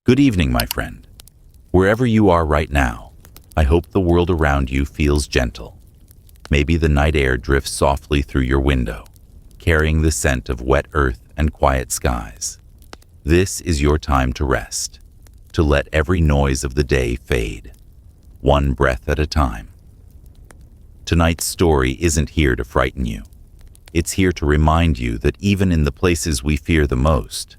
Good evening, my friend. Wherever you are right now, I hope the world around you feels gentle. Maybe the night air drifts softly through your window, carrying the scent of wet earth and quiet skies. This is your time to rest, to let every noise of the day fade, one breath at a time. Tonight's story isn't here to frighten you. It's here to remind you that even in the places we fear the most,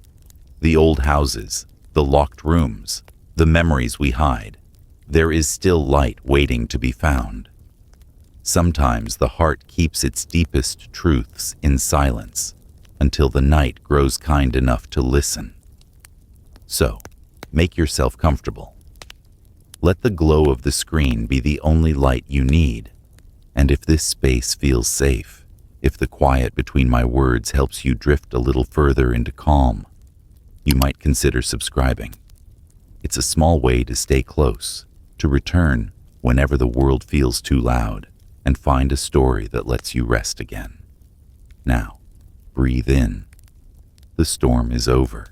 the old houses, the locked rooms, the memories we hide, there is still light waiting to be found. Sometimes the heart keeps its deepest truths in silence until the night grows kind enough to listen. So, make yourself comfortable. Let the glow of the screen be the only light you need. And if this space feels safe, if the quiet between my words helps you drift a little further into calm, you might consider subscribing. It's a small way to stay close, to return whenever the world feels too loud, and find a story that lets you rest again. Now, breathe in. The storm is over,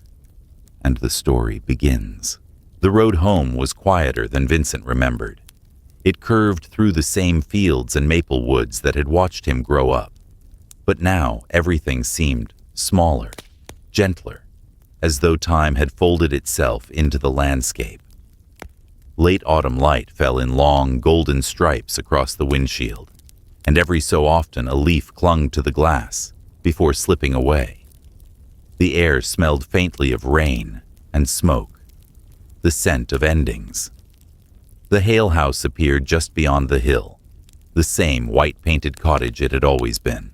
and the story begins. The road home was quieter than Vincent remembered. It curved through the same fields and maple woods that had watched him grow up. But now everything seemed smaller, gentler, as though time had folded itself into the landscape. Late autumn light fell in long, golden stripes across the windshield, and every so often a leaf clung to the glass before slipping away. The air smelled faintly of rain and smoke, the scent of endings. The Hale house appeared just beyond the hill, the same white-painted cottage it had always been.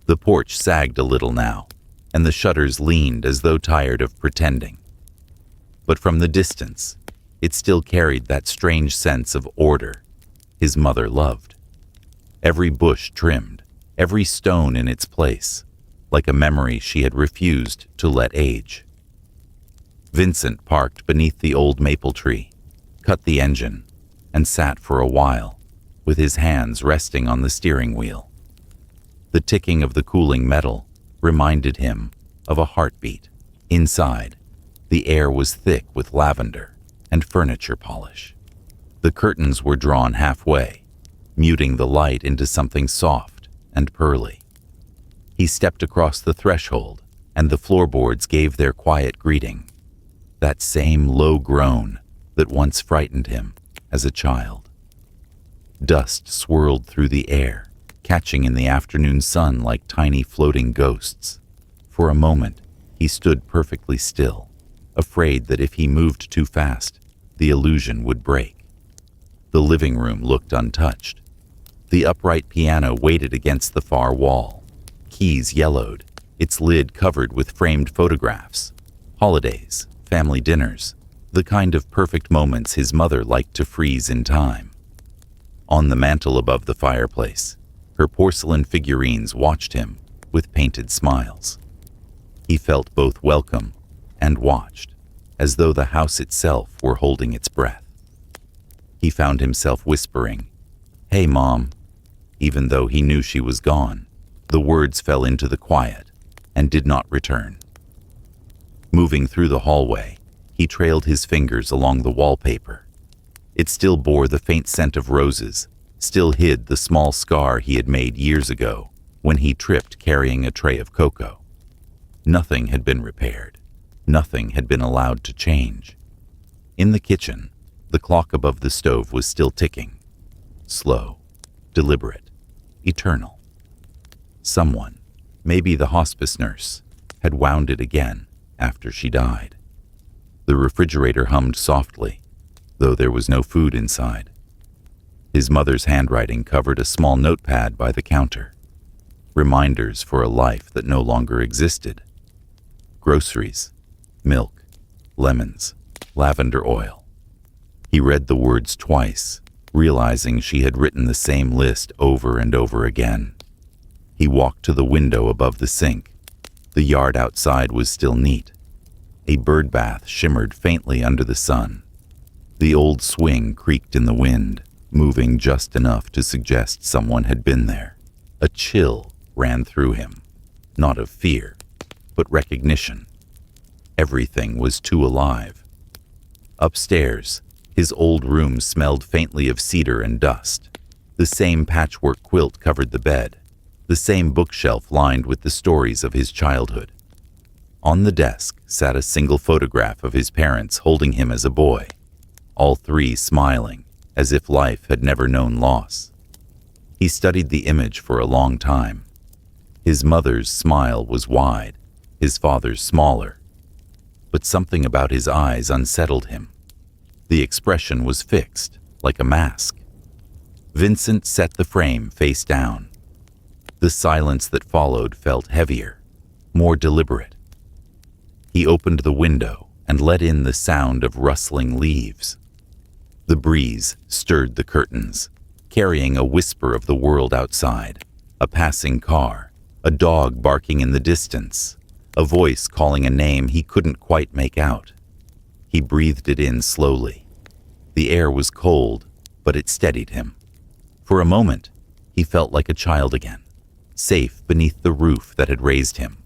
The porch sagged a little now, and the shutters leaned as though tired of pretending. But from the distance, it still carried that strange sense of order his mother loved. Every bush trimmed, every stone in its place, like a memory she had refused to let age. Vincent parked beneath the old maple tree, cut the engine, and sat for a while, with his hands resting on the steering wheel. The ticking of the cooling metal reminded him of a heartbeat. Inside, the air was thick with lavender and furniture polish. The curtains were drawn halfway, muting the light into something soft and pearly. He stepped across the threshold, and the floorboards gave their quiet greeting, that same low groan that once frightened him as a child. Dust swirled through the air, catching in the afternoon sun like tiny floating ghosts. For a moment, he stood perfectly still, afraid that if he moved too fast, the illusion would break. The living room looked untouched. The upright piano waited against the far wall, keys yellowed, its lid covered with framed photographs, holidays, family dinners, the kind of perfect moments his mother liked to freeze in time. On the mantel above the fireplace, her porcelain figurines watched him with painted smiles. He felt both welcome and watched, as though the house itself were holding its breath. He found himself whispering, "Hey, Mom," even though he knew she was gone. The words fell into the quiet and did not return. Moving through the hallway, he trailed his fingers along the wallpaper. It still bore the faint scent of roses, still hid the small scar he had made years ago when he tripped carrying a tray of cocoa. Nothing had been repaired. Nothing had been allowed to change. In the kitchen, the clock above the stove was still ticking. Slow, deliberate, eternal. Someone, maybe the hospice nurse, had wound it again after she died. The refrigerator hummed softly, though there was no food inside. His mother's handwriting covered a small notepad by the counter. Reminders for a life that no longer existed. Groceries, milk, lemons, lavender oil. He read the words twice, realizing she had written the same list over and over again. He walked to the window above the sink. The yard outside was still neat. A bird bath shimmered faintly under the sun. The old swing creaked in the wind, moving just enough to suggest someone had been there. A chill ran through him, not of fear, but recognition. Everything was too alive. Upstairs, his old room smelled faintly of cedar and dust. The same patchwork quilt covered the bed, the same bookshelf lined with the stories of his childhood. On the desk sat a single photograph of his parents holding him as a boy, all three smiling, as if life had never known loss. He studied the image for a long time. His mother's smile was wide, his father's smaller. But something about his eyes unsettled him. The expression was fixed, like a mask. Vincent set the frame face down. The silence that followed felt heavier, more deliberate. He opened the window and let in the sound of rustling leaves. The breeze stirred the curtains, carrying a whisper of the world outside, a passing car, a dog barking in the distance, a voice calling a name he couldn't quite make out. He breathed it in slowly. The air was cold, but it steadied him. For a moment, he felt like a child again, safe beneath the roof that had raised him.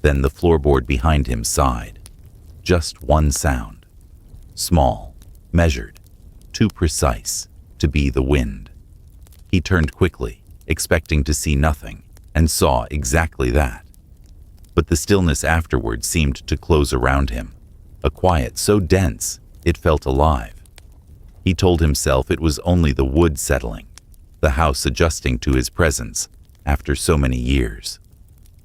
Then the floorboard behind him sighed. Just one sound. Small, measured, too precise to be the wind. He turned quickly, expecting to see nothing, and saw exactly that. But the stillness afterward seemed to close around him, a quiet so dense it felt alive. He told himself it was only the wood settling, the house adjusting to his presence after so many years.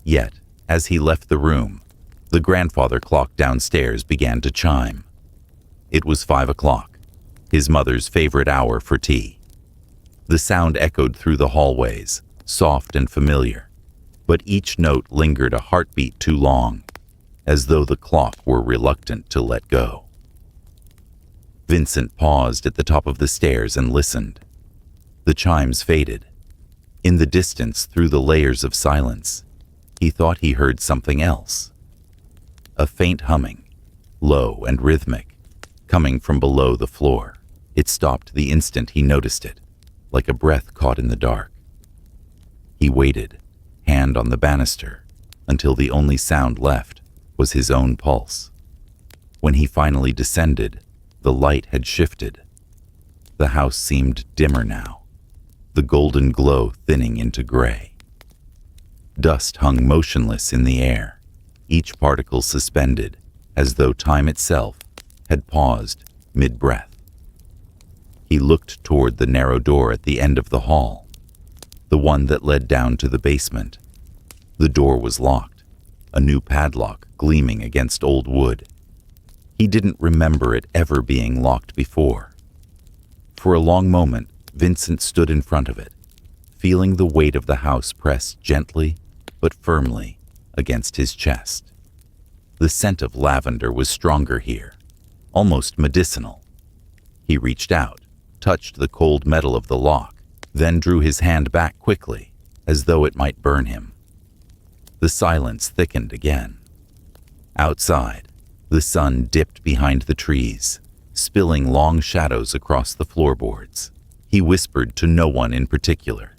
Yet, as he left the room, the grandfather clock downstairs began to chime. It was 5 o'clock, his mother's favorite hour for tea. The sound echoed through the hallways, soft and familiar, but each note lingered a heartbeat too long, as though the clock were reluctant to let go. Vincent paused at the top of the stairs and listened. The chimes faded. In the distance, through the layers of silence, he thought he heard something else. A faint humming, low and rhythmic, coming from below the floor. It stopped the instant he noticed it, like a breath caught in the dark. He waited, hand on the banister, until the only sound left was his own pulse. When he finally descended, the light had shifted. The house seemed dimmer now, the golden glow thinning into gray. Dust hung motionless in the air, each particle suspended, as though time itself had paused mid-breath. He looked toward the narrow door at the end of the hall, the one that led down to the basement. The door was locked, a new padlock gleaming against old wood. He didn't remember it ever being locked before. For a long moment, Vincent stood in front of it, feeling the weight of the house press gently but firmly against his chest. The scent of lavender was stronger here, almost medicinal. He reached out, touched the cold metal of the lock, then drew his hand back quickly, as though it might burn him. The silence thickened again. Outside, the sun dipped behind the trees, spilling long shadows across the floorboards. He whispered to no one in particular.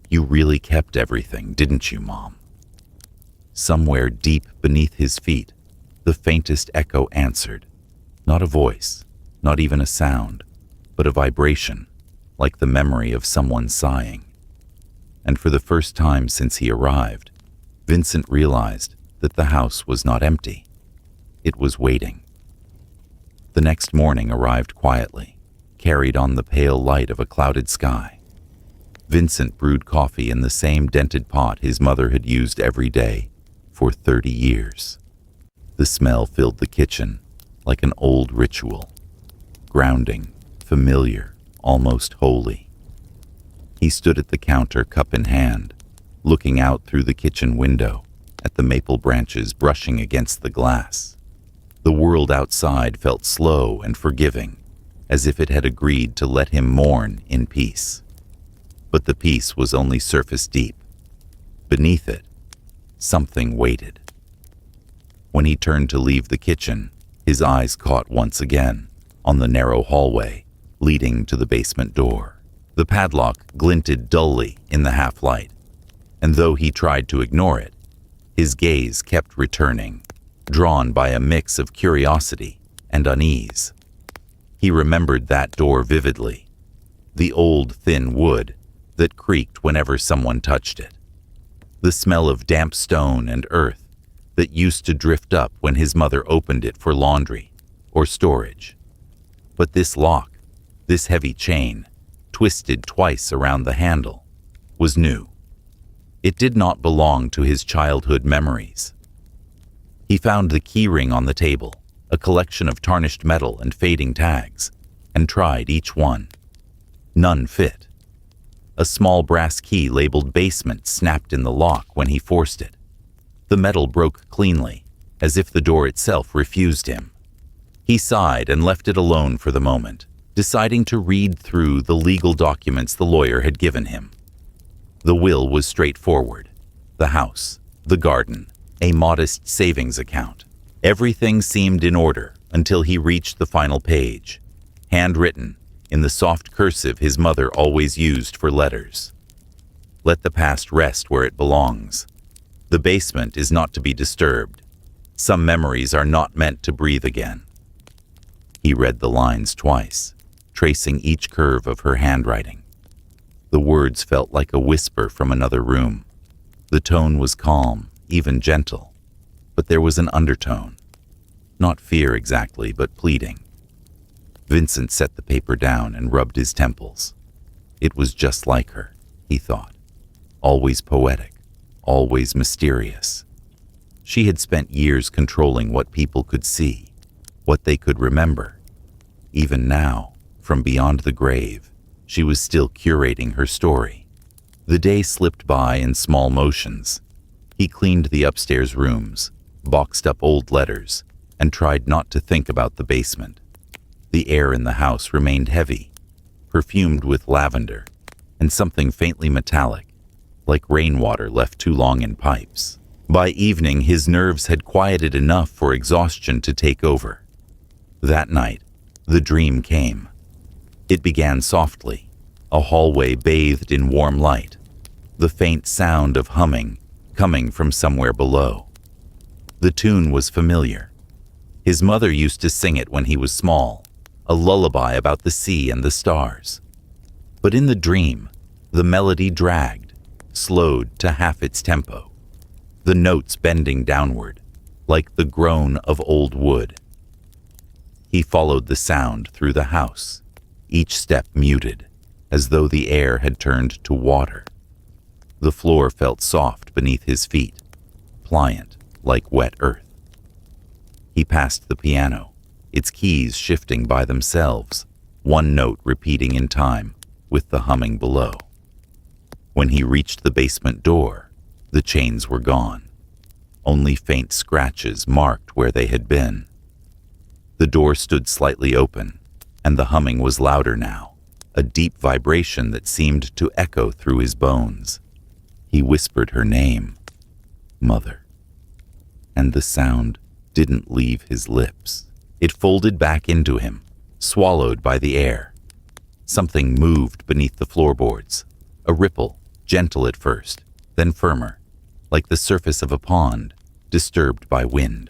"You really kept everything, didn't you, Mom?" Somewhere deep beneath his feet, the faintest echo answered. Not a voice, not even a sound, but a vibration, like the memory of someone sighing. And for the first time since he arrived, Vincent realized that the house was not empty. It was waiting. The next morning arrived quietly, carried on the pale light of a clouded sky. Vincent brewed coffee in the same dented pot his mother had used every day for 30 years. The smell filled the kitchen like an old ritual, grounding, familiar, almost holy. He stood at the counter, cup in hand, looking out through the kitchen window at the maple branches brushing against the glass. The world outside felt slow and forgiving, as if it had agreed to let him mourn in peace. But the peace was only surface deep. Beneath it, something waited. When he turned to leave the kitchen, his eyes caught once again on the narrow hallway leading to the basement door. The padlock glinted dully in the half-light, and though he tried to ignore it, his gaze kept returning, drawn by a mix of curiosity and unease. He remembered that door vividly, the old thin wood that creaked whenever someone touched it, the smell of damp stone and earth that used to drift up when his mother opened it for laundry or storage. But this lock, this heavy chain, twisted twice around the handle, was new. It did not belong to his childhood memories. He found the key ring on the table, a collection of tarnished metal and fading tags, and tried each one. None fit. A small brass key labeled basement snapped in the lock when he forced it. The metal broke cleanly, as if the door itself refused him. He sighed and left it alone for the moment, deciding to read through the legal documents the lawyer had given him. The will was straightforward. The house, the garden, a modest savings account. Everything seemed in order until he reached the final page, handwritten in the soft cursive his mother always used for letters. Let the past rest where it belongs. The basement is not to be disturbed. Some memories are not meant to breathe again. He read the lines twice, tracing each curve of her handwriting. The words felt like a whisper from another room. The tone was calm, even gentle, but there was an undertone. Not fear exactly, but pleading. Vincent set the paper down and rubbed his temples. It was just like her, he thought. Always poetic, always mysterious. She had spent years controlling what people could see, what they could remember. Even now, from beyond the grave, she was still curating her story. The day slipped by in small motions. He cleaned the upstairs rooms, boxed up old letters, and tried not to think about the basement. The air in the house remained heavy, perfumed with lavender and something faintly metallic, like rainwater left too long in pipes. By evening, his nerves had quieted enough for exhaustion to take over. That night, the dream came. It began softly, a hallway bathed in warm light, the faint sound of humming coming from somewhere below. The tune was familiar. His mother used to sing it when he was small, a lullaby about the sea and the stars. But in the dream, the melody dragged, slowed to half its tempo, the notes bending downward, like the groan of old wood. He followed the sound through the house, each step muted, as though the air had turned to water. The floor felt soft beneath his feet, pliant like wet earth. He passed the piano, its keys shifting by themselves, one note repeating in time with the humming below. When he reached the basement door, the chains were gone. Only faint scratches marked where they had been. The door stood slightly open, and the humming was louder now, a deep vibration that seemed to echo through his bones. He whispered her name, Mother, and the sound didn't leave his lips. It folded back into him, swallowed by the air. Something moved beneath the floorboards, a ripple, gentle at first, then firmer, like the surface of a pond, disturbed by wind.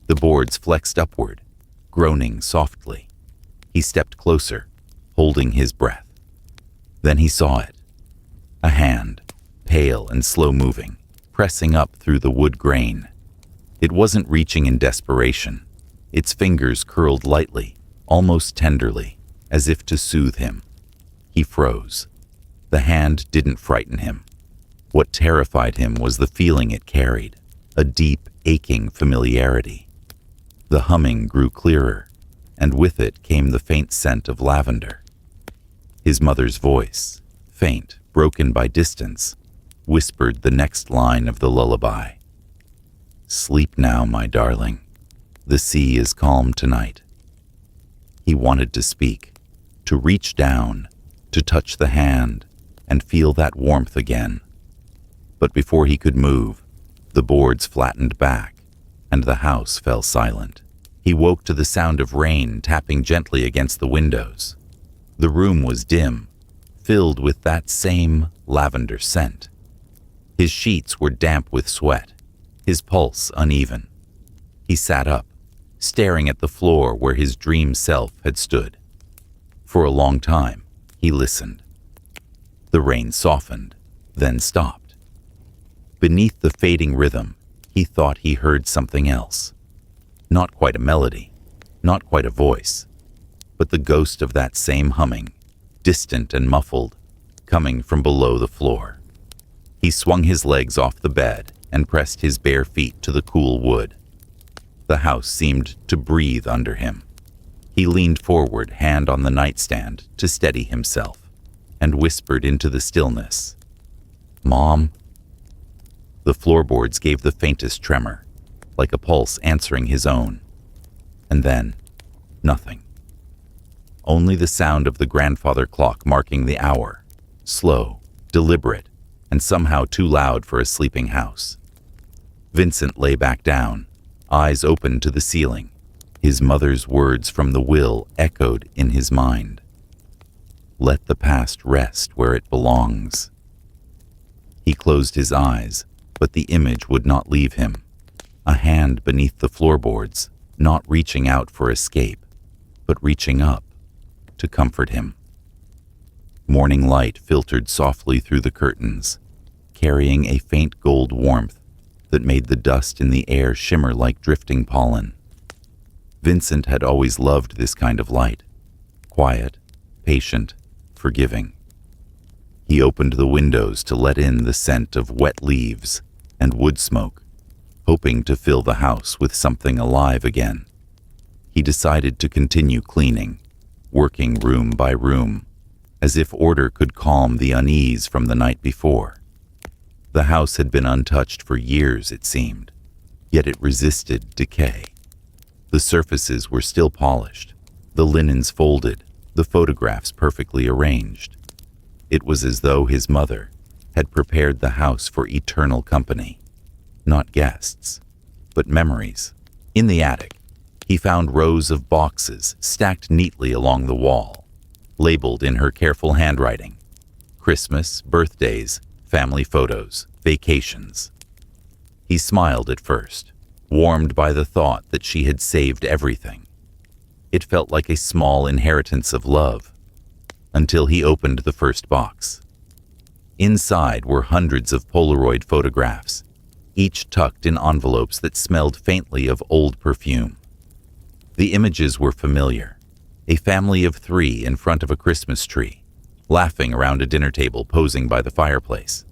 The boards flexed upward, groaning softly. He stepped closer, holding his breath. Then he saw it. A hand, pale and slow-moving, pressing up through the wood grain. It wasn't reaching in desperation. Its fingers curled lightly, almost tenderly, as if to soothe him. He froze. The hand didn't frighten him. What terrified him was the feeling it carried, a deep, aching familiarity. The humming grew clearer, and with it came the faint scent of lavender. His mother's voice, faint, broken by distance, whispered the next line of the lullaby. Sleep now, my darling. The sea is calm tonight. He wanted to speak, to reach down, to touch the hand, and feel that warmth again. But before he could move, the boards flattened back, and the house fell silent. He woke to the sound of rain tapping gently against the windows. The room was dim, filled with that same lavender scent. His sheets were damp with sweat, his pulse uneven. He sat up, staring at the floor where his dream self had stood. For a long time, he listened. The rain softened, then stopped. Beneath the fading rhythm, he thought he heard something else. Not quite a melody, not quite a voice, but the ghost of that same humming, distant and muffled, coming from below the floor. He swung his legs off the bed and pressed his bare feet to the cool wood. The house seemed to breathe under him. He leaned forward, hand on the nightstand, to steady himself, and whispered into the stillness, "Mom?" The floorboards gave the faintest tremor, like a pulse answering his own. And then, nothing. Only the sound of the grandfather clock marking the hour, slow, deliberate, and somehow too loud for a sleeping house. Vincent lay back down, eyes open to the ceiling. His mother's words from the will echoed in his mind. "Let the past rest where it belongs." He closed his eyes, but the image would not leave him. A hand beneath the floorboards, not reaching out for escape, but reaching up to comfort him. Morning light filtered softly through the curtains, carrying a faint gold warmth that made the dust in the air shimmer like drifting pollen. Vincent had always loved this kind of light, quiet, patient, forgiving. He opened the windows to let in the scent of wet leaves and wood smoke, hoping to fill the house with something alive again. He decided to continue cleaning, working room by room, as if order could calm the unease from the night before. The house had been untouched for years, it seemed, yet it resisted decay. The surfaces were still polished, the linens folded, the photographs perfectly arranged. It was as though his mother had prepared the house for eternal company. Not guests, but memories. In the attic, he found rows of boxes stacked neatly along the wall, labeled in her careful handwriting. Christmas, birthdays, family photos, vacations. He smiled at first, warmed by the thought that she had saved everything. It felt like a small inheritance of love, until he opened the first box. Inside were hundreds of Polaroid photographs, each tucked in envelopes that smelled faintly of old perfume. The images were familiar. A family of 3 in front of a Christmas tree, laughing around a dinner table posing by the fireplace.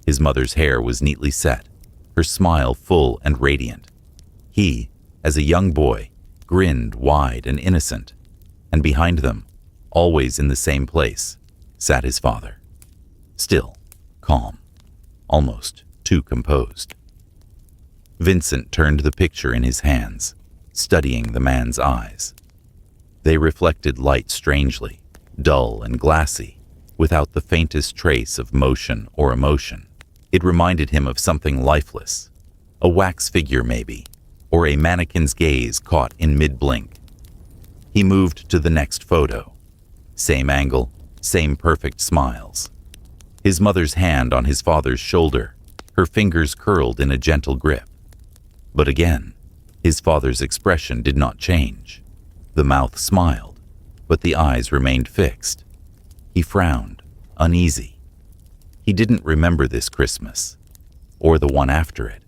His mother's hair was neatly set, her smile full and radiant. He, as a young boy, grinned wide and innocent, and behind them, always in the same place, sat his father. Still, calm, almost too composed. Vincent turned the picture in his hands, studying the man's eyes. They reflected light strangely, dull and glassy, without the faintest trace of motion or emotion. It reminded him of something lifeless, a wax figure maybe, or a mannequin's gaze caught in mid-blink. He moved to the next photo. Same angle, same perfect smiles. His mother's hand on his father's shoulder, her fingers curled in a gentle grip. But again, his father's expression did not change. The mouth smiled, but the eyes remained fixed. He frowned, uneasy. He didn't remember this Christmas, or the one after it.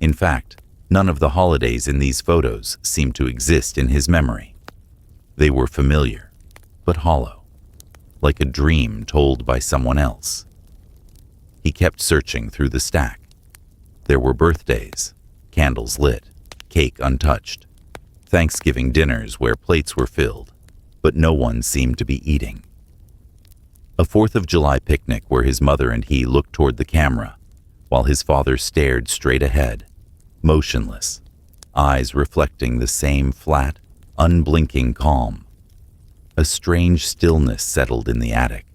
In fact, none of the holidays in these photos seemed to exist in his memory. They were familiar, but hollow, like a dream told by someone else. He kept searching through the stack. There were birthdays, candles lit, cake untouched, Thanksgiving dinners where plates were filled, but no one seemed to be eating. A 4th of July picnic where his mother and he looked toward the camera, while his father stared straight ahead, motionless, eyes reflecting the same flat, unblinking calm. A strange stillness settled in the attic,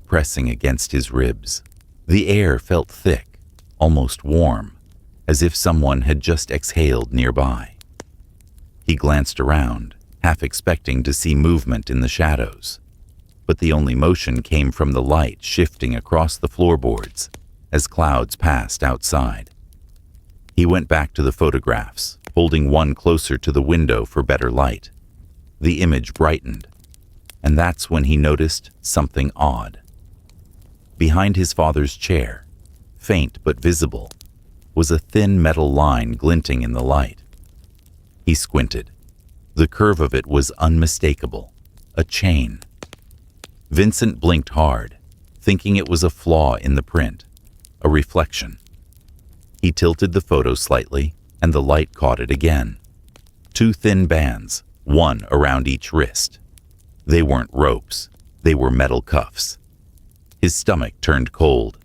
pressing against his ribs. The air felt thick, almost warm, as if someone had just exhaled nearby. He glanced around, half expecting to see movement in the shadows, but the only motion came from the light shifting across the floorboards as clouds passed outside. He went back to the photographs, holding one closer to the window for better light. The image brightened, and that's when he noticed something odd. Behind his father's chair, faint but visible, was a thin metal line glinting in the light. He squinted. The curve of it was unmistakable, a chain. Vincent blinked hard, thinking it was a flaw in the print, a reflection. He tilted the photo slightly, and the light caught it again. Two thin bands, one around each wrist. They weren't ropes, they were metal cuffs. His stomach turned cold.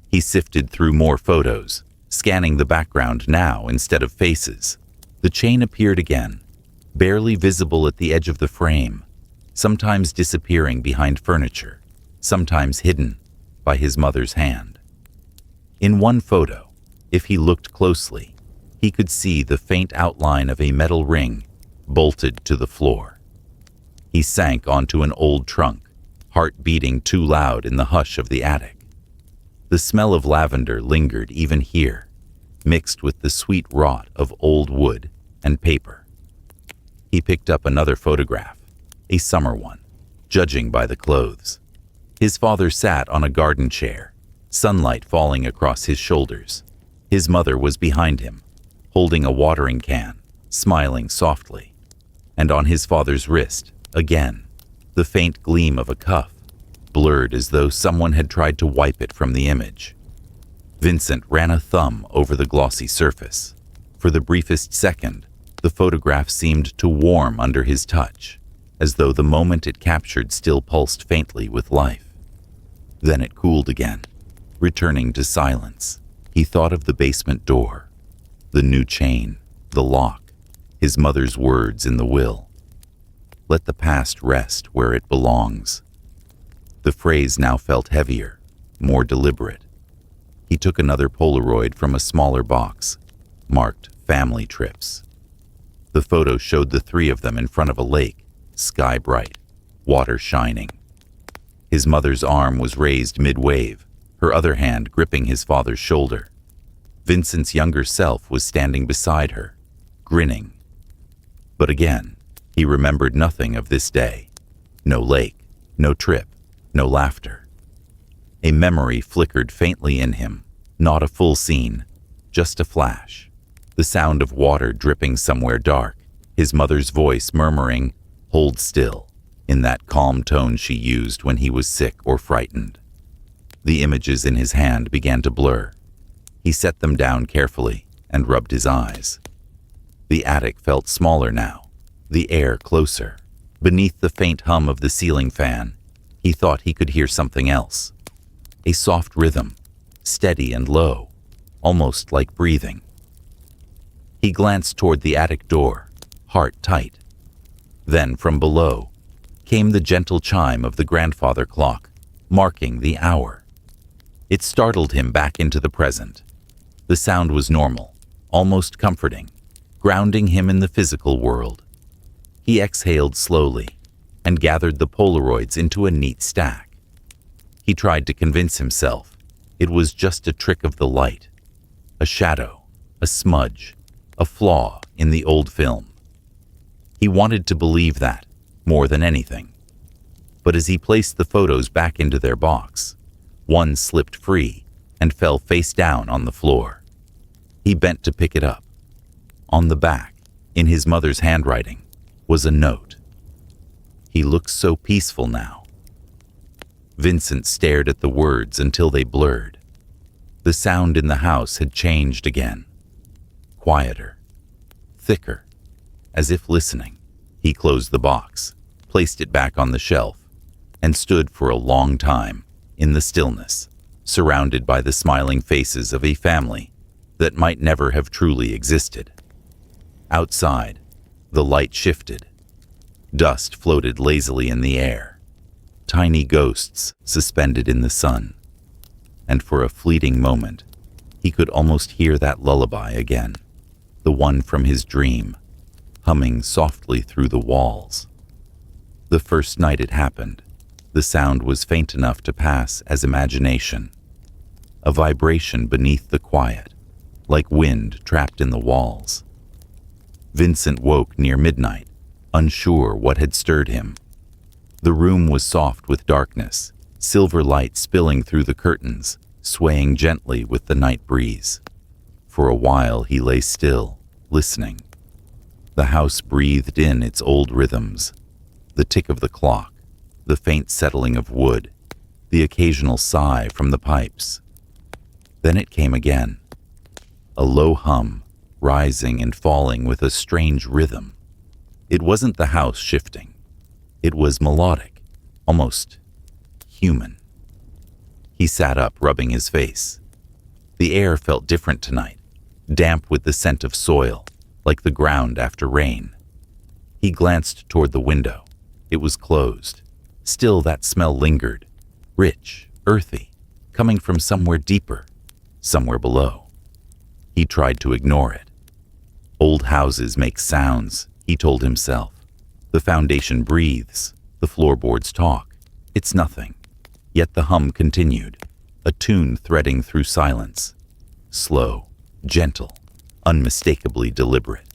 He sifted through more photos, scanning the background now instead of faces. The chain appeared again, barely visible at the edge of the frame, sometimes disappearing behind furniture, sometimes hidden by his mother's hand. In one photo, if he looked closely, he could see the faint outline of a metal ring bolted to the floor. He sank onto an old trunk, heart beating too loud in the hush of the attic. The smell of lavender lingered even here, mixed with the sweet rot of old wood and paper. He picked up another photograph, a summer one, judging by the clothes. His father sat on a garden chair, sunlight falling across his shoulders. His mother was behind him, holding a watering can, smiling softly. And on his father's wrist, again, the faint gleam of a cuff, blurred as though someone had tried to wipe it from the image. Vincent ran a thumb over the glossy surface. For the briefest second, the photograph seemed to warm under his touch, as though the moment it captured still pulsed faintly with life. Then it cooled again, returning to silence. He thought of the basement door, the new chain, the lock, his mother's words in the will. Let the past rest where it belongs. The phrase now felt heavier, more deliberate. He took another Polaroid from a smaller box, marked family trips. The photo showed the three of them in front of a lake, sky bright, water shining. His mother's arm was raised mid-wave, her other hand gripping his father's shoulder. Vincent's younger self was standing beside her, grinning. But again, he remembered nothing of this day. No lake, no trip, no laughter. A memory flickered faintly in him, not a full scene, just a flash. The sound of water dripping somewhere dark, his mother's voice murmuring, "Hold still," in that calm tone she used when he was sick or frightened. The images in his hand began to blur. He set them down carefully and rubbed his eyes. The attic felt smaller now, the air closer. Beneath the faint hum of the ceiling fan, he thought he could hear something else. A soft rhythm, steady and low, almost like breathing. He glanced toward the attic door, heart tight. Then from below came the gentle chime of the grandfather clock, marking the hour. It startled him back into the present. The sound was normal, almost comforting, grounding him in the physical world. He exhaled slowly and gathered the Polaroids into a neat stack. He tried to convince himself it was just a trick of the light, a shadow, a smudge, a flaw in the old film. He wanted to believe that, more than anything. But as he placed the photos back into their box, one slipped free and fell face down on the floor. He bent to pick it up. On the back, in his mother's handwriting, was a note. He looked so peaceful now. Vincent stared at the words until they blurred. The sound in the house had changed again. Quieter, thicker, as if listening. He closed the box, placed it back on the shelf, and stood for a long time in the stillness, surrounded by the smiling faces of a family that might never have truly existed. Outside, the light shifted. Dust floated lazily in the air, tiny ghosts suspended in the sun. And for a fleeting moment, he could almost hear that lullaby again, the one from his dream, humming softly through the walls. The first night it happened, the sound was faint enough to pass as imagination, a vibration beneath the quiet, like wind trapped in the walls. Vincent woke near midnight, unsure what had stirred him. The room was soft with darkness, silver light spilling through the curtains, swaying gently with the night breeze. For a while he lay still, listening. The house breathed in its old rhythms, the tick of the clock, the faint settling of wood, the occasional sigh from the pipes. Then it came again, a low hum, rising and falling with a strange rhythm. It wasn't the house shifting. It was melodic, almost human. He sat up, rubbing his face. The air felt different tonight, damp with the scent of soil, like the ground after rain. He glanced toward the window. It was closed. Still, that smell lingered, rich, earthy, coming from somewhere deeper, somewhere below. He tried to ignore it. Old houses make sounds, he told himself. The foundation breathes, the floorboards talk. It's nothing. Yet the hum continued, a tune threading through silence. Slow, gentle, unmistakably deliberate.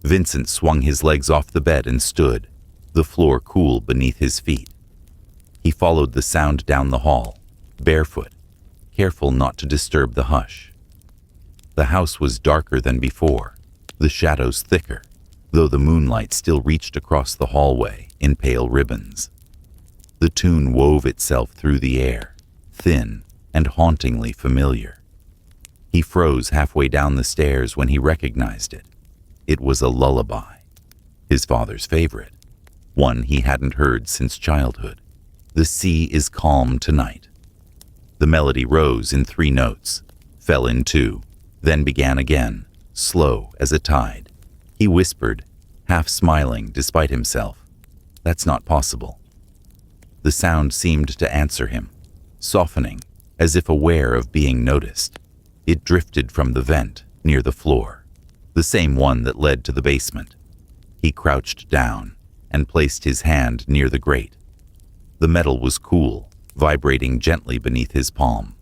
Vincent swung his legs off the bed and stood, the floor cool beneath his feet. He followed the sound down the hall, barefoot, careful not to disturb the hush. The house was darker than before, the shadows thicker, though the moonlight still reached across the hallway in pale ribbons. The tune wove itself through the air, thin and hauntingly familiar. He froze halfway down the stairs when he recognized it. It was a lullaby, his father's favorite, one he hadn't heard since childhood. The sea is calm tonight. The melody rose in 3 notes, fell in 2, then began again, slow as a tide. He whispered, half smiling despite himself, "That's not possible." The sound seemed to answer him, softening, as if aware of being noticed. It drifted from the vent near the floor, the same one that led to the basement. He crouched down and placed his hand near the grate. The metal was cool, vibrating gently beneath his palm.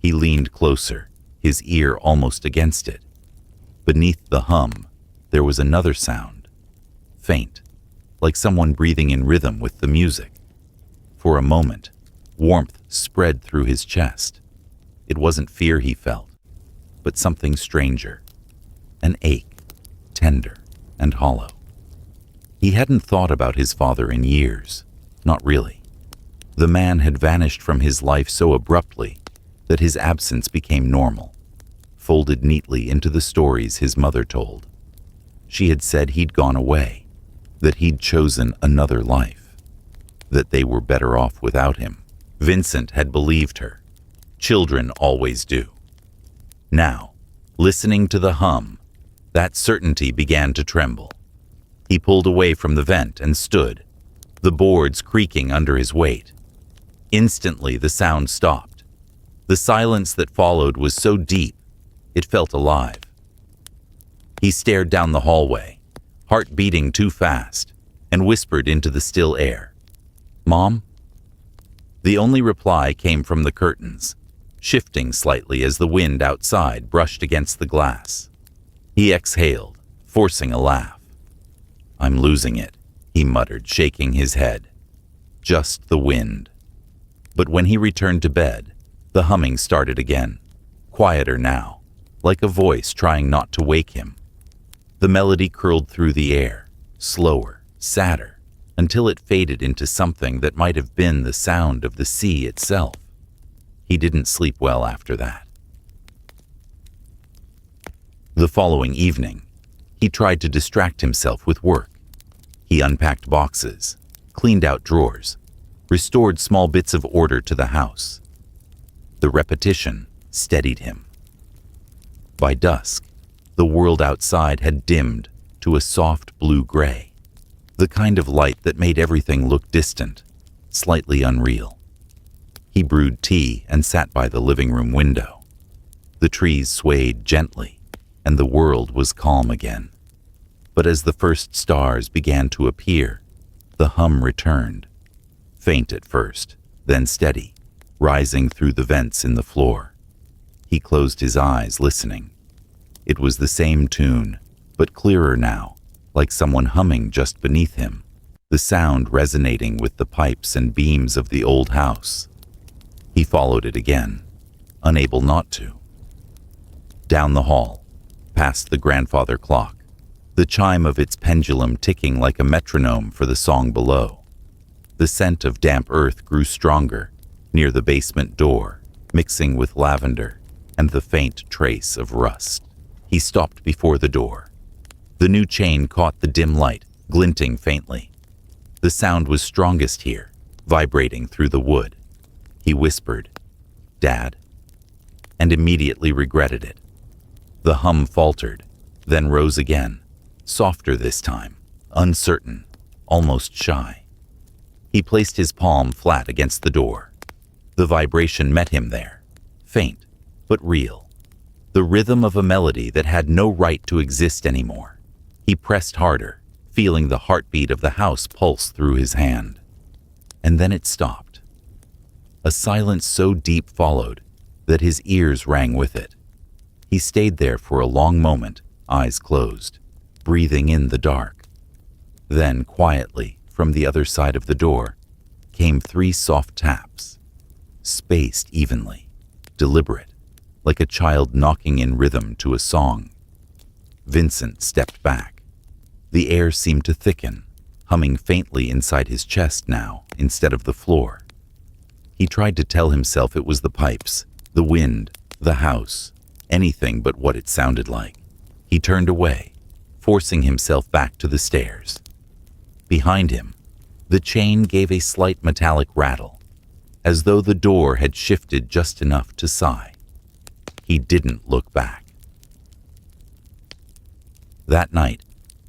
He leaned closer, his ear almost against it. Beneath the hum, there was another sound, faint, like someone breathing in rhythm with the music. For a moment, warmth spread through his chest. It wasn't fear he felt, but something stranger, an ache, tender and hollow. He hadn't thought about his father in years, not really. The man had vanished from his life so abruptly that his absence became normal, folded neatly into the stories his mother told. She had said he'd gone away, that he'd chosen another life, that they were better off without him. Vincent had believed her. Children always do. Now, listening to the hum, that certainty began to tremble. He pulled away from the vent and stood, the boards creaking under his weight. Instantly, the sound stopped. The silence that followed was so deep, it felt alive. He stared down the hallway, heart beating too fast, and whispered into the still air, "Mom?" The only reply came from the curtains, shifting slightly as the wind outside brushed against the glass. He exhaled, forcing a laugh. "I'm losing it," he muttered, shaking his head. Just the wind. But when he returned to bed, the humming started again, quieter now, like a voice trying not to wake him. The melody curled through the air, slower, sadder, until it faded into something that might have been the sound of the sea itself. He didn't sleep well after that. The following evening, he tried to distract himself with work. He unpacked boxes, cleaned out drawers, restored small bits of order to the house. The repetition steadied him. By dusk, the world outside had dimmed to a soft blue-gray, the kind of light that made everything look distant, slightly unreal. He brewed tea and sat by the living room window. The trees swayed gently, and the world was calm again. But as the first stars began to appear, the hum returned, faint at first, then steady, rising through the vents in the floor. He closed his eyes, listening. It was the same tune, but clearer now, like someone humming just beneath him, the sound resonating with the pipes and beams of the old house. He followed it again, unable not to. Down the hall, past the grandfather clock, the chime of its pendulum ticking like a metronome for the song below. The scent of damp earth grew stronger near the basement door, mixing with lavender and the faint trace of rust. He stopped before the door. The new chain caught the dim light, glinting faintly. The sound was strongest here, vibrating through the wood. He whispered, "Dad," and immediately regretted it. The hum faltered, then rose again, softer this time, uncertain, almost shy. He placed his palm flat against the door. The vibration met him there, faint but real. The rhythm of a melody that had no right to exist anymore. He pressed harder, feeling the heartbeat of the house pulse through his hand. And then it stopped. A silence so deep followed that his ears rang with it. He stayed there for a long moment, eyes closed, breathing in the dark. Then, quietly, from the other side of the door, came 3 soft taps, spaced evenly, deliberate, like a child knocking in rhythm to a song. Vincent stepped back. The air seemed to thicken, humming faintly inside his chest now, instead of the floor. He tried to tell himself it was the pipes, the wind, the house, anything but what it sounded like. He turned away, forcing himself back to the stairs. Behind him, the chain gave a slight metallic rattle, as though the door had shifted just enough to sigh. He didn't look back. That night,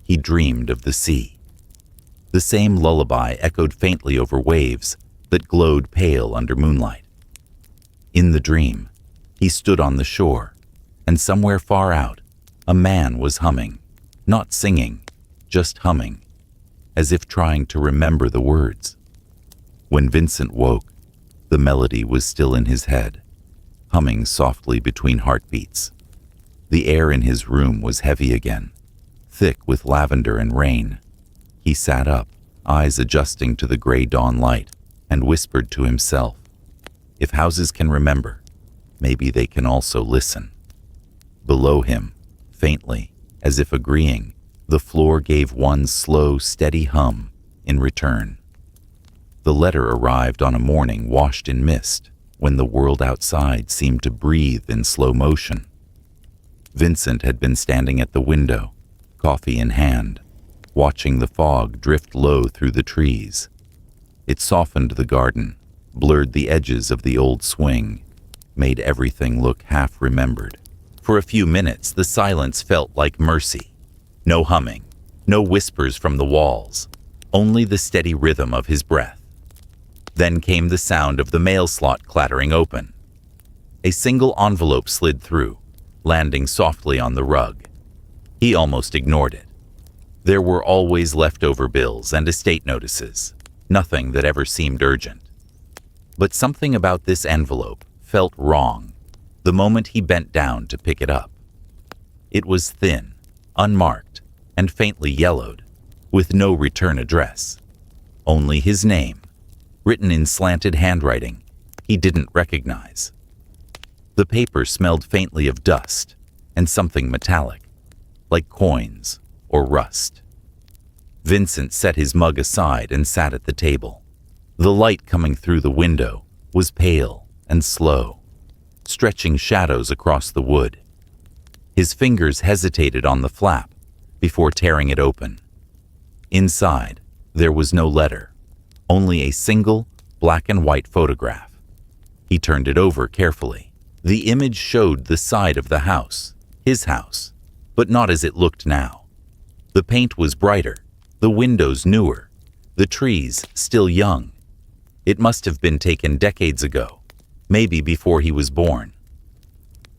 he dreamed of the sea. The same lullaby echoed faintly over waves that glowed pale under moonlight. In the dream, he stood on the shore, and somewhere far out, a man was humming, not singing, just humming, as if trying to remember the words. When Vincent woke, the melody was still in his head, humming softly between heartbeats. The air in his room was heavy again, thick with lavender and rain. He sat up, eyes adjusting to the gray dawn light, and whispered to himself, "If houses can remember, maybe they can also listen." Below him, faintly, as if agreeing, the floor gave one slow, steady hum in return. The letter arrived on a morning washed in mist, when the world outside seemed to breathe in slow motion. Vincent had been standing at the window, coffee in hand, watching the fog drift low through the trees. It softened the garden, blurred the edges of the old swing, made everything look half-remembered. For a few minutes, the silence felt like mercy. No humming, no whispers from the walls, only the steady rhythm of his breath. Then came the sound of the mail slot clattering open. A single envelope slid through, landing softly on the rug. He almost ignored it. There were always leftover bills and estate notices, nothing that ever seemed urgent. But something about this envelope felt wrong the moment he bent down to pick it up. It was thin, unmarked, and faintly yellowed, with no return address. Only his name, written in slanted handwriting he didn't recognize. The paper smelled faintly of dust and something metallic, like coins or rust. Vincent set his mug aside and sat at the table. The light coming through the window was pale and slow, stretching shadows across the wood. His fingers hesitated on the flap before tearing it open. Inside, there was no letter, only a single black and white photograph. He turned it over carefully. The image showed the side of the house, his house, but not as it looked now. The paint was brighter, the windows newer, the trees still young. It must have been taken decades ago, maybe before he was born.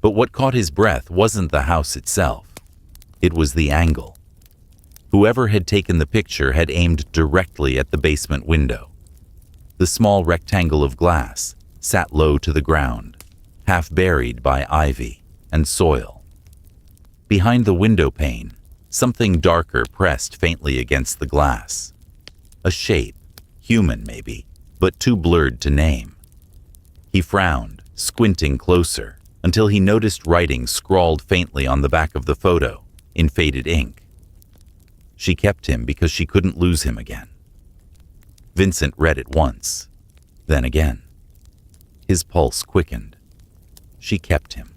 But what caught his breath wasn't the house itself. It was the angle. Whoever had taken the picture had aimed directly at the basement window. The small rectangle of glass sat low to the ground, half buried by ivy and soil. Behind the window pane, Something darker pressed faintly against the glass. A shape, human maybe, but too blurred to name. He frowned, squinting closer, until he noticed writing scrawled faintly on the back of the photo, in faded ink. She kept him because she couldn't lose him again. Vincent read it once, then again. His pulse quickened. She kept him.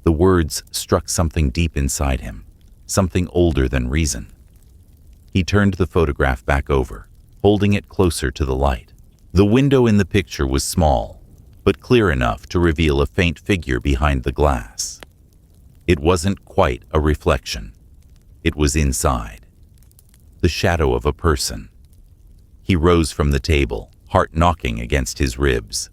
The words struck something deep inside him, something older than reason. He turned the photograph back over, holding it closer to the light. The window in the picture was small, but clear enough to reveal a faint figure behind the glass. It wasn't quite a reflection. It was inside. The shadow of a person. He rose from the table, heart knocking against his ribs.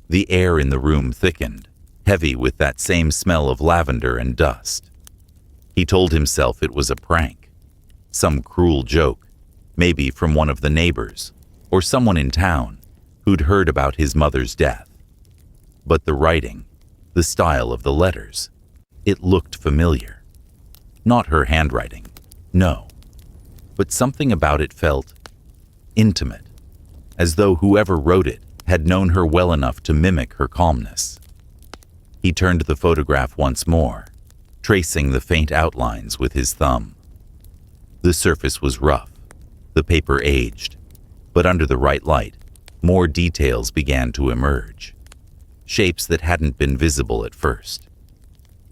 The air in the room thickened, heavy with that same smell of lavender and dust. He told himself it was a prank, some cruel joke, maybe from one of the neighbors, or someone in town who'd heard about his mother's death. But the writing, the style of the letters, it looked familiar. Not her handwriting, no, but something about it felt intimate, as though whoever wrote it had known her well enough to mimic her calmness. He turned the photograph once more, tracing the faint outlines with his thumb. The surface was rough, the paper aged, but under the right light, more details began to emerge. Shapes that hadn't been visible at first.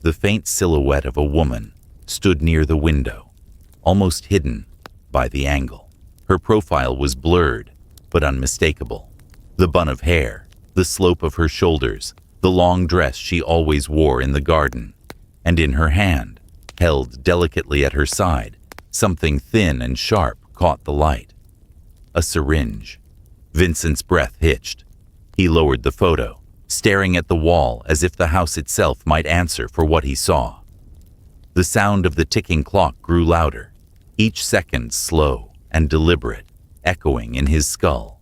The faint silhouette of a woman stood near the window, almost hidden by the angle. Her profile was blurred, but unmistakable. The bun of hair, the slope of her shoulders, the long dress she always wore in the garden, and in her hand, held delicately at her side, something thin and sharp caught the light. A syringe. Vincent's breath hitched. He lowered the photo, staring at the wall as if the house itself might answer for what he saw. The sound of the ticking clock grew louder, each second slow and deliberate, echoing in his skull.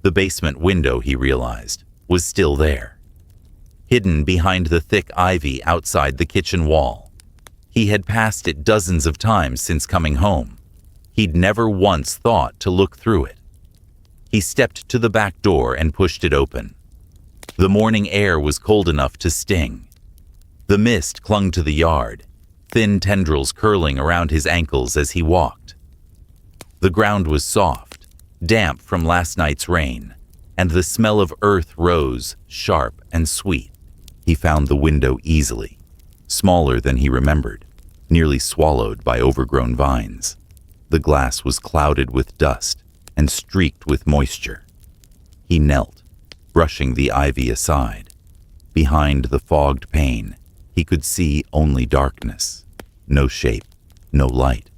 The basement window, he realized, was still there, hidden behind the thick ivy outside the kitchen wall. He had passed it dozens of times since coming home. He'd never once thought to look through it. He stepped to the back door and pushed it open. The morning air was cold enough to sting. The mist clung to the yard, thin tendrils curling around his ankles as he walked. The ground was soft, damp from last night's rain, and the smell of earth rose, sharp and sweet. He found the window easily, smaller than he remembered, nearly swallowed by overgrown vines. The glass was clouded with dust and streaked with moisture. He knelt, brushing the ivy aside. Behind the fogged pane, he could see only darkness. No shape, no light.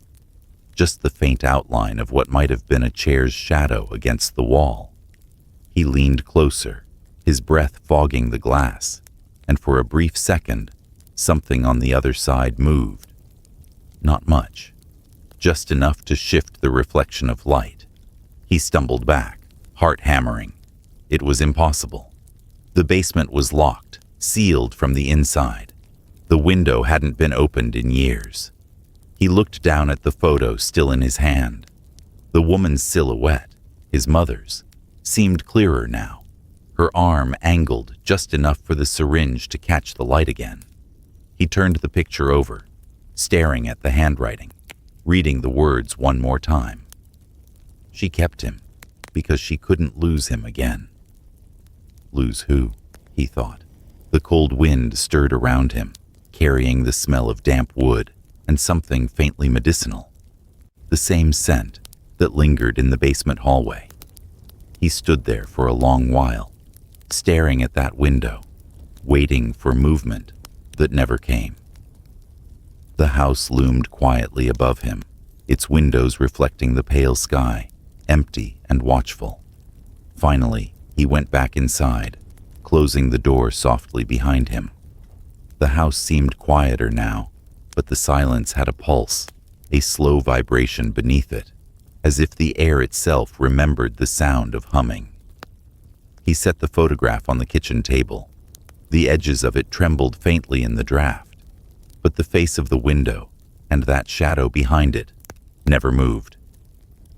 Just the faint outline of what might have been a chair's shadow against the wall. He leaned closer, his breath fogging the glass, and for a brief second, something on the other side moved. Not much, just enough to shift the reflection of light. He stumbled back, heart hammering. It was impossible. The basement was locked, sealed from the inside. The window hadn't been opened in years. He looked down at the photo still in his hand. The woman's silhouette, his mother's, seemed clearer now, her arm angled just enough for the syringe to catch the light again. He turned the picture over, staring at the handwriting, reading the words one more time. She kept him because she couldn't lose him again. Lose who? He thought. The cold wind stirred around him, carrying the smell of damp wood and something faintly medicinal, the same scent that lingered in the basement hallway. He stood there for a long while, staring at that window, waiting for movement that never came. The house loomed quietly above him, its windows reflecting the pale sky, empty and watchful. Finally, he went back inside, closing the door softly behind him. The house seemed quieter now, but the silence had a pulse, a slow vibration beneath it, as if the air itself remembered the sound of humming. He set the photograph on the kitchen table. The edges of it trembled faintly in the draft, but the face of the window, and that shadow behind it never moved.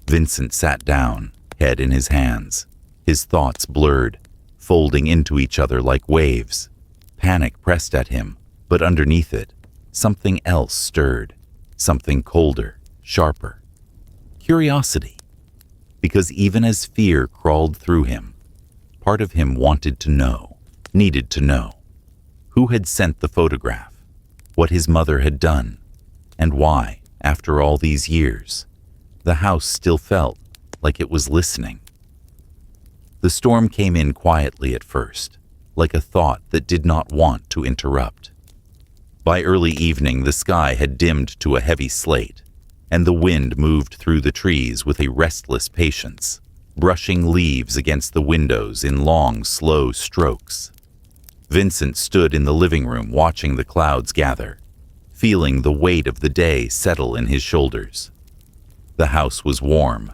Vincent sat down, head in his hands, his thoughts blurred, folding into each other like waves. Panic pressed at him, but underneath it, something else stirred, something colder, sharper. Curiosity. Because even as fear crawled through him, part of him wanted to know, needed to know, who had sent the photograph, what his mother had done, and why, after all these years, the house still felt like it was listening. The storm came in quietly at first, like a thought that did not want to interrupt. By early evening, the sky had dimmed to a heavy slate, and the wind moved through the trees with a restless patience, brushing leaves against the windows in long, slow strokes. Vincent stood in the living room watching the clouds gather, feeling the weight of the day settle in his shoulders. The house was warm,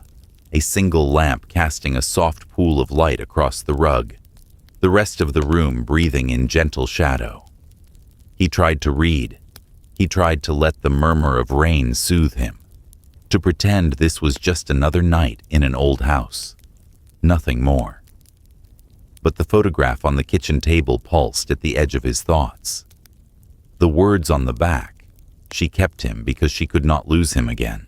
a single lamp casting a soft pool of light across the rug, the rest of the room breathing in gentle shadow. He tried to read. He tried to let the murmur of rain soothe him, to pretend this was just another night in an old house, nothing more. But the photograph on the kitchen table pulsed at the edge of his thoughts. The words on the back, "She kept him because she could not lose him again,"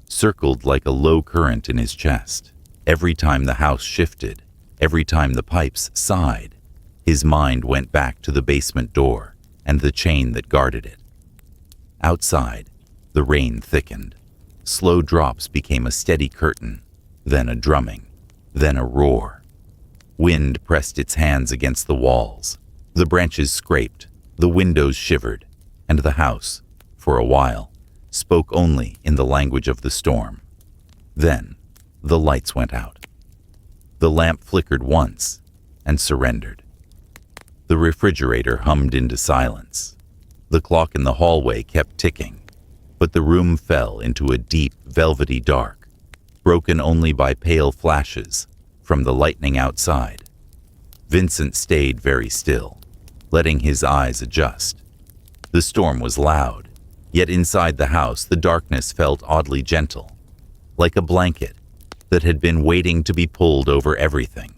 circled like a low current in his chest. Every time the house shifted, every time the pipes sighed, his mind went back to the basement door and the chain that guarded it. Outside, the rain thickened. Slow drops became a steady curtain, then a drumming, then a roar. Wind pressed its hands against the walls. The branches scraped, the windows shivered, and the house, for a while, spoke only in the language of the storm. Then, the lights went out. The lamp flickered once and surrendered. The refrigerator hummed into silence. The clock in the hallway kept ticking, but the room fell into a deep, velvety dark, broken only by pale flashes from the lightning outside. Vincent stayed very still, letting his eyes adjust. The storm was loud, yet inside the house the darkness felt oddly gentle, like a blanket that had been waiting to be pulled over everything.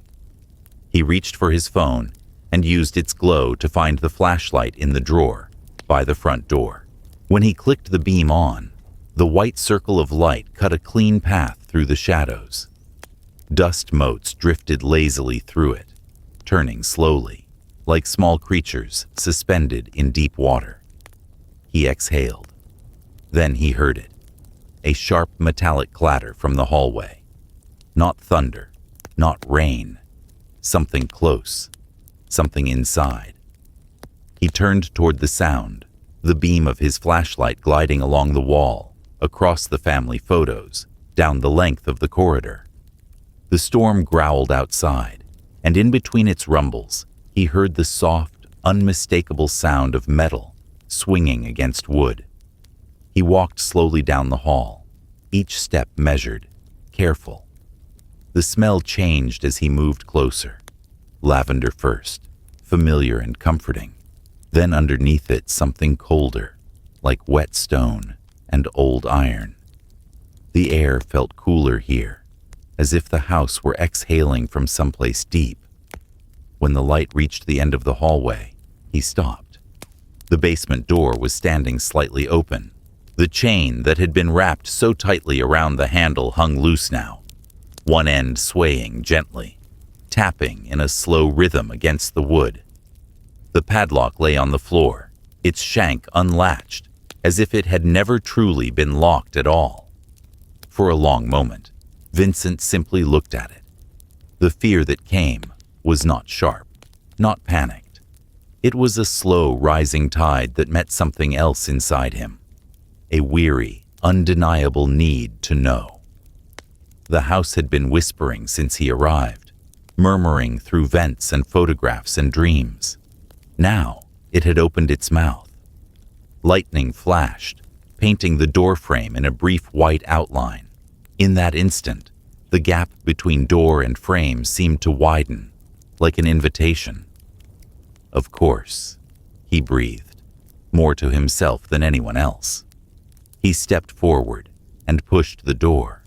He reached for his phone and used its glow to find the flashlight in the drawer by the front door. When he clicked the beam on, the white circle of light cut a clean path through the shadows. Dust motes drifted lazily through it, turning slowly, like small creatures suspended in deep water. He exhaled. Then he heard it, a sharp metallic clatter from the hallway. Not thunder, not rain, something close, something inside. He turned toward the sound, the beam of his flashlight gliding along the wall, across the family photos, down the length of the corridor. The storm growled outside, and in between its rumbles, he heard the soft, unmistakable sound of metal swinging against wood. He walked slowly down the hall, each step measured, careful. The smell changed as he moved closer. Lavender first, familiar and comforting. Then underneath it, something colder, like wet stone and old iron. The air felt cooler here, as if the house were exhaling from someplace deep. When the light reached the end of the hallway, he stopped. The basement door was standing slightly open. The chain that had been wrapped so tightly around the handle hung loose now, one end swaying gently, tapping in a slow rhythm against the wood. The padlock lay on the floor, its shank unlatched, as if it had never truly been locked at all. For a long moment, Vincent simply looked at it. The fear that came was not sharp, not panicked. It was a slow rising tide that met something else inside him, a weary, undeniable need to know. The house had been whispering since he arrived, murmuring through vents and photographs and dreams. Now it had opened its mouth. Lightning flashed, painting the doorframe in a brief white outline. In that instant, the gap between door and frame seemed to widen, like an invitation. Of course, he breathed, more to himself than anyone else. He stepped forward and pushed the door.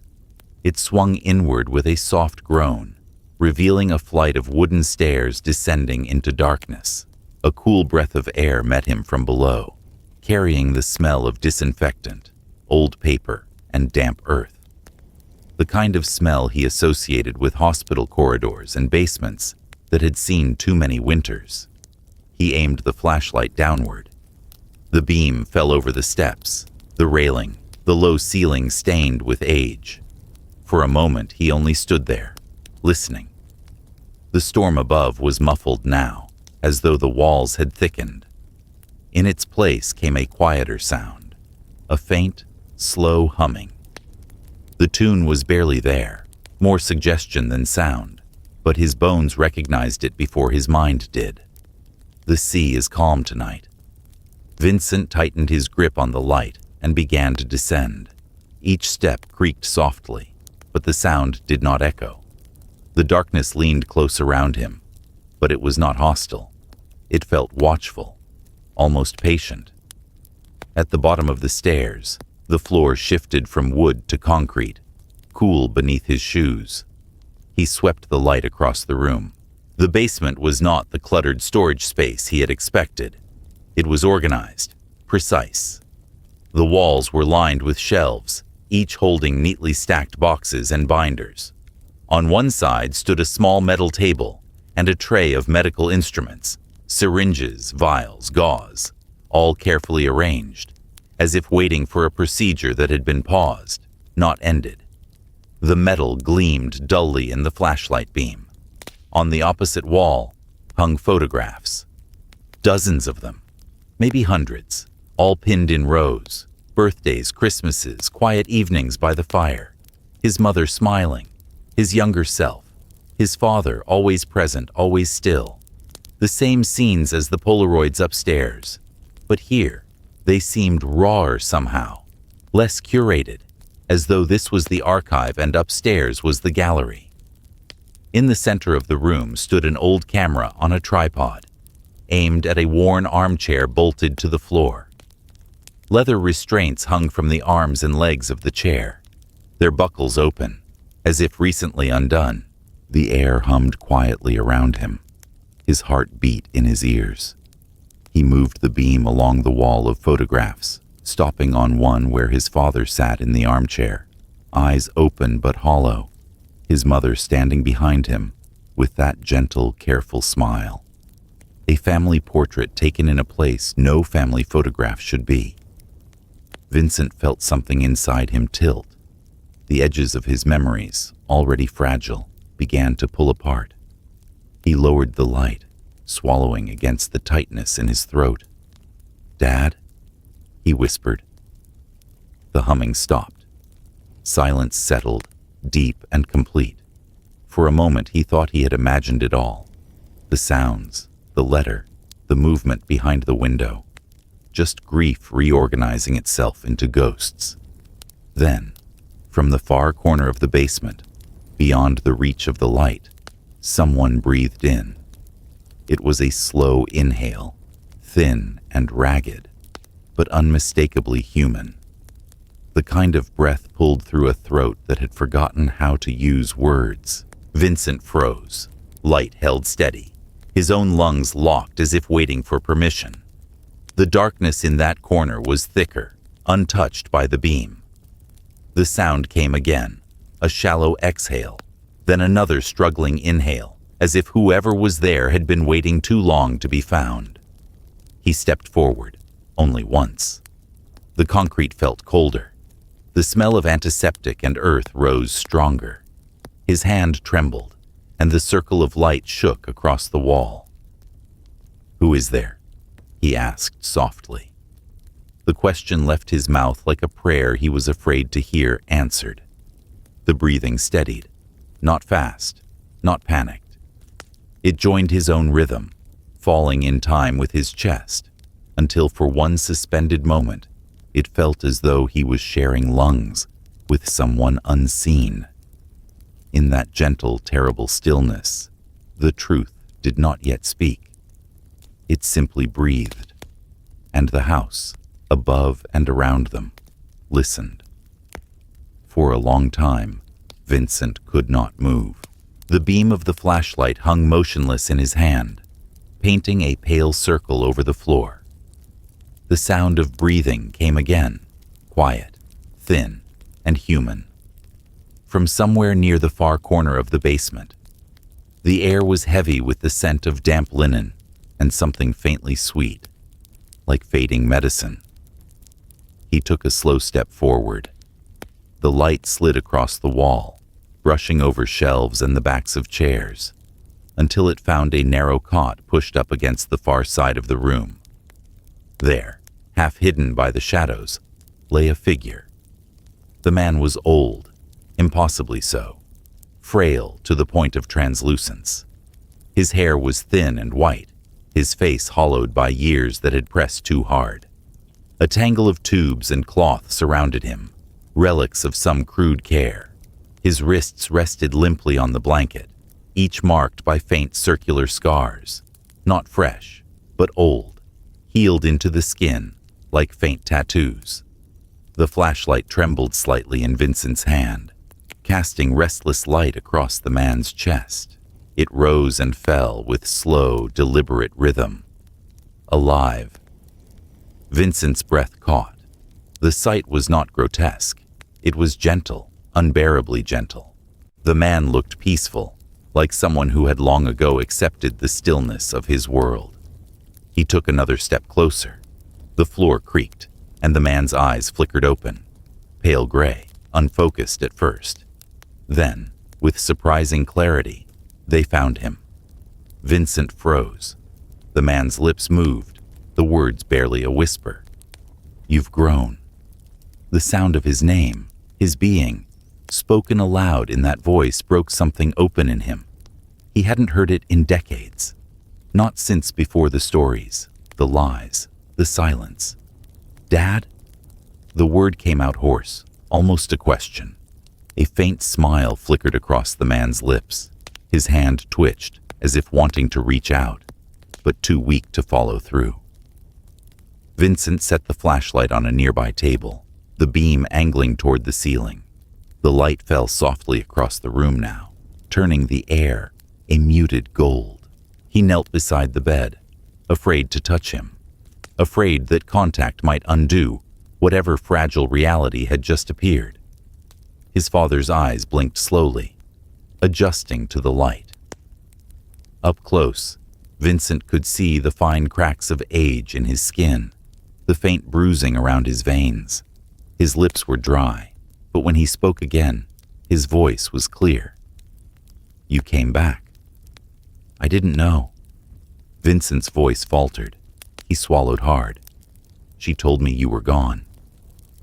It swung inward with a soft groan, revealing a flight of wooden stairs descending into darkness. A cool breath of air met him from below, carrying the smell of disinfectant, old paper, and damp earth. The kind of smell he associated with hospital corridors and basements that had seen too many winters. He aimed the flashlight downward. The beam fell over the steps, the railing, the low ceiling stained with age. For a moment he only stood there, listening. The storm above was muffled now, as though the walls had thickened. In its place came a quieter sound, a faint, slow humming. The tune was barely there, more suggestion than sound, but his bones recognized it before his mind did. The sea is calm tonight. Vincent tightened his grip on the light and began to descend. Each step creaked softly, but the sound did not echo. The darkness leaned close around him, but it was not hostile. It felt watchful, almost patient. At the bottom of the stairs, the floor shifted from wood to concrete, cool beneath his shoes. He swept the light across the room. The basement was not the cluttered storage space he had expected. It was organized, precise. The walls were lined with shelves, each holding neatly stacked boxes and binders. On one side stood a small metal table and a tray of medical instruments, syringes, vials, gauze, all carefully arranged, as if waiting for a procedure that had been paused, not ended. The metal gleamed dully in the flashlight beam. On the opposite wall hung photographs. Dozens of them, maybe hundreds, all pinned in rows. Birthdays, Christmases, quiet evenings by the fire. His mother smiling. His younger self. His father, always present, always still. The same scenes as the Polaroids upstairs. But here, they seemed rawer somehow, less curated, as though this was the archive and upstairs was the gallery. In the center of the room stood an old camera on a tripod, aimed at a worn armchair bolted to the floor. Leather restraints hung from the arms and legs of the chair, their buckles open, as if recently undone. The air hummed quietly around him. His heart beat in his ears. He moved the beam along the wall of photographs, stopping on one where his father sat in the armchair, eyes open but hollow, his mother standing behind him with that gentle, careful smile. A family portrait taken in a place no family photograph should be. Vincent felt something inside him tilt. The edges of his memories, already fragile, began to pull apart. He lowered the light, swallowing against the tightness in his throat. "Dad?" he whispered. The humming stopped. Silence settled, deep and complete. For a moment he thought he had imagined it all. The sounds, the letter, the movement behind the window. Just grief reorganizing itself into ghosts. Then, from the far corner of the basement, beyond the reach of the light, someone breathed in. It was a slow inhale, thin and ragged, but unmistakably human. The kind of breath pulled through a throat that had forgotten how to use words. Vincent froze, light held steady, his own lungs locked as if waiting for permission. The darkness in that corner was thicker, untouched by the beam. The sound came again, a shallow exhale, then another struggling inhale, as if whoever was there had been waiting too long to be found. He stepped forward, only once. The concrete felt colder. The smell of antiseptic and earth rose stronger. His hand trembled, and the circle of light shook across the wall. "Who is there?" he asked softly. The question left his mouth like a prayer he was afraid to hear answered. The breathing steadied, not fast, not panicked. It joined his own rhythm, falling in time with his chest, until for one suspended moment, it felt as though he was sharing lungs with someone unseen. In that gentle, terrible stillness, the truth did not yet speak. It simply breathed, and the house, above and around them, listened. For a long time, Vincent could not move. The beam of the flashlight hung motionless in his hand, painting a pale circle over the floor. The sound of breathing came again, quiet, thin, and human. From somewhere near the far corner of the basement, the air was heavy with the scent of damp linen and something faintly sweet, like fading medicine. He took a slow step forward. The light slid across the wall, brushing over shelves and the backs of chairs, until it found a narrow cot pushed up against the far side of the room. There, half hidden by the shadows, lay a figure. The man was old, impossibly so, frail to the point of translucence. His hair was thin and white, his face hollowed by years that had pressed too hard. A tangle of tubes and cloth surrounded him, relics of some crude care. His wrists rested limply on the blanket, each marked by faint circular scars, not fresh, but old, healed into the skin like faint tattoos. The flashlight trembled slightly in Vincent's hand, casting restless light across the man's chest. It rose and fell with slow, deliberate rhythm. Alive. Vincent's breath caught. The sight was not grotesque. It was gentle, unbearably gentle. The man looked peaceful, like someone who had long ago accepted the stillness of his world. He took another step closer. The floor creaked, and the man's eyes flickered open, pale gray, unfocused at first. Then, with surprising clarity, they found him. Vincent froze. The man's lips moved, the words barely a whisper. "You've grown." The sound of his name, his being, spoken aloud in that voice broke something open in him. He hadn't heard it in decades. Not since before the stories, the lies, the silence. "Dad?" The word came out hoarse, almost a question. A faint smile flickered across the man's lips. His hand twitched, as if wanting to reach out, but too weak to follow through. Vincent set the flashlight on a nearby table, the beam angling toward the ceiling. The light fell softly across the room now, turning the air a muted gold. He knelt beside the bed, afraid to touch him, afraid that contact might undo whatever fragile reality had just appeared. His father's eyes blinked slowly, adjusting to the light. Up close, Vincent could see the fine cracks of age in his skin, the faint bruising around his veins. His lips were dry, but when he spoke again, his voice was clear. "You came back." "I didn't know." Vincent's voice faltered. He swallowed hard. "She told me you were gone.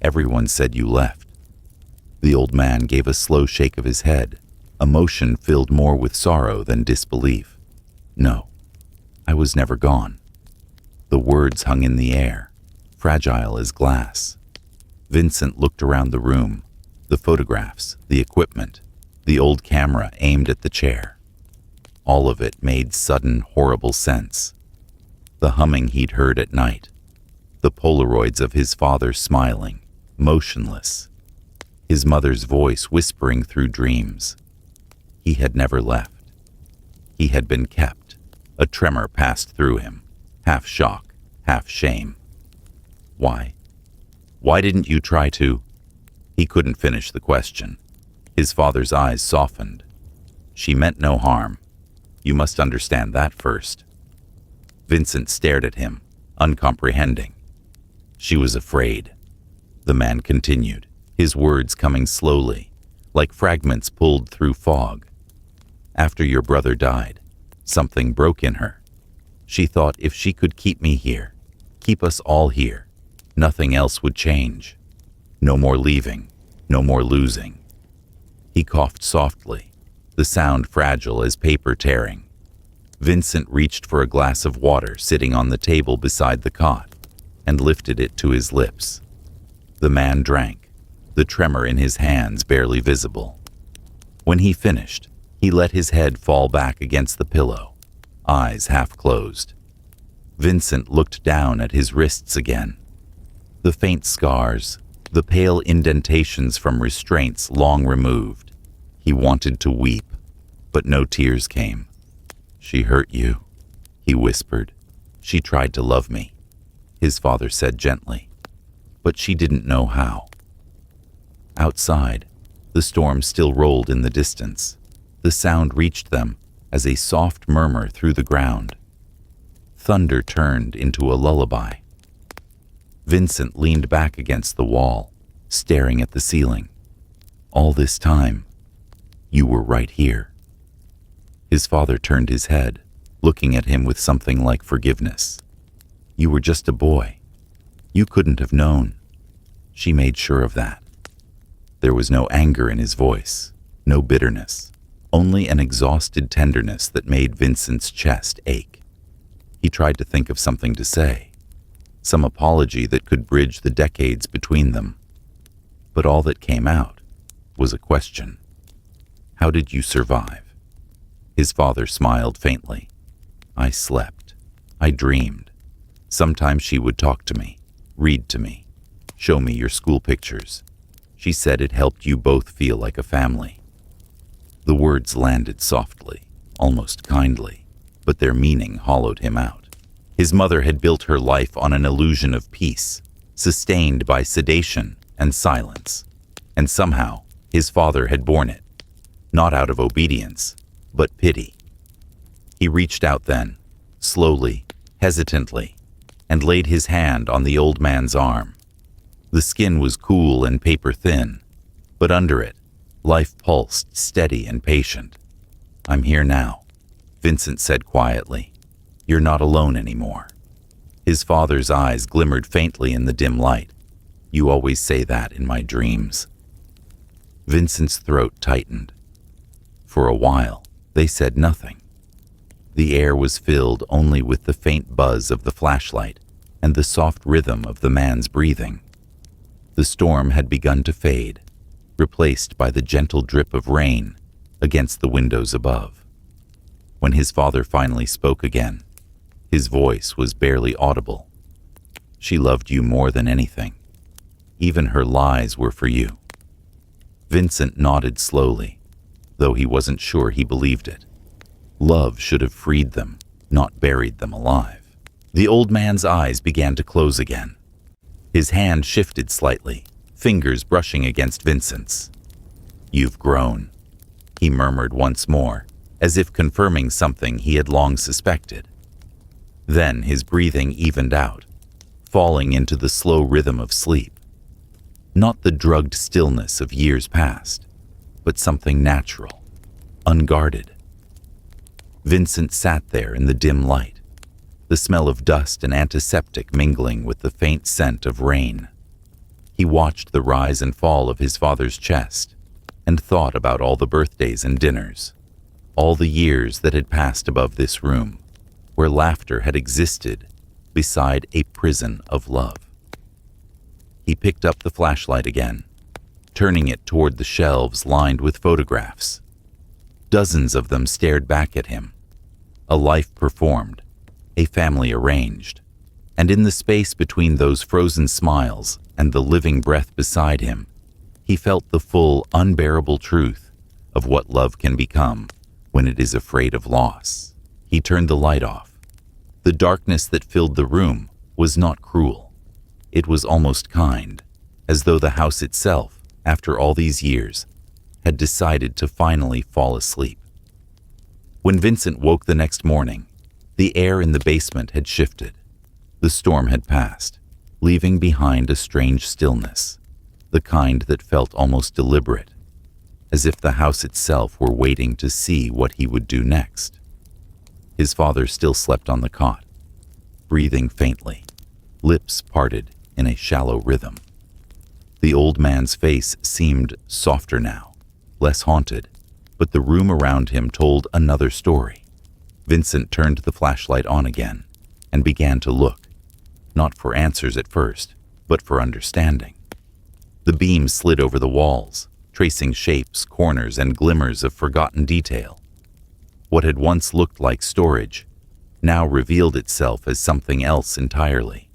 Everyone said you left." The old man gave a slow shake of his head, emotion filled more with sorrow than disbelief. "No, I was never gone." The words hung in the air, fragile as glass. Vincent looked around the room, the photographs, the equipment, the old camera aimed at the chair. All of it made sudden, horrible sense. The humming he'd heard at night, the Polaroids of his father smiling, motionless, his mother's voice whispering through dreams. He had never left. He had been kept. A tremor passed through him, half shock, half shame. Why? Why didn't you try to? He couldn't finish the question. His father's eyes softened. She meant no harm. You must understand that first. Vincent stared at him, uncomprehending. She was afraid. The man continued, his words coming slowly, like fragments pulled through fog. After your brother died, something broke in her. She thought if she could keep me here, keep us all here, nothing else would change. No more leaving, no more losing. He coughed softly, the sound fragile as paper tearing. Vincent reached for a glass of water sitting on the table beside the cot and lifted it to his lips. The man drank, the tremor in his hands barely visible. When he finished, he let his head fall back against the pillow, eyes half closed. Vincent looked down at his wrists again. The faint scars, the pale indentations from restraints long removed. He wanted to weep, but no tears came. "She hurt you," he whispered. "She tried to love me," his father said gently, "but she didn't know how." Outside, the storm still rolled in the distance. The sound reached them as a soft murmur through the ground. Thunder turned into a lullaby. Vincent leaned back against the wall, staring at the ceiling. "All this time, you were right here." His father turned his head, looking at him with something like forgiveness. "You were just a boy. You couldn't have known." She made sure of that. There was no anger in his voice, no bitterness, only an exhausted tenderness that made Vincent's chest ache. He tried to think of something to say, some apology that could bridge the decades between them. But all that came out was a question. "How did you survive?" His father smiled faintly. "I slept. I dreamed. Sometimes she would talk to me, read to me, show me your school pictures. She said it helped you both feel like a family." The words landed softly, almost kindly, but their meaning hollowed him out. His mother had built her life on an illusion of peace, sustained by sedation and silence. And somehow, his father had borne it, not out of obedience, but pity. He reached out then, slowly, hesitantly, and laid his hand on the old man's arm. The skin was cool and paper-thin, but under it, life pulsed steady and patient. "I'm here now," Vincent said quietly. "You're not alone anymore." His father's eyes glimmered faintly in the dim light. "You always say that in my dreams." Vincent's throat tightened. For a while, they said nothing. The air was filled only with the faint buzz of the flashlight and the soft rhythm of the man's breathing. The storm had begun to fade, replaced by the gentle drip of rain against the windows above. When his father finally spoke again, his voice was barely audible. "She loved you more than anything. Even her lies were for you." Vincent nodded slowly, though he wasn't sure he believed it. Love should have freed them, not buried them alive. The old man's eyes began to close again. His hand shifted slightly, fingers brushing against Vincent's. "You've grown," he murmured once more, as if confirming something he had long suspected. Then his breathing evened out, falling into the slow rhythm of sleep. Not the drugged stillness of years past, but something natural, unguarded. Vincent sat there in the dim light, the smell of dust and antiseptic mingling with the faint scent of rain. He watched the rise and fall of his father's chest and thought about all the birthdays and dinners, all the years that had passed above this room, where laughter had existed beside a prison of love. He picked up the flashlight again, turning it toward the shelves lined with photographs. Dozens of them stared back at him. A life performed, a family arranged, and in the space between those frozen smiles and the living breath beside him, he felt the full, unbearable truth of what love can become when it is afraid of loss. He turned the light off. The darkness that filled the room was not cruel. It was almost kind, as though the house itself, after all these years, had decided to finally fall asleep. When Vincent woke the next morning, the air in the basement had shifted. The storm had passed, leaving behind a strange stillness, the kind that felt almost deliberate, as if the house itself were waiting to see what he would do next. His father still slept on the cot, breathing faintly, lips parted in a shallow rhythm. The old man's face seemed softer now, less haunted, but the room around him told another story. Vincent turned the flashlight on again and began to look, not for answers at first, but for understanding. The beam slid over the walls, tracing shapes, corners, and glimmers of forgotten detail. What had once looked like storage now revealed itself as something else entirely,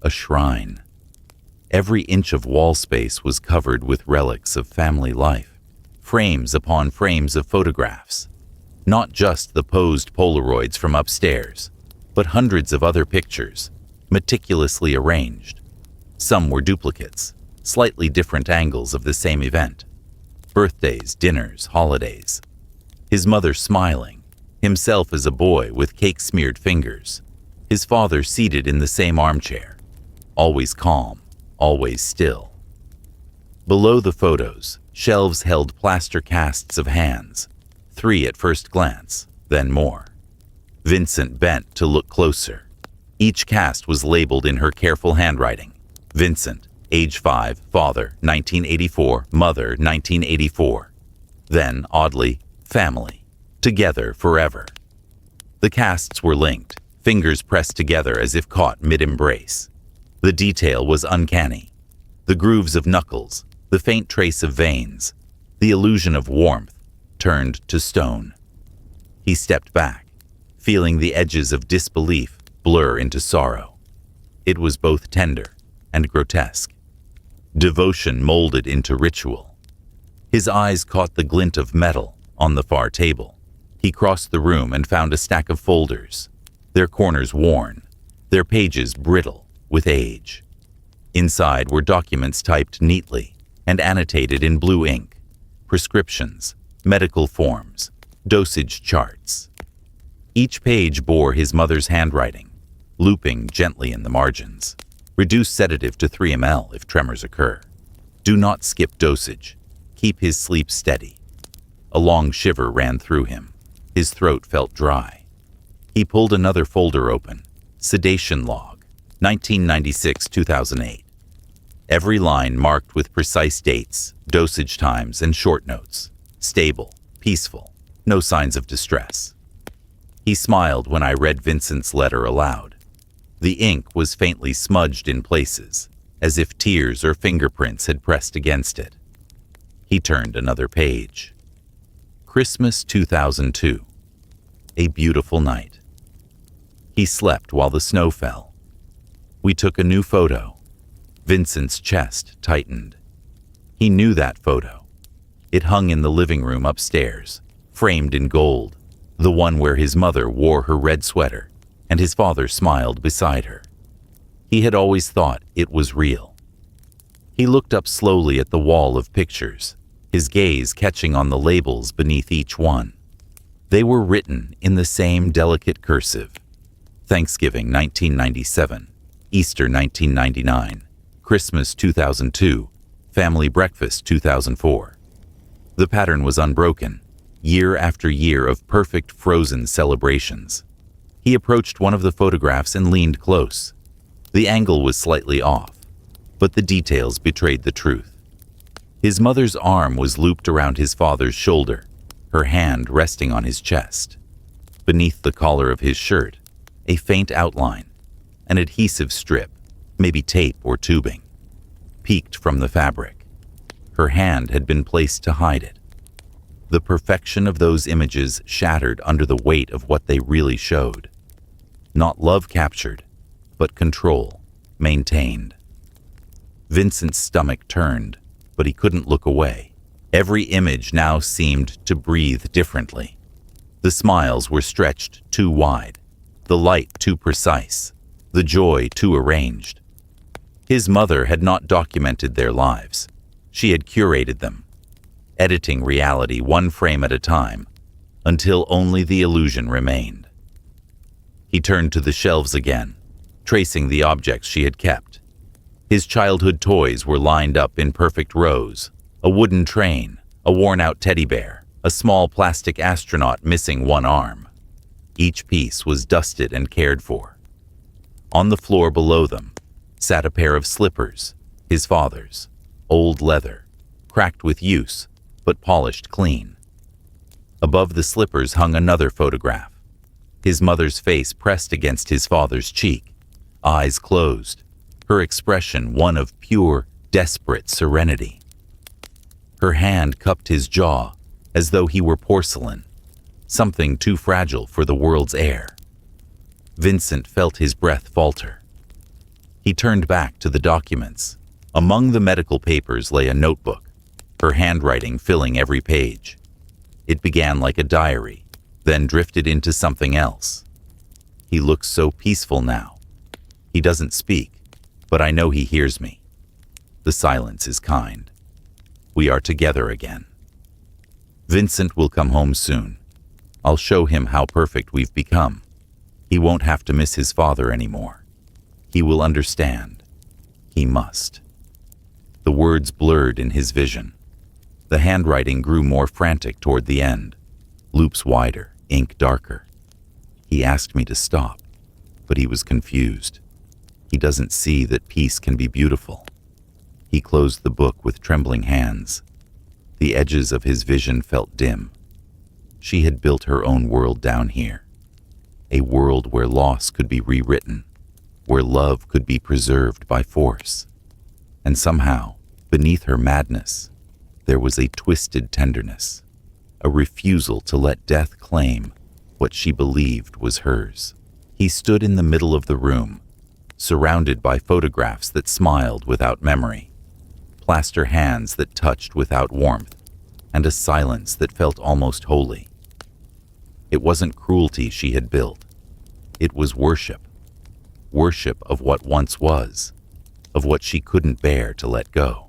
a shrine. Every inch of wall space was covered with relics of family life, frames upon frames of photographs. Not just the posed Polaroids from upstairs, but hundreds of other pictures, meticulously arranged. Some were duplicates, slightly different angles of the same event. Birthdays, dinners, holidays. His mother smiling, himself as a boy with cake-smeared fingers. His father seated in the same armchair, always calm, always still. Below the photos, shelves held plaster casts of hands, 3 at first glance, then more. Vincent bent to look closer. Each cast was labeled in her careful handwriting. Vincent, age 5, father, 1984, mother, 1984. Then, oddly, family, together forever. The casts were linked, fingers pressed together as if caught mid-embrace. The detail was uncanny. The grooves of knuckles, the faint trace of veins, the illusion of warmth, turned to stone. He stepped back, feeling the edges of disbelief blur into sorrow. It was both tender and grotesque. Devotion molded into ritual. His eyes caught the glint of metal on the far table. He crossed the room and found a stack of folders, their corners worn, their pages brittle with age. Inside were documents typed neatly and annotated in blue ink, prescriptions, medical forms, dosage charts. Each page bore his mother's handwriting, looping gently in the margins. Reduce sedative to 3 ml if tremors occur. Do not skip dosage. Keep his sleep steady. A long shiver ran through him. His throat felt dry. He pulled another folder open. Sedation log, 1996-2008. Every line marked with precise dates, dosage times, and short notes. Stable, peaceful, no signs of distress. He smiled when I read Vincent's letter aloud. The ink was faintly smudged in places, as if tears or fingerprints had pressed against it. He turned another page. Christmas 2002. A beautiful night. He slept while the snow fell. We took a new photo. Vincent's chest tightened. He knew that photo. It hung in the living room upstairs, framed in gold, the one where his mother wore her red sweater and his father smiled beside her. He had always thought it was real. He looked up slowly at the wall of pictures, his gaze catching on the labels beneath each one. They were written in the same delicate cursive. Thanksgiving 1997, Easter 1999, Christmas 2002, Family Breakfast 2004. The pattern was unbroken, year after year of perfect frozen celebrations. He approached one of the photographs and leaned close. The angle was slightly off, but the details betrayed the truth. His mother's arm was looped around his father's shoulder, her hand resting on his chest. Beneath the collar of his shirt, a faint outline, an adhesive strip, maybe tape or tubing, peeked from the fabric. Her hand had been placed to hide it. The perfection of those images shattered under the weight of what they really showed. Not love captured, but control, maintained. Vincent's stomach turned, but he couldn't look away. Every image now seemed to breathe differently. The smiles were stretched too wide, the light too precise, the joy too arranged. His mother had not documented their lives. She had curated them, editing reality one frame at a time, until only the illusion remained. He turned to the shelves again, tracing the objects she had kept. His childhood toys were lined up in perfect rows: a wooden train, a worn-out teddy bear, a small plastic astronaut missing one arm. Each piece was dusted and cared for. On the floor below them sat a pair of slippers, his father's, old leather, cracked with use, but polished clean. Above the slippers hung another photograph, his mother's face pressed against his father's cheek, eyes closed, her expression one of pure, desperate serenity. Her hand cupped his jaw as though he were porcelain, something too fragile for the world's air. Vincent felt his breath falter. He turned back to the documents, Among the medical papers lay a notebook, her handwriting filling every page. It began like a diary, then drifted into something else. He looks so peaceful now. He doesn't speak, but I know he hears me. The silence is kind. We are together again. Vincent will come home soon. I'll show him how perfect we've become. He won't have to miss his father anymore. He will understand. He must. The words blurred in his vision. The handwriting grew more frantic toward the end, loops wider, ink darker. He asked me to stop, but he was confused. He doesn't see that peace can be beautiful. He closed the book with trembling hands. The edges of his vision felt dim. She had built her own world down here. A world where loss could be rewritten, where love could be preserved by force. And somehow, beneath her madness, there was a twisted tenderness, a refusal to let death claim what she believed was hers. He stood in the middle of the room, surrounded by photographs that smiled without memory, plaster hands that touched without warmth, and a silence that felt almost holy. It wasn't cruelty she had built. It was worship. Worship of what once was, of what she couldn't bear to let go.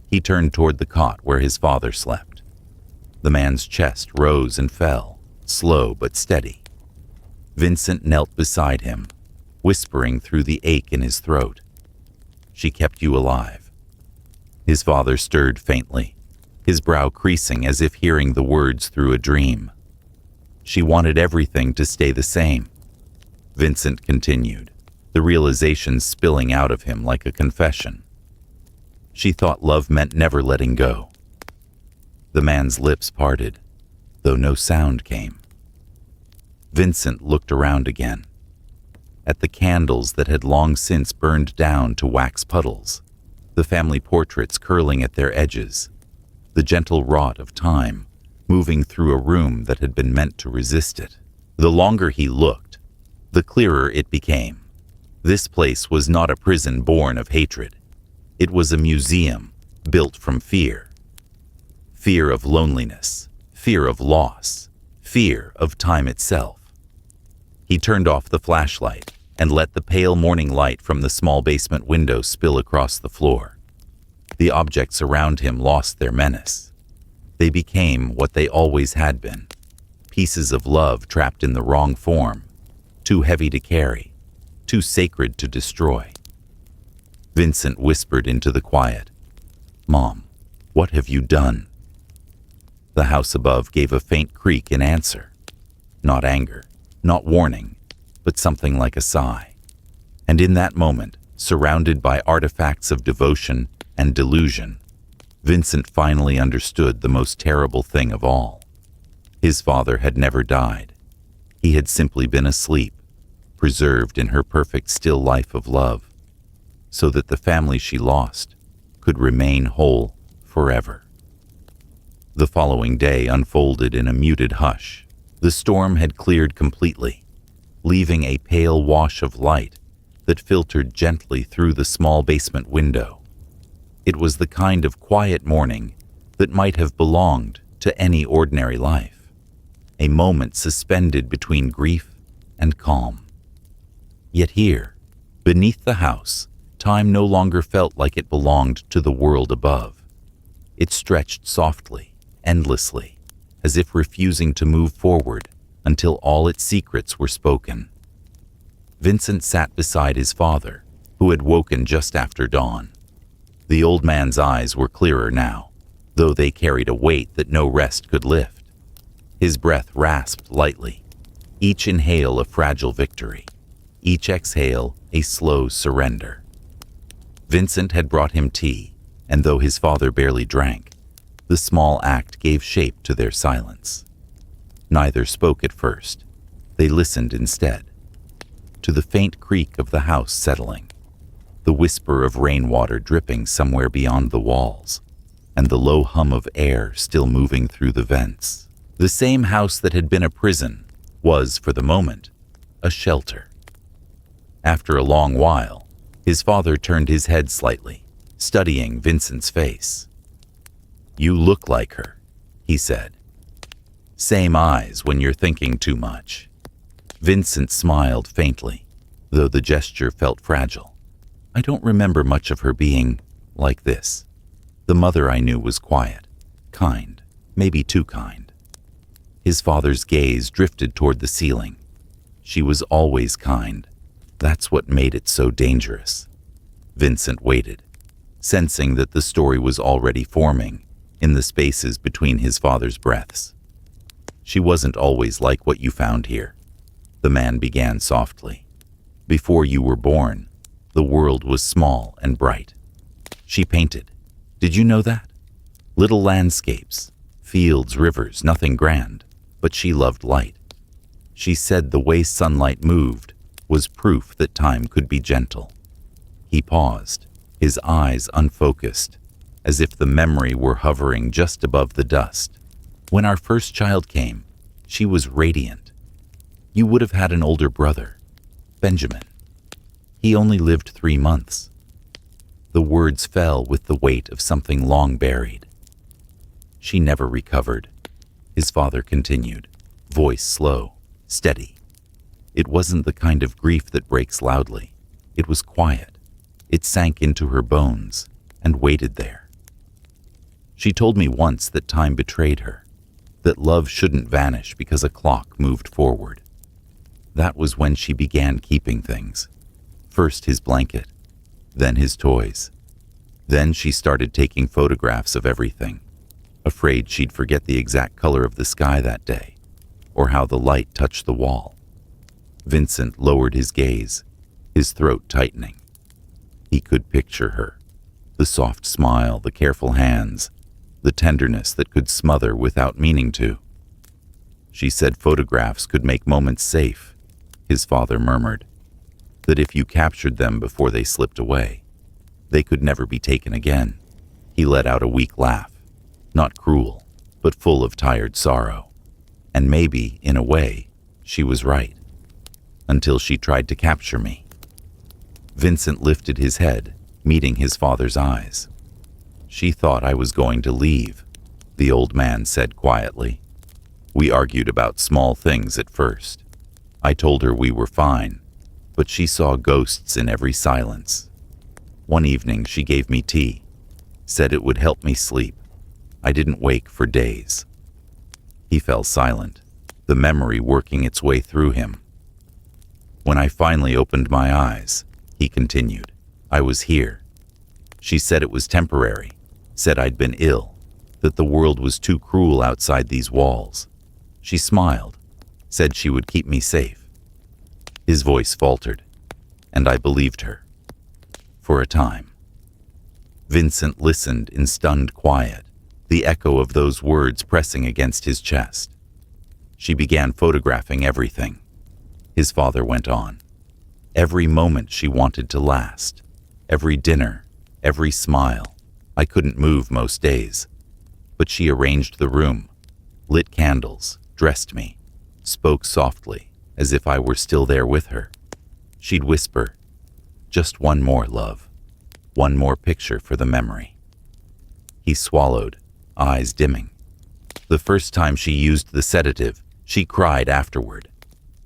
He turned toward the cot where his father slept. The man's chest rose and fell, slow but steady. Vincent knelt beside him, whispering through the ache in his throat. "She kept you alive." His father stirred faintly, his brow creasing as if hearing the words through a dream. "She wanted everything to stay the same." Vincent continued, the realization spilling out of him like a confession. "She thought love meant never letting go." The man's lips parted, though no sound came. Vincent looked around again, at the candles that had long since burned down to wax puddles, the family portraits curling at their edges, the gentle rot of time moving through a room that had been meant to resist it. The longer he looked, the clearer it became. This place was not a prison born of hatred. It was a museum built from fear. Fear of loneliness, fear of loss, fear of time itself. He turned off the flashlight and let the pale morning light from the small basement window spill across the floor. The objects around him lost their menace. They became what they always had been, pieces of love trapped in the wrong form, too heavy to carry, too sacred to destroy. Vincent whispered into the quiet, "Mom, what have you done?" The house above gave a faint creak in answer. Not anger, not warning, but something like a sigh. And in that moment, surrounded by artifacts of devotion and delusion, Vincent finally understood the most terrible thing of all. His father had never died. He had simply been asleep, preserved in her perfect still life of love, so that the family she lost could remain whole forever. The following day unfolded in a muted hush. The storm had cleared completely, leaving a pale wash of light that filtered gently through the small basement window. It was the kind of quiet morning that might have belonged to any ordinary life, a moment suspended between grief and calm. Yet here, beneath the house, time no longer felt like it belonged to the world above. It stretched softly, endlessly, as if refusing to move forward until all its secrets were spoken. Vincent sat beside his father, who had woken just after dawn. The old man's eyes were clearer now, though they carried a weight that no rest could lift. His breath rasped lightly, each inhale a fragile victory, each exhale a slow surrender. Vincent had brought him tea, and though his father barely drank, the small act gave shape to their silence. Neither spoke at first. They listened instead, to the faint creak of the house settling, the whisper of rainwater dripping somewhere beyond the walls, and the low hum of air still moving through the vents. The same house that had been a prison was, for the moment, a shelter. After a long while, His father turned his head slightly, studying Vincent's face. "You look like her," he said. "Same eyes when you're thinking too much." Vincent smiled faintly, though the gesture felt fragile. "I don't remember much of her being like this. The mother I knew was quiet, kind, maybe too kind." His father's gaze drifted toward the ceiling. "She was always kind. That's what made it so dangerous." Vincent waited, sensing that the story was already forming in the spaces between his father's breaths. "She wasn't always like what you found here," the man began softly. "Before you were born, the world was small and bright. She painted. Did you know that? Little landscapes, fields, rivers, nothing grand, but she loved light. She said the way sunlight moved was proof that time could be gentle." He paused, his eyes unfocused, as if the memory were hovering just above the dust. "When our first child came, she was radiant. You would have had an older brother, Benjamin. He only lived 3 months." The words fell with the weight of something long buried. "She never recovered," his father continued, voice slow, steady. "It wasn't the kind of grief that breaks loudly. It was quiet. It sank into her bones and waited there. She told me once that time betrayed her, that love shouldn't vanish because a clock moved forward. That was when she began keeping things. First his blanket, then his toys. Then she started taking photographs of everything, afraid she'd forget the exact color of the sky that day, or how the light touched the wall." Vincent lowered his gaze, his throat tightening. He could picture her, the soft smile, the careful hands, the tenderness that could smother without meaning to. "She said photographs could make moments safe," his father murmured, "that if you captured them before they slipped away, they could never be taken again." He let out a weak laugh, not cruel, but full of tired sorrow. And maybe, in a way, she was right. Until she tried to capture me. Vincent lifted his head, meeting his father's eyes. "She thought I was going to leave," the old man said quietly. "We argued about small things at first. I told her we were fine, but she saw ghosts in every silence. One evening she gave me tea, said it would help me sleep. I didn't wake for days." He fell silent, the memory working its way through him. "When I finally opened my eyes," he continued, "I was here. She said it was temporary, said I'd been ill, that the world was too cruel outside these walls. She smiled, said she would keep me safe." His voice faltered, and I believed her. For a time. Vincent listened in stunned quiet, the echo of those words pressing against his chest. "She began photographing everything," his father went on. "Every moment she wanted to last, every dinner, every smile. I couldn't move most days, but she arranged the room, lit candles, dressed me, spoke softly, as if I were still there with her. She'd whisper, 'Just one more, love, one more picture for the memory.'" He swallowed, eyes dimming. "The first time she used the sedative, she cried afterward.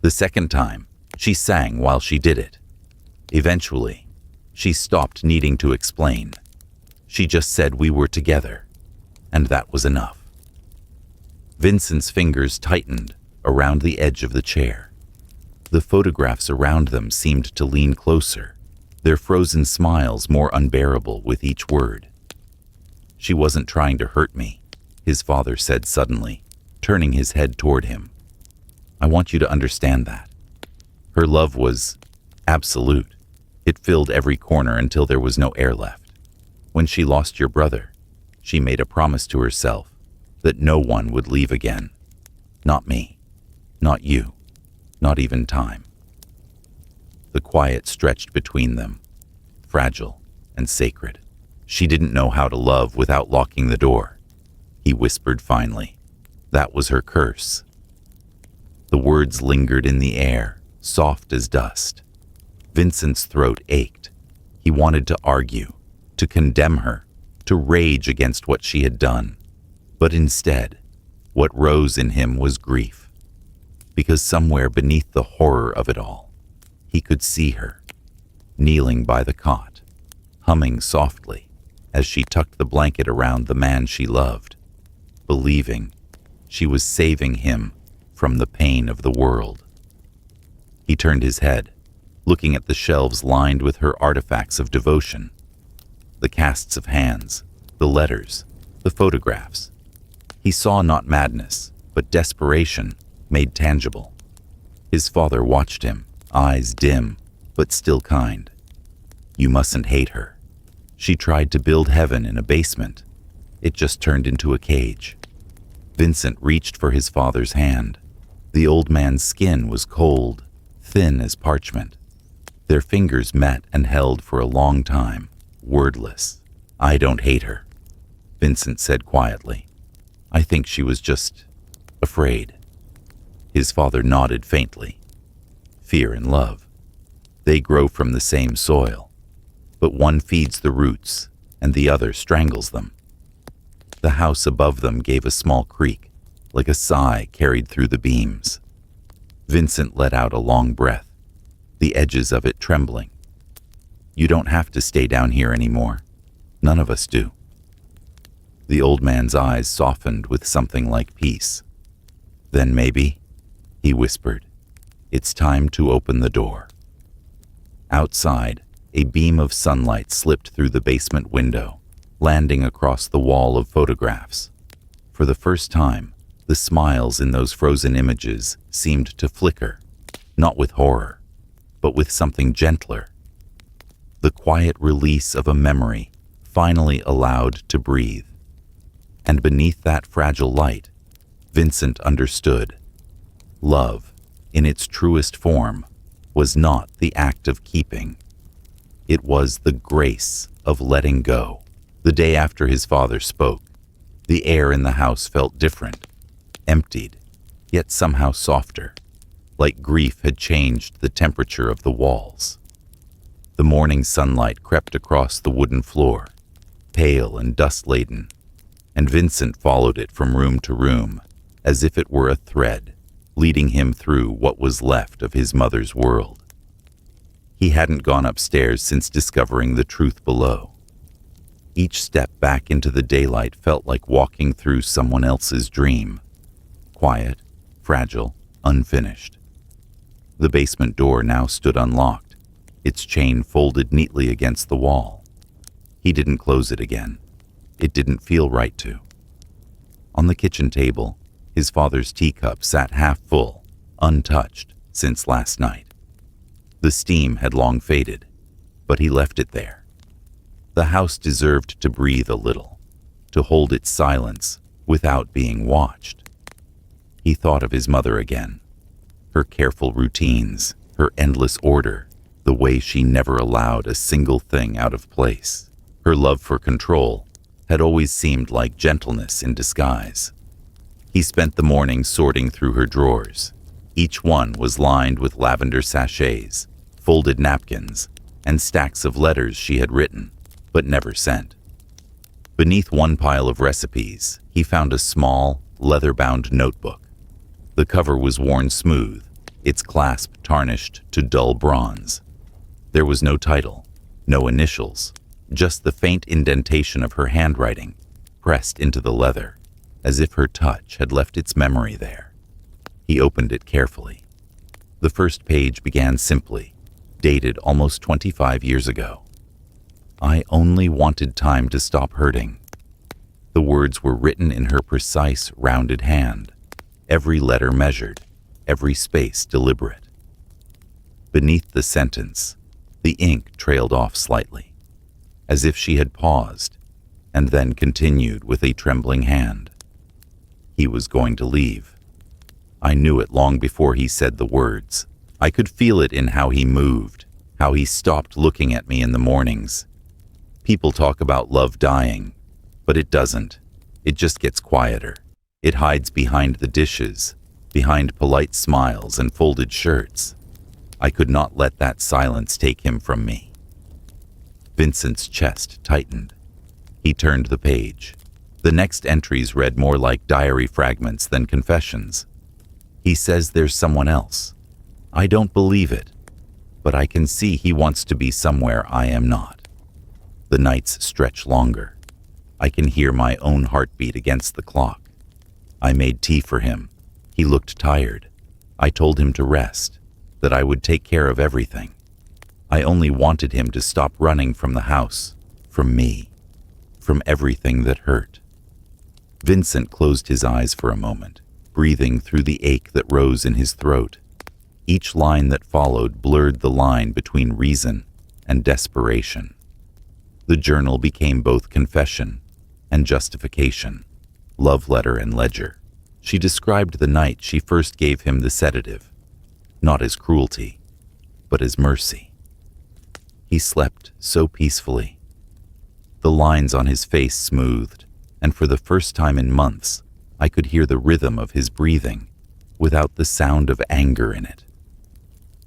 The second time, she sang while she did it. Eventually, she stopped needing to explain. She just said we were together, and that was enough." Vincent's fingers tightened around the edge of the chair. The photographs around them seemed to lean closer, their frozen smiles more unbearable with each word. "She wasn't trying to hurt me," his father said suddenly, turning his head toward him. "I want you to understand that. Her love was absolute. It filled every corner until there was no air left. When she lost your brother, she made a promise to herself that no one would leave again. Not me, not you, not even time." The quiet stretched between them, fragile and sacred. "She didn't know how to love without locking the door," he whispered finally. "That was her curse." The words lingered in the air, soft as dust. Vincent's throat ached, He wanted to argue, to condemn her, to rage against what she had done. But instead, what rose in him was grief. Because somewhere beneath the horror of it all, he could see her, kneeling by the cot, humming softly as she tucked the blanket around the man she loved, believing she was saving him from the pain of the world. He turned his head, looking at the shelves lined with her artifacts of devotion, the casts of hands, the letters, the photographs. He saw not madness, but desperation made tangible. His father watched him, eyes dim, but still kind. You mustn't hate her. She tried to build heaven in a basement. It just turned into a cage. Vincent reached for his father's hand. The old man's skin was cold, thin as parchment. Their fingers met and held for a long time, wordless. I don't hate her, Vincent said quietly. I think she was just afraid. His father nodded faintly. Fear and love. They grow from the same soil, but one feeds the roots and the other strangles them. The house above them gave a small creak, like a sigh carried through the beams. Vincent let out a long breath, the edges of it trembling. You don't have to stay down here anymore. None of us do. The old man's eyes softened with something like peace. Then maybe, he whispered, it's time to open the door. Outside, a beam of sunlight slipped through the basement window, landing across the wall of photographs. For the first time, the smiles in those frozen images seemed to flicker, not with horror, but with something gentler. The quiet release of a memory finally allowed to breathe. And beneath that fragile light, Vincent understood. Love, in its truest form, was not the act of keeping. It was the grace of letting go. The day after his father spoke, the air in the house felt different, emptied, yet somehow softer, like grief had changed the temperature of the walls. The morning sunlight crept across the wooden floor, pale and dust-laden, and Vincent followed it from room to room, as if it were a thread, leading him through what was left of his mother's world. He hadn't gone upstairs since discovering the truth below. Each step back into the daylight felt like walking through someone else's dream, quiet, fragile, unfinished. The basement door now stood unlocked, its chain folded neatly against the wall. He didn't close it again. It didn't feel right to. On the kitchen table, his father's teacup sat half full, untouched since last night. The steam had long faded, but he left it there. The house deserved to breathe a little, to hold its silence without being watched. He thought of his mother again, her careful routines, her endless order, the way she never allowed a single thing out of place. Her love for control had always seemed like gentleness in disguise. He spent the morning sorting through her drawers. Each one was lined with lavender sachets, folded napkins, and stacks of letters she had written, but never sent. Beneath one pile of recipes, he found a small, leather-bound notebook. The cover was worn smooth, its clasp tarnished to dull bronze. There was no title, no initials, just the faint indentation of her handwriting, pressed into the leather, as if her touch had left its memory there. He opened it carefully. The first page began simply, dated almost 25 years ago. I only wanted time to stop hurting. The words were written in her precise, rounded hand, every letter measured, every space deliberate. Beneath the sentence, the ink trailed off slightly, as if she had paused, and then continued with a trembling hand. He was going to leave. I knew it long before he said the words. I could feel it in how he moved, how he stopped looking at me in the mornings. People talk about love dying, but it doesn't. It just gets quieter. It hides behind the dishes, behind polite smiles and folded shirts. I could not let that silence take him from me. Vincent's chest tightened. He turned the page. The next entries read more like diary fragments than confessions. He says there's someone else. I don't believe it, but I can see he wants to be somewhere I am not. The nights stretch longer. I can hear my own heartbeat against the clock. I made tea for him. He looked tired. I told him to rest, that I would take care of everything. I only wanted him to stop running from the house, from me, from everything that hurt. Vincent closed his eyes for a moment, breathing through the ache that rose in his throat. Each line that followed blurred the line between reason and desperation. The journal became both confession and justification, love letter and ledger. She described the night she first gave him the sedative, not as cruelty, but as mercy. He slept so peacefully. The lines on his face smoothed, and for the first time in months, I could hear the rhythm of his breathing without the sound of anger in it.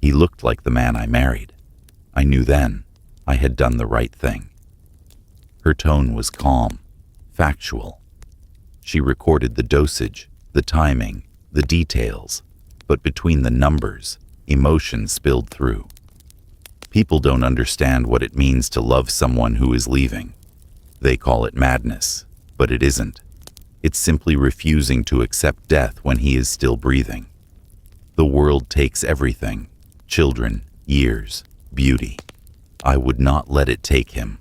He looked like the man I married. I knew then I had done the right thing. Her tone was calm, factual. She recorded the dosage, the timing, the details, but between the numbers, emotion spilled through. People don't understand what it means to love someone who is leaving. They call it madness, but it isn't. It's simply refusing to accept death when he is still breathing. The world takes everything, children, years, beauty. I would not let it take him.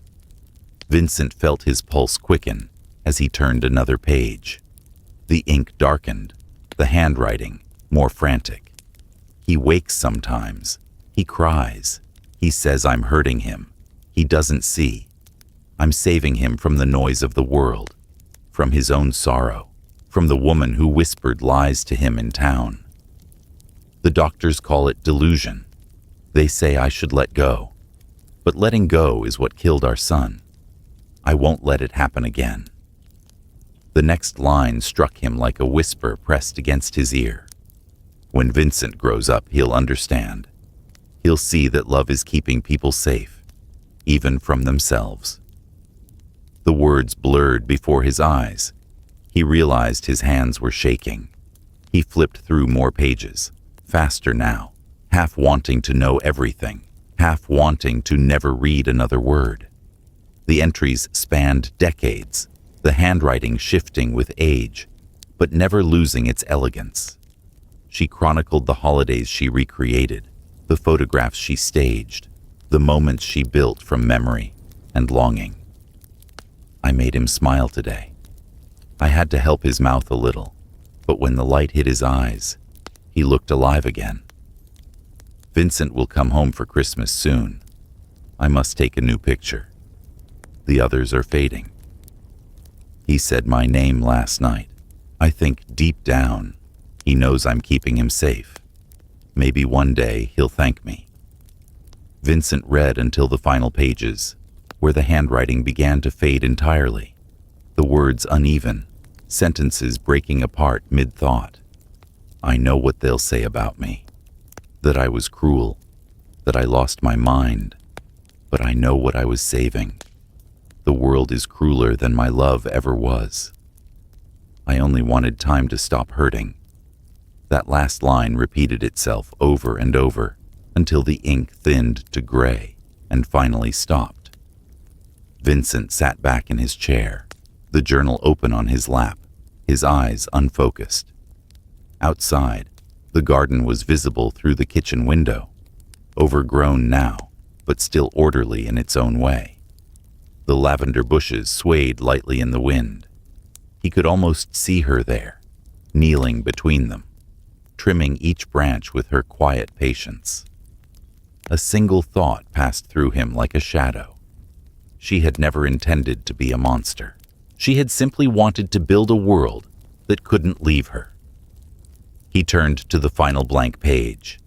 Vincent felt his pulse quicken as he turned another page. The ink darkened, the handwriting more frantic. He wakes sometimes. He cries. He says I'm hurting him. He doesn't see. I'm saving him from the noise of the world, from his own sorrow, from the woman who whispered lies to him in town. The doctors call it delusion. They say I should let go. But letting go is what killed our son. I won't let it happen again. The next line struck him like a whisper pressed against his ear. When Vincent grows up, he'll understand. He'll see that love is keeping people safe, even from themselves. The words blurred before his eyes. He realized his hands were shaking. He flipped through more pages, faster now, half wanting to know everything, half wanting to never read another word. The entries spanned decades, the handwriting shifting with age, but never losing its elegance. She chronicled the holidays she recreated, the photographs she staged, the moments she built from memory and longing. I made him smile today. I had to help his mouth a little, but when the light hit his eyes, he looked alive again. Vincent will come home for Christmas soon. I must take a new picture. The others are fading. He said my name last night. I think deep down, he knows I'm keeping him safe. Maybe one day he'll thank me. Vincent read until the final pages, where the handwriting began to fade entirely. The words uneven, sentences breaking apart mid-thought. I know what they'll say about me. That I was cruel, that I lost my mind, but I know what I was saving. The world is crueler than my love ever was. I only wanted time to stop hurting. That last line repeated itself over and over until the ink thinned to gray and finally stopped. Vincent sat back in his chair, the journal open on his lap, his eyes unfocused. Outside, the garden was visible through the kitchen window, overgrown now, but still orderly in its own way. The lavender bushes swayed lightly in the wind. He could almost see her there, kneeling between them, trimming each branch with her quiet patience. A single thought passed through him like a shadow. She had never intended to be a monster. She had simply wanted to build a world that couldn't leave her. He turned to the final blank page,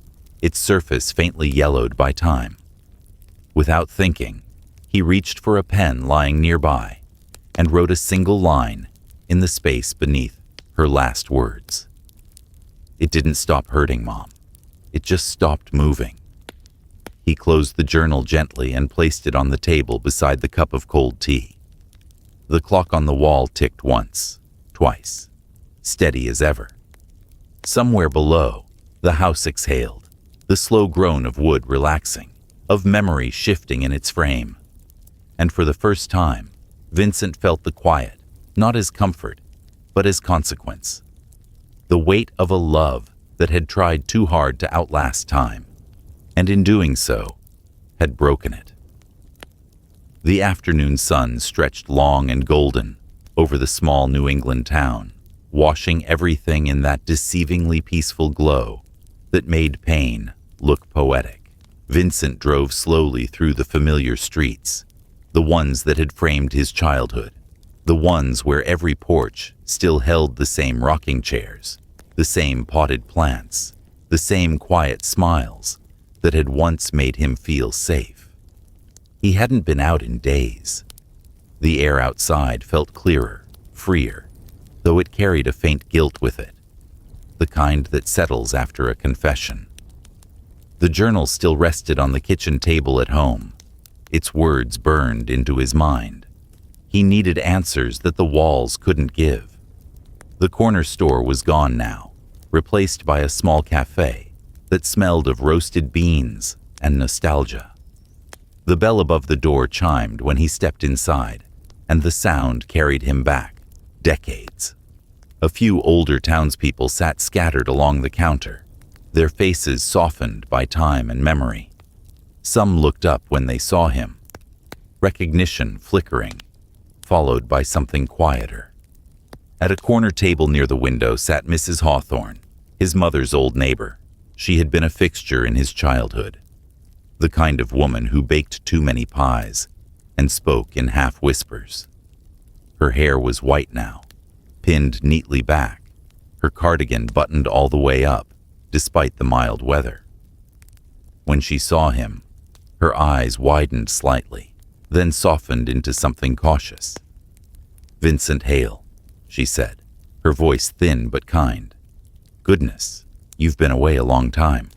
its surface faintly yellowed by time. Without thinking, he reached for a pen lying nearby and wrote a single line in the space beneath her last words. It didn't stop hurting, Mom. It just stopped moving. He He closed the journal gently and placed it on the table beside the cup of cold tea. The clock on the wall ticked once, twice, steady as ever. Somewhere below, the house exhaled, the slow groan of wood relaxing, of memory shifting in its frame. And for the first time, Vincent felt the quiet, not as comfort, but as consequence. The weight of a love that had tried too hard to outlast time, and in doing so, had broken it. The afternoon sun stretched long and golden over the small New England town, washing everything in that deceivingly peaceful glow that made pain look poetic. Vincent drove slowly through the familiar streets, the ones that had framed his childhood, the ones where every porch still held the same rocking chairs, the same potted plants, the same quiet smiles that had once made him feel safe. He hadn't been out in days. The air outside felt clearer, freer, though it carried a faint guilt with it, the kind that settles after a confession. The journal still rested on the kitchen table at home, its words burned into his mind. He needed answers that the walls couldn't give. The corner store was gone now, replaced by a small cafe that smelled of roasted beans and nostalgia. The bell above the door chimed when he stepped inside, and the sound carried him back, decades. A few older townspeople sat scattered along the counter, their faces softened by time and memory. Some looked up when they saw him, recognition flickering, followed by something quieter. At a corner table near the window sat Mrs. Hawthorne, his mother's old neighbor. She had been a fixture in his childhood, the kind of woman who baked too many pies and spoke in half whispers. Her hair was white now, pinned neatly back, her cardigan buttoned all the way up, despite the mild weather. When she saw him, her eyes widened slightly, then softened into something cautious. "Vincent Hale," she said, her voice thin but kind. "Goodness, you've been away a long time."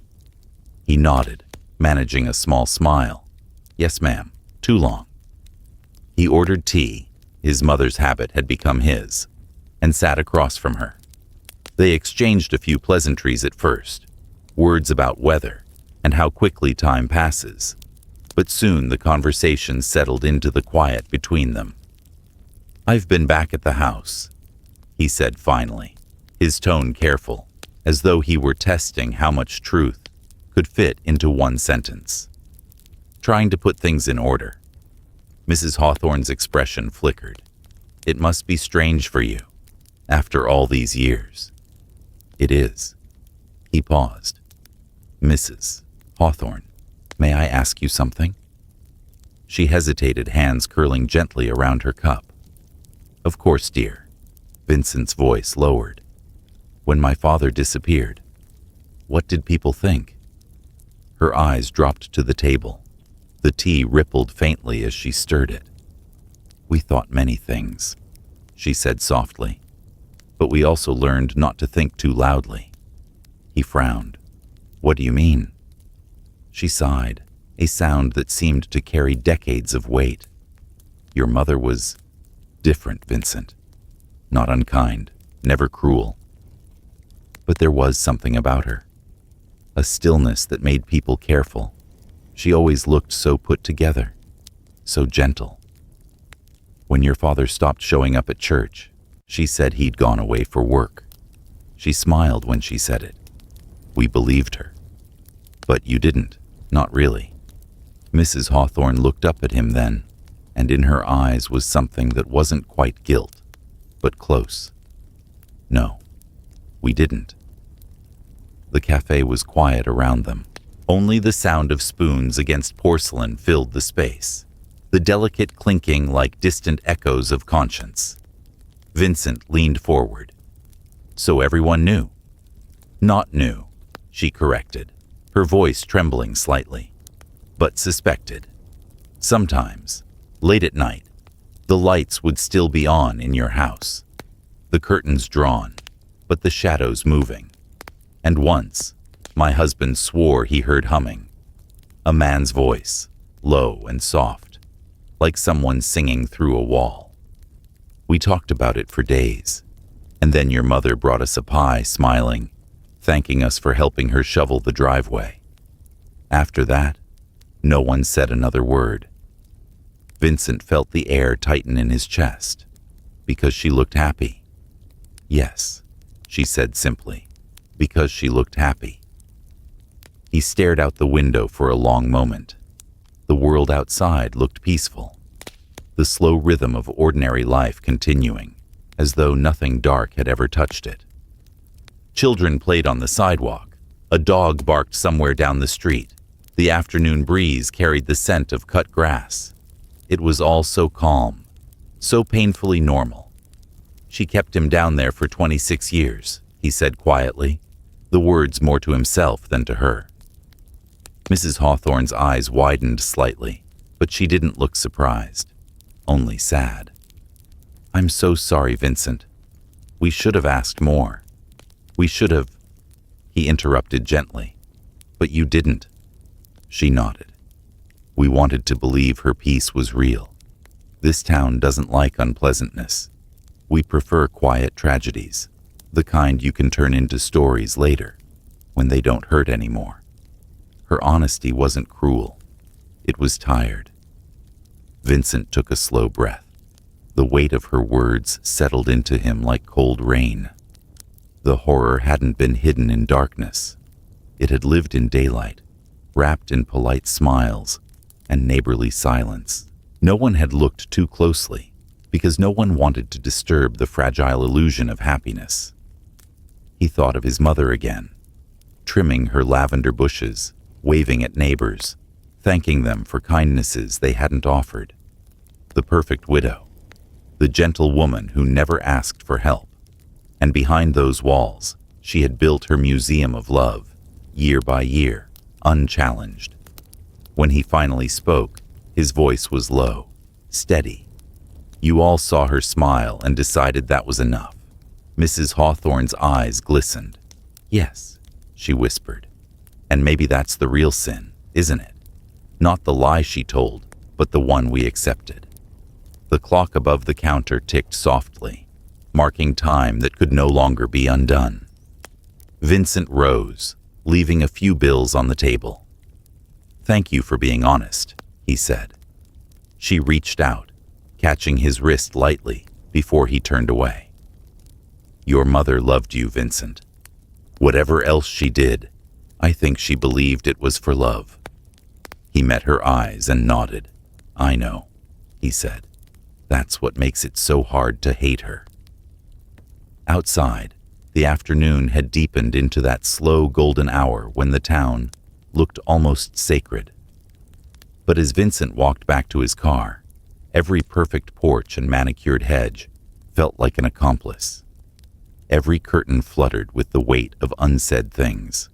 He nodded, managing a small smile. "Yes, ma'am, too long." He ordered tea, his mother's habit had become his, and sat across from her. They exchanged a few pleasantries at first, words about weather and how quickly time passes, but soon the conversation settled into the quiet between them. "I've been back at the house," he said finally, his tone careful, as though he were testing how much truth could fit into one sentence. "Trying to put things in order." Mrs. Hawthorne's expression flickered. "It must be strange for you, after all these years." "It is." He paused. "Mrs. Hawthorne, may I ask you something?" She hesitated, hands curling gently around her cup. "Of course, dear." Vincent's voice lowered. "When my father disappeared, what did people think?" Her eyes dropped to the table. The tea rippled faintly as she stirred it. "We thought many things," she said softly, "but we also learned not to think too loudly." He frowned. "What do you mean?" She sighed, a sound that seemed to carry decades of weight. "Your mother was different, Vincent. Not unkind, never cruel. But there was something about her. A stillness that made people careful. She always looked so put together, so gentle. When your father stopped showing up at church, she said he'd gone away for work. She smiled when she said it. We believed her. But you didn't, not really." Mrs. Hawthorne looked up at him then, and in her eyes was something that wasn't quite guilt, but close. "No, we didn't." The cafe was quiet around them. Only the sound of spoons against porcelain filled the space, the delicate clinking like distant echoes of conscience. Vincent leaned forward. "So everyone knew?" "Not knew," she corrected, her voice trembling slightly, "but suspected. Sometimes, late at night, the lights would still be on in your house, the curtains drawn, but the shadows moving. And once, my husband swore he heard humming. A man's voice, low and soft, like someone singing through a wall. We talked about it for days, and then your mother brought us a pie, smiling, thanking us for helping her shovel the driveway. After that, no one said another word. Vincent felt the air tighten in his chest, because she looked happy. Yes, she said simply, because she looked happy. He stared out the window for a long moment. The world outside looked peaceful, the slow rhythm of ordinary life continuing, as though nothing dark had ever touched it. Children played on the sidewalk. A dog barked somewhere down the street. The afternoon breeze carried the scent of cut grass. It was all so calm, so painfully normal. She kept him down there for 26 years, he said quietly, the words more to himself than to her. Mrs. Hawthorne's eyes widened slightly, but she didn't look surprised, only sad. "I'm so sorry, Vincent. We should have asked more. We should have," he interrupted gently. "But you didn't." She nodded. "We wanted to believe her peace was real. This town doesn't like unpleasantness. We prefer quiet tragedies, the kind you can turn into stories later, when they don't hurt anymore." Her honesty wasn't cruel. It was tired. Vincent took a slow breath. The weight of her words settled into him like cold rain. The horror hadn't been hidden in darkness. It had lived in daylight, wrapped in polite smiles and neighborly silence. No one had looked too closely, because no one wanted to disturb the fragile illusion of happiness. He thought of his mother again, trimming her lavender bushes, waving at neighbors, thanking them for kindnesses they hadn't offered. The perfect widow, the gentle woman who never asked for help. And behind those walls, she had built her museum of love, year by year, unchallenged. When he finally spoke, his voice was low, steady. You all saw her smile and decided that was enough. Mrs. Hawthorne's eyes glistened. "Yes," she whispered. "And maybe that's the real sin, isn't it? Not the lie she told, but the one we accepted." The clock above the counter ticked softly, marking time that could no longer be undone. Vincent rose, leaving a few bills on the table. "Thank you for being honest," he said. She reached out, catching his wrist lightly before he turned away. "Your mother loved you, Vincent. Whatever else she did, I think she believed it was for love." He met her eyes and nodded. "I know," he said. "That's what makes it so hard to hate her." Outside, the afternoon had deepened into that slow golden hour when the town looked almost sacred. But as Vincent walked back to his car, every perfect porch and manicured hedge felt like an accomplice. Every curtain fluttered with the weight of unsaid things.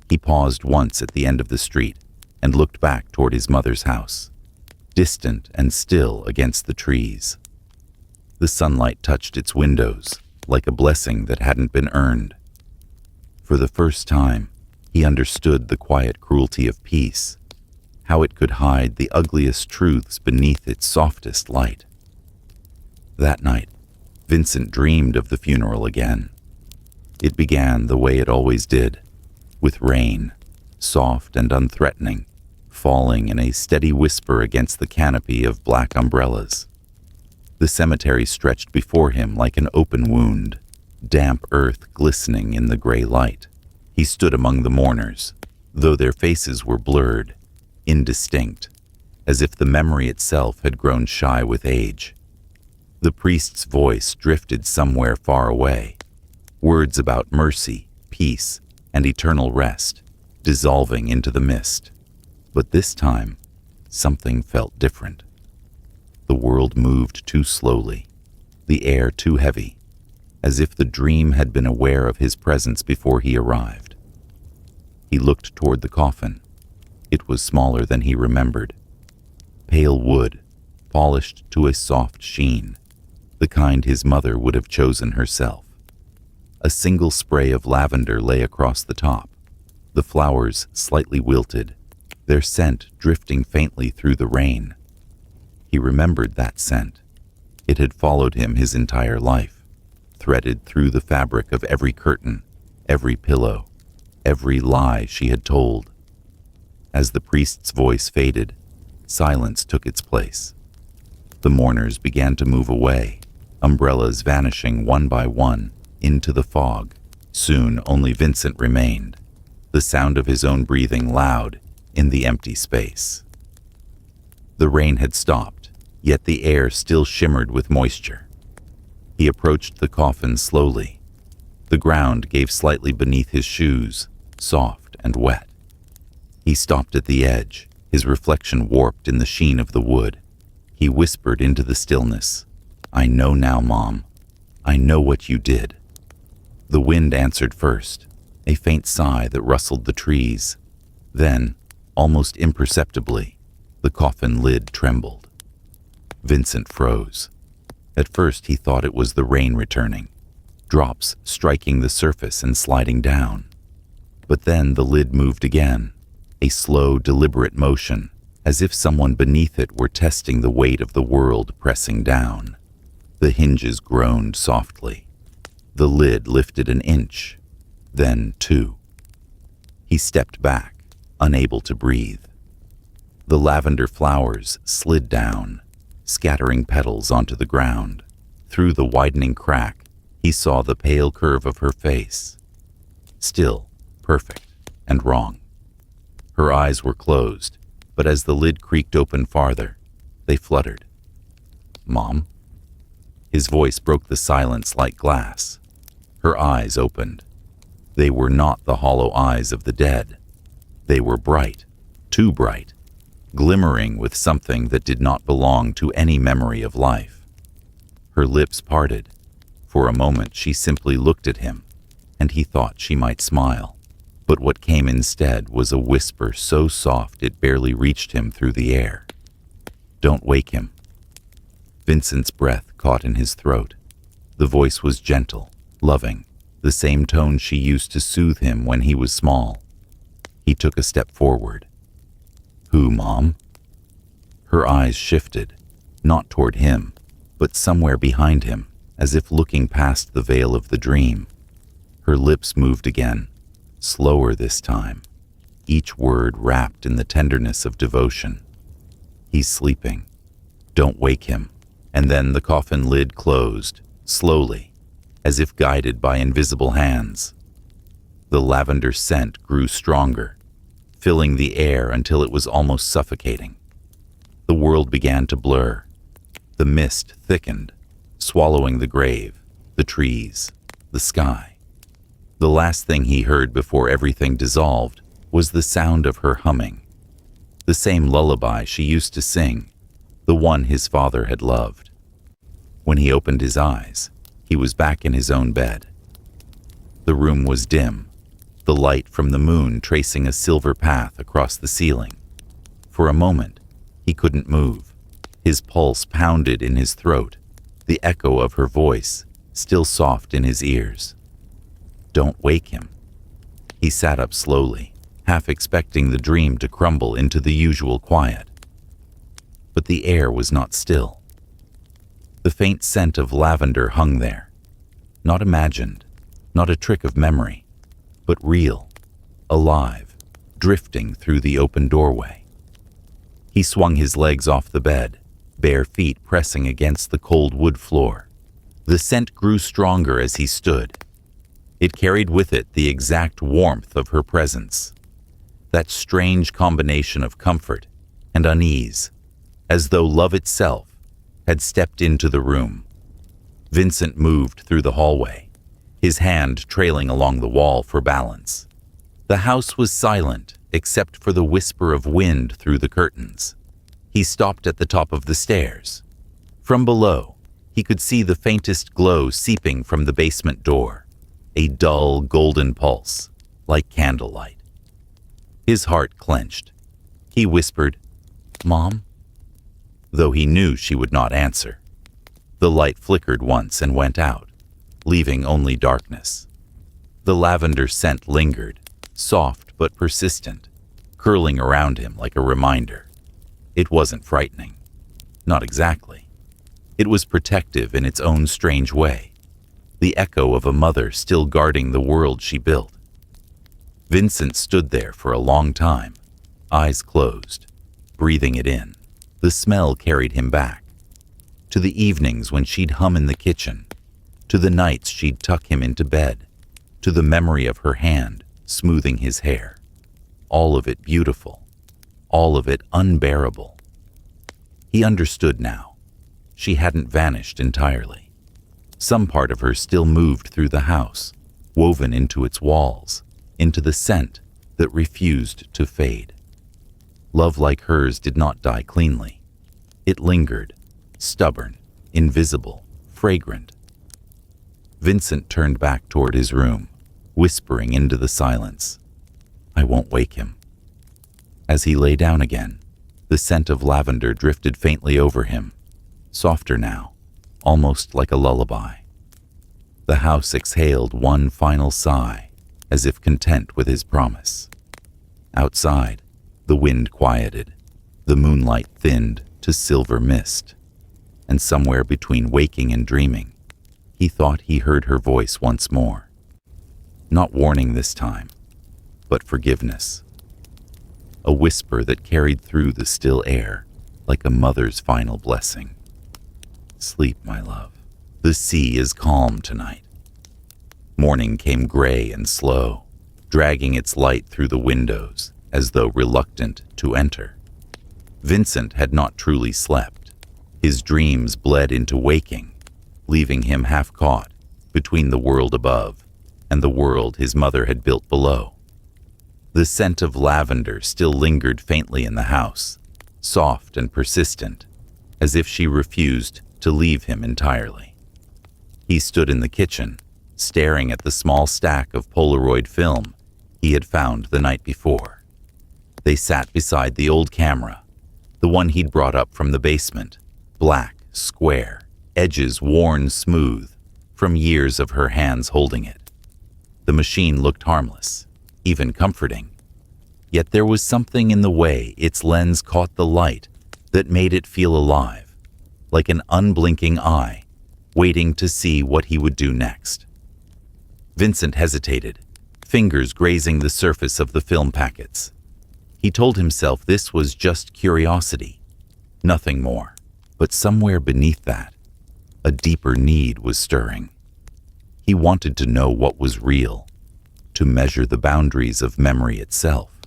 He paused once at the end of the street and looked back toward his mother's house, distant and still against the trees. The sunlight touched its windows like a blessing that hadn't been earned. For the first time, he understood the quiet cruelty of peace, how it could hide the ugliest truths beneath its softest light. That night, Vincent dreamed of the funeral again. It began the way it always did, with rain, soft and unthreatening, falling in a steady whisper against the canopy of black umbrellas. The cemetery stretched before him like an open wound, damp earth glistening in the gray light. He stood among the mourners, though their faces were blurred, indistinct, as if the memory itself had grown shy with age. The priest's voice drifted somewhere far away, words about mercy, peace, and eternal rest, dissolving into the mist. But this time, something felt different. The world moved too slowly, the air too heavy, as if the dream had been aware of his presence before he arrived. He looked toward the coffin. It was smaller than he remembered. Pale wood, polished to a soft sheen, the kind his mother would have chosen herself. A single spray of lavender lay across the top, the flowers slightly wilted, their scent drifting faintly through the rain. He remembered that scent. It had followed him his entire life, threaded through the fabric of every curtain, every pillow, every lie she had told. As the priest's voice faded, silence took its place. The mourners began to move away, umbrellas vanishing one by one into the fog. Soon only Vincent remained, the sound of his own breathing loud in the empty space. The rain had stopped, yet the air still shimmered with moisture. He approached the coffin slowly. The ground gave slightly beneath his shoes, soft and wet. He stopped at the edge, his reflection warped in the sheen of the wood. He whispered into the stillness, "I know now, Mom. I know what you did." The wind answered first, a faint sigh that rustled the trees. Then, almost imperceptibly, the coffin lid trembled. Vincent froze. At first he thought it was the rain returning, drops striking the surface and sliding down. But then the lid moved again, a slow, deliberate motion, as if someone beneath it were testing the weight of the world pressing down. The hinges groaned softly. The lid lifted an inch, then 2. He stepped back, unable to breathe. The lavender flowers slid down, scattering petals onto the ground. Through the widening crack, he saw the pale curve of her face. Still, perfect and wrong. Her eyes were closed, but as the lid creaked open farther, they fluttered. "Mom?" His voice broke the silence like glass. Her eyes opened. They were not the hollow eyes of the dead. They were bright, too bright, glimmering with something that did not belong to any memory of life. Her lips parted. For a moment she simply looked at him, and he thought she might smile. But what came instead was a whisper so soft it barely reached him through the air. "Don't wake him." Vincent's breath caught in his throat. The voice was gentle, loving, the same tone she used to soothe him when he was small. He took a step forward. "Who, Mom?" Her eyes shifted, not toward him, but somewhere behind him, as if looking past the veil of the dream. Her lips moved again, slower this time, each word wrapped in the tenderness of devotion. "He's sleeping. Don't wake him." And then the coffin lid closed, slowly, as if guided by invisible hands. The lavender scent grew stronger, filling the air until it was almost suffocating. The world began to blur. The mist thickened, swallowing the grave, the trees, the sky. The last thing he heard before everything dissolved was the sound of her humming. The same lullaby she used to sing, the one his father had loved. When he opened his eyes, he was back in his own bed. The room was dim, the light from the moon tracing a silver path across the ceiling. For a moment, he couldn't move. His pulse pounded in his throat, the echo of her voice still soft in his ears. "Don't wake him." He sat up slowly, half expecting the dream to crumble into the usual quiet. But the air was not still. The faint scent of lavender hung there, not imagined, not a trick of memory, but real, alive, drifting through the open doorway. He swung his legs off the bed, bare feet pressing against the cold wood floor. The scent grew stronger as he stood. It carried with it the exact warmth of her presence, that strange combination of comfort and unease, as though love itself had stepped into the room. Vincent moved through the hallway, his hand trailing along the wall for balance. The house was silent except for the whisper of wind through the curtains. He stopped at the top of the stairs. From below, he could see the faintest glow seeping from the basement door, a dull golden pulse, like candlelight. His heart clenched. He whispered, "Mom?" though he knew she would not answer. The light flickered once and went out, leaving only darkness. The lavender scent lingered, soft but persistent, curling around him like a reminder. It wasn't frightening. Not exactly. It was protective in its own strange way, the echo of a mother still guarding the world she built. Vincent stood there for a long time, eyes closed, breathing it in. The smell carried him back, to the evenings when she'd hum in the kitchen, to the nights she'd tuck him into bed, to the memory of her hand smoothing his hair. All of it beautiful, all of it unbearable. He understood now. She hadn't vanished entirely. Some part of her still moved through the house, woven into its walls, into the scent that refused to fade. Love like hers did not die cleanly. It lingered, stubborn, invisible, fragrant. Vincent turned back toward his room, whispering into the silence, "I won't wake him." As he lay down again, the scent of lavender drifted faintly over him, softer now, almost like a lullaby. The house exhaled one final sigh, as if content with his promise. Outside, the wind quieted, the moonlight thinned to silver mist, and somewhere between waking and dreaming, he thought he heard her voice once more. Not warning this time, but forgiveness. A whisper that carried through the still air like a mother's final blessing. "Sleep, my love. The sea is calm tonight." Morning came gray and slow, dragging its light through the windows as though reluctant to enter. Vincent had not truly slept. His dreams bled into waking, leaving him half caught between the world above and the world his mother had built below. The scent of lavender still lingered faintly in the house, soft and persistent, as if she refused to leave him entirely. He stood in the kitchen, staring at the small stack of Polaroid film he had found the night before. They sat beside the old camera, the one he'd brought up from the basement, black, square, edges worn smooth from years of her hands holding it. The machine looked harmless, even comforting. Yet there was something in the way its lens caught the light that made it feel alive, like an unblinking eye, waiting to see what he would do next. Vincent hesitated, fingers grazing the surface of the film packets. He told himself this was just curiosity, nothing more. But somewhere beneath that, a deeper need was stirring. He wanted to know what was real, to measure the boundaries of memory itself.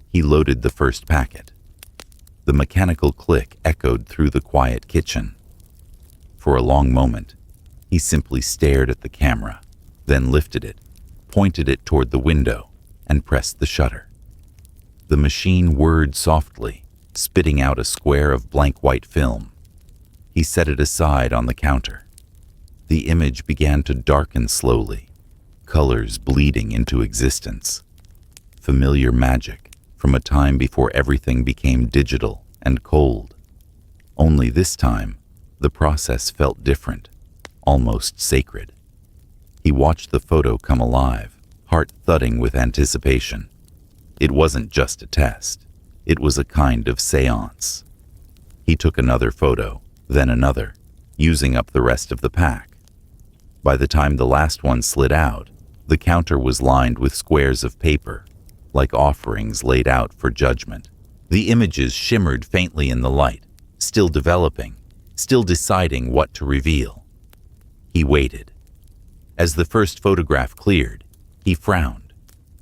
He loaded the first packet. The mechanical click echoed through the quiet kitchen. For a long moment, he simply stared at the camera, then lifted it, pointed it toward the window, and pressed the shutter. The machine whirred softly, spitting out a square of blank white film. He set it aside on the counter. The image began to darken slowly, colors bleeding into existence. Familiar magic from a time before everything became digital and cold. Only this time, the process felt different, almost sacred. He watched the photo come alive, heart thudding with anticipation. It wasn't just a test. It was a kind of seance. He took another photo, then another, using up the rest of the pack. By the time the last one slid out, the counter was lined with squares of paper, like offerings laid out for judgment. The images shimmered faintly in the light, still developing, still deciding what to reveal. He waited. As the first photograph cleared, he frowned.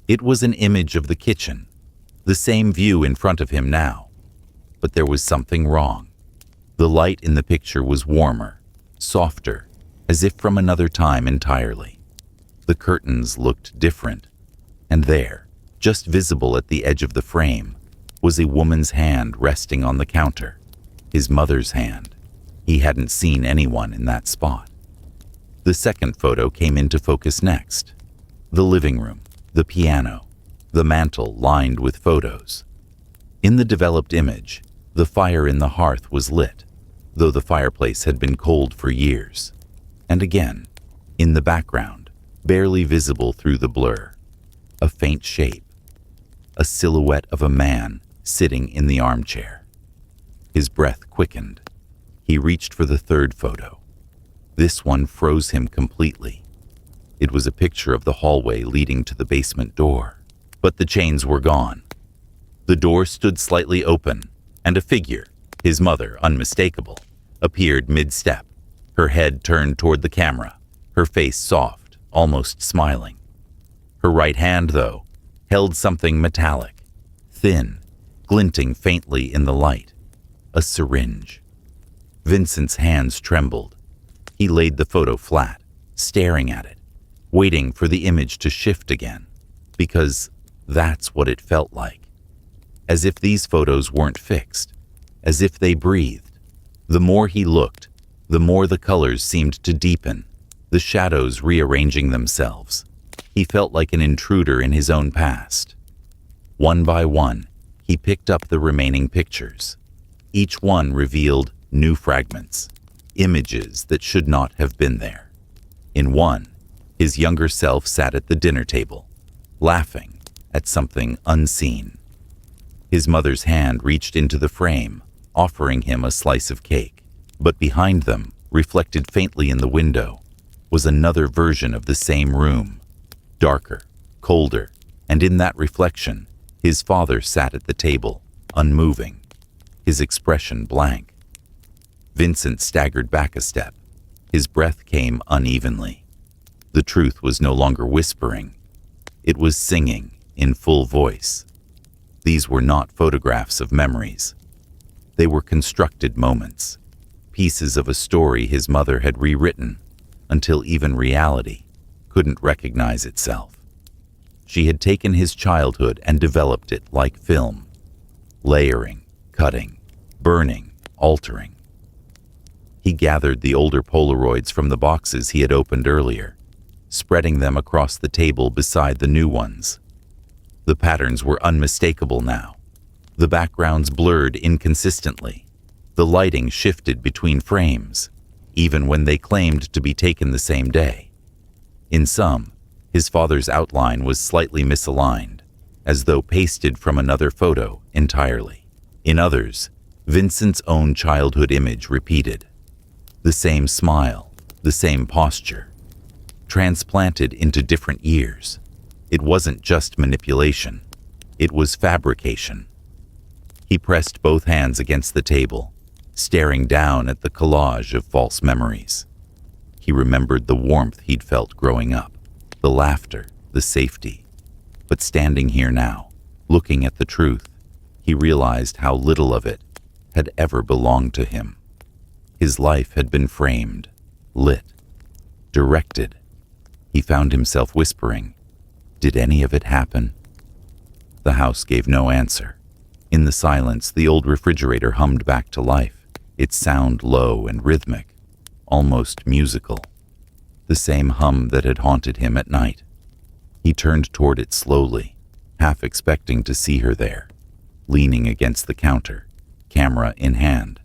It was an image of the kitchen, the same view in front of him now. But there was something wrong. The light in the picture was warmer, softer, as if from another time entirely. The curtains looked different, and there, just visible at the edge of the frame, was a woman's hand resting on the counter, his mother's hand. He hadn't seen anyone in that spot. The second photo came into focus next. The living room, the piano, the mantel lined with photos. In the developed image, the fire in the hearth was lit, though the fireplace had been cold for years. And again, in the background, barely visible through the blur, a faint shape. a silhouette of a man sitting in the armchair. His breath quickened. He reached for the third photo. This one froze him completely. It was a picture of the hallway leading to the basement door, but the chains were gone. The door stood slightly open, and a figure, his mother unmistakable, appeared mid-step, her head turned toward the camera, her face soft, almost smiling. Her right hand, though, held something metallic, thin, glinting faintly in the light, a syringe. Vincent's hands trembled. He laid the photo flat, staring at it, waiting for the image to shift again, because that's what it felt like. As if these photos weren't fixed, as if they breathed. The more he looked, the more the colors seemed to deepen, the shadows rearranging themselves. He felt like an intruder in his own past. One by one, he picked up the remaining pictures. Each one revealed new fragments, images that should not have been there. In one, his younger self sat at the dinner table, laughing at something unseen. His mother's hand reached into the frame, offering him a slice of cake. But behind them, reflected faintly in the window, was another version of the same room, darker, colder, and in that reflection, his father sat at the table, unmoving, his expression blank. Vincent staggered back a step. His breath came unevenly. The truth was no longer whispering. It was singing in full voice. These were not photographs of memories. They were constructed moments, pieces of a story his mother had rewritten until even reality couldn't recognize itself. She had taken his childhood and developed it like film, layering, cutting, burning, altering. He gathered the older Polaroids from the boxes he had opened earlier, spreading them across the table beside the new ones. The patterns were unmistakable now. The backgrounds blurred inconsistently. The lighting shifted between frames, even when they claimed to be taken the same day. In some, his father's outline was slightly misaligned, as though pasted from another photo entirely. In others, Vincent's own childhood image repeated. The same smile, the same posture, transplanted into different years. It wasn't just manipulation. It was fabrication. He pressed both hands against the table, staring down at the collage of false memories. He remembered the warmth he'd felt growing up, the laughter, the safety. But standing here now, looking at the truth, he realized how little of it had ever belonged to him. His life had been framed, lit, directed. He found himself whispering, "Did any of it happen?" The house gave no answer. In the silence, the old refrigerator hummed back to life, its sound low and rhythmic, almost musical. The same hum that had haunted him at night. He turned toward it slowly, half expecting to see her there, leaning against the counter, camera in hand.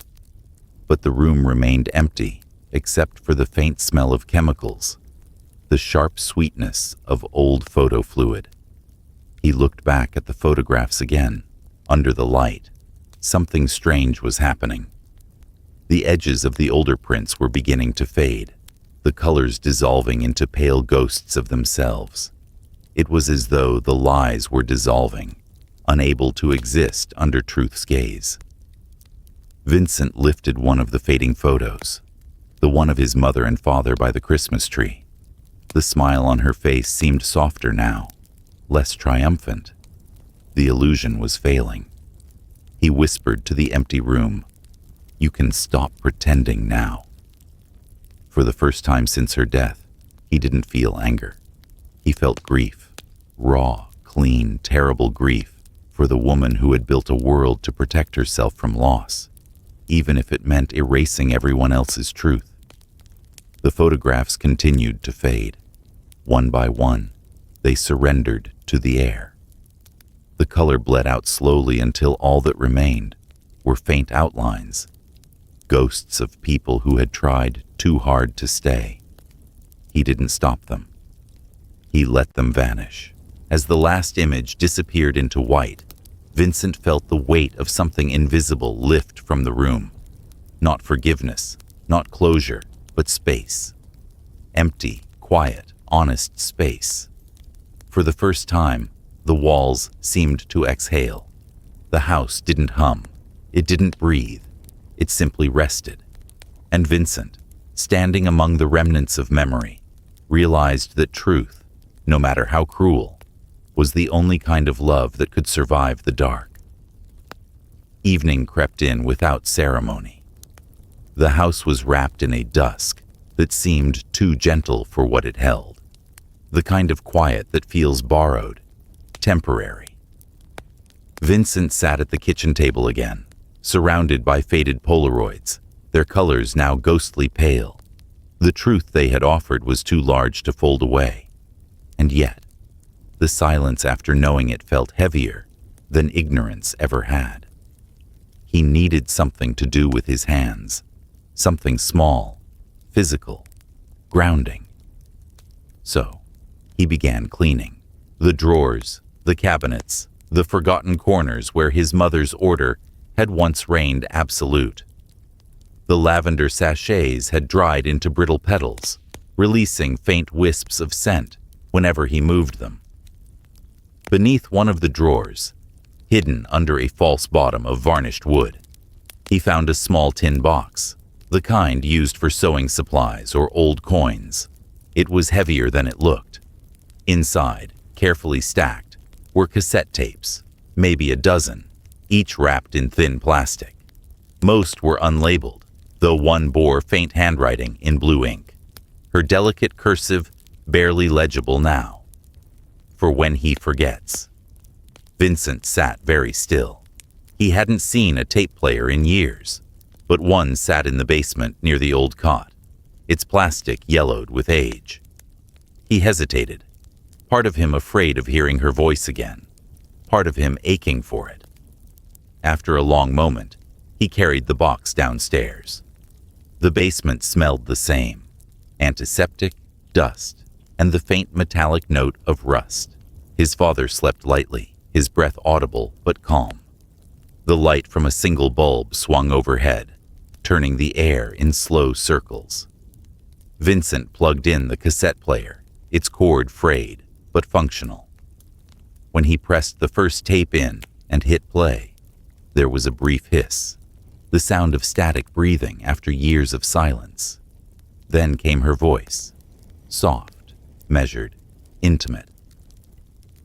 But the room remained empty, except for the faint smell of chemicals, the sharp sweetness of old photo fluid. He looked back at the photographs again. Under the light, something strange was happening. The edges of the older prints were beginning to fade, the colors dissolving into pale ghosts of themselves. It was as though the lies were dissolving, unable to exist under truth's gaze. Vincent lifted one of the fading photos, the one of his mother and father by the Christmas tree. The smile on her face seemed softer now, less triumphant. The illusion was failing. He whispered to the empty room, "You can stop pretending now." For the first time since her death, he didn't feel anger. He felt grief, raw, clean, terrible grief for the woman who had built a world to protect herself from loss, even if it meant erasing everyone else's truth. The photographs continued to fade. One by one, they surrendered to the air. The color bled out slowly until all that remained were faint outlines, ghosts of people who had tried too hard to stay. He didn't stop them. He let them vanish, As the last image disappeared into white, Vincent felt the weight of something invisible lift from the room. Not forgiveness, not closure, but space. Empty, quiet, honest space. For the first time, the walls seemed to exhale. The house didn't hum. It didn't breathe. It simply rested. And Vincent, standing among the remnants of memory, realized that truth, no matter how cruel, was the only kind of love that could survive the dark. Evening crept in without ceremony. The house was wrapped in a dusk that seemed too gentle for what it held, the kind of quiet that feels borrowed, temporary. Vincent sat at the kitchen table again, surrounded by faded Polaroids, their colors now ghostly pale. The truth they had offered was too large to fold away. And yet, the silence after knowing it felt heavier than ignorance ever had. He needed something to do with his hands, something small, physical, grounding. So, he began cleaning. The drawers, the cabinets, the forgotten corners where his mother's order had once reigned absolute. The lavender sachets had dried into brittle petals, releasing faint wisps of scent whenever he moved them. Beneath one of the drawers, hidden under a false bottom of varnished wood, he found a small tin box, the kind used for sewing supplies or old coins. It was heavier than it looked. Inside, carefully stacked, were cassette tapes, maybe a dozen, each wrapped in thin plastic. Most were unlabeled, though one bore faint handwriting in blue ink, her delicate cursive barely legible now. For when he forgets. Vincent sat very still. He hadn't seen a tape player in years, but one sat in the basement near the old cot, its plastic yellowed with age. He hesitated, part of him afraid of hearing her voice again, part of him aching for it. After a long moment, he carried the box downstairs. The basement smelled the same, antiseptic, dust, and the faint metallic note of rust. His father slept lightly, his breath audible but calm. The light from a single bulb swung overhead, turning the air in slow circles. Vincent plugged in the cassette player, its cord frayed but functional. When he pressed the first tape in and hit play, there was a brief hiss, the sound of static breathing after years of silence. Then came her voice, soft, measured, intimate.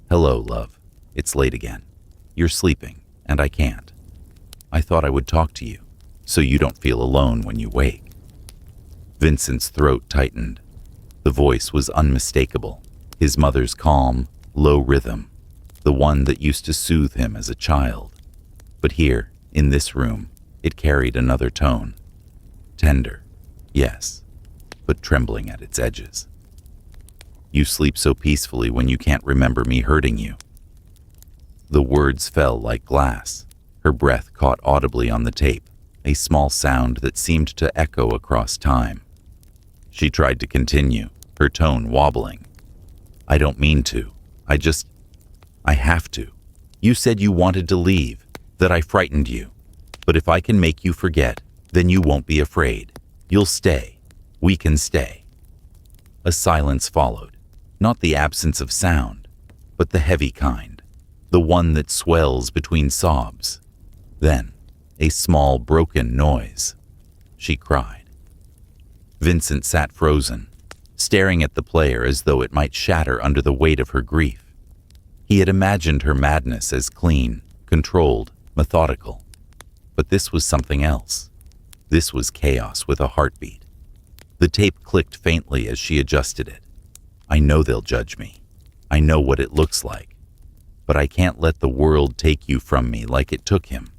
"Hello, love. It's late again. You're sleeping, and I can't. I thought I would talk to you, so you don't feel alone when you wake." Vincent's throat tightened. The voice was unmistakable, his mother's calm, low rhythm, the one that used to soothe him as a child. But here, in this room, it carried another tone. Tender, yes, but trembling at its edges. "You sleep so peacefully when you can't remember me hurting you." The words fell like glass. Her breath caught audibly on the tape, a small sound that seemed to echo across time. She tried to continue, her tone wobbling. "I don't mean to. I have to. You said you wanted to leave, that I frightened you. But if I can make you forget, then you won't be afraid. You'll stay. We can stay." A silence followed, not the absence of sound, but the heavy kind, the one that swells between sobs. Then, a small broken noise. She cried. Vincent sat frozen, staring at the player as though it might shatter under the weight of her grief. He had imagined her madness as clean, controlled, methodical. But this was something else. This was chaos with a heartbeat. The tape clicked faintly as she adjusted it. "I know they'll judge me. I know what it looks like. But I can't let the world take you from me like it took him.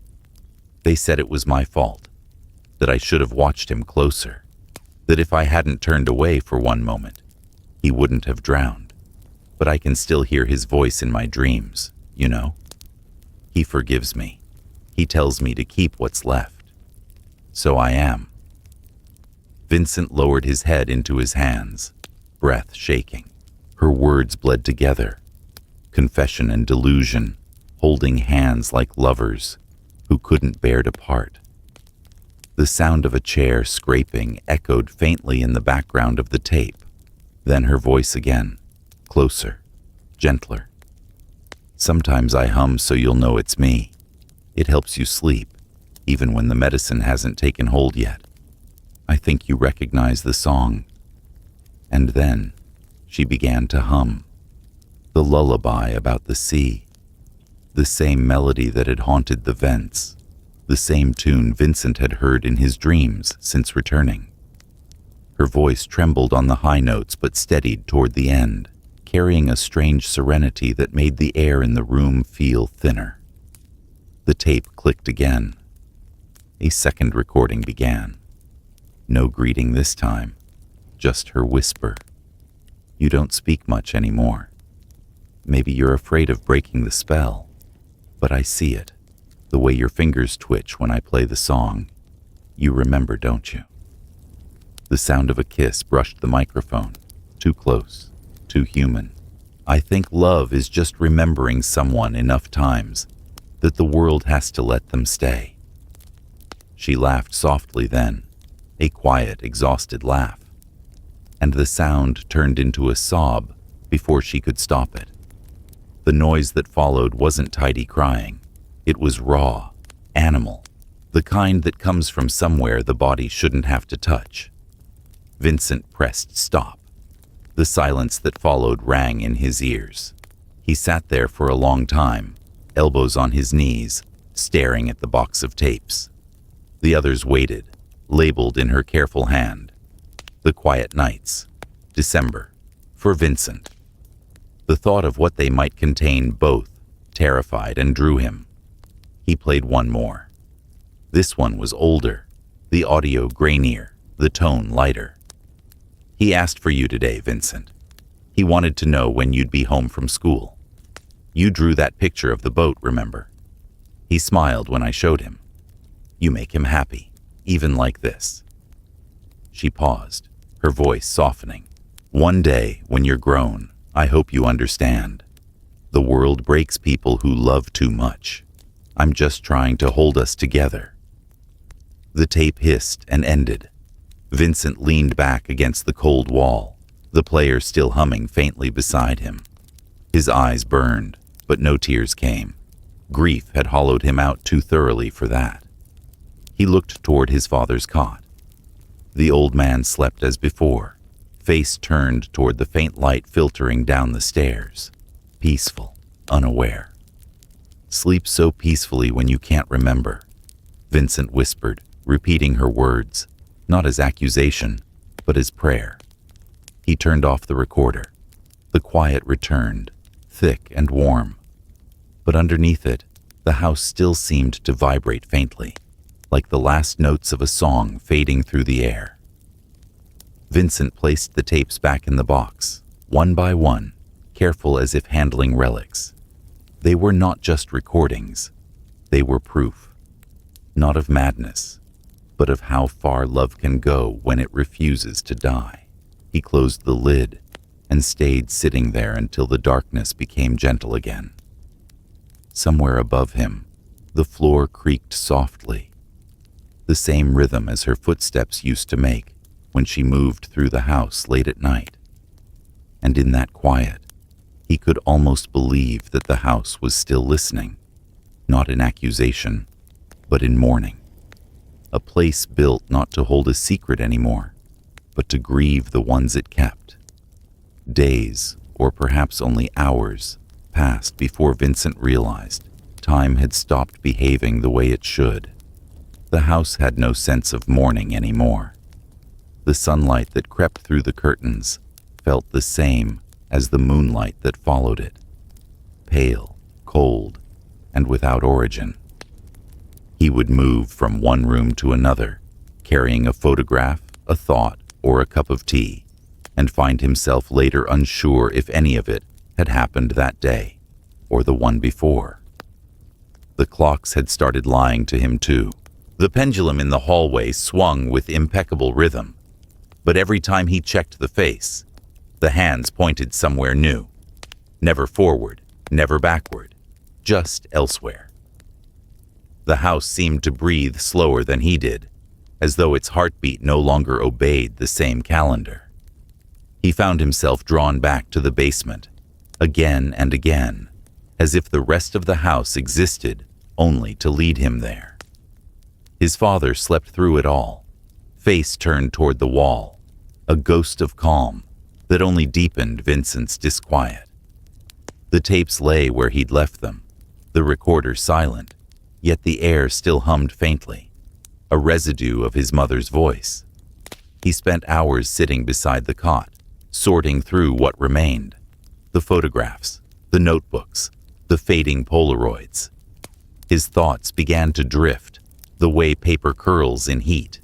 They said it was my fault, that I should have watched him closer, that if I hadn't turned away for one moment, he wouldn't have drowned. But I can still hear his voice in my dreams, you know? He forgives me. He tells me to keep what's left. So I am." Vincent lowered his head into his hands, breath shaking. Her words bled together. confession and delusion, holding hands like lovers who couldn't bear to part. The sound of a chair scraping echoed faintly in the background of the tape. Then her voice again, closer, gentler. Sometimes I hum so you'll know it's me. It helps you sleep, even when the medicine hasn't taken hold yet. I think you recognize the song. And then she began to hum. The lullaby about the sea. The same melody that had haunted the vents. The same tune Vincent had heard in his dreams since returning. Her voice trembled on the high notes but steadied toward the end, carrying a strange serenity that made the air in the room feel thinner. The tape clicked again. A second recording began. No greeting this time, just her whisper. You don't speak much anymore. Maybe you're afraid of breaking the spell, but I see it. The way your fingers twitch when I play the song. You remember, don't you? The sound of a kiss brushed the microphone. Too close, too human. I think love is just remembering someone enough times that the world has to let them stay. She laughed softly then, a quiet, exhausted laugh, and the sound turned into a sob before she could stop it. The noise that followed wasn't tidy crying. It was raw, animal, the kind that comes from somewhere the body shouldn't have to touch. Vincent pressed stop. The silence that followed rang in his ears. He sat there for a long time, elbows on his knees, staring at the box of tapes. The others waited, labeled in her careful hand. The Quiet Nights, December, for Vincent. The thought of what they might contain both terrified and drew him. He played one more. This one was older, the audio grainier, the tone lighter. He asked for you today, Vincent. He wanted to know when you'd be home from school. You drew that picture of the boat, remember? He smiled when I showed him. You make him happy, even like this. She paused, her voice softening. One day, when you're grown, I hope you understand. The world breaks people who love too much. I'm just trying to hold us together. The tape hissed and ended. Vincent leaned back against the cold wall, the player still humming faintly beside him. His eyes burned, but no tears came. Grief had hollowed him out too thoroughly for that. He looked toward his father's cot. The old man slept as before, face turned toward the faint light filtering down the stairs, peaceful, unaware. Sleep so peacefully when you can't remember, Vincent whispered, repeating her words, not as accusation, but as prayer. He turned off the recorder. The quiet returned, thick and warm. But underneath it, the house still seemed to vibrate faintly, like the last notes of a song fading through the air. Vincent placed the tapes back in the box, one by one, careful as if handling relics. They were not just recordings. They were proof, not of madness, but of how far love can go when it refuses to die. He closed the lid and stayed sitting there until the darkness became gentle again. Somewhere above him, the floor creaked softly, the same rhythm as her footsteps used to make when she moved through the house late at night. And in that quiet, he could almost believe that the house was still listening, not in accusation, but in mourning. A place built not to hold a secret anymore, but to grieve the ones it kept. Days, or perhaps only hours, passed before Vincent realized time had stopped behaving the way it should. The house had no sense of mourning anymore. The sunlight that crept through the curtains felt the same as the moonlight that followed it, pale, cold, and without origin. He would move from one room to another, carrying a photograph, a thought, or a cup of tea, and find himself later unsure if any of it had happened that day, or the one before. The clocks had started lying to him too. The pendulum in the hallway swung with impeccable rhythm, but every time he checked the face, the hands pointed somewhere new, never forward, never backward, just elsewhere. The house seemed to breathe slower than he did, as though its heartbeat no longer obeyed the same calendar. He found himself drawn back to the basement, again and again, as if the rest of the house existed only to lead him there. His father slept through it all, face turned toward the wall, a ghost of calm that only deepened Vincent's disquiet. The tapes lay where he'd left them, the recorder silent, yet the air still hummed faintly, a residue of his mother's voice. He spent hours sitting beside the cot, sorting through what remained, the photographs, the notebooks, the fading Polaroids. His thoughts began to drift, the way paper curls in heat,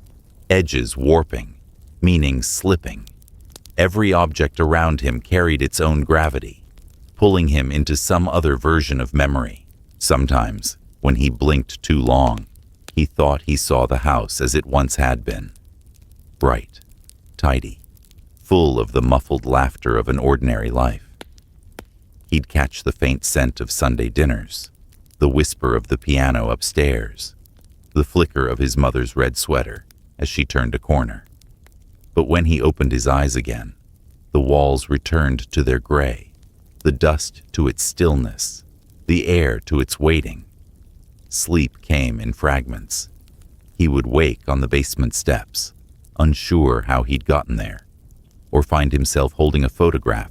edges warping, meaning slipping. Every object around him carried its own gravity, pulling him into some other version of memory. Sometimes, when he blinked too long, he thought he saw the house as it once had been. Bright, tidy, full of the muffled laughter of an ordinary life. He'd catch the faint scent of Sunday dinners, the whisper of the piano upstairs, the flicker of his mother's red sweater as she turned a corner. But when he opened his eyes again, the walls returned to their gray, the dust to its stillness, the air to its waiting. Sleep came in fragments. He would wake on the basement steps, unsure how he'd gotten there, or find himself holding a photograph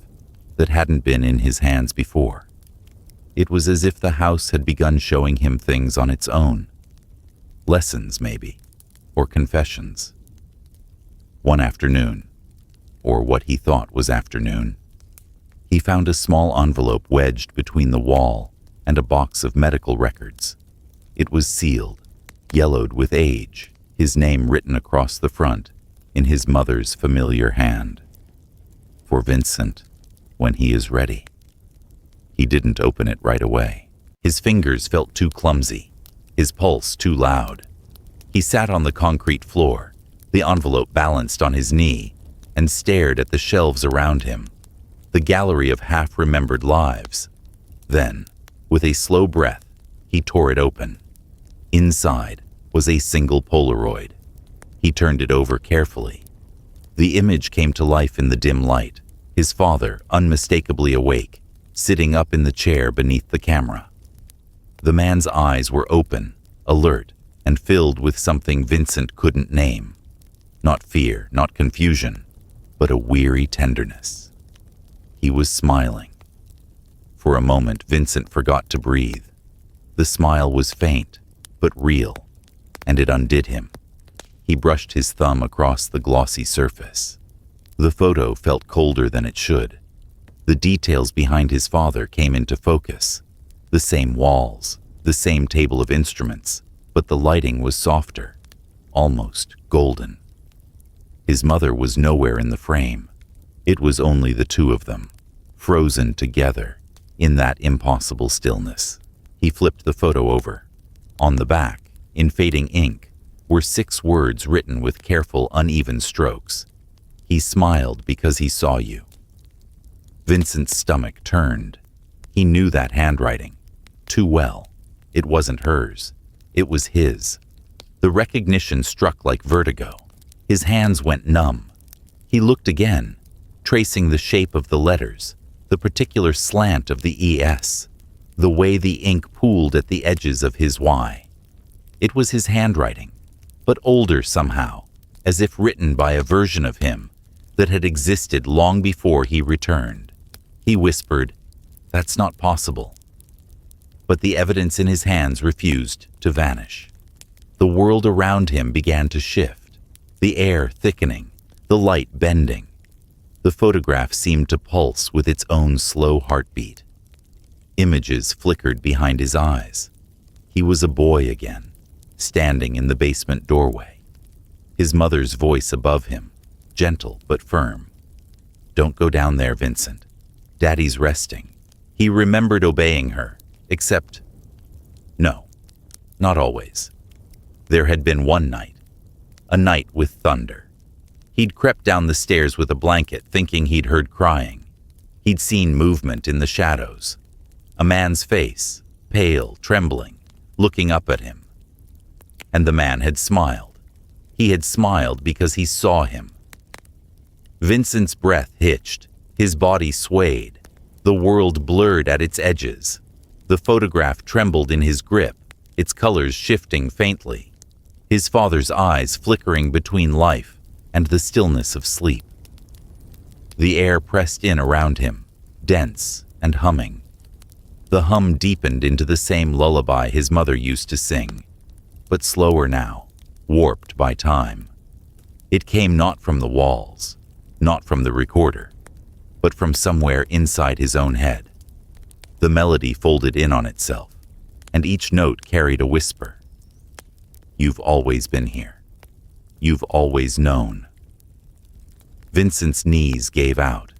that hadn't been in his hands before. It was as if the house had begun showing him things on its own. Lessons, maybe, or confessions. One afternoon, or what he thought was afternoon, he found a small envelope wedged between the wall and a box of medical records. It was sealed, yellowed with age, his name written across the front in his mother's familiar hand. For Vincent, when he is ready. He didn't open it right away. His fingers felt too clumsy, his pulse too loud. He sat on the concrete floor, the envelope balanced on his knee, and stared at the shelves around him, the gallery of half-remembered lives. Then, with a slow breath, he tore it open. Inside was a single Polaroid. He turned it over carefully. The image came to life in the dim light, his father unmistakably awake, sitting up in the chair beneath the camera. The man's eyes were open, alert, and filled with something Vincent couldn't name. Not fear, not confusion, but a weary tenderness. He was smiling. For a moment, Vincent forgot to breathe. The smile was faint, but real, and it undid him. He brushed his thumb across the glossy surface. The photo felt colder than it should. The details behind his father came into focus. The same walls, the same table of instruments, but the lighting was softer, almost golden. His mother was nowhere in the frame. It was only the two of them, frozen together in that impossible stillness. He flipped the photo over. On the back, in fading ink, were 6 words written with careful, uneven strokes. He smiled because he saw you. Vincent's stomach turned. He knew that handwriting too well. It wasn't hers. It was his. The recognition struck like vertigo. His hands went numb. He looked again, tracing the shape of the letters, the particular slant of the ES, the way the ink pooled at the edges of his Y. It was his handwriting, but older somehow, as if written by a version of him that had existed long before he returned. He whispered, "That's not possible." But the evidence in his hands refused to vanish. The world around him began to shift, the air thickening, the light bending. The photograph seemed to pulse with its own slow heartbeat. Images flickered behind his eyes. He was a boy again, standing in the basement doorway. His mother's voice above him, gentle but firm. "Don't go down there, Vincent. Daddy's resting." He remembered obeying her, except, no, not always. There had been one night, a night with thunder. He'd crept down the stairs with a blanket, thinking he'd heard crying. He'd seen movement in the shadows. A man's face, pale, trembling, looking up at him. And the man had smiled. He had smiled because he saw him. Vincent's breath hitched. His body swayed. The world blurred at its edges. The photograph trembled in his grip, its colors shifting faintly. His father's eyes flickering between life and the stillness of sleep. The air pressed in around him, dense and humming. The hum deepened into the same lullaby his mother used to sing, but slower now, warped by time. It came not from the walls, not from the recorder, but from somewhere inside his own head. The melody folded in on itself, and each note carried a whisper. You've always been here. You've always known. Vincent's knees gave out.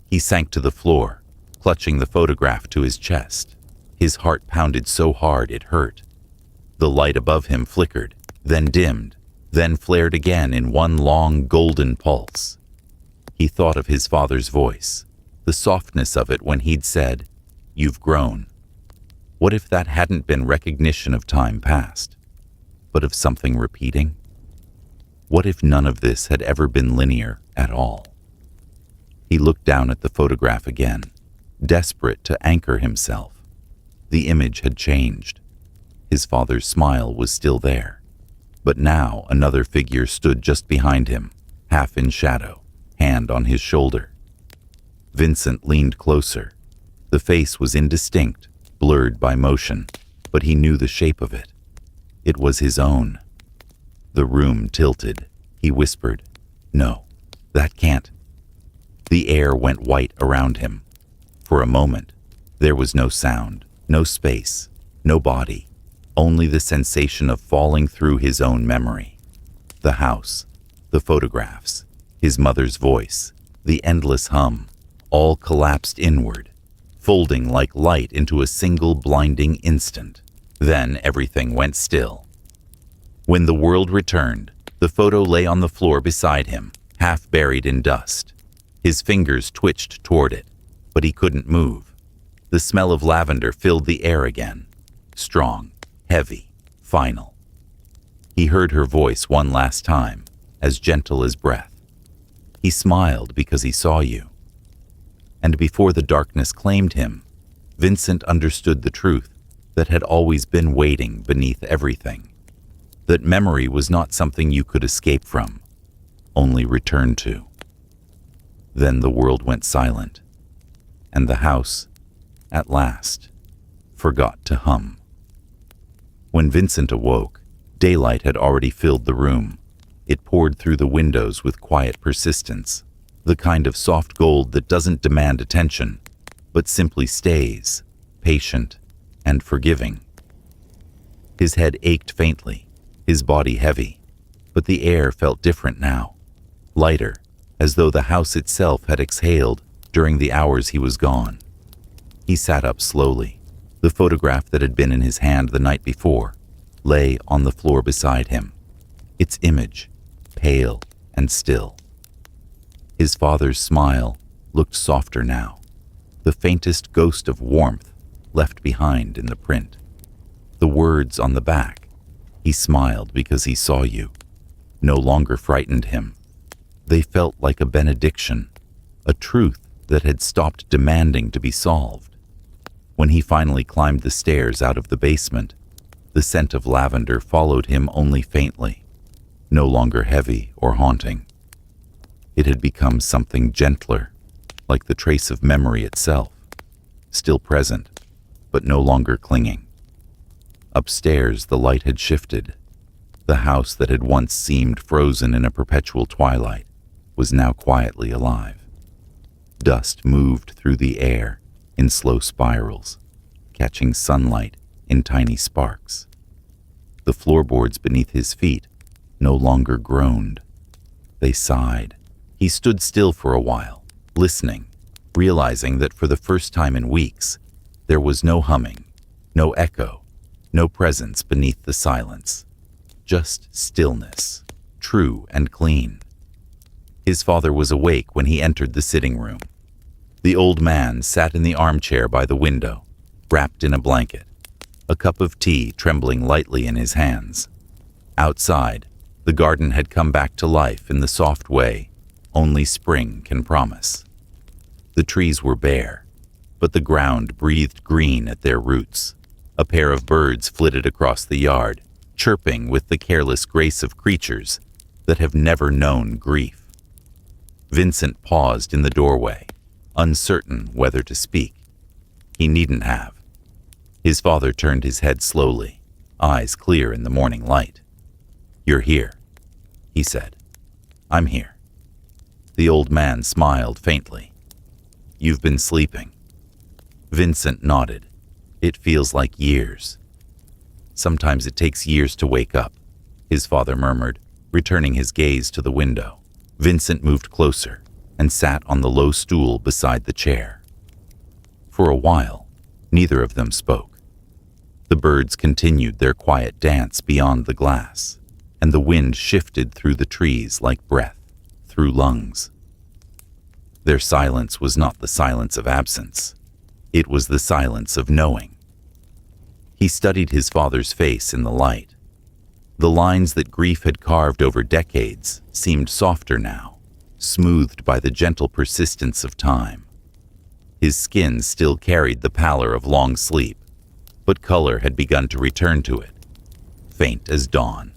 He sank to the floor, clutching the photograph to his chest. His heart pounded so hard it hurt. The light above him flickered, then dimmed, then flared again in one long golden pulse. He thought of his father's voice, the softness of it when he'd said, "You've grown." What if that hadn't been recognition of time past, but of something repeating? What if none of this had ever been linear at all? He looked down at the photograph again, desperate to anchor himself. The image had changed. His father's smile was still there, but now another figure stood just behind him, half in shadow, hand on his shoulder. Vincent leaned closer. The face was indistinct, blurred by motion, but he knew the shape of it. It was his own. The room tilted. He whispered, "No, that can't." The air went white around him. For a moment, there was no sound, no space, no body, only the sensation of falling through his own memory. The house, the photographs, his mother's voice, the endless hum, all collapsed inward, folding like light into a single blinding instant. Then everything went still. When the world returned, the photo lay on the floor beside him, half buried in dust. His fingers twitched toward it, but he couldn't move. The smell of lavender filled the air again, strong, heavy, final. He heard her voice one last time, as gentle as breath. He smiled because he saw you. And before the darkness claimed him, Vincent understood the truth that had always been waiting beneath everything. That memory was not something you could escape from, only return to. Then the world went silent, and the house, at last, forgot to hum. When Vincent awoke, daylight had already filled the room. It poured through the windows with quiet persistence, the kind of soft gold that doesn't demand attention, but simply stays, patient and forgiving. His head ached faintly, his body heavy, but the air felt different now, lighter, as though the house itself had exhaled during the hours he was gone. He sat up slowly. The photograph that had been in his hand the night before lay on the floor beside him, its image pale and still. His father's smile looked softer now, the faintest ghost of warmth left behind in the print. The words on the back, "He smiled because he saw you," no longer frightened him. They felt like a benediction, a truth that had stopped demanding to be solved. When he finally climbed the stairs out of the basement, the scent of lavender followed him only faintly, no longer heavy or haunting. It had become something gentler, like the trace of memory itself, still present, but no longer clinging. Upstairs, the light had shifted. The house that had once seemed frozen in a perpetual twilight was now quietly alive. Dust moved through the air in slow spirals, catching sunlight in tiny sparks. The floorboards beneath his feet no longer groaned. They sighed. He stood still for a while, listening, realizing that for the first time in weeks, there was no humming, no echo, no presence beneath the silence. Just stillness, true and clean. His father was awake when he entered the sitting room. The old man sat in the armchair by the window, wrapped in a blanket, a cup of tea trembling lightly in his hands. Outside, the garden had come back to life in the soft way only spring can promise. The trees were bare, but the ground breathed green at their roots. A pair of birds flitted across the yard, chirping with the careless grace of creatures that have never known grief. Vincent paused in the doorway, uncertain whether to speak. He needn't have. His father turned his head slowly, eyes clear in the morning light. "You're here," he said. "I'm here." The old man smiled faintly. "You've been sleeping." Vincent nodded. "It feels like years." "Sometimes it takes years to wake up," his father murmured, returning his gaze to the window. Vincent moved closer and sat on the low stool beside the chair. For a while, neither of them spoke. The birds continued their quiet dance beyond the glass, and the wind shifted through the trees like breath through lungs. Their silence was not the silence of absence. It was the silence of knowing. He studied his father's face in the light. The lines that grief had carved over decades seemed softer now, smoothed by the gentle persistence of time. His skin still carried the pallor of long sleep, but color had begun to return to it, faint as dawn.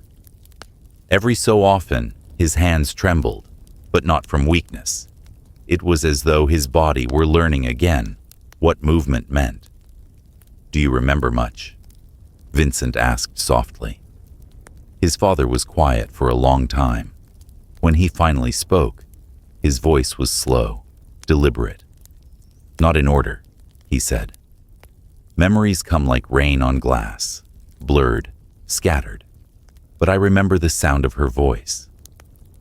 Every so often, his hands trembled, but not from weakness. It was as though his body were learning again what movement meant. "Do you remember much?" Vincent asked softly. His father was quiet for a long time. When he finally spoke, his voice was slow, deliberate. "Not in order," he said. "Memories come like rain on glass, blurred, scattered. But I remember the sound of her voice,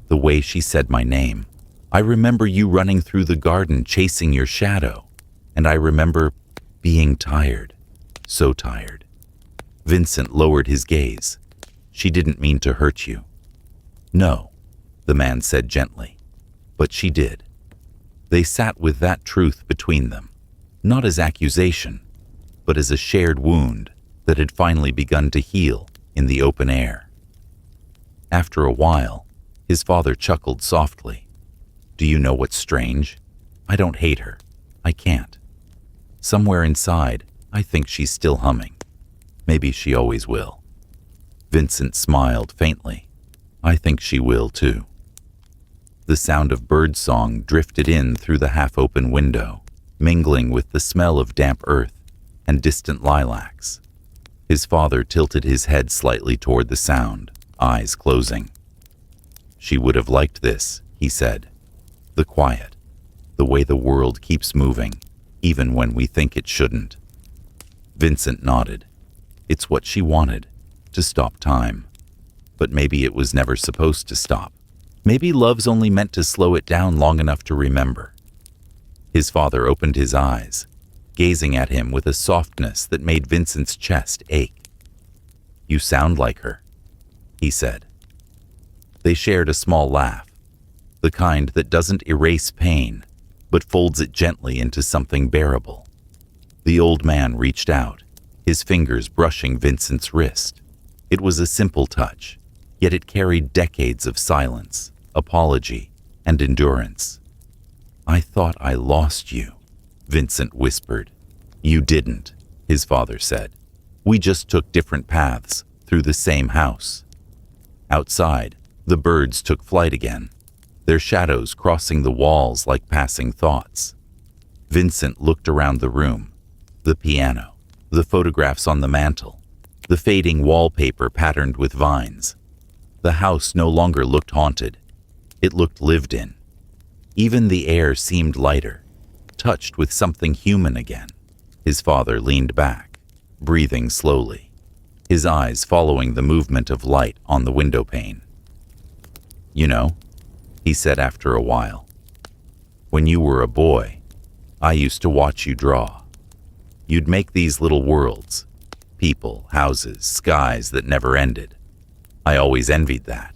the way she said my name. I remember you running through the garden chasing your shadow, and I remember being tired, so tired." Vincent lowered his gaze. "She didn't mean to hurt you." "No," the man said gently, "but she did." They sat with that truth between them, not as accusation, but as a shared wound that had finally begun to heal in the open air. After a while, his father chuckled softly. "Do you know what's strange? I don't hate her. I can't. Somewhere inside, I think she's still humming. Maybe she always will." Vincent smiled faintly. "I think she will too." The sound of birdsong drifted in through the half-open window, mingling with the smell of damp earth and distant lilacs. His father tilted his head slightly toward the sound, eyes closing. "She would have liked this," he said. "The quiet, the way the world keeps moving, even when we think it shouldn't." Vincent nodded. It's what she wanted, to stop time. But maybe it was never supposed to stop. Maybe love's only meant to slow it down long enough to remember. His father opened his eyes, gazing at him with a softness that made Vincent's chest ache. "You sound like her," he said. They shared a small laugh, the kind that doesn't erase pain, but folds it gently into something bearable. The old man reached out, his fingers brushing Vincent's wrist. It was a simple touch, yet it carried decades of silence, apology, and endurance. "I thought I lost you," Vincent whispered. "You didn't," his father said. "We just took different paths through the same house." Outside, the birds took flight again, their shadows crossing the walls like passing thoughts. Vincent looked around the room, the piano, the photographs on the mantel, the fading wallpaper patterned with vines. The house no longer looked haunted. It looked lived in. Even the air seemed lighter, touched with something human again. His father leaned back, breathing slowly, his eyes following the movement of light on the window pane. "You know," he said after a while, "when you were a boy, I used to watch you draw. You'd make these little worlds, people, houses, skies that never ended. I always envied that,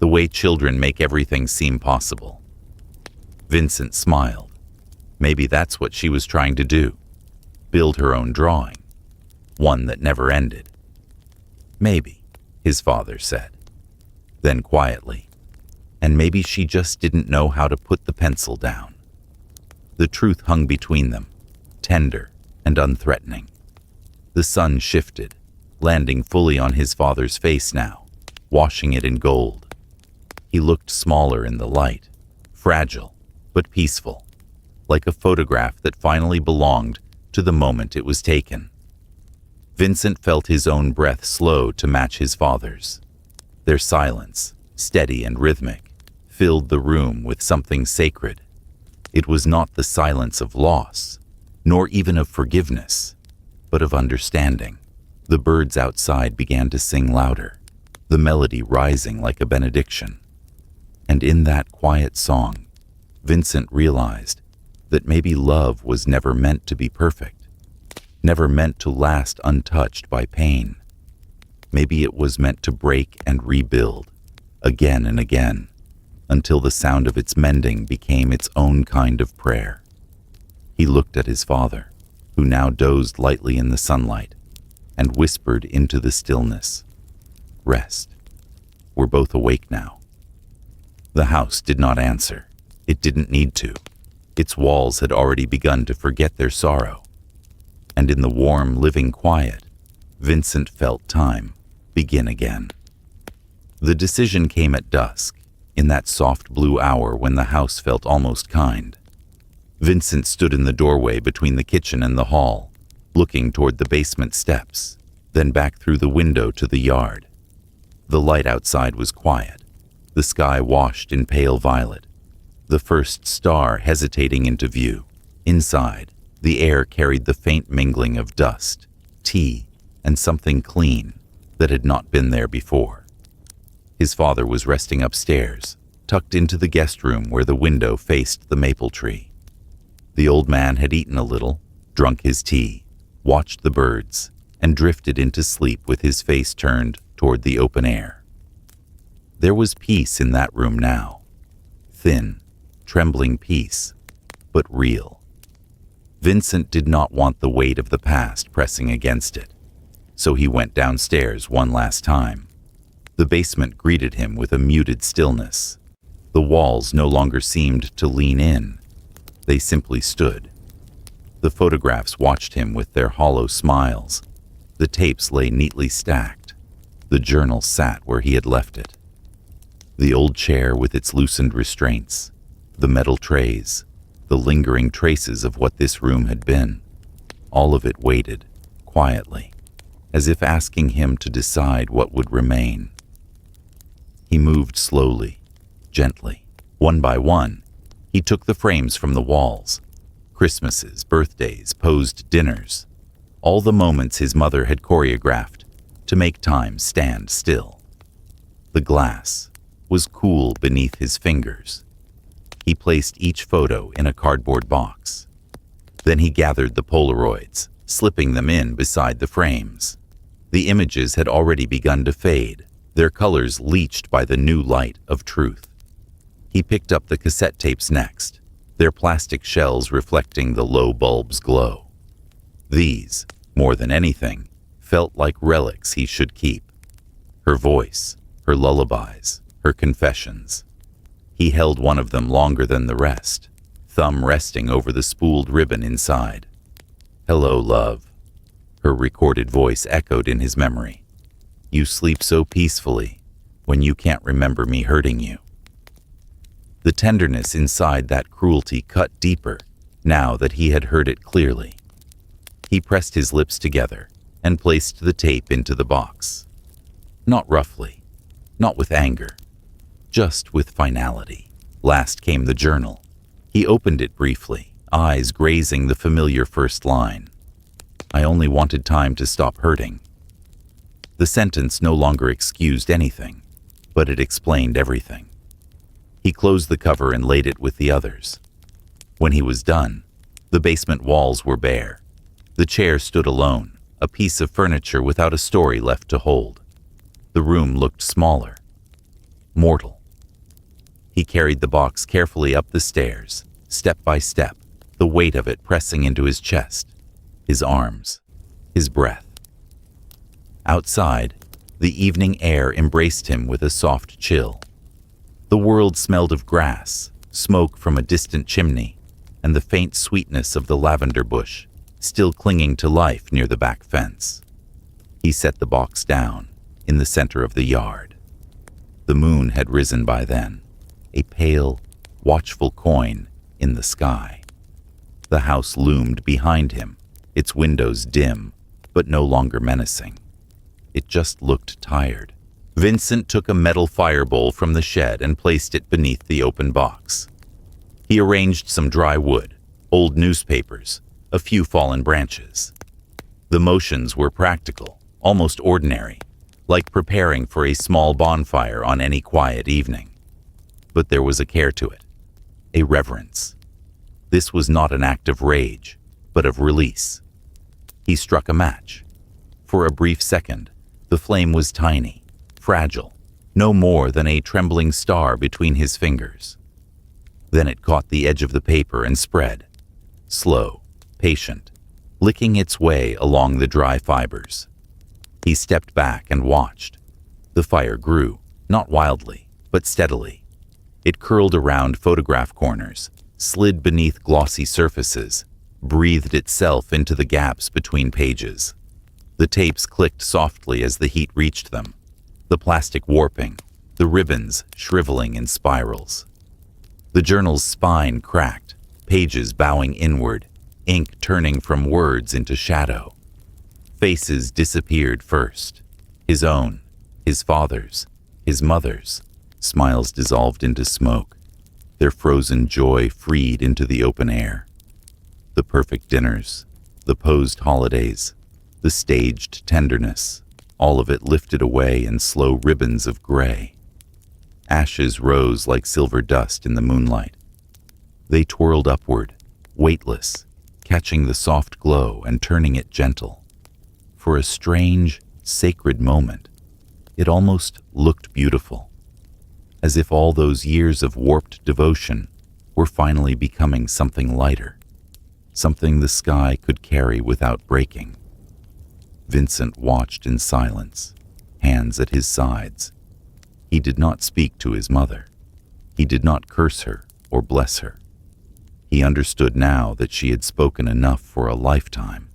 the way children make everything seem possible." Vincent smiled. Maybe that's what she was trying to do. build her own drawing, one that never ended. Maybe, his father said. Then quietly, and maybe she just didn't know how to put the pencil down. The truth hung between them, tender and unthreatening. The sun shifted, landing fully on his father's face now, washing it in gold. He looked smaller in the light, fragile but peaceful, like a photograph that finally belonged to the moment it was taken. Vincent felt his own breath slow to match his father's. Their silence, steady and rhythmic, filled the room with something sacred. It was not the silence of loss, nor even of forgiveness, but of understanding. The birds outside began to sing louder, the melody rising like a benediction. And in that quiet song, Vincent realized that maybe love was never meant to be perfect, never meant to last untouched by pain. Maybe it was meant to break and rebuild, again and again, until the sound of its mending became its own kind of prayer. He looked at his father, who now dozed lightly in the sunlight, and whispered into the stillness, "Rest. We're both awake now." The house did not answer. It didn't need to. Its walls had already begun to forget their sorrow. And in the warm, living quiet, Vincent felt time begin again. The decision came at dusk, in that soft blue hour when the house felt almost kind. Vincent stood in the doorway between the kitchen and the hall, looking toward the basement steps, then back through the window to the yard. The light outside was quiet, the sky washed in pale violet, the first star hesitating into view. Inside, the air carried the faint mingling of dust, tea, and something clean that had not been there before. His father was resting upstairs, tucked into the guest room where the window faced the maple tree. The old man had eaten a little, drunk his tea, watched the birds, and drifted into sleep with his face turned toward the open air. There was peace in that room now. Thin, trembling peace, but real. Vincent did not want the weight of the past pressing against it, so he went downstairs one last time. The basement greeted him with a muted stillness. The walls no longer seemed to lean in. They simply stood. The photographs watched him with their hollow smiles. The tapes lay neatly stacked. The journal sat where he had left it. The old chair with its loosened restraints, the metal trays, the lingering traces of what this room had been. All of it waited, quietly, as if asking him to decide what would remain. He moved slowly, gently. One by one, he took the frames from the walls. Christmases, birthdays, posed dinners. All the moments his mother had choreographed to make time stand still. The glass was cool beneath his fingers. He placed each photo in a cardboard box. Then he gathered the Polaroids, slipping them in beside the frames. The images had already begun to fade, their colors leached by the new light of truth. He picked up the cassette tapes next, their plastic shells reflecting the low bulb's glow. These, more than anything, felt like relics he should keep. Her voice, her lullabies, her confessions. He held one of them longer than the rest, thumb resting over the spooled ribbon inside. "Hello, love," her recorded voice echoed in his memory. "You sleep so peacefully when you can't remember me hurting you." The tenderness inside that cruelty cut deeper now that he had heard it clearly. He pressed his lips together and placed the tape into the box. Not roughly, not with anger, just with finality. Last came the journal. He opened it briefly, eyes grazing the familiar first line. "I only wanted time to stop hurting." The sentence no longer excused anything, but it explained everything. He closed the cover and laid it with the others. When he was done, the basement walls were bare. The chair stood alone, a piece of furniture without a story left to hold. The room looked smaller, mortal. He carried the box carefully up the stairs, step by step, the weight of it pressing into his chest. his arms, his breath. Outside, the evening air embraced him with a soft chill. The world smelled of grass, smoke from a distant chimney, and the faint sweetness of the lavender bush, still clinging to life near the back fence. He set the box down, in the center of the yard. The moon had risen by then, a pale, watchful coin in the sky. The house loomed behind him, its windows dim, but no longer menacing. It just looked tired. Vincent took a metal fire bowl from the shed and placed it beneath the open box. He arranged some dry wood, old newspapers, a few fallen branches. The motions were practical, almost ordinary, like preparing for a small bonfire on any quiet evening. But there was a care to it, a reverence. This was not an act of rage, but of release. He struck a match. For a brief second, the flame was tiny, fragile, no more than a trembling star between his fingers. Then it caught the edge of the paper and spread, slow, patient, licking its way along the dry fibers. He stepped back and watched. The fire grew, not wildly, but steadily. It curled around photograph corners, slid beneath glossy surfaces, breathed itself into the gaps between pages. The tapes clicked softly as the heat reached them, the plastic warping, the ribbons shriveling in spirals. The journal's spine cracked, pages bowing inward, ink turning from words into shadow. Faces disappeared first. His own, his father's, his mother's. Smiles dissolved into smoke, their frozen joy freed into the open air. The perfect dinners, the posed holidays, the staged tenderness, all of it lifted away in slow ribbons of gray. Ashes rose like silver dust in the moonlight. They twirled upward, weightless, catching the soft glow and turning it gentle. For a strange, sacred moment, it almost looked beautiful, as if all those years of warped devotion were finally becoming something lighter, something the sky could carry without breaking. Vincent watched in silence, hands at his sides. He did not speak to his mother. He did not curse her or bless her. He understood now that she had spoken enough for a lifetime.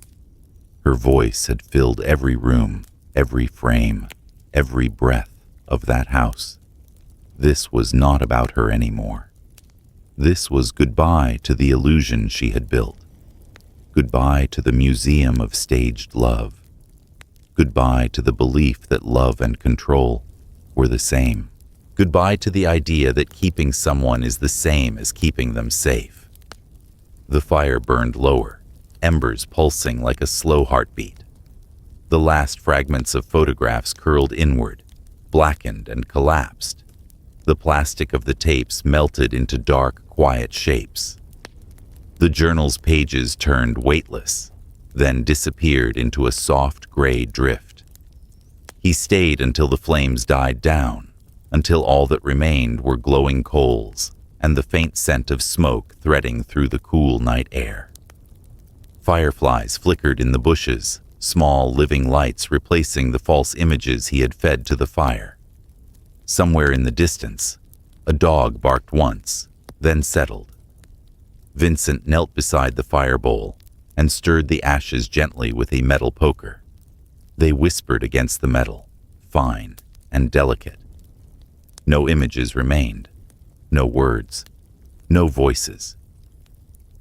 Her voice had filled every room, every frame, every breath of that house. This was not about her anymore. This was goodbye to the illusion she had built. Goodbye to the museum of staged love. Goodbye to the belief that love and control were the same. Goodbye to the idea that keeping someone is the same as keeping them safe. The fire burned lower, embers pulsing like a slow heartbeat. The last fragments of photographs curled inward, blackened and collapsed. The plastic of the tapes melted into dark, quiet shapes. The journal's pages turned weightless, then disappeared into a soft gray drift. He stayed until the flames died down, until all that remained were glowing coals and the faint scent of smoke threading through the cool night air. Fireflies flickered in the bushes, small living lights replacing the false images he had fed to the fire. Somewhere in the distance, a dog barked once, then settled. Vincent knelt beside the fire bowl and stirred the ashes gently with a metal poker. They whispered against the metal, fine and delicate. No images remained, no words, no voices.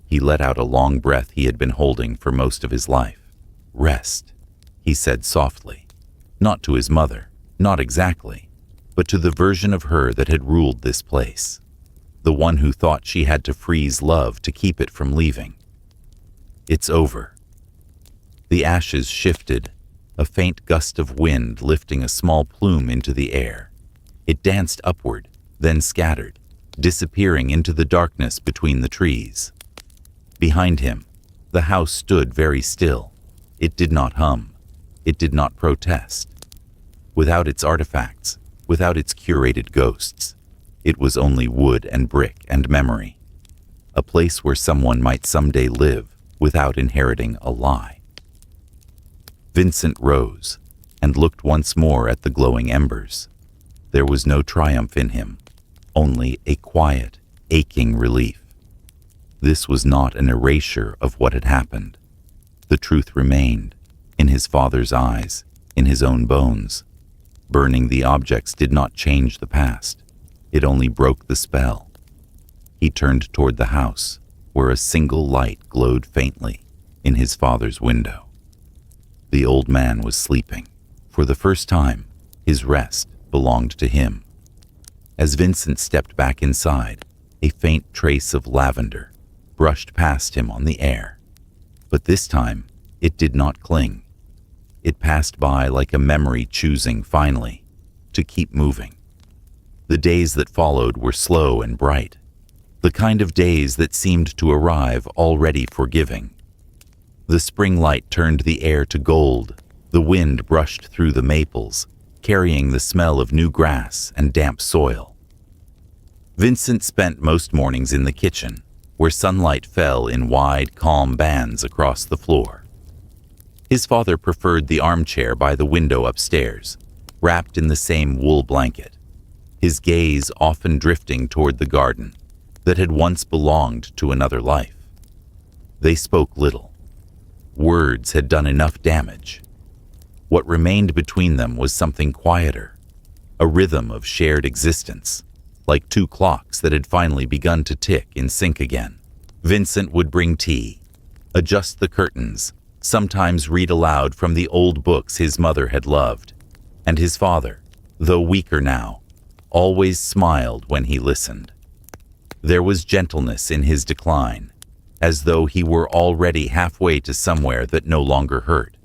He let out a long breath he had been holding for most of his life. Rest, he said softly, not to his mother, not exactly, but to the version of her that had ruled this place, the one who thought she had to freeze love to keep it from leaving. It's over. The ashes shifted, a faint gust of wind lifting a small plume into the air. It danced upward, then scattered, disappearing into the darkness between the trees. Behind him, the house stood very still. It did not hum. It did not protest. Without its artifacts, without its curated ghosts, it was only wood and brick and memory. A place where someone might someday live without inheriting a lie. Vincent rose and looked once more at the glowing embers. There was no triumph in him, only a quiet, aching relief. This was not an erasure of what had happened. The truth remained, in his father's eyes, in his own bones. Burning the objects did not change the past. It only broke the spell. He turned toward the house, where a single light glowed faintly in his father's window. The old man was sleeping. For the first time, his rest belonged to him. As Vincent stepped back inside, a faint trace of lavender brushed past him on the air. But this time, it did not cling. It passed by like a memory choosing, finally, to keep moving. The days that followed were slow and bright, the kind of days that seemed to arrive already forgiving. The spring light turned the air to gold. The wind brushed through the maples, carrying the smell of new grass and damp soil. Vincent spent most mornings in the kitchen, where sunlight fell in wide, calm bands across the floor. His father preferred the armchair by the window upstairs, wrapped in the same wool blanket, his gaze often drifting toward the garden that had once belonged to another life. They spoke little. Words had done enough damage. What remained between them was something quieter, a rhythm of shared existence, like two clocks that had finally begun to tick in sync again. Vincent would bring tea, adjust the curtains, sometimes read aloud from the old books his mother had loved, and his father, though weaker now, always smiled when he listened. There was gentleness in his decline, as though he were already halfway to somewhere that no longer hurt.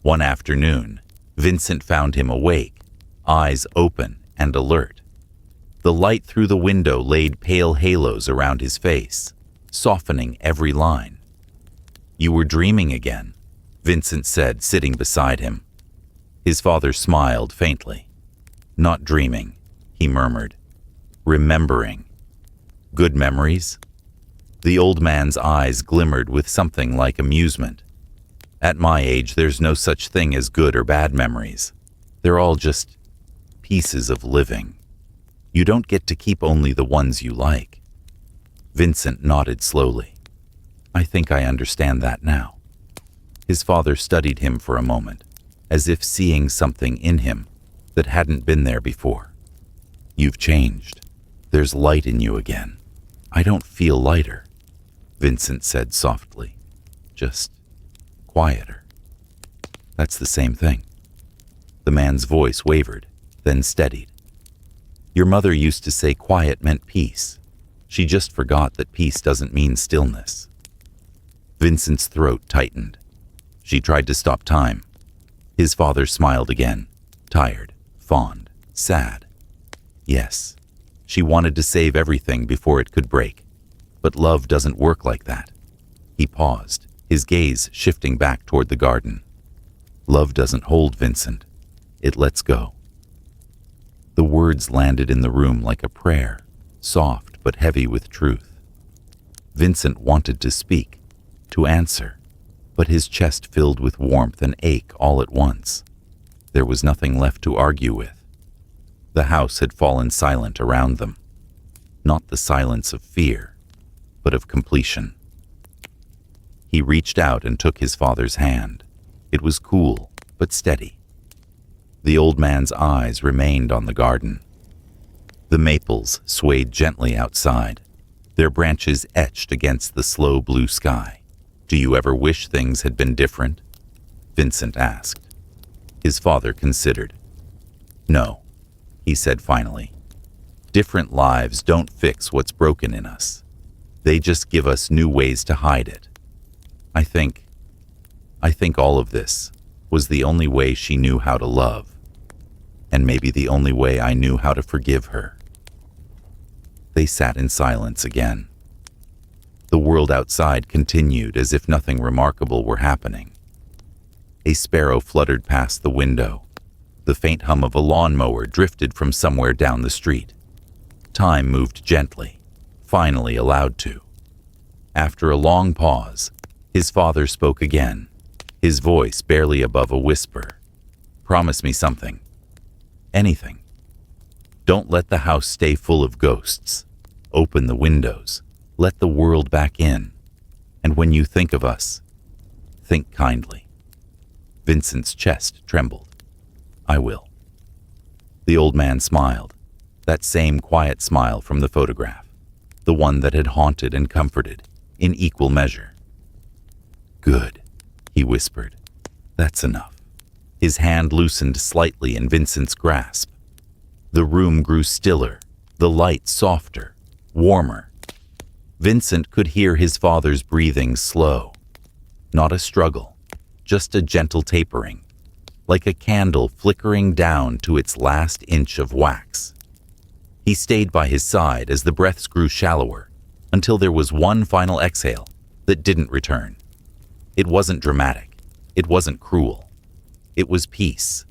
One afternoon, Vincent found him awake, eyes open and alert. The light through the window laid pale halos around his face, softening every line. "You were dreaming again," Vincent said, sitting beside him. His father smiled faintly. "Not dreaming," he murmured. "Remembering." "Good memories?" The old man's eyes glimmered with something like amusement. "At my age, there's no such thing as good or bad memories. They're all just pieces of living. You don't get to keep only the ones you like." Vincent nodded slowly. "I think I understand that now." His father studied him for a moment, as if seeing something in him that hadn't been there before. "You've changed. There's light in you again." "I don't feel lighter," Vincent said softly. "Just quieter." "That's the same thing." The man's voice wavered, then steadied. "Your mother used to say quiet meant peace. She just forgot that peace doesn't mean stillness." Vincent's throat tightened. She tried to stop time. His father smiled again, tired, fond, sad. "Yes, she wanted to save everything before it could break. But love doesn't work like that." He paused, his gaze shifting back toward the garden. "Love doesn't hold, Vincent. It lets go." The words landed in the room like a prayer, soft but heavy with truth. Vincent wanted to speak, to answer, but his chest filled with warmth and ache all at once. There was nothing left to argue with. The house had fallen silent around them. Not the silence of fear, but of completion. He reached out and took his father's hand. It was cool, but steady. The old man's eyes remained on the garden. The maples swayed gently outside, their branches etched against the slow blue sky. "Do you ever wish things had been different?" Vincent asked. His father considered. "No," he said finally. "Different lives don't fix what's broken in us. They just give us new ways to hide it. I think all of this was the only way she knew how to love, and maybe the only way I knew how to forgive her." They sat in silence again. The world outside continued as if nothing remarkable were happening. A sparrow fluttered past the window. The faint hum of a lawnmower drifted from somewhere down the street. Time moved gently, finally allowed to. After a long pause, his father spoke again. his voice barely above a whisper. "Promise me something. Anything. Don't let the house stay full of ghosts. Open the windows. Let the world back in. And when you think of us, think kindly." Vincent's chest trembled. "I will." The old man smiled, that same quiet smile from the photograph, the one that had haunted and comforted in equal measure. "Good," he whispered. "That's enough." His hand loosened slightly in Vincent's grasp. The room grew stiller, the light softer, warmer. Vincent could hear his father's breathing slow. Not a struggle, just a gentle tapering, like a candle flickering down to its last inch of wax. He stayed by his side as the breaths grew shallower, until there was one final exhale that didn't return. It wasn't dramatic. It wasn't cruel. It was peace.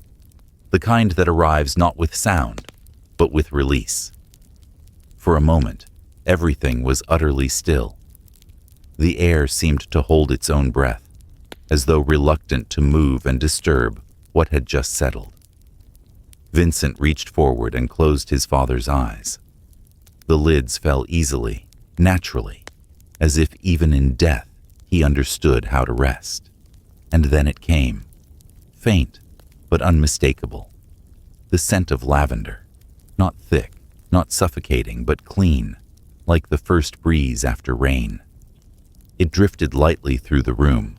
The kind that arrives not with sound, but with release. For a moment, everything was utterly still. The air seemed to hold its own breath, as though reluctant to move and disturb what had just settled. Vincent reached forward and closed his father's eyes. The lids fell easily, naturally, as if even in death he understood how to rest. And then it came, faint but unmistakable. The scent of lavender, not thick, not suffocating, but clean, like the first breeze after rain. It drifted lightly through the room,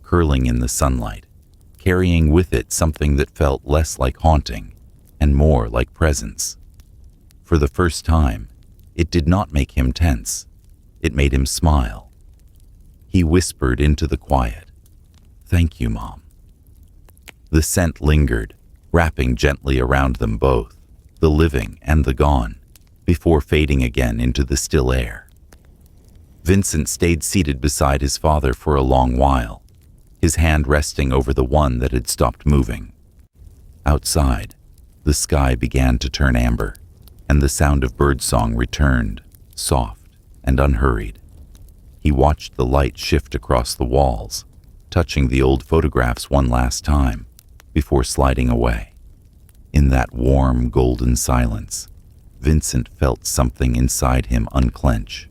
curling in the sunlight, carrying with it something that felt less like haunting and more like presence. For the first time, it did not make him tense. It made him smile. He whispered into the quiet, "Thank you, Mom." The scent lingered, wrapping gently around them both, the living and the gone, before fading again into the still air. Vincent stayed seated beside his father for a long while, his hand resting over the one that had stopped moving. Outside, the sky began to turn amber, and the sound of birdsong returned, soft and unhurried. He watched the light shift across the walls, touching the old photographs one last time, before sliding away. In that warm, golden silence, Vincent felt something inside him unclench.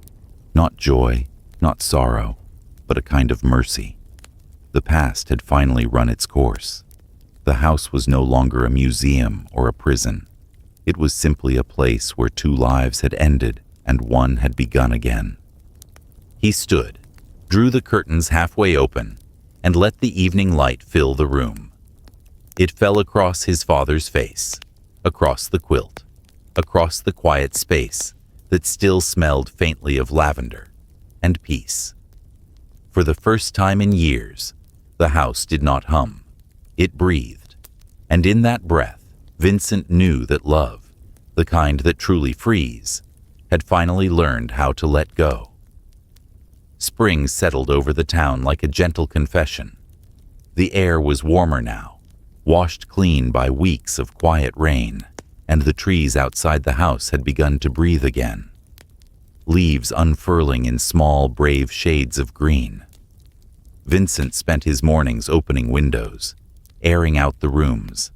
Not joy, not sorrow, but a kind of mercy. The past had finally run its course. The house was no longer a museum or a prison. It was simply a place where two lives had ended and one had begun again. He stood, drew the curtains halfway open, and let the evening light fill the room. It fell across his father's face, across the quilt, across the quiet space that still smelled faintly of lavender and peace. For the first time in years, the house did not hum. It breathed, and in that breath, Vincent knew that love, the kind that truly frees, had finally learned how to let go. Spring settled over the town like a gentle confession. The air was warmer now, washed clean by weeks of quiet rain, and the trees outside the house had begun to breathe again, leaves unfurling in small, brave shades of green. Vincent spent his mornings opening windows, airing out the rooms,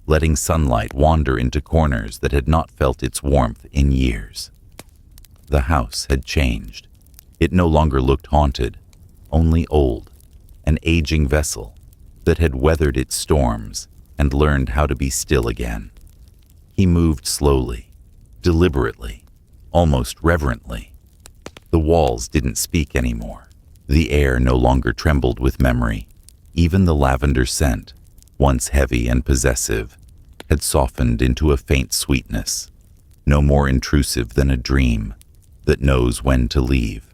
letting sunlight wander into corners that had not felt its warmth in years. The house had changed. It no longer looked haunted, only old, an aging vessel that had weathered its storms and learned how to be still again. He moved slowly, deliberately, almost reverently. The walls didn't speak anymore. The air no longer trembled with memory. Even the lavender scent, once heavy and possessive, had softened into a faint sweetness, no more intrusive than a dream that knows when to leave.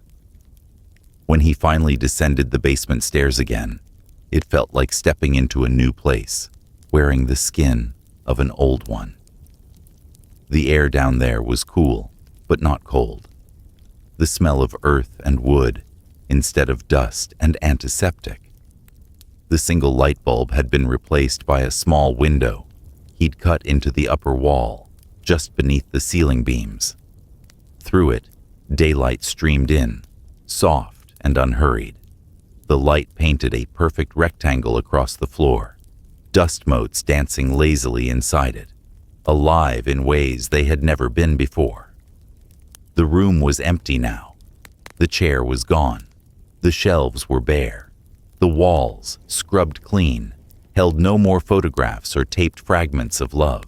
When he finally descended the basement stairs again, it felt like stepping into a new place, wearing the skin of an old one. The air down there was cool, but not cold. The smell of earth and wood, instead of dust and antiseptic. The single light bulb had been replaced by a small window he'd cut into the upper wall, just beneath the ceiling beams. Through it, daylight streamed in, soft and unhurried. The light painted a perfect rectangle across the floor, dust motes dancing lazily inside it, alive in ways they had never been before. The room was empty now. The chair was gone. The shelves were bare. The walls, scrubbed clean, held no more photographs or taped fragments of love.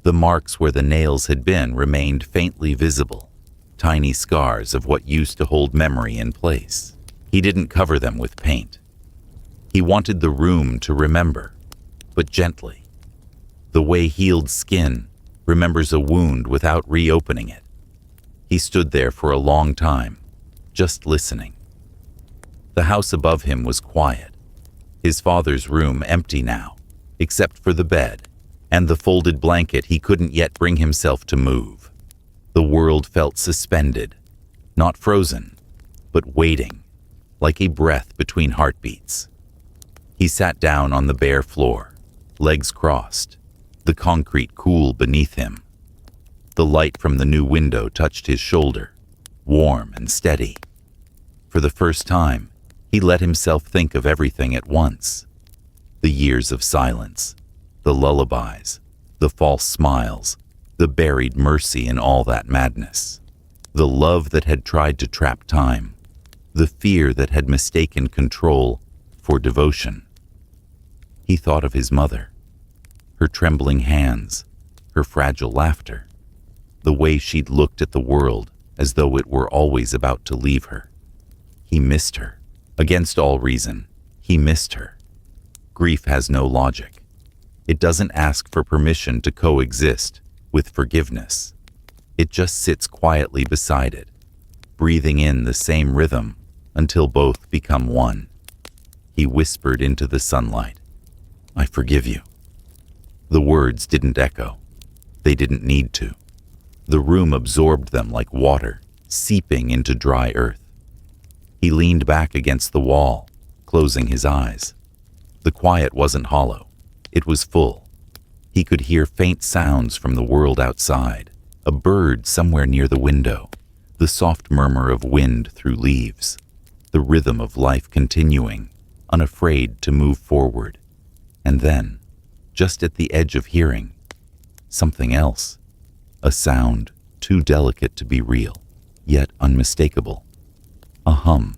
The marks where the nails had been remained faintly visible, tiny scars of what used to hold memory in place. He didn't cover them with paint. He wanted the room to remember, but gently, the way healed skin remembers a wound without reopening it. He stood there for a long time, just listening. The house above him was quiet, his father's room empty now, except for the bed and the folded blanket he couldn't yet bring himself to move. The world felt suspended, not frozen, but waiting, like a breath between heartbeats. He sat down on the bare floor, legs crossed, the concrete cool beneath him. The light from the new window touched his shoulder, warm and steady. For the first time, he let himself think of everything at once. The years of silence, the lullabies, the false smiles, the buried mercy in all that madness. The love that had tried to trap time, the fear that had mistaken control for devotion. He thought of his mother, her trembling hands, her fragile laughter, the way she'd looked at the world as though it were always about to leave her. He missed her. Against all reason, he missed her. Grief has no logic. It doesn't ask for permission to coexist with forgiveness. It just sits quietly beside it, breathing in the same rhythm until both become one. He whispered into the sunlight, "I forgive you." The words didn't echo. They didn't need to. The room absorbed them like water, seeping into dry earth. He leaned back against the wall, closing his eyes. The quiet wasn't hollow. It was full. He could hear faint sounds from the world outside, a bird somewhere near the window, the soft murmur of wind through leaves, the rhythm of life continuing, unafraid to move forward. And then, just at the edge of hearing, something else, a sound too delicate to be real, yet unmistakable. A hum.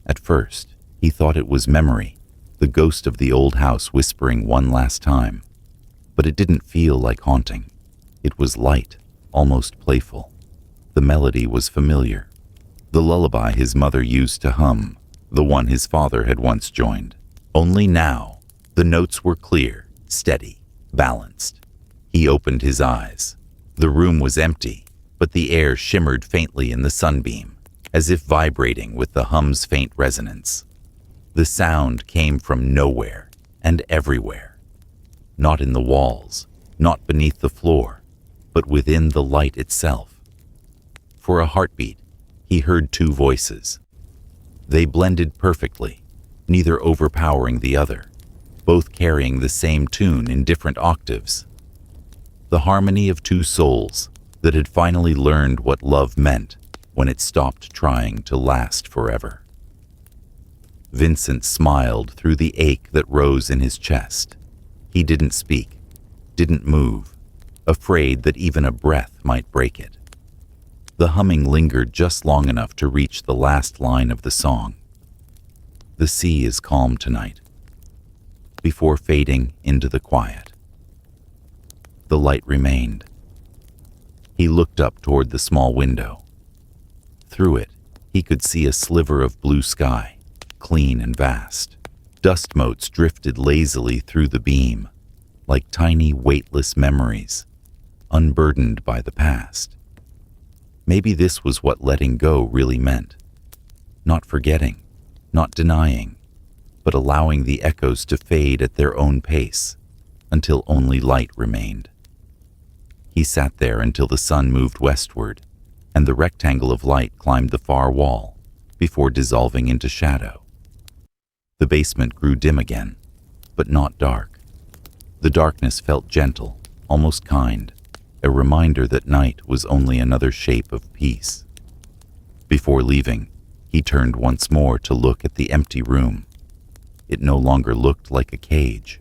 At first, he thought it was memory, the ghost of the old house whispering one last time. But it didn't feel like haunting. It was light, almost playful. The melody was familiar. The lullaby his mother used to hum, the one his father had once joined. Only now, the notes were clear, steady, balanced. He opened his eyes. The room was empty, but the air shimmered faintly in the sunbeam, as if vibrating with the hum's faint resonance. The sound came from nowhere and everywhere. Not in the walls, not beneath the floor, but within the light itself. For a heartbeat, he heard two voices. They blended perfectly, neither overpowering the other, both carrying the same tune in different octaves. The harmony of two souls that had finally learned what love meant when it stopped trying to last forever. Vincent smiled through the ache that rose in his chest. He didn't speak, didn't move, afraid that even a breath might break it. The humming lingered just long enough to reach the last line of the song. "The sea is calm tonight," before fading into the quiet. The light remained. He looked up toward the small window. Through it, he could see a sliver of blue sky, clean and vast. Dust motes drifted lazily through the beam, like tiny, weightless memories, unburdened by the past. Maybe this was what letting go really meant. Not forgetting, not denying, but allowing the echoes to fade at their own pace, until only light remained. He sat there until the sun moved westward, and the rectangle of light climbed the far wall, before dissolving into shadow. The basement grew dim again, but not dark. The darkness felt gentle, almost kind, a reminder that night was only another shape of peace. Before leaving, He turned once more to look at the empty room. It no longer looked like a cage.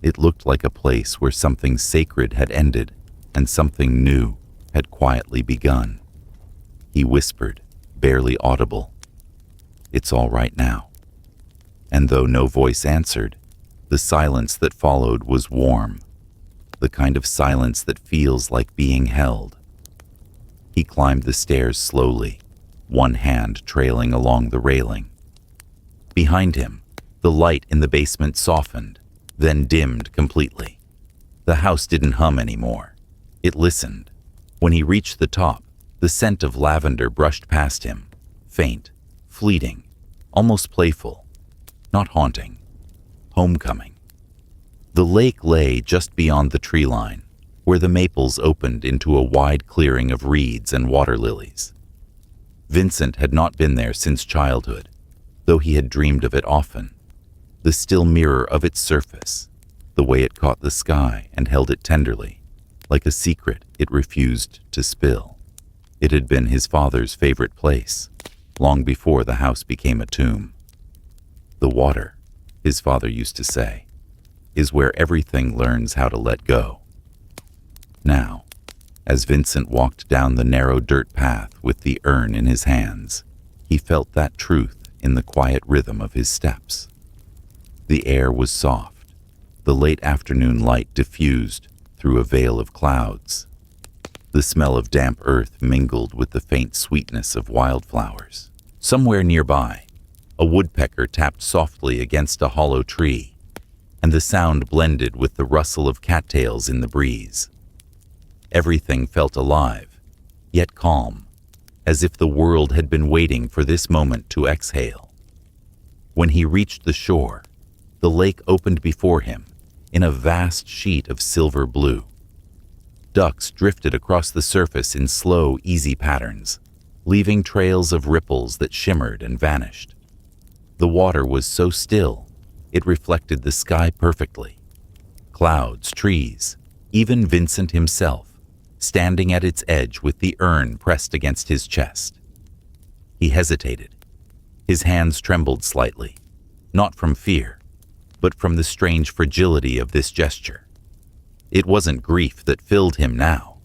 It looked like a place where something sacred had ended and something new had quietly begun. He whispered, barely audible, "It's all right now." And though no voice answered, the silence that followed was warm, the kind of silence that feels like being held. He climbed the stairs slowly, one hand trailing along the railing. Behind him, the light in the basement softened, then dimmed completely. The house didn't hum anymore. It listened. When he reached the top, the scent of lavender brushed past him, faint, fleeting, almost playful, not haunting, homecoming. The lake lay just beyond the tree line, where the maples opened into a wide clearing of reeds and water lilies. Vincent had not been there since childhood, though he had dreamed of it often. The still mirror of its surface, the way it caught the sky and held it tenderly, like a secret it refused to spill. It had been his father's favorite place, long before the house became a tomb. The water, his father used to say, is where everything learns how to let go. Now, as Vincent walked down the narrow dirt path with the urn in his hands, he felt that truth in the quiet rhythm of his steps. The air was soft, the late afternoon light diffused through a veil of clouds. The smell of damp earth mingled with the faint sweetness of wildflowers. Somewhere nearby, a woodpecker tapped softly against a hollow tree, and the sound blended with the rustle of cattails in the breeze. Everything felt alive, yet calm, as if the world had been waiting for this moment to exhale. When he reached the shore, the lake opened before him in a vast sheet of silver blue. Ducks drifted across the surface in slow, easy patterns, leaving trails of ripples that shimmered and vanished. The water was so still, it reflected the sky perfectly. Clouds, trees, even Vincent himself, standing at its edge with the urn pressed against his chest. He hesitated. His hands trembled slightly, not from fear, but from the strange fragility of this gesture. It wasn't grief that filled him now.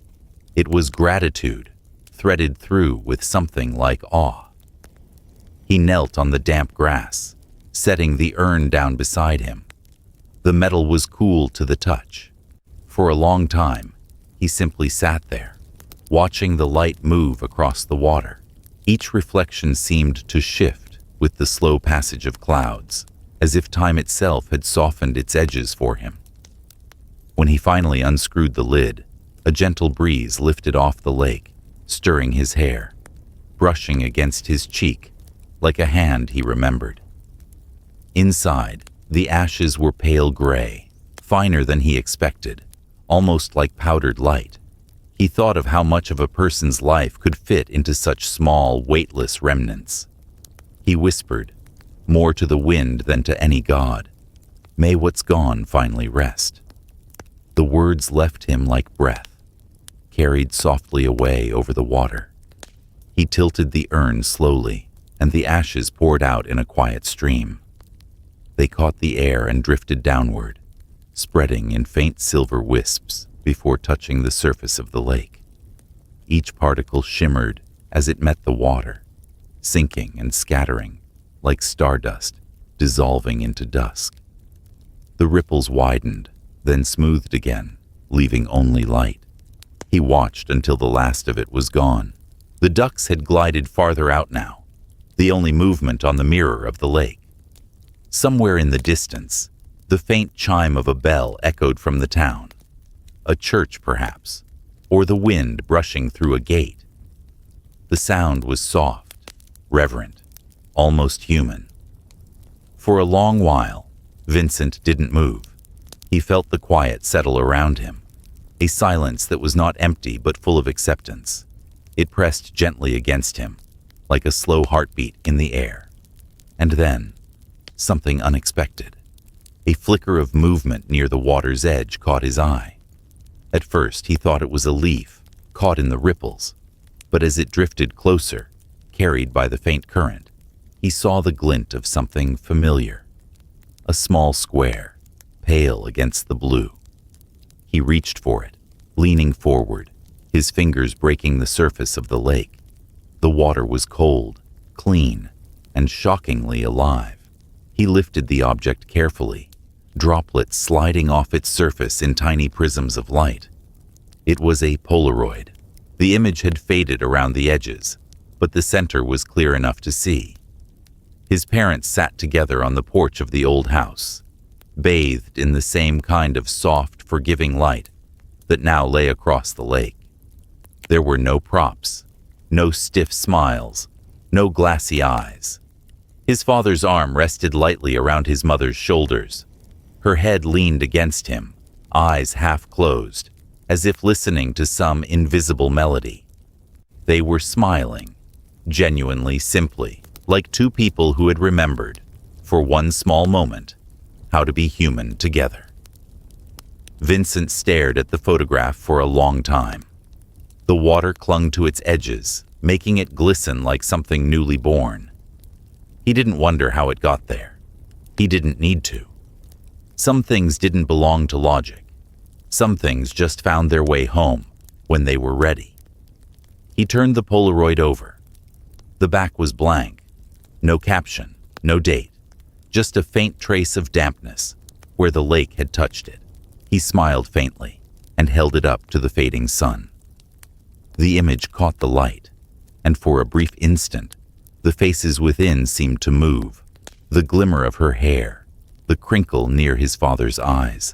It was gratitude, threaded through with something like awe. He knelt on the damp grass, setting the urn down beside him. The metal was cool to the touch. For a long time, he simply sat there, watching the light move across the water. Each reflection seemed to shift with the slow passage of clouds, as if time itself had softened its edges for him. When he finally unscrewed the lid, a gentle breeze lifted off the lake, stirring his hair, brushing against his cheek like a hand he remembered. Inside, the ashes were pale gray, finer than he expected, almost like powdered light. He thought of how much of a person's life could fit into such small, weightless remnants. He whispered, more to the wind than to any god, "May what's gone finally rest." The words left him like breath, carried softly away over the water. He tilted the urn slowly, and the ashes poured out in a quiet stream. They caught the air and drifted downward, spreading in faint silver wisps before touching the surface of the lake. Each particle shimmered as it met the water, sinking and scattering like stardust dissolving into dusk. The ripples widened, then smoothed again, leaving only light. He watched until the last of it was gone. The ducks had glided farther out now, the only movement on the mirror of the lake. Somewhere in the distance, the faint chime of a bell echoed from the town. A church, perhaps, or the wind brushing through a gate. The sound was soft, reverent, almost human. For a long while, Vincent didn't move. He felt the quiet settle around him, a silence that was not empty but full of acceptance. It pressed gently against him, like a slow heartbeat in the air. And then, something unexpected. A flicker of movement near the water's edge caught his eye. At first, he thought it was a leaf, caught in the ripples, but as it drifted closer, carried by the faint current, he saw the glint of something familiar. A small square, pale against the blue. He reached for it, leaning forward, his fingers breaking the surface of the lake. The water was cold, clean, and shockingly alive. He lifted the object carefully, droplets sliding off its surface in tiny prisms of light. It was a Polaroid. The image had faded around the edges, but the center was clear enough to see. His parents sat together on the porch of the old house, bathed in the same kind of soft, forgiving light that now lay across the lake. There were no props, no stiff smiles, no glassy eyes. His father's arm rested lightly around his mother's shoulders. Her head leaned against him, eyes half closed, as if listening to some invisible melody. They were smiling, genuinely, simply, like two people who had remembered, for one small moment, how to be human together. Vincent stared at the photograph for a long time. The water clung to its edges, making it glisten like something newly born. He didn't wonder how it got there. He didn't need to. Some things didn't belong to logic. Some things just found their way home when they were ready. He turned the Polaroid over. The back was blank. No caption, no date, just a faint trace of dampness where the lake had touched it. He smiled faintly and held it up to the fading sun. The image caught the light, and for a brief instant, the faces within seemed to move. The glimmer of her hair, the crinkle near his father's eyes,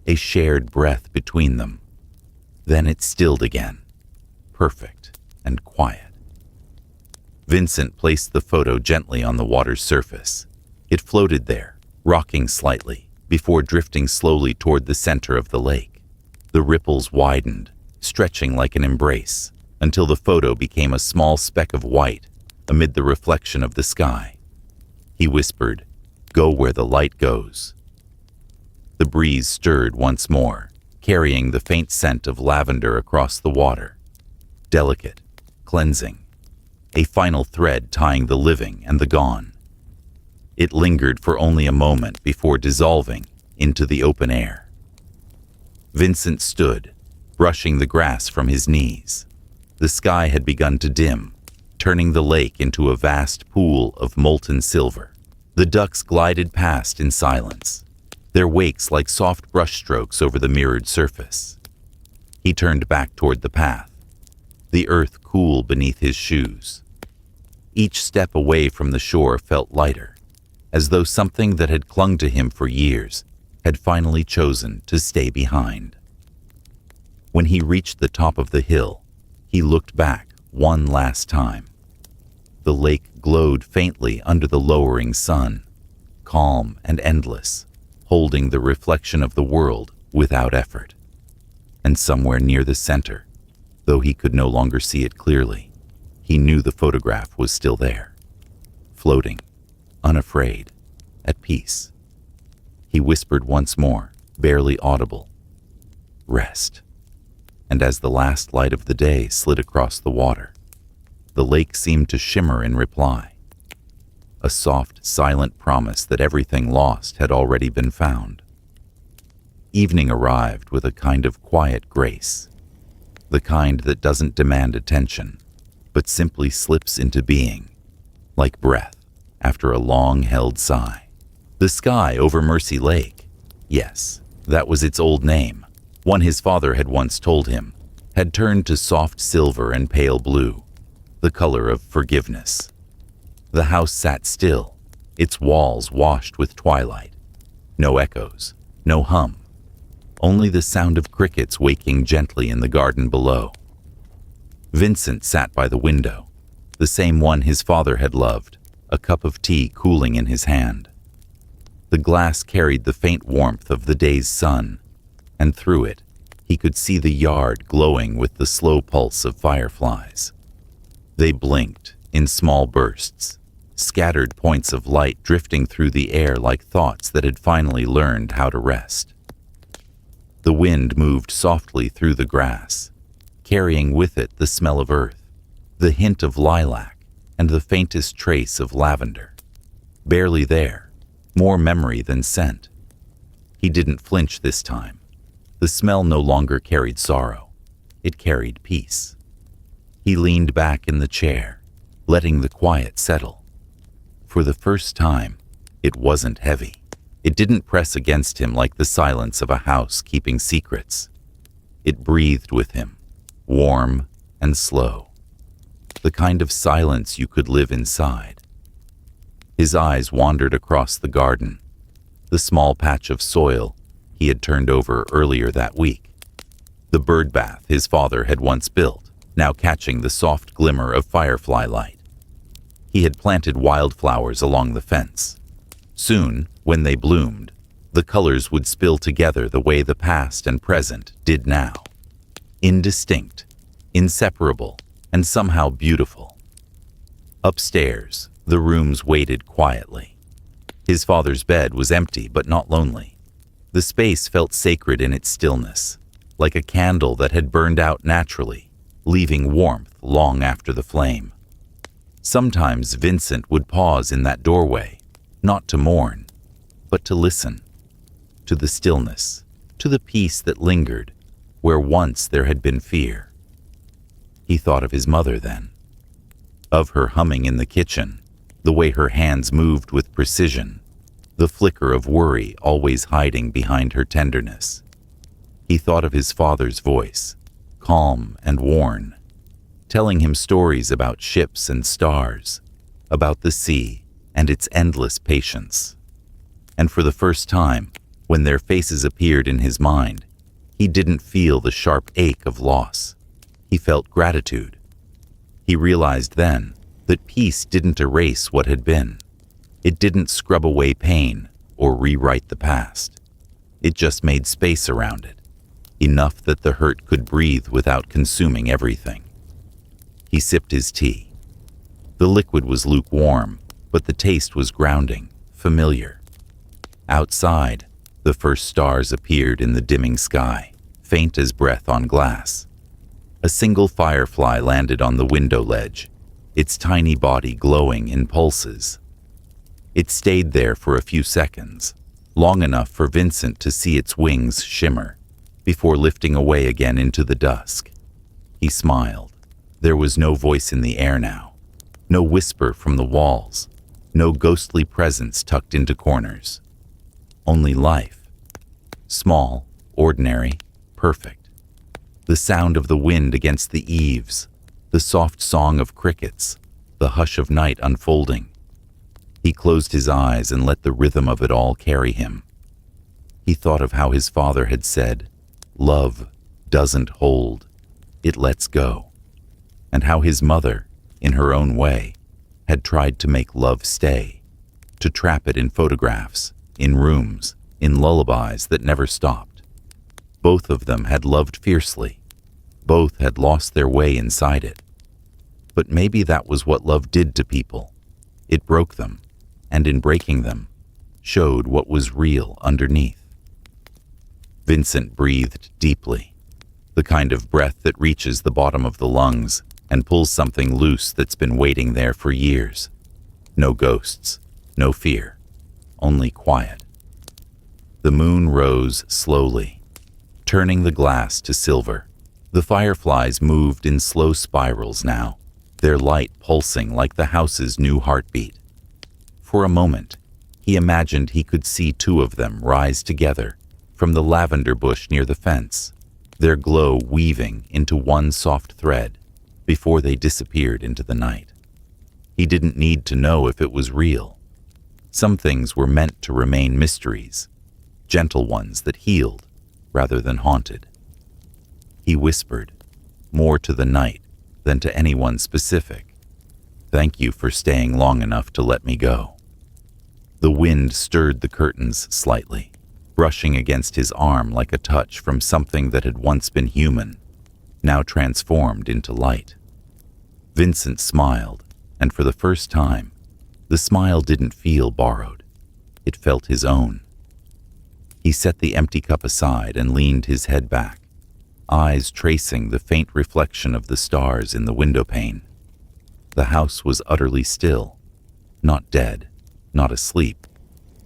a shared breath between them. Then it stilled again, perfect and quiet. Vincent placed the photo gently on the water's surface. It floated there, rocking slightly, before drifting slowly toward the center of the lake. The ripples widened, stretching like an embrace, until the photo became a small speck of white amid the reflection of the sky. He whispered, "Go where the light goes." The breeze stirred once more, carrying the faint scent of lavender across the water. Delicate, cleansing, a final thread tying the living and the gone. It lingered for only a moment before dissolving into the open air. Vincent stood, brushing the grass from his knees. The sky had begun to dim, turning the lake into a vast pool of molten silver. The ducks glided past in silence, their wakes like soft brushstrokes over the mirrored surface. He turned back toward the path, the earth cool beneath his shoes. Each step away from the shore felt lighter, as though something that had clung to him for years had finally chosen to stay behind. When he reached the top of the hill, he looked back one last time. The lake glowed faintly under the lowering sun, calm and endless, holding the reflection of the world without effort. And somewhere near the center, though he could no longer see it clearly, he knew the photograph was still there, floating, unafraid, at peace. He whispered once more, barely audible, "Rest." And as the last light of the day slid across the water, the lake seemed to shimmer in reply. A soft, silent promise that everything lost had already been found. Evening arrived with a kind of quiet grace, the kind that doesn't demand attention, but simply slips into being, like breath after a long-held sigh. The sky over Mercy Lake, yes, that was its old name, one his father had once told him, had turned to soft silver and pale blue, the color of forgiveness. The house sat still, its walls washed with twilight. No echoes, no hum, only the sound of crickets waking gently in the garden below. Vincent sat by the window, the same one his father had loved, a cup of tea cooling in his hand. The glass carried the faint warmth of the day's sun, and through it, he could see the yard glowing with the slow pulse of fireflies. They blinked in small bursts, scattered points of light drifting through the air like thoughts that had finally learned how to rest. The wind moved softly through the grass, carrying with it the smell of earth, the hint of lilac, and the faintest trace of lavender. barely there, more memory than scent. He didn't flinch this time. The smell no longer carried sorrow. It carried peace. He leaned back in the chair, letting the quiet settle. For the first time, it wasn't heavy. It didn't press against him like the silence of a house keeping secrets. It breathed with him, warm and slow. The kind of silence you could live inside. His eyes wandered across the garden, the small patch of soil he had turned over earlier that week. The bird bath his father had once built, now catching the soft glimmer of firefly light. He had planted wildflowers along the fence. Soon, when they bloomed, the colors would spill together the way the past and present did now. Indistinct, inseparable, and somehow beautiful. Upstairs, the rooms waited quietly. His father's bed was empty but not lonely. The space felt sacred in its stillness, like a candle that had burned out naturally, leaving warmth long after the flame. Sometimes Vincent would pause in that doorway, not to mourn, but to listen, to the stillness, to the peace that lingered where once there had been fear. He thought of his mother then, of her humming in the kitchen, the way her hands moved with precision, the flicker of worry always hiding behind her tenderness. He thought of his father's voice, calm and worn, telling him stories about ships and stars, about the sea and its endless patience. And for the first time, when their faces appeared in his mind, he didn't feel the sharp ache of loss. He felt gratitude. He realized then that peace didn't erase what had been. It didn't scrub away pain or rewrite the past. It just made space around it, enough that the hurt could breathe without consuming everything. He sipped his tea. The liquid was lukewarm, but the taste was grounding, familiar. Outside, the first stars appeared in the dimming sky, faint as breath on glass. A single firefly landed on the window ledge, its tiny body glowing in pulses. It stayed there for a few seconds, long enough for Vincent to see its wings shimmer, before lifting away again into the dusk. He smiled. There was no voice in the air now, no whisper from the walls, no ghostly presence tucked into corners. Only life. Small, ordinary, perfect. The sound of the wind against the eaves, the soft song of crickets, the hush of night unfolding. He closed his eyes and let the rhythm of it all carry him. He thought of how his father had said, "Love doesn't hold, it lets go," and how his mother, in her own way, had tried to make love stay, to trap it in photographs, in rooms, in lullabies that never stopped. Both of them had loved fiercely. Both had lost their way inside it. But maybe that was what love did to people. It broke them, and in breaking them, showed what was real underneath. Vincent breathed deeply, the kind of breath that reaches the bottom of the lungs and pulls something loose that's been waiting there for years. No ghosts, no fear, only quiet. The moon rose slowly, turning the glass to silver. The fireflies moved in slow spirals now, their light pulsing like the house's new heartbeat. For a moment, he imagined he could see two of them rise together from the lavender bush near the fence, their glow weaving into one soft thread before they disappeared into the night. He didn't need to know if it was real. Some things were meant to remain mysteries, gentle ones that healed rather than haunted. He whispered, more to the night than to anyone specific, "Thank you for staying long enough to let me go." The wind stirred the curtains slightly, brushing against his arm like a touch from something that had once been human, now transformed into light. Vincent smiled, and for the first time, the smile didn't feel borrowed. It felt his own. He set the empty cup aside and leaned his head back, eyes tracing the faint reflection of the stars in the windowpane. The house was utterly still, not dead, not asleep,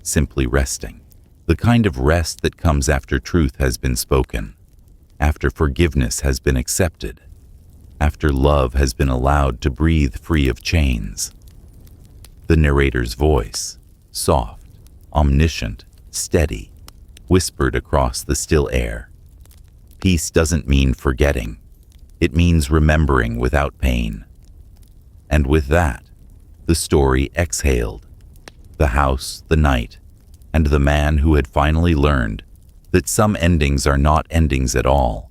simply resting. The kind of rest that comes after truth has been spoken, after forgiveness has been accepted, after love has been allowed to breathe free of chains. The narrator's voice, soft, omniscient, steady, whispered across the still air. Peace doesn't mean forgetting. It means remembering without pain. And with that, the story exhaled. The house, the night, and the man who had finally learned that some endings are not endings at all,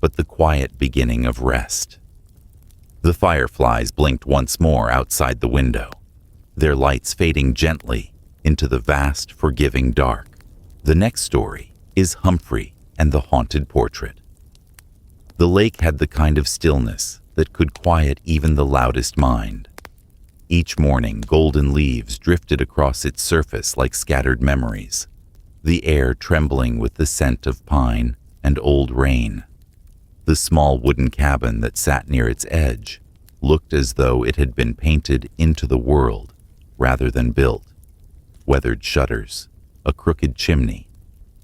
but the quiet beginning of rest. The fireflies blinked once more outside the window, their lights fading gently into the vast, forgiving dark. The next story is Humphrey and the Haunted Portrait. The lake had the kind of stillness that could quiet even the loudest mind. Each morning, golden leaves drifted across its surface like scattered memories, the air trembling with the scent of pine and old rain. The small wooden cabin that sat near its edge looked as though it had been painted into the world rather than built. Weathered shutters, a crooked chimney,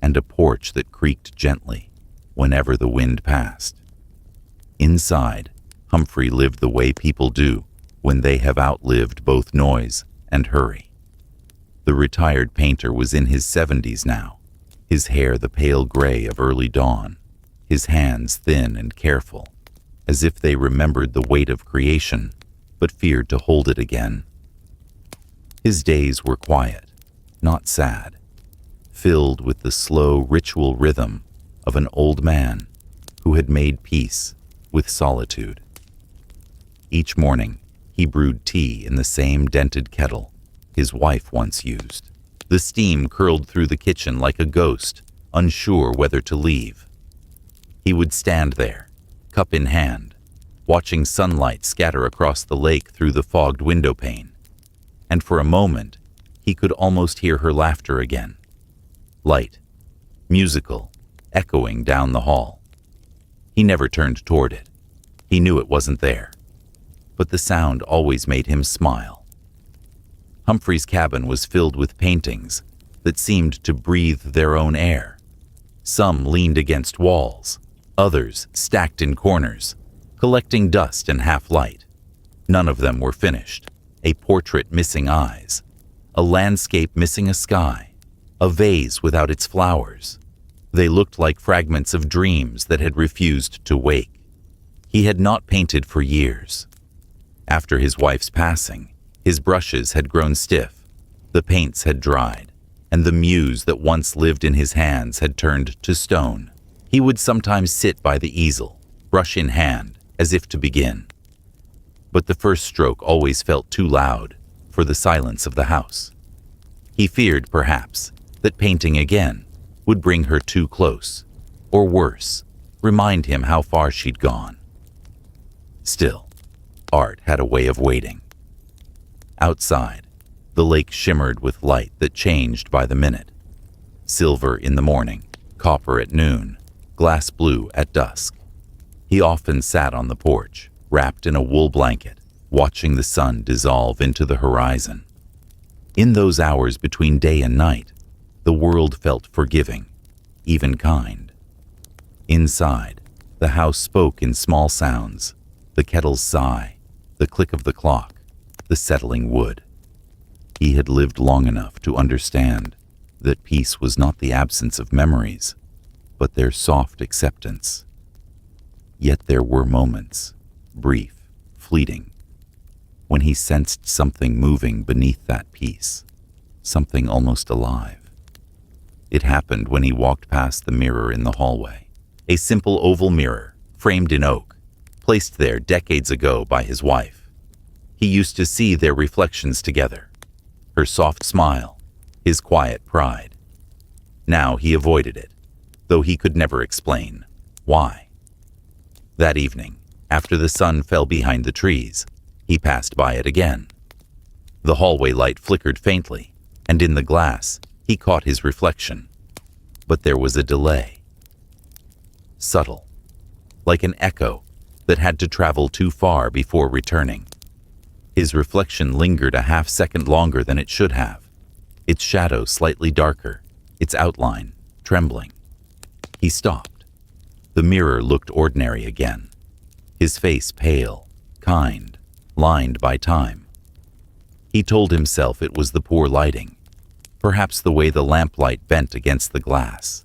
and a porch that creaked gently whenever the wind passed. Inside, Humphrey lived the way people do when they have outlived both noise and hurry. The retired painter was in his 70s now, his hair the pale gray of early dawn, his hands thin and careful, as if they remembered the weight of creation but feared to hold it again. His days were quiet, not sad, filled with the slow ritual rhythm of an old man who had made peace with solitude. Each morning, he brewed tea in the same dented kettle his wife once used. The steam curled through the kitchen like a ghost, unsure whether to leave. He would stand there, cup in hand, watching sunlight scatter across the lake through the fogged window pane, and for a moment, he could almost hear her laughter again. Light, musical, echoing down the hall. He never turned toward it. He knew it wasn't there. But the sound always made him smile. Humphrey's cabin was filled with paintings that seemed to breathe their own air. Some leaned against walls, others stacked in corners, collecting dust and half-light. None of them were finished. A portrait missing eyes, a landscape missing a sky, a vase without its flowers. They looked like fragments of dreams that had refused to wake. He had not painted for years. After his wife's passing, his brushes had grown stiff, the paints had dried, and the muse that once lived in his hands had turned to stone. He would sometimes sit by the easel, brush in hand, as if to begin. But the first stroke always felt too loud for the silence of the house. He feared, perhaps, that painting again would bring her too close, or worse, remind him how far she'd gone. Still, art had a way of waiting. Outside, the lake shimmered with light that changed by the minute. Silver in the morning, copper at noon, glass blue at dusk. He often sat on the porch, wrapped in a wool blanket, watching the sun dissolve into the horizon. In those hours between day and night, the world felt forgiving, even kind. Inside, the house spoke in small sounds, the kettle's sigh, the click of the clock, the settling wood. He had lived long enough to understand that peace was not the absence of memories, but their soft acceptance. Yet there were moments, brief, fleeting, when he sensed something moving beneath that peace, something almost alive. It happened when he walked past the mirror in the hallway, a simple oval mirror, framed in oak, placed there decades ago by his wife. He used to see their reflections together, her soft smile, his quiet pride. Now he avoided it, though he could never explain why. That evening, after the sun fell behind the trees, he passed by it again. The hallway light flickered faintly, and in the glass, he caught his reflection. But there was a delay. Subtle, like an echo that had to travel too far before returning. His reflection lingered a half-second longer than it should have, its shadow slightly darker, its outline trembling. He stopped. The mirror looked ordinary again, his face pale, kind, lined by time. He told himself it was the poor lighting, perhaps the way the lamplight bent against the glass.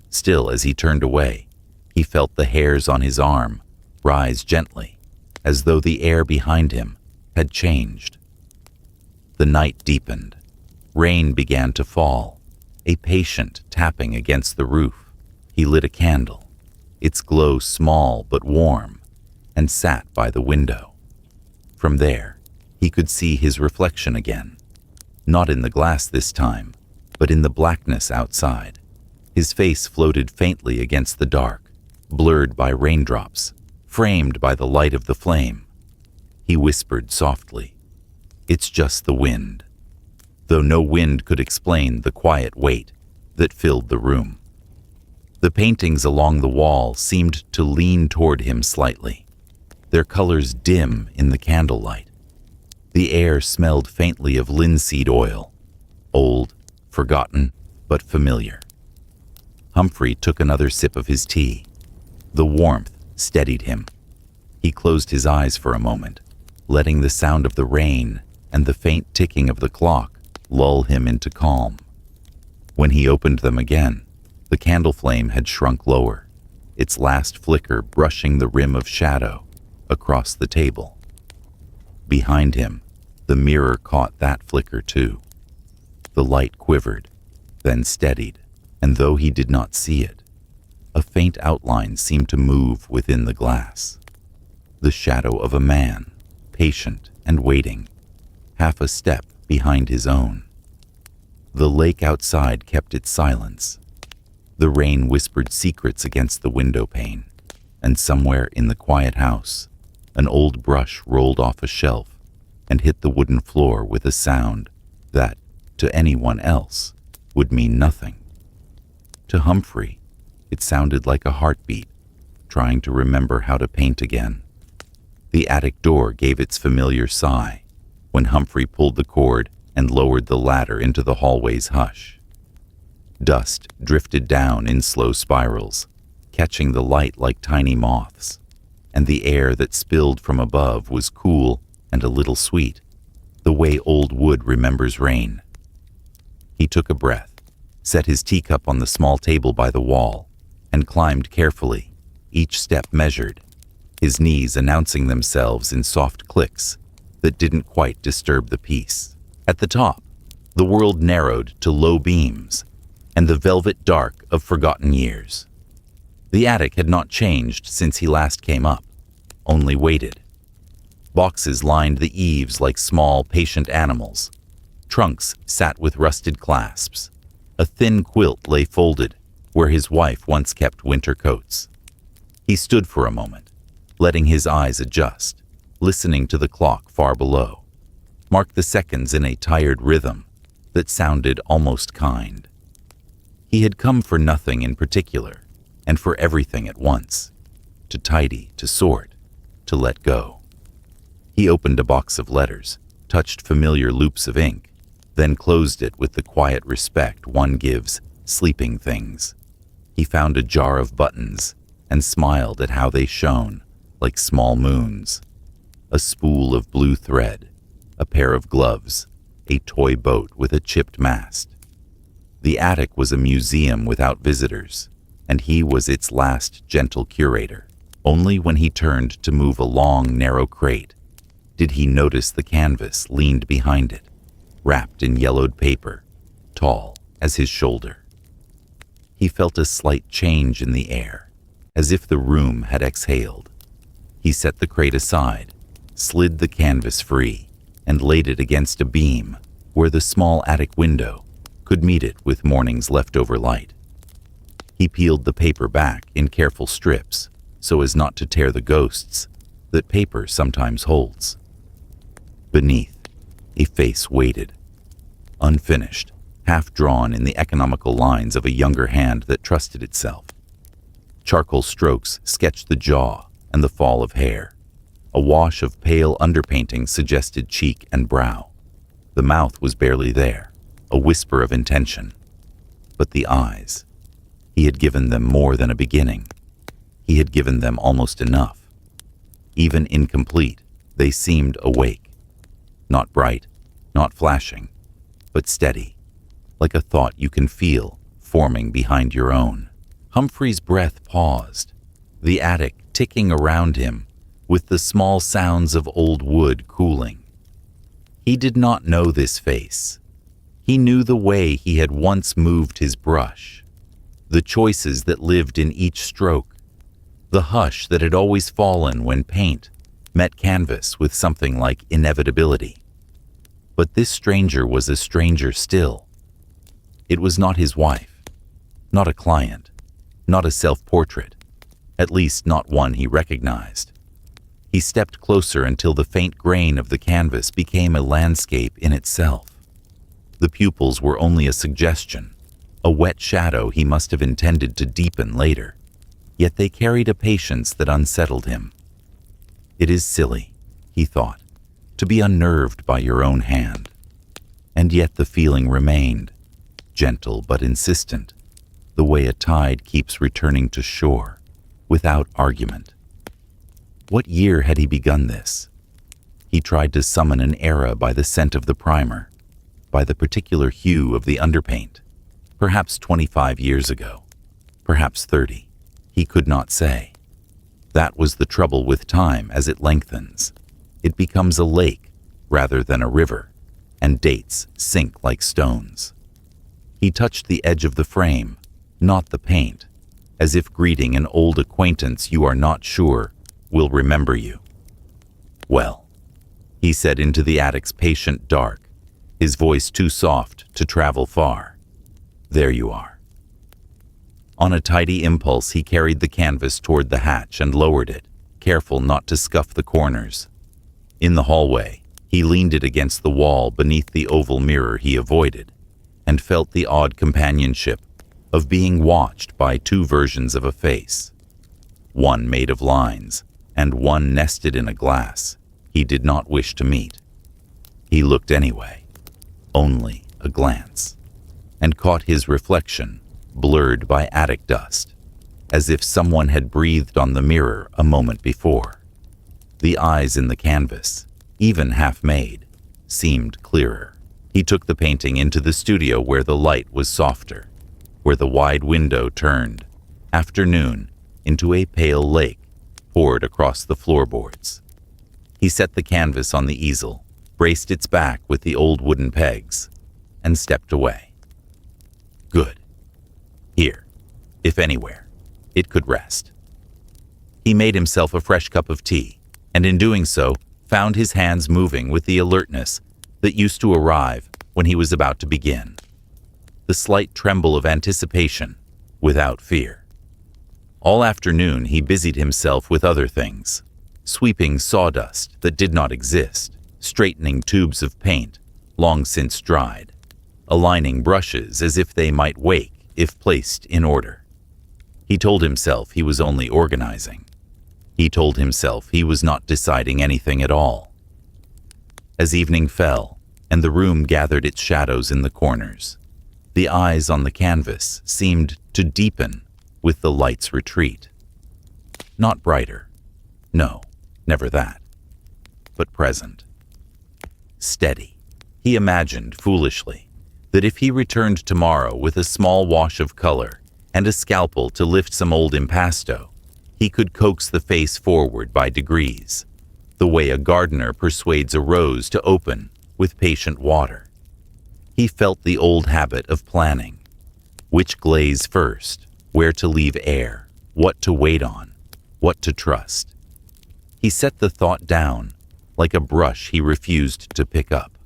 Still, as he turned away, he felt the hairs on his arm rise gently, as though the air behind him had changed. The night deepened. Rain began to fall, a patient tapping against the roof. He lit a candle, its glow small but warm, and sat by the window. From there, he could see his reflection again, not in the glass this time, but in the blackness outside. His face floated faintly against the dark, blurred by raindrops, framed by the light of the flame. He whispered softly, "It's just the wind," though no wind could explain the quiet weight that filled the room. The paintings along the wall seemed to lean toward him slightly, their colors dim in the candlelight. The air smelled faintly of linseed oil, old, forgotten, but familiar. Humphrey took another sip of his tea. The warmth steadied him. He closed his eyes for a moment, letting the sound of the rain and the faint ticking of the clock lull him into calm. When he opened them again, the candle flame had shrunk lower, its last flicker brushing the rim of shadow across the table. Behind him, the mirror caught that flicker too. The light quivered, then steadied, and though he did not see it, a faint outline seemed to move within the glass. The shadow of a man, patient and waiting, half a step behind his own. The lake outside kept its silence. The rain whispered secrets against the window pane, and somewhere in the quiet house, an old brush rolled off a shelf and hit the wooden floor with a sound that, to anyone else, would mean nothing. To Humphrey, it sounded like a heartbeat, trying to remember how to paint again. The attic door gave its familiar sigh when Humphrey pulled the cord and lowered the ladder into the hallway's hush. Dust drifted down in slow spirals, catching the light like tiny moths, and the air that spilled from above was cool and a little sweet, the way old wood remembers rain. He took a breath, set his teacup on the small table by the wall, and climbed carefully, each step measured, his knees announcing themselves in soft clicks that didn't quite disturb the peace. At the top, the world narrowed to low beams and the velvet dark of forgotten years. The attic had not changed since he last came up, only waited. Boxes lined the eaves like small, patient animals. Trunks sat with rusted clasps. A thin quilt lay folded where his wife once kept winter coats. He stood for a moment, letting his eyes adjust, listening to the clock far below, mark the seconds in a tired rhythm that sounded almost kind. He had come for nothing in particular, and for everything at once, to tidy, to sort, to let go. He opened a box of letters, touched familiar loops of ink, then closed it with the quiet respect one gives sleeping things. He found a jar of buttons and smiled at how they shone like small moons. A spool of blue thread, a pair of gloves, a toy boat with a chipped mast. The attic was a museum without visitors, and he was its last gentle curator. Only when he turned to move a long, narrow crate did he notice the canvas leaned behind it, wrapped in yellowed paper, tall as his shoulder. He felt a slight change in the air, as if the room had exhaled. He set the crate aside, slid the canvas free, and laid it against a beam where the small attic window could meet it with morning's leftover light. He peeled the paper back in careful strips so as not to tear the ghosts that paper sometimes holds. Beneath, a face waited, unfinished, half-drawn in the economical lines of a younger hand that trusted itself. Charcoal strokes sketched the jaw and the fall of hair. A wash of pale underpainting suggested cheek and brow. The mouth was barely there, a whisper of intention. But the eyes, he had given them more than a beginning. He had given them almost enough. Even incomplete, they seemed awake. Not bright, not flashing, but steady, like a thought you can feel forming behind your own. Humphrey's breath paused, the attic ticking around him with the small sounds of old wood cooling. He did not know this face. He knew the way he had once moved his brush, the choices that lived in each stroke, the hush that had always fallen when paint met canvas with something like inevitability. But this stranger was a stranger still. It was not his wife, not a client, not a self-portrait, at least not one he recognized. He stepped closer until the faint grain of the canvas became a landscape in itself. The pupils were only a suggestion, a wet shadow he must have intended to deepen later, yet they carried a patience that unsettled him. It is silly, he thought, to be unnerved by your own hand. And yet the feeling remained, gentle but insistent, the way a tide keeps returning to shore, without argument. What year had he begun this? He tried to summon an era by the scent of the primer, by the particular hue of the underpaint. Perhaps 25 years ago, perhaps 30. He could not say. That was the trouble with time as it lengthens. It becomes a lake rather than a river, and dates sink like stones. He touched the edge of the frame, not the paint, as if greeting an old acquaintance you are not sure will remember you. Well, he said into the attic's patient dark, his voice too soft to travel far. There you are. On a tidy impulse, he carried the canvas toward the hatch and lowered it, careful not to scuff the corners. In the hallway, he leaned it against the wall beneath the oval mirror he avoided, and felt the odd companionship of being watched by two versions of a face, one made of lines and one nested in a glass he did not wish to meet. He looked anyway, only a glance, and caught his reflection blurred by attic dust, as if someone had breathed on the mirror a moment before. The eyes in the canvas, even half-made, seemed clearer. He took the painting into the studio where the light was softer, where the wide window turned, afternoon, into a pale lake poured across the floorboards. He set the canvas on the easel, braced its back with the old wooden pegs, and stepped away. Good. Here, if anywhere, it could rest. He made himself a fresh cup of tea, and in doing so, found his hands moving with the alertness that used to arrive when he was about to begin. The slight tremble of anticipation, without fear. All afternoon he busied himself with other things, sweeping sawdust that did not exist, straightening tubes of paint, long since dried, aligning brushes as if they might wake if placed in order. He told himself he was only organizing. He told himself he was not deciding anything at all. As evening fell, and the room gathered its shadows in the corners, the eyes on the canvas seemed to deepen with the light's retreat. Not brighter. No, never that. But present. Steady. He imagined, foolishly, that if he returned tomorrow with a small wash of color and a scalpel to lift some old impasto, he could coax the face forward by degrees, the way a gardener persuades a rose to open with patient water. He felt the old habit of planning. Which glaze first, where to leave air, what to wait on, what to trust. He set the thought down like a brush he refused to pick up.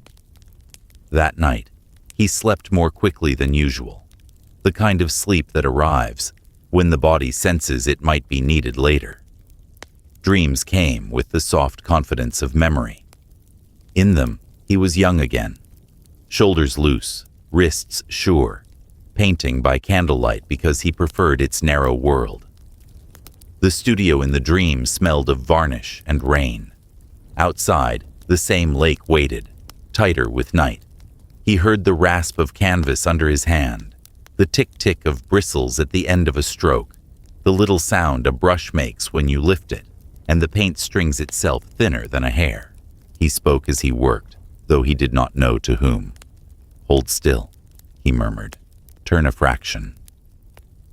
That night, he slept more quickly than usual, the kind of sleep that arrives when the body senses it might be needed later. Dreams came with the soft confidence of memory. In them, he was young again, shoulders loose, wrists sure, painting by candlelight because he preferred its narrow world. The studio in the dream smelled of varnish and rain, Outside, the same lake waited, tighter with night. He heard the rasp of canvas under his hand, the tick-tick of bristles at the end of a stroke, the little sound a brush makes when you lift it, and the paint strings itself thinner than a hair. He spoke as he worked, though he did not know to whom. "Hold still," he murmured. "Turn a fraction."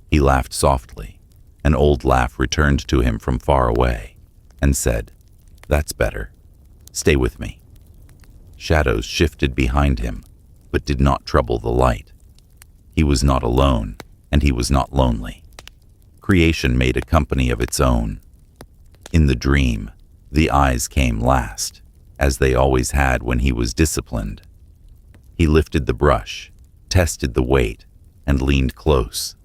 He laughed softly. An old laugh returned to him from far away, and said, "That's better. Stay with me." Shadows shifted behind him, but did not trouble the light. He was not alone, and he was not lonely. Creation made a company of its own. In the dream, the eyes came last, as they always had when he was disciplined. He lifted the brush, tested the weight, and leaned close.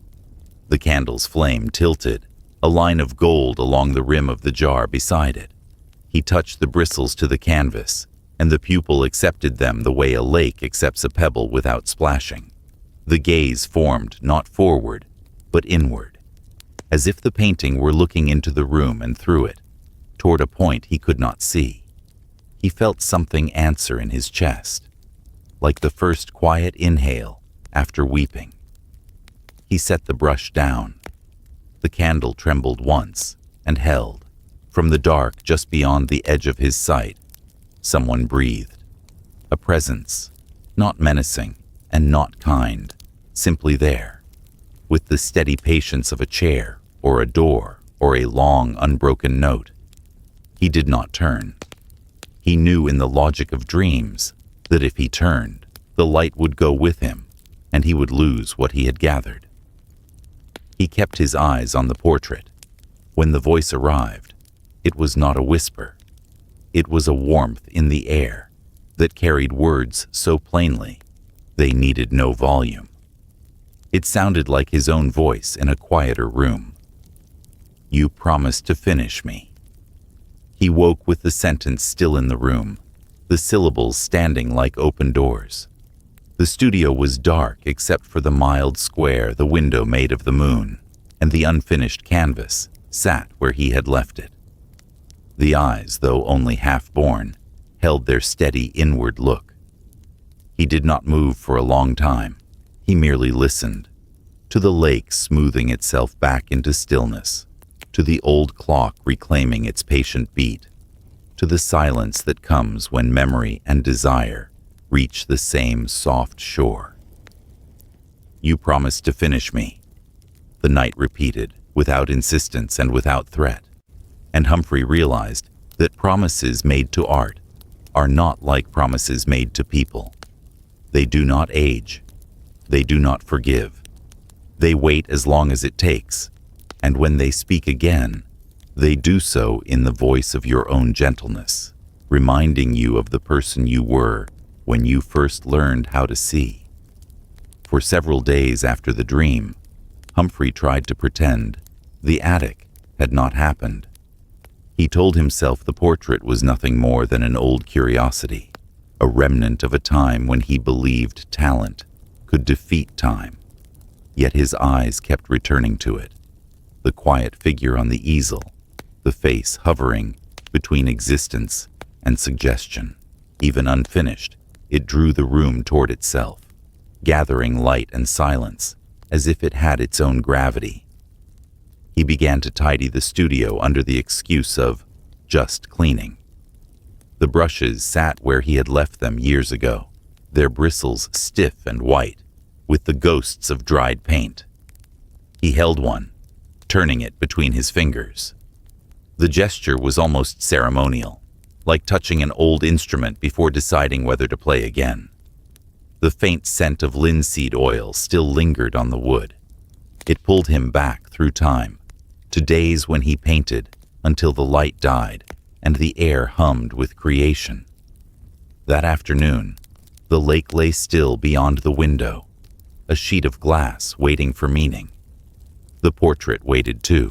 The candle's flame tilted, a line of gold along the rim of the jar beside it. He touched the bristles to the canvas, and the pupil accepted them the way a lake accepts a pebble without splashing. The gaze formed not forward, but inward, as if the painting were looking into the room and through it, toward a point he could not see. He felt something answer in his chest, like the first quiet inhale after weeping. He set the brush down. The candle trembled once and held. From the dark just beyond the edge of his sight, someone breathed. A presence, not menacing and not kind, simply there, with the steady patience of a chair or a door or a long, unbroken note. He did not turn. He knew in the logic of dreams that if he turned, the light would go with him, and he would lose what he had gathered. He kept his eyes on the portrait. When the voice arrived, it was not a whisper. It was a warmth in the air that carried words so plainly they needed no volume. It sounded like his own voice in a quieter room. "You promised to finish me." He woke with the sentence still in the room, the syllables standing like open doors. The studio was dark except for the mild square the window made of the moon, and the unfinished canvas sat where he had left it. The eyes, though only half-born, held their steady inward look. He did not move for a long time. He merely listened, to the lake smoothing itself back into stillness, to the old clock reclaiming its patient beat, to the silence that comes when memory and desire reach the same soft shore. "You promised to finish me," the night repeated, without insistence and without threat. And Humphrey realized that promises made to art are not like promises made to people. They do not age. They do not forgive. They wait as long as it takes, and when they speak again, they do so in the voice of your own gentleness, reminding you of the person you were when you first learned how to see. For several days after the dream, Humphrey tried to pretend the attic had not happened. He told himself the portrait was nothing more than an old curiosity, a remnant of a time when he believed talent could defeat time. Yet his eyes kept returning to it, the quiet figure on the easel, the face hovering between existence and suggestion. Even unfinished, it drew the room toward itself, gathering light and silence as if it had its own gravity. He began to tidy the studio under the excuse of just cleaning. The brushes sat where he had left them years ago, their bristles stiff and white, with the ghosts of dried paint. He held one, turning it between his fingers. The gesture was almost ceremonial, like touching an old instrument before deciding whether to play again. The faint scent of linseed oil still lingered on the wood. It pulled him back through time, to days when he painted until the light died and the air hummed with creation. That afternoon, the lake lay still beyond the window, a sheet of glass waiting for meaning. The portrait waited too.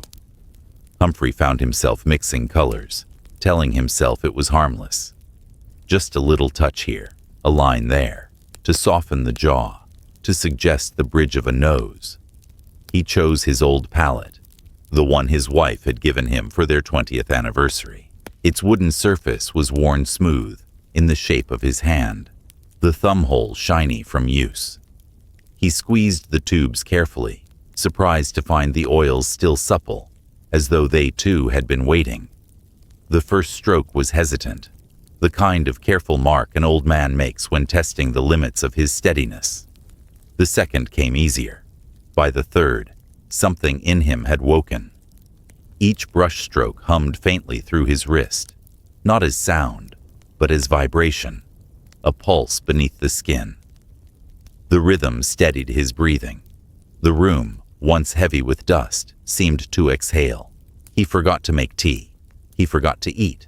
Humphrey found himself mixing colors, telling himself it was harmless. Just a little touch here, a line there, to soften the jaw, to suggest the bridge of a nose. He chose his old palette, the one his wife had given him for their 20th anniversary. Its wooden surface was worn smooth, in the shape of his hand, the thumb hole shiny from use. He squeezed the tubes carefully, surprised to find the oils still supple, as though they too had been waiting. The first stroke was hesitant, the kind of careful mark an old man makes when testing the limits of his steadiness. The second came easier. By the third, something in him had woken. Each brush stroke hummed faintly through his wrist, not as sound, but as vibration, a pulse beneath the skin. The rhythm steadied his breathing. The room, once heavy with dust, seemed to exhale. He forgot to make tea. He forgot to eat.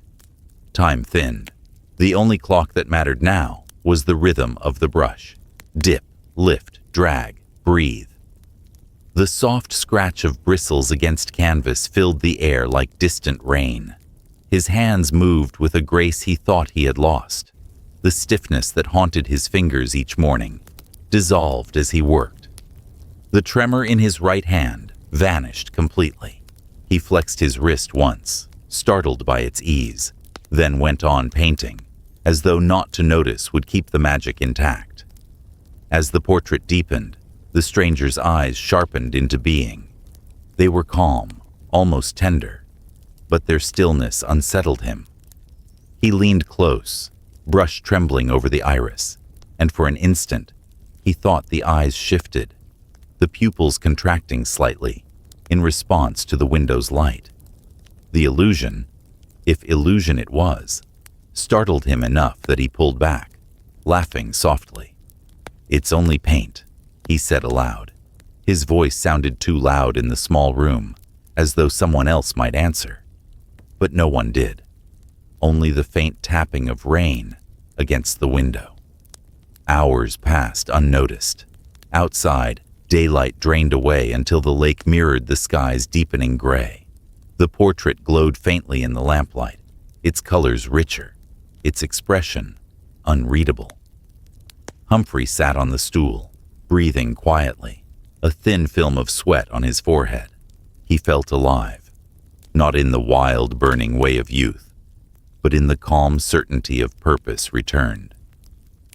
Time thinned. The only clock that mattered now was the rhythm of the brush. Dip, lift, drag, breathe. The soft scratch of bristles against canvas filled the air like distant rain. His hands moved with a grace he thought he had lost. The stiffness that haunted his fingers each morning dissolved as he worked. The tremor in his right hand vanished completely. He flexed his wrist once, startled by its ease, then went on painting, as though not to notice would keep the magic intact. As the portrait deepened, the stranger's eyes sharpened into being. They were calm, almost tender, but their stillness unsettled him. He leaned close, brush trembling over the iris, and for an instant, he thought the eyes shifted, the pupils contracting slightly, in response to the window's light. The illusion, if illusion it was, startled him enough that he pulled back, laughing softly. "It's only paint," he said aloud. His voice sounded too loud in the small room, as though someone else might answer. But no one did. Only the faint tapping of rain against the window. Hours passed unnoticed. Outside, daylight drained away until the lake mirrored the sky's deepening gray. The portrait glowed faintly in the lamplight, its colors richer, its expression unreadable. Humphrey sat on the stool, breathing quietly, a thin film of sweat on his forehead. He felt alive, not in the wild, burning way of youth, but in the calm certainty of purpose returned.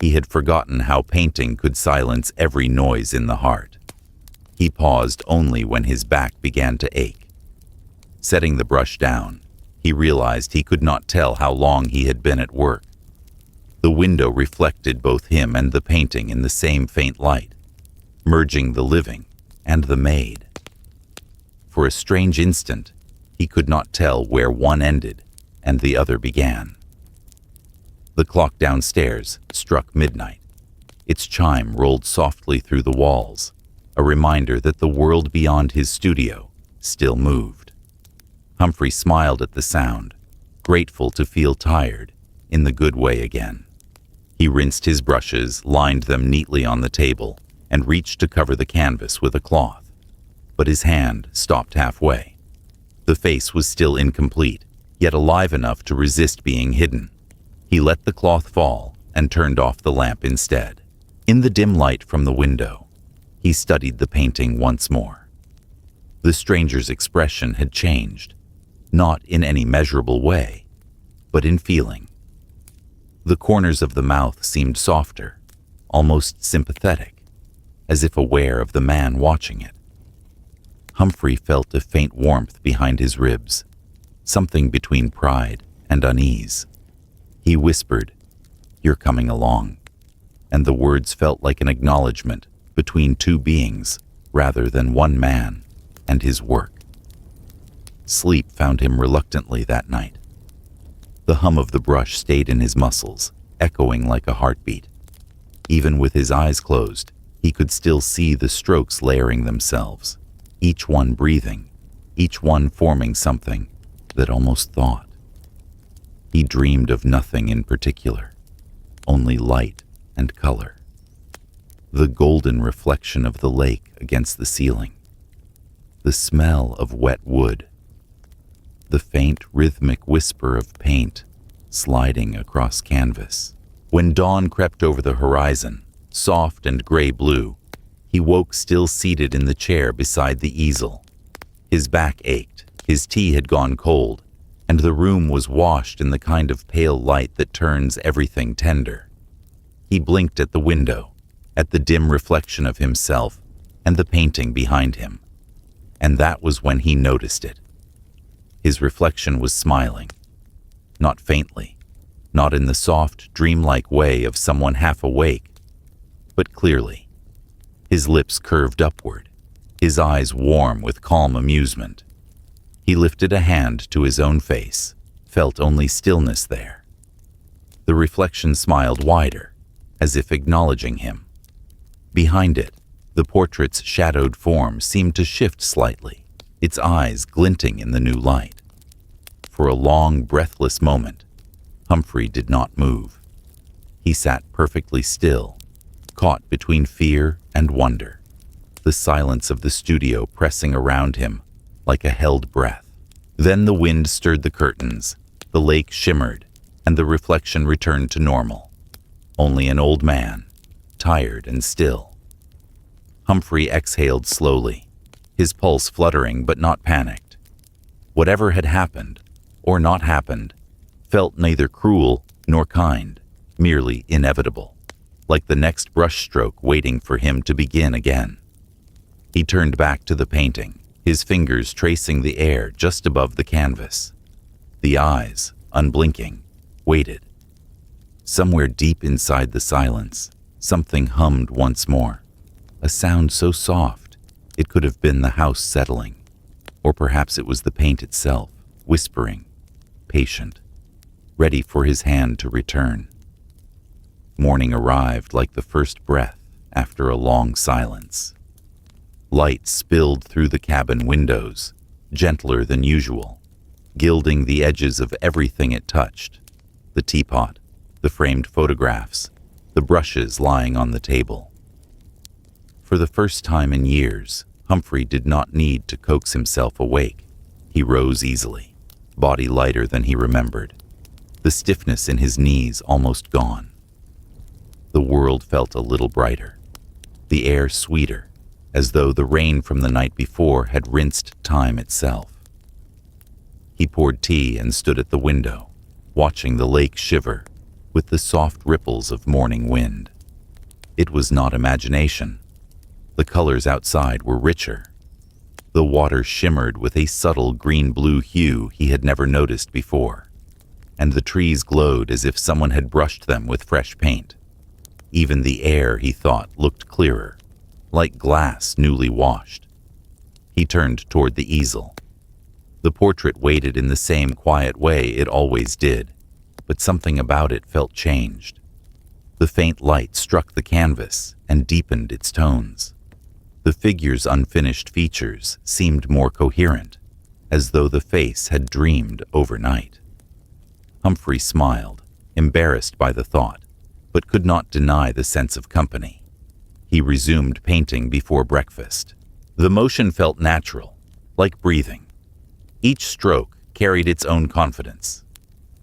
He had forgotten how painting could silence every noise in the heart. He paused only when his back began to ache. Setting the brush down, he realized he could not tell how long he had been at work. The window reflected both him and the painting in the same faint light, merging the living and the made. For a strange instant, he could not tell where one ended and the other began. The clock downstairs struck midnight. Its chime rolled softly through the walls, a reminder that the world beyond his studio still moved. Humphrey smiled at the sound, grateful to feel tired, in the good way again. He rinsed his brushes, lined them neatly on the table, and reached to cover the canvas with a cloth. But his hand stopped halfway. The face was still incomplete, yet alive enough to resist being hidden. He let the cloth fall and turned off the lamp instead. In the dim light from the window, he studied the painting once more. The stranger's expression had changed, not in any measurable way, but in feeling. The corners of the mouth seemed softer, almost sympathetic, as if aware of the man watching it. Humphrey felt a faint warmth behind his ribs, something between pride and unease. He whispered, "You're coming along," and the words felt like an acknowledgement between two beings rather than one man and his work. Sleep found him reluctantly that night. The hum of the brush stayed in his muscles, echoing like a heartbeat. Even with his eyes closed, he could still see the strokes layering themselves, each one breathing, each one forming something that almost thought. He dreamed of nothing in particular, only light and color. The golden reflection of the lake against the ceiling, the smell of wet wood, the faint rhythmic whisper of paint sliding across canvas. When dawn crept over the horizon, soft and gray-blue, he woke still seated in the chair beside the easel. His back ached, his tea had gone cold, and the room was washed in the kind of pale light that turns everything tender. He blinked at the window, at the dim reflection of himself and the painting behind him, and that was when he noticed it. His reflection was smiling, not faintly, not in the soft, dreamlike way of someone half awake, but clearly. His lips curved upward, his eyes warm with calm amusement. He lifted a hand to his own face, felt only stillness there. The reflection smiled wider, as if acknowledging him. Behind it, the portrait's shadowed form seemed to shift slightly, its eyes glinting in the new light. For a long, breathless moment, Humphrey did not move. He sat perfectly still, caught between fear and wonder, the silence of the studio pressing around him like a held breath. Then the wind stirred the curtains, the lake shimmered, and the reflection returned to normal. Only an old man, tired and still. Humphrey exhaled slowly, his pulse fluttering but not panicked. Whatever had happened, or not happened, felt neither cruel nor kind, merely inevitable, like the next brushstroke waiting for him to begin again. He turned back to the painting, his fingers tracing the air just above the canvas. The eyes, unblinking, waited. Somewhere deep inside the silence, something hummed once more. A sound so soft, it could have been the house settling, or perhaps it was the paint itself, whispering, patient, ready for his hand to return. Morning arrived like the first breath after a long silence. Light spilled through the cabin windows, gentler than usual, gilding the edges of everything it touched, the teapot, the framed photographs, the brushes lying on the table. For the first time in years, Humphrey did not need to coax himself awake. He rose easily, body lighter than he remembered, the stiffness in his knees almost gone. The world felt a little brighter, the air sweeter, as though the rain from the night before had rinsed time itself. He poured tea and stood at the window, watching the lake shiver with the soft ripples of morning wind. It was not imagination. The colors outside were richer. The water shimmered with a subtle green-blue hue he had never noticed before, and the trees glowed as if someone had brushed them with fresh paint. Even the air, he thought, looked clearer, like glass newly washed. He turned toward the easel. The portrait waited in the same quiet way it always did, but something about it felt changed. The faint light struck the canvas and deepened its tones. The figure's unfinished features seemed more coherent, as though the face had dreamed overnight. Humphrey smiled, embarrassed by the thought, but could not deny the sense of company. He resumed painting before breakfast. The motion felt natural, like breathing. Each stroke carried its own confidence.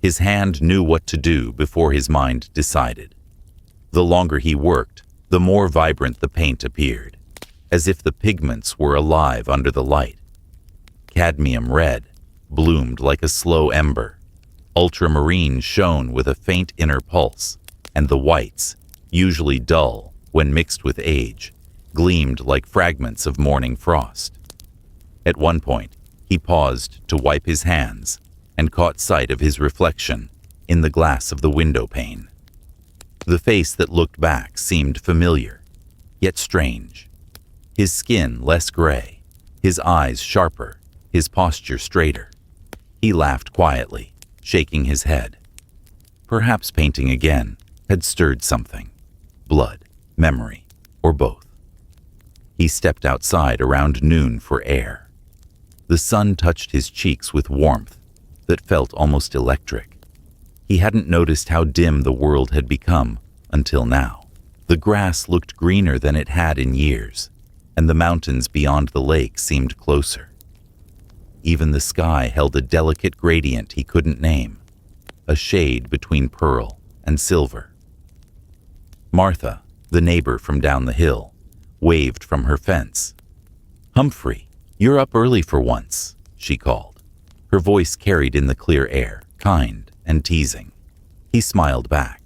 His hand knew what to do before his mind decided. The longer he worked, the more vibrant the paint appeared, as if the pigments were alive under the light. Cadmium red bloomed like a slow ember. Ultramarine shone with a faint inner pulse, and the whites, usually dull when mixed with age, gleamed like fragments of morning frost. At one point, he paused to wipe his hands and caught sight of his reflection in the glass of the window pane. The face that looked back seemed familiar, yet strange. His skin less gray, his eyes sharper, his posture straighter. He laughed quietly, shaking his head. Perhaps painting again had stirred something. Blood, memory, or both. He stepped outside around noon for air. The sun touched his cheeks with warmth that felt almost electric. He hadn't noticed how dim the world had become until now. The grass looked greener than it had in years, and the mountains beyond the lake seemed closer. Even the sky held a delicate gradient he couldn't name, a shade between pearl and silver. Martha, the neighbor from down the hill, waved from her fence. "Humphrey, you're up early for once," she called. Her voice carried in the clear air, kind and teasing. He smiled back.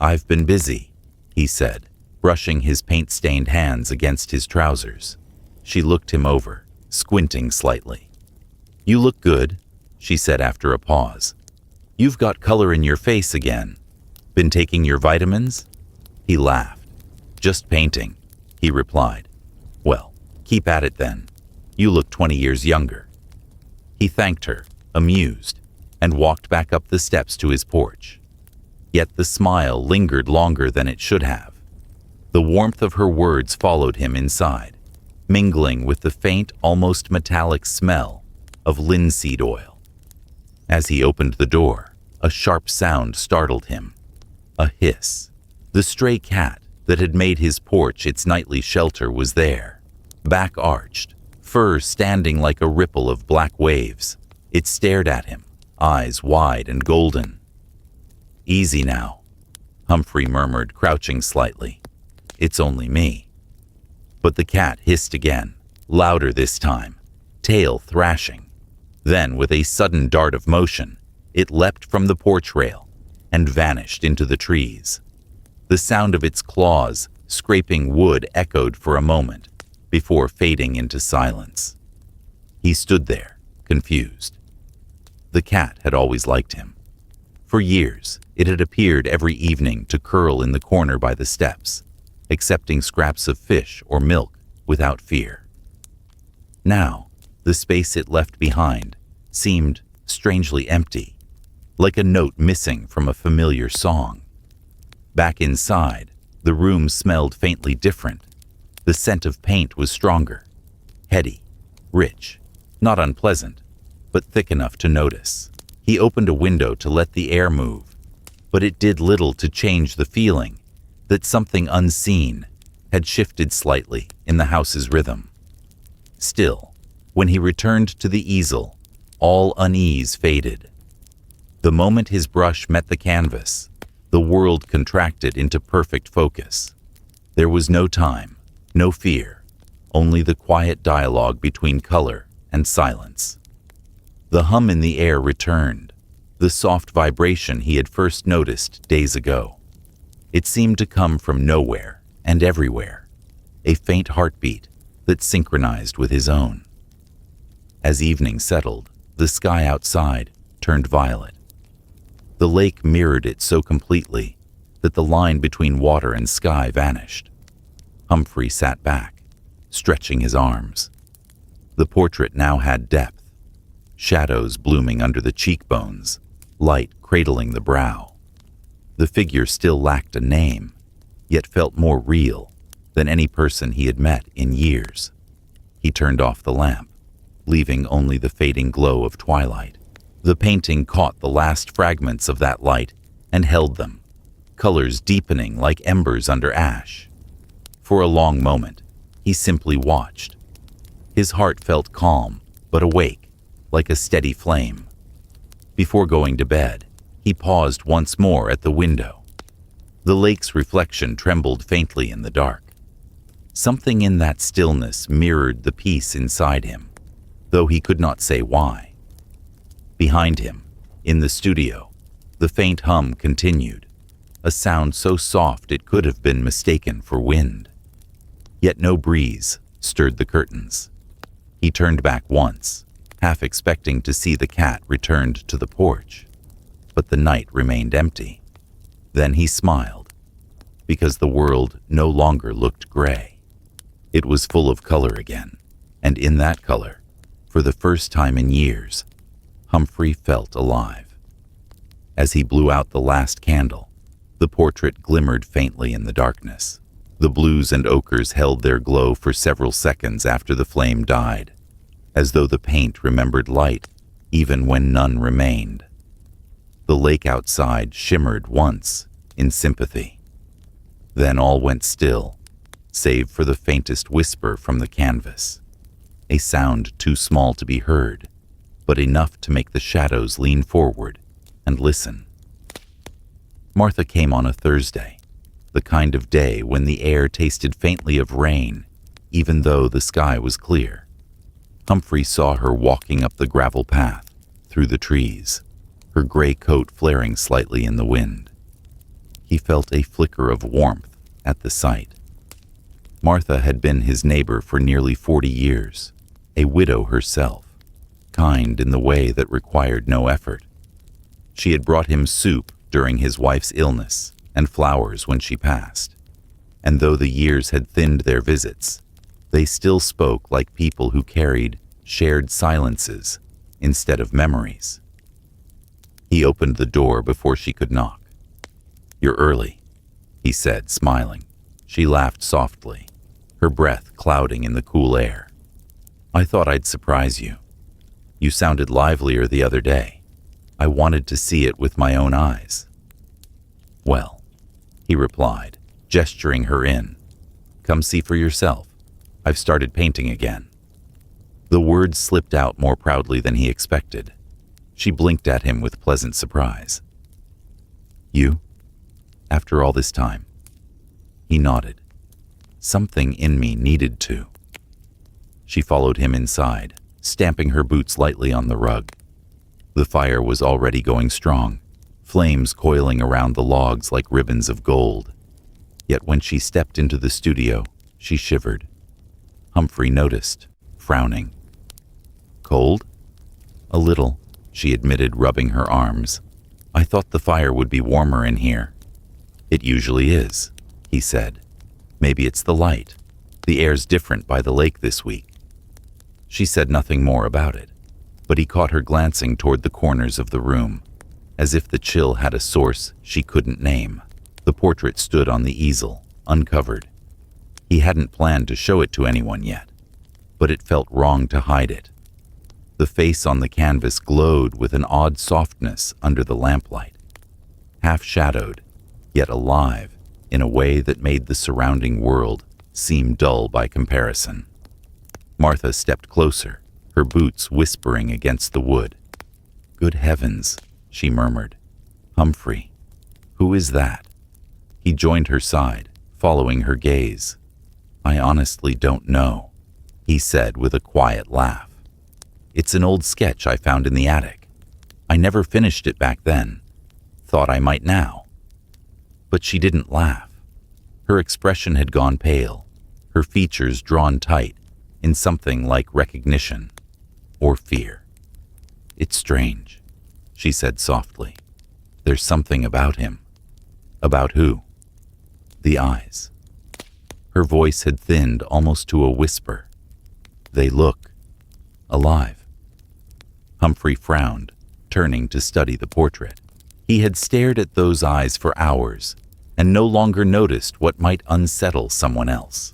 "I've been busy," he said, brushing his paint-stained hands against his trousers. She looked him over, squinting slightly. "You look good," she said after a pause. "You've got color in your face again. Been taking your vitamins?" He laughed. "Just painting," he replied. "Well, keep at it then. You look 20 years younger." He thanked her, amused, and walked back up the steps to his porch. Yet the smile lingered longer than it should have. The warmth of her words followed him inside, mingling with the faint, almost metallic smell of linseed oil. As he opened the door, a sharp sound startled him. A hiss. The stray cat that had made his porch its nightly shelter was there, back arched, fur standing like a ripple of black waves. It stared at him, eyes wide and golden. "Easy now," Humphrey murmured, crouching slightly. "It's only me." But the cat hissed again, louder this time, tail thrashing. Then, with a sudden dart of motion, it leapt from the porch rail and vanished into the trees. The sound of its claws scraping wood echoed for a moment before fading into silence. He stood there, confused. The cat had always liked him. For years, it had appeared every evening to curl in the corner by the steps, accepting scraps of fish or milk without fear. Now, the space it left behind seemed strangely empty, like a note missing from a familiar song. Back inside, the room smelled faintly different. The scent of paint was stronger, heady, rich, not unpleasant, but thick enough to notice. He opened a window to let the air move, but it did little to change the feeling that something unseen had shifted slightly in the house's rhythm. Still, when he returned to the easel, all unease faded. The moment his brush met the canvas, the world contracted into perfect focus. There was no time, no fear, only the quiet dialogue between color and silence. The hum in the air returned, the soft vibration he had first noticed days ago. It seemed to come from nowhere and everywhere, a faint heartbeat that synchronized with his own. As evening settled, the sky outside turned violet. The lake mirrored it so completely that the line between water and sky vanished. Humphrey sat back, stretching his arms. The portrait now had depth, shadows blooming under the cheekbones, light cradling the brow. The figure still lacked a name, yet felt more real than any person he had met in years. He turned off the lamp, leaving only the fading glow of twilight. The painting caught the last fragments of that light and held them, colors deepening like embers under ash. For a long moment, he simply watched. His heart felt calm, but awake, like a steady flame. Before going to bed, he paused once more at the window. The lake's reflection trembled faintly in the dark. Something in that stillness mirrored the peace inside him, though he could not say why. Behind him, in the studio, the faint hum continued, a sound so soft it could have been mistaken for wind. Yet no breeze stirred the curtains. He turned back once, half expecting to see the cat returned to the porch, but the night remained empty. Then he smiled, because the world no longer looked gray. It was full of color again, and in that color, for the first time in years, Humphrey felt alive. As he blew out the last candle, the portrait glimmered faintly in the darkness. The blues and ochres held their glow for several seconds after the flame died, as though the paint remembered light even when none remained. The lake outside shimmered once in sympathy. Then all went still, save for the faintest whisper from the canvas, a sound too small to be heard, but enough to make the shadows lean forward and listen. Martha came on a Thursday, the kind of day when the air tasted faintly of rain, even though the sky was clear. Humphrey saw her walking up the gravel path, through the trees, her gray coat flaring slightly in the wind. He felt a flicker of warmth at the sight. Martha had been his neighbor for nearly 40 years, a widow herself, kind in the way that required no effort. She had brought him soup during his wife's illness and flowers when she passed, and though the years had thinned their visits, they still spoke like people who carried shared silences instead of memories. He opened the door before she could knock. "You're early," he said, smiling. She laughed softly, her breath clouding in the cool air. "I thought I'd surprise you. You sounded livelier the other day. I wanted to see it with my own eyes." "Well," he replied, gesturing her in. "Come see for yourself. I've started painting again." The words slipped out more proudly than he expected. She blinked at him with pleasant surprise. "You? After all this time?" He nodded. "Something in me needed to." She followed him inside, stamping her boots lightly on the rug. The fire was already going strong, flames coiling around the logs like ribbons of gold. Yet when she stepped into the studio, she shivered. Humphrey noticed, frowning. "Cold?" "A little," she admitted, rubbing her arms. "I thought the fire would be warmer in here." "It usually is," he said. "Maybe it's the light. The air's different by the lake this week." She said nothing more about it, but he caught her glancing toward the corners of the room, as if the chill had a source she couldn't name. The portrait stood on the easel, uncovered. He hadn't planned to show it to anyone yet, but it felt wrong to hide it. The face on the canvas glowed with an odd softness under the lamplight, half-shadowed, yet alive in a way that made the surrounding world seem dull by comparison. Martha stepped closer, her boots whispering against the wood. "Good heavens," she murmured. "Humphrey, who is that?" He joined her side, following her gaze. "I honestly don't know," he said with a quiet laugh. "It's an old sketch I found in the attic. I never finished it back then. Thought I might now." But she didn't laugh. Her expression had gone pale, her features drawn tight in something like recognition or fear. "It's strange," she said softly. "There's something about him." "About who?" "The eyes." Her voice had thinned almost to a whisper. "They look alive." Humphrey frowned, turning to study the portrait. He had stared at those eyes for hours and no longer noticed what might unsettle someone else.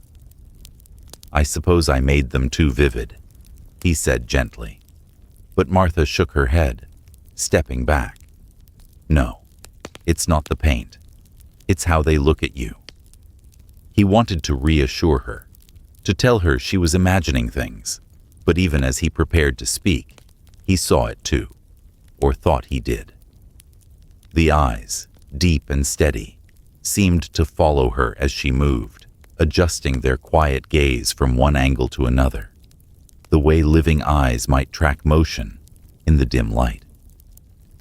"I suppose I made them too vivid," he said gently. But Martha shook her head, stepping back. "No, it's not the paint. It's how they look at you." He wanted to reassure her, to tell her she was imagining things, but even as he prepared to speak, he saw it too, or thought he did. The eyes, deep and steady, seemed to follow her as she moved, adjusting their quiet gaze from one angle to another, the way living eyes might track motion in the dim light.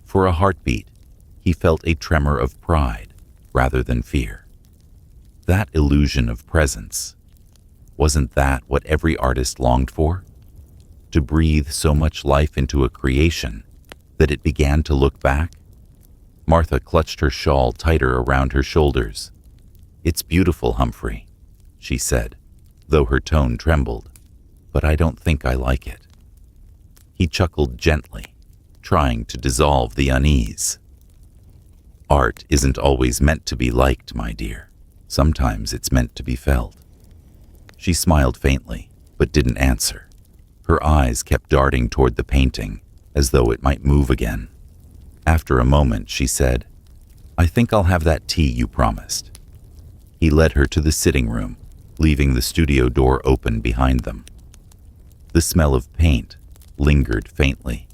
For a heartbeat, he felt a tremor of pride rather than fear. That illusion of presence, wasn't that what every artist longed for? To breathe so much life into a creation that it began to look back? Martha clutched her shawl tighter around her shoulders. "It's beautiful, Humphrey," she said, though her tone trembled, "but I don't think I like it." He chuckled gently, trying to dissolve the unease. "Art isn't always meant to be liked, my dear. Sometimes it's meant to be felt." She smiled faintly, but didn't answer. Her eyes kept darting toward the painting, as though it might move again. After a moment, she said, "I think I'll have that tea you promised." He led her to the sitting room, leaving the studio door open behind them. The smell of paint lingered faintly,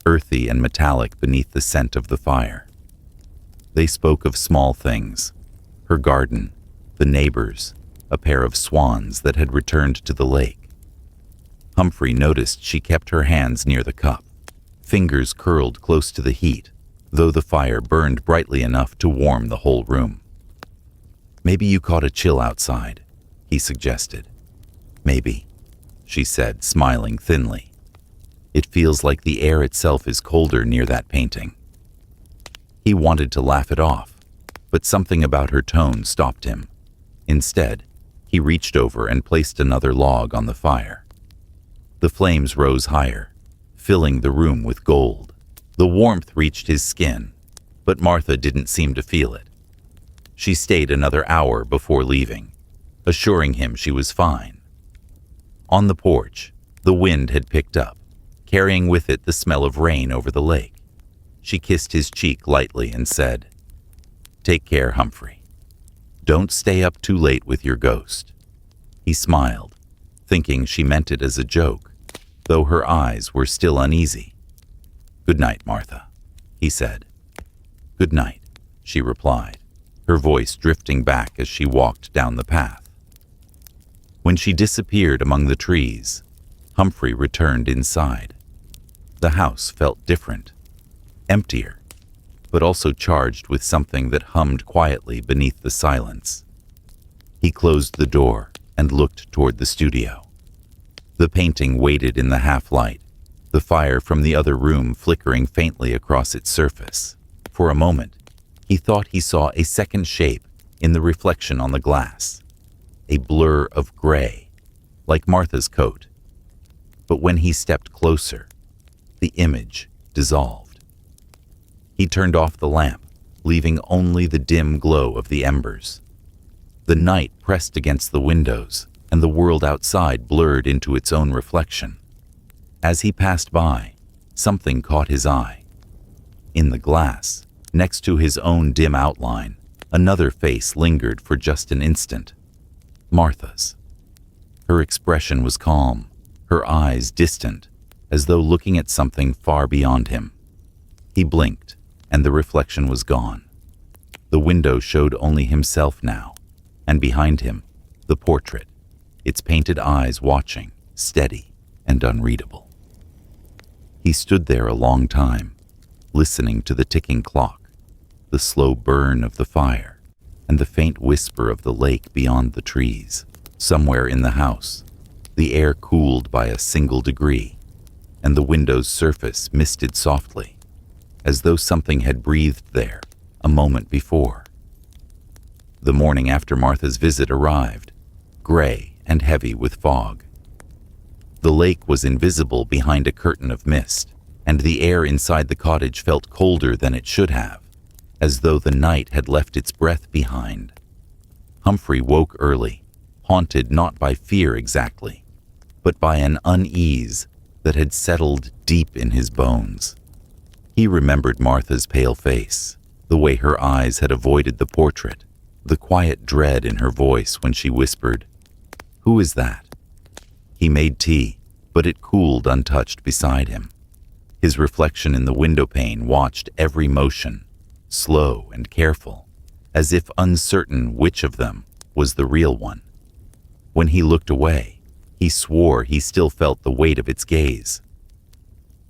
earthy and metallic beneath the scent of the fire. They spoke of small things, her garden, the neighbors, a pair of swans that had returned to the lake. Humphrey noticed she kept her hands near the cup, Fingers curled close to the heat, though the fire burned brightly enough to warm the whole room. "Maybe you caught a chill outside," he suggested. "Maybe," she said, smiling thinly. "It feels like the air itself is colder near that painting." He wanted to laugh it off, but something about her tone stopped him. Instead, he reached over and placed another log on the fire. The flames rose higher, filling the room with gold. The warmth reached his skin, but Martha didn't seem to feel it. She stayed another hour before leaving, assuring him she was fine. On the porch, the wind had picked up, carrying with it the smell of rain over the lake. She kissed his cheek lightly and said, "Take care, Humphrey. Don't stay up too late with your ghost." He smiled, thinking she meant it as a joke, though her eyes were still uneasy. "Good night, Martha," he said. "Good night," she replied, her voice drifting back as she walked down the path. When she disappeared among the trees, Humphrey returned inside. The house felt different, emptier, but also charged with something that hummed quietly beneath the silence. He closed the door and looked toward the studio. The painting waited in the half-light, the fire from the other room flickering faintly across its surface. For a moment, he thought he saw a second shape in the reflection on the glass, a blur of gray, like Martha's coat. But when he stepped closer, the image dissolved. He turned off the lamp, leaving only the dim glow of the embers. The night pressed against the windows, and the world outside blurred into its own reflection. As he passed by, something caught his eye. In the glass, next to his own dim outline, another face lingered for just an instant. Martha's. Her expression was calm, her eyes distant, as though looking at something far beyond him. He blinked, and the reflection was gone. The window showed only himself now, and behind him, the portrait, its painted eyes watching, steady and unreadable. He stood there a long time, listening to the ticking clock, the slow burn of the fire, and the faint whisper of the lake beyond the trees. Somewhere in the house, the air cooled by a single degree, and the window's surface misted softly, as though something had breathed there a moment before. The morning after Martha's visit arrived, gray and heavy with fog. The lake was invisible behind a curtain of mist, and the air inside the cottage felt colder than it should have, as though the night had left its breath behind. Humphrey woke early, haunted not by fear exactly, but by an unease that had settled deep in his bones. He remembered Martha's pale face, the way her eyes had avoided the portrait, the quiet dread in her voice when she whispered, "Who is that?" He made tea, but it cooled untouched beside him. His reflection in the window pane watched every motion, slow and careful, as if uncertain which of them was the real one. When he looked away, he swore he still felt the weight of its gaze.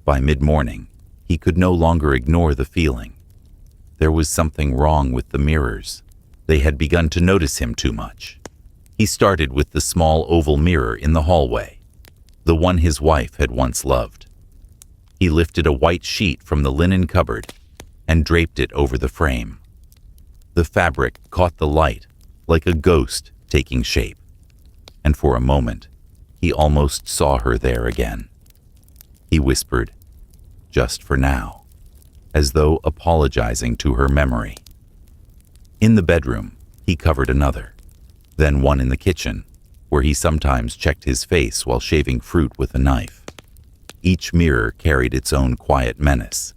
By mid-morning, he could no longer ignore the feeling. There was something wrong with the mirrors. They had begun to notice him too much. He started with the small oval mirror in the hallway, the one his wife had once loved. He lifted a white sheet from the linen cupboard and draped it over the frame. The fabric caught the light like a ghost taking shape, and for a moment, he almost saw her there again. He whispered, "Just for now," as though apologizing to her memory. In the bedroom, he covered another, then one in the kitchen, where he sometimes checked his face while shaving fruit with a knife. Each mirror carried its own quiet menace,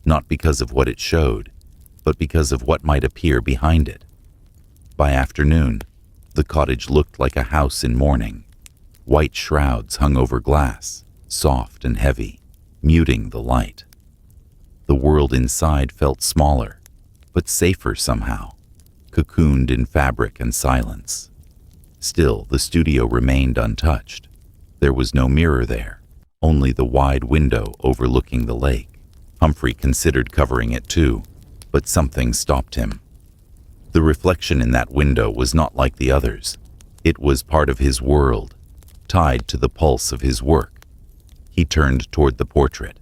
not because of what it showed, but because of what might appear behind it. By afternoon, the cottage looked like a house in mourning. White shrouds hung over glass, soft and heavy, muting the light. The world inside felt smaller, but safer somehow, cocooned in fabric and silence. Still, the studio remained untouched. There was no mirror there, only the wide window overlooking the lake. Humphrey considered covering it too, but something stopped him. The reflection in that window was not like the others. It was part of his world, tied to the pulse of his work. He turned toward the portrait.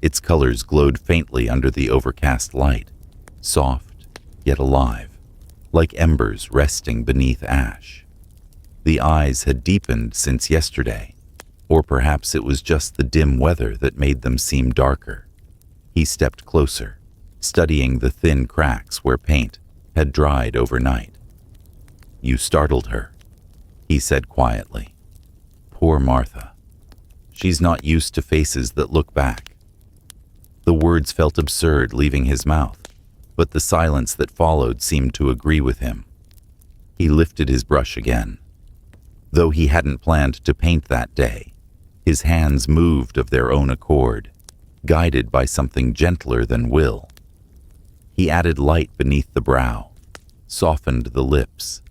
Its colors glowed faintly under the overcast light, soft yet alive, like embers resting beneath ash. The eyes had deepened since yesterday, or perhaps it was just the dim weather that made them seem darker. He stepped closer, studying the thin cracks where paint had dried overnight. "You startled her," he said quietly. "Poor Martha. She's not used to faces that look back." The words felt absurd leaving his mouth, but the silence that followed seemed to agree with him. He lifted his brush again. Though he hadn't planned to paint that day, his hands moved of their own accord, guided by something gentler than will. He added light beneath the brow, softened the lips,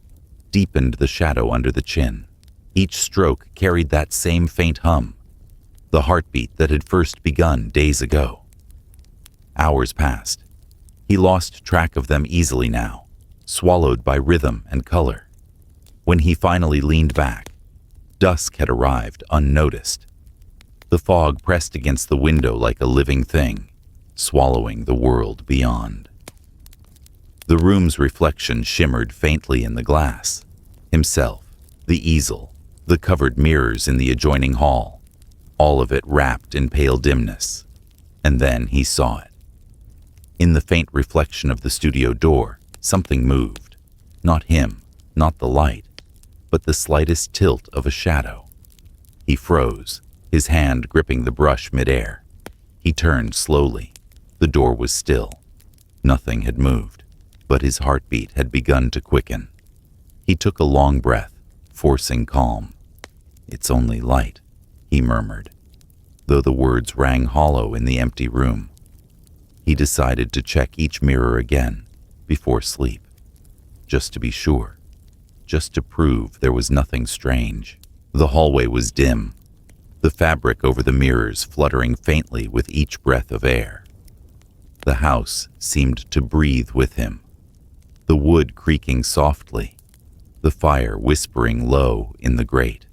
deepened the shadow under the chin. Each stroke carried that same faint hum, the heartbeat that had first begun days ago. Hours passed. He lost track of them easily now, swallowed by rhythm and color. When he finally leaned back, dusk had arrived unnoticed. The fog pressed against the window like a living thing, swallowing the world beyond. The room's reflection shimmered faintly in the glass. Himself, the easel, the covered mirrors in the adjoining hall, all of it wrapped in pale dimness. And then he saw it. In the faint reflection of the studio door, something moved. Not him, not the light, but the slightest tilt of a shadow. He froze, his hand gripping the brush midair. He turned slowly. The door was still. Nothing had moved, but his heartbeat had begun to quicken. He took a long breath, forcing calm. "It's only light," he murmured, though the words rang hollow in the empty room. He decided to check each mirror again before sleep, just to be sure, just to prove there was nothing strange. The hallway was dim, the fabric over the mirrors fluttering faintly with each breath of air. The house seemed to breathe with him, the wood creaking softly, the fire whispering low in the grate.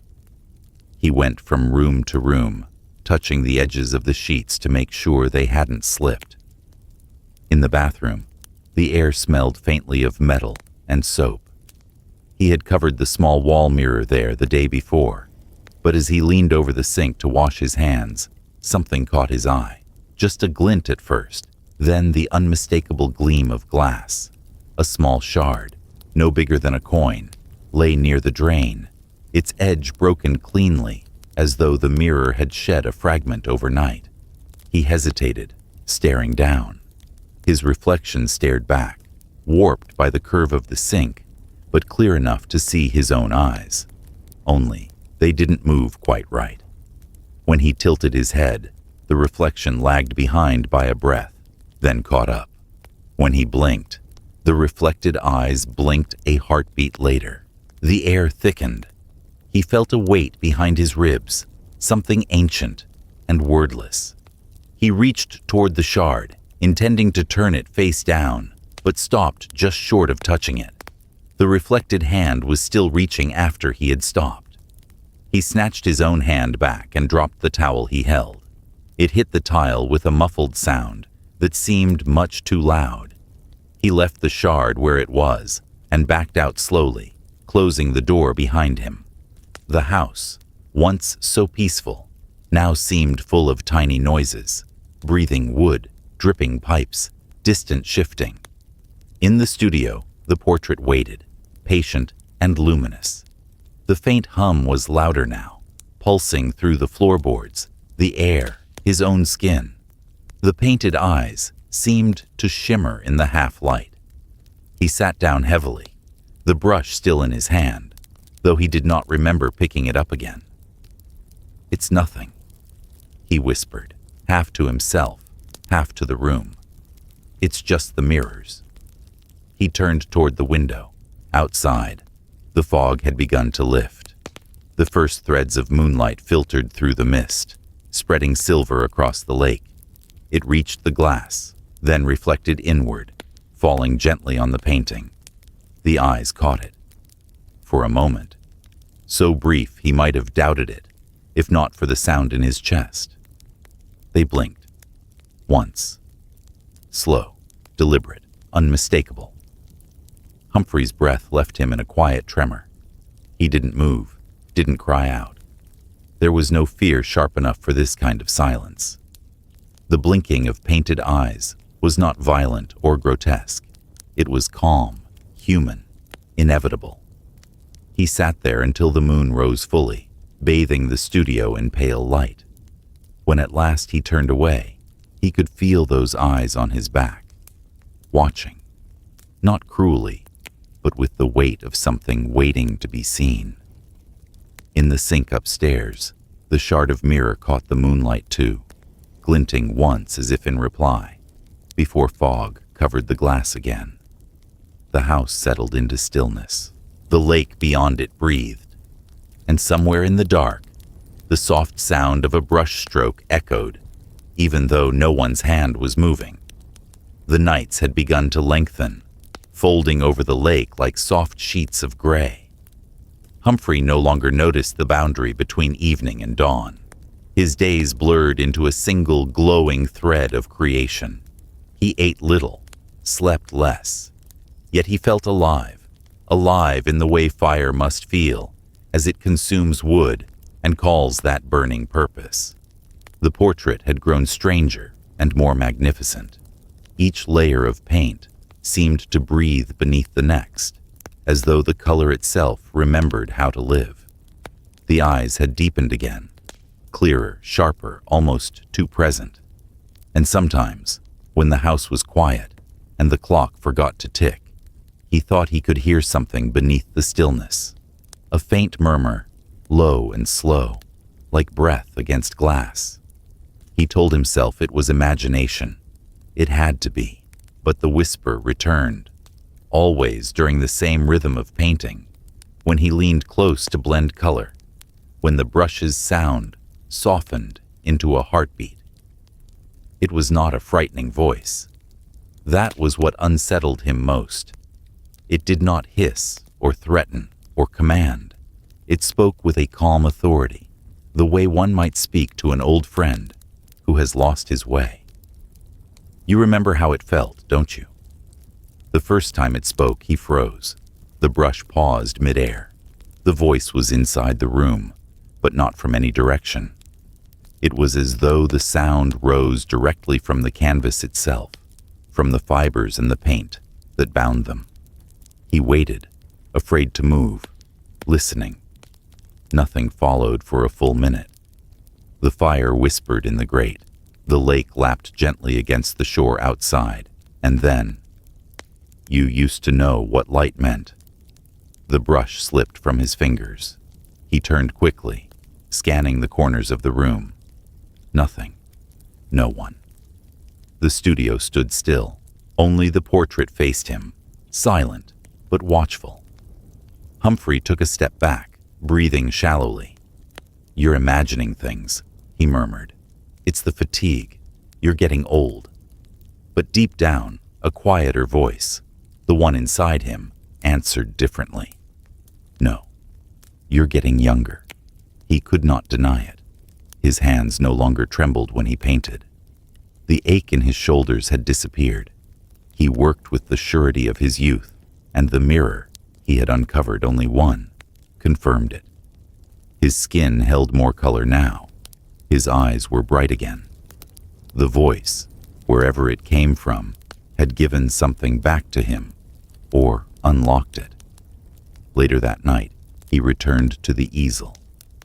He went from room to room, touching the edges of the sheets to make sure they hadn't slipped. In the bathroom, the air smelled faintly of metal and soap. He had covered the small wall mirror there the day before, but as he leaned over the sink to wash his hands, something caught his eye. Just a glint at first, then the unmistakable gleam of glass. A small shard, no bigger than a coin, lay near the drain, its edge broken cleanly, as though the mirror had shed a fragment overnight. He hesitated, staring down. His reflection stared back, warped by the curve of the sink, but clear enough to see his own eyes. Only, they didn't move quite right. When he tilted his head, the reflection lagged behind by a breath, then caught up. When he blinked, the reflected eyes blinked a heartbeat later. The air thickened. He felt a weight behind his ribs, something ancient and wordless. He reached toward the shard, intending to turn it face down, but stopped just short of touching it. The reflected hand was still reaching after he had stopped. He snatched his own hand back and dropped the towel he held. It hit the tile with a muffled sound that seemed much too loud. He left the shard where it was and backed out slowly, closing the door behind him. The house, once so peaceful, now seemed full of tiny noises, breathing wood, dripping pipes, distant shifting. In the studio, the portrait waited, patient and luminous. The faint hum was louder now, pulsing through the floorboards, the air, his own skin. The painted eyes seemed to shimmer in the half-light. He sat down heavily, the brush still in his hand, though he did not remember picking it up again. "It's nothing," he whispered, half to himself, half to the room. "It's just the mirrors." He turned toward the window. Outside, the fog had begun to lift. The first threads of moonlight filtered through the mist, spreading silver across the lake. It reached the glass, then reflected inward, falling gently on the painting. The eyes caught it. For a moment, so brief he might have doubted it, if not for the sound in his chest. They blinked. Once. Slow, deliberate, unmistakable. Humphrey's breath left him in a quiet tremor. He didn't move, didn't cry out. There was no fear sharp enough for this kind of silence. The blinking of painted eyes was not violent or grotesque. It was calm, human, inevitable. He sat there until the moon rose fully, bathing the studio in pale light. When at last he turned away, he could feel those eyes on his back, watching, not cruelly, but with the weight of something waiting to be seen. In the sink upstairs, the shard of mirror caught the moonlight too, glinting once as if in reply, before fog covered the glass again. The house settled into stillness. The lake beyond it breathed, and somewhere in the dark, the soft sound of a brush stroke echoed, even though no one's hand was moving. The nights had begun to lengthen, folding over the lake like soft sheets of gray. Humphrey no longer noticed the boundary between evening and dawn. His days blurred into a single glowing thread of creation. He ate little, slept less, yet he felt alive, alive in the way fire must feel as it consumes wood and calls that burning purpose. The portrait had grown stranger and more magnificent. Each layer of paint seemed to breathe beneath the next, as though the color itself remembered how to live. The eyes had deepened again, clearer, sharper, almost too present. And sometimes, when the house was quiet and the clock forgot to tick, he thought he could hear something beneath the stillness. A faint murmur, low and slow, like breath against glass. He told himself it was imagination. It had to be, but the whisper returned, always during the same rhythm of painting, when he leaned close to blend color, when the brush's sound softened into a heartbeat. It was not a frightening voice. That was what unsettled him most. It did not hiss or threaten or command. It spoke with a calm authority, the way one might speak to an old friend who has lost his way. You remember how it felt, don't you? The first time it spoke, he froze. The brush paused midair. The voice was inside the room, but not from any direction. It was as though the sound rose directly from the canvas itself, from the fibers and the paint that bound them. He waited, afraid to move, listening. Nothing followed for a full minute. The fire whispered in the grate. The lake lapped gently against the shore outside, and then, you used to know what light meant. The brush slipped from his fingers. He turned quickly, scanning the corners of the room. Nothing. No one. The studio stood still. Only the portrait faced him, silent but watchful. Humphrey took a step back, breathing shallowly. "You're imagining things," he murmured. "It's the fatigue. You're getting old." But deep down, a quieter voice, the one inside him, answered differently. "No, you're getting younger." He could not deny it. His hands no longer trembled when he painted. The ache in his shoulders had disappeared. He worked with the surety of his youth, and the mirror, he had uncovered only one, confirmed it. His skin held more color now. His eyes were bright again. The voice, wherever it came from, had given something back to him, or unlocked it. Later that night, he returned to the easel.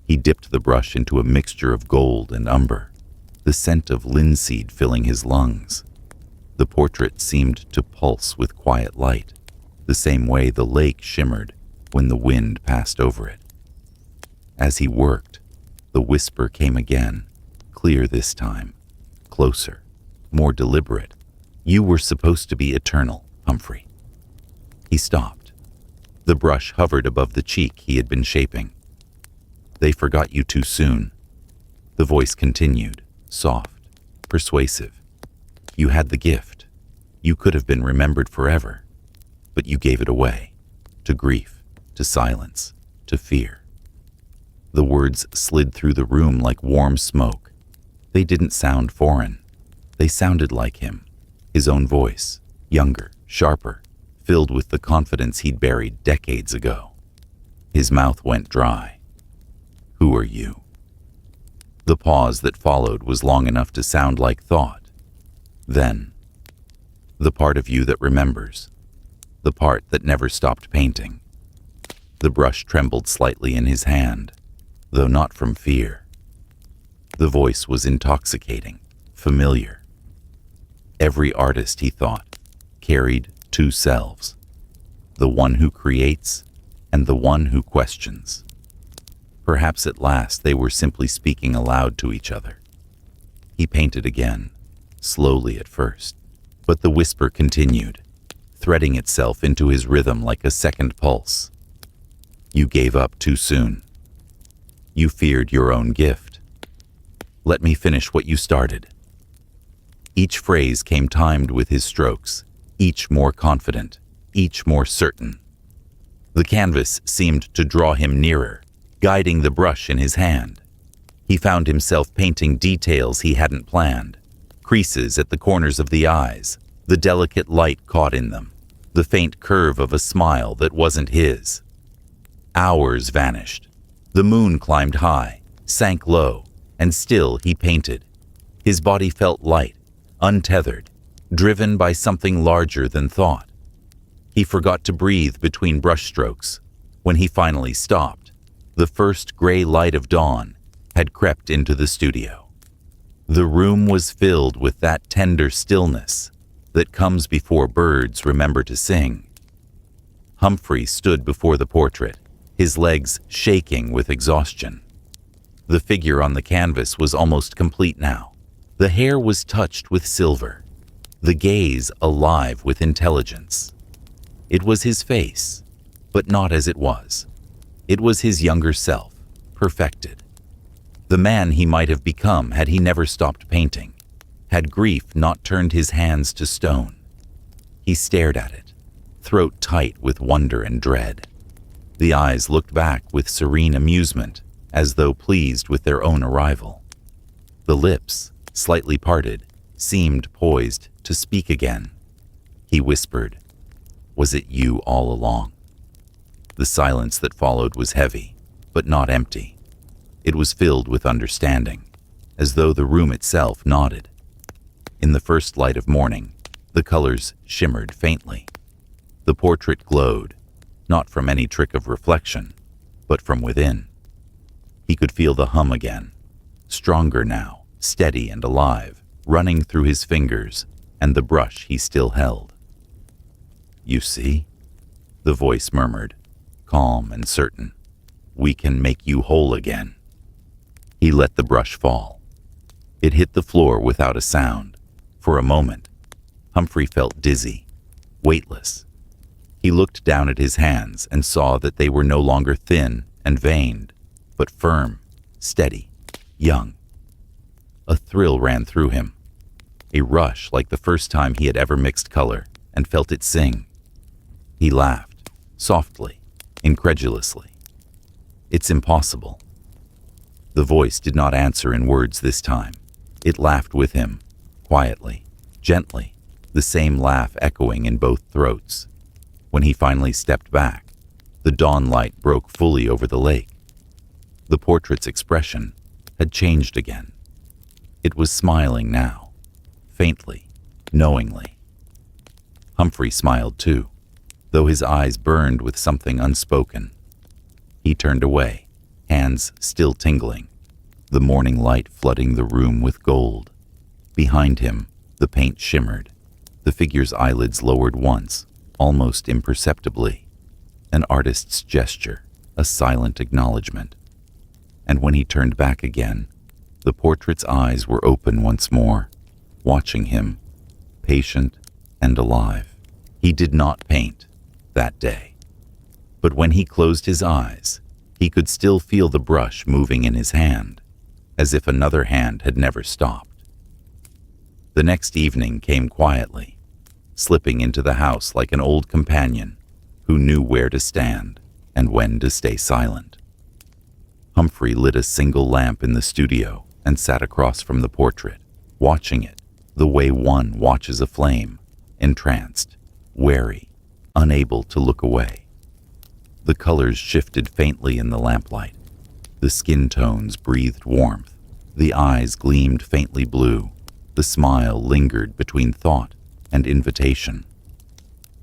He dipped the brush into a mixture of gold and umber, the scent of linseed filling his lungs. The portrait seemed to pulse with quiet light, the same way the lake shimmered when the wind passed over it. As he worked, the whisper came again, clear this time, closer, more deliberate. "You were supposed to be eternal, Humphrey." He stopped. The brush hovered above the cheek he had been shaping. "They forgot you too soon." The voice continued, soft, persuasive. You had the gift. You could have been remembered forever, but you gave it away, to grief, to silence, to fear. The words slid through the room like warm smoke. They didn't sound foreign. They sounded like him, his own voice, younger, sharper, filled with the confidence he'd buried decades ago. His mouth went dry. Who are you? The pause that followed was long enough to sound like thought. Then, the part of you that remembers, the part that never stopped painting. The brush trembled slightly in his hand, though not from fear. The voice was intoxicating, familiar. Every artist, he thought, carried two selves, the one who creates and the one who questions. Perhaps at last they were simply speaking aloud to each other. He painted again, slowly at first, but the whisper continued, threading itself into his rhythm like a second pulse. You gave up too soon. You feared your own gift. Let me finish what you started. Each phrase came timed with his strokes, each more confident, each more certain. The canvas seemed to draw him nearer, guiding the brush in his hand. He found himself painting details he hadn't planned, creases at the corners of the eyes, the delicate light caught in them, the faint curve of a smile that wasn't his. Hours vanished. The moon climbed high, sank low, and still he painted. His body felt light, untethered, driven by something larger than thought. He forgot to breathe between brushstrokes. When he finally stopped, the first gray light of dawn had crept into the studio. The room was filled with that tender stillness that comes before birds remember to sing. Humphrey stood before the portrait, his legs shaking with exhaustion. The figure on the canvas was almost complete now. The hair was touched with silver, the gaze alive with intelligence. It was his face, but not as it was. It was his younger self, perfected. The man he might have become had he never stopped painting, had grief not turned his hands to stone. He stared at it, throat tight with wonder and dread. The eyes looked back with serene amusement, as though pleased with their own arrival. The lips, slightly parted, seemed poised to speak again. He whispered, "Was it you all along?" The silence that followed was heavy, but not empty. It was filled with understanding, as though the room itself nodded. In the first light of morning, the colors shimmered faintly. The portrait glowed, not from any trick of reflection, but from within. He could feel the hum again, stronger now, steady and alive, running through his fingers and the brush he still held. "You see?" the voice murmured, calm and certain. "We can make you whole again." He let the brush fall. It hit the floor without a sound. For a moment, Humphrey felt dizzy, weightless. He looked down at his hands and saw that they were no longer thin and veined, but firm, steady, young. A thrill ran through him, a rush like the first time he had ever mixed color and felt it sing. He laughed, softly, incredulously. "It's impossible." The voice did not answer in words this time. It laughed with him, quietly, gently, the same laugh echoing in both throats. When he finally stepped back, the dawn light broke fully over the lake. The portrait's expression had changed again. It was smiling now, faintly, knowingly. Humphrey smiled too, though his eyes burned with something unspoken. He turned away, hands still tingling, the morning light flooding the room with gold. Behind him, the paint shimmered. The figure's eyelids lowered once, almost imperceptibly. An artist's gesture, a silent acknowledgement. And when he turned back again, the portrait's eyes were open once more, watching him, patient and alive. He did not paint that day. But when he closed his eyes, he could still feel the brush moving in his hand. as if another hand had never stopped. The next evening came quietly, slipping into the house like an old companion who knew where to stand and when to stay silent. Humphrey lit a single lamp in the studio and sat across from the portrait, watching it the way one watches a flame, entranced, wary, unable to look away. The colors shifted faintly in the lamplight. The skin tones breathed warmth. The eyes gleamed faintly blue. The smile lingered between thought and invitation.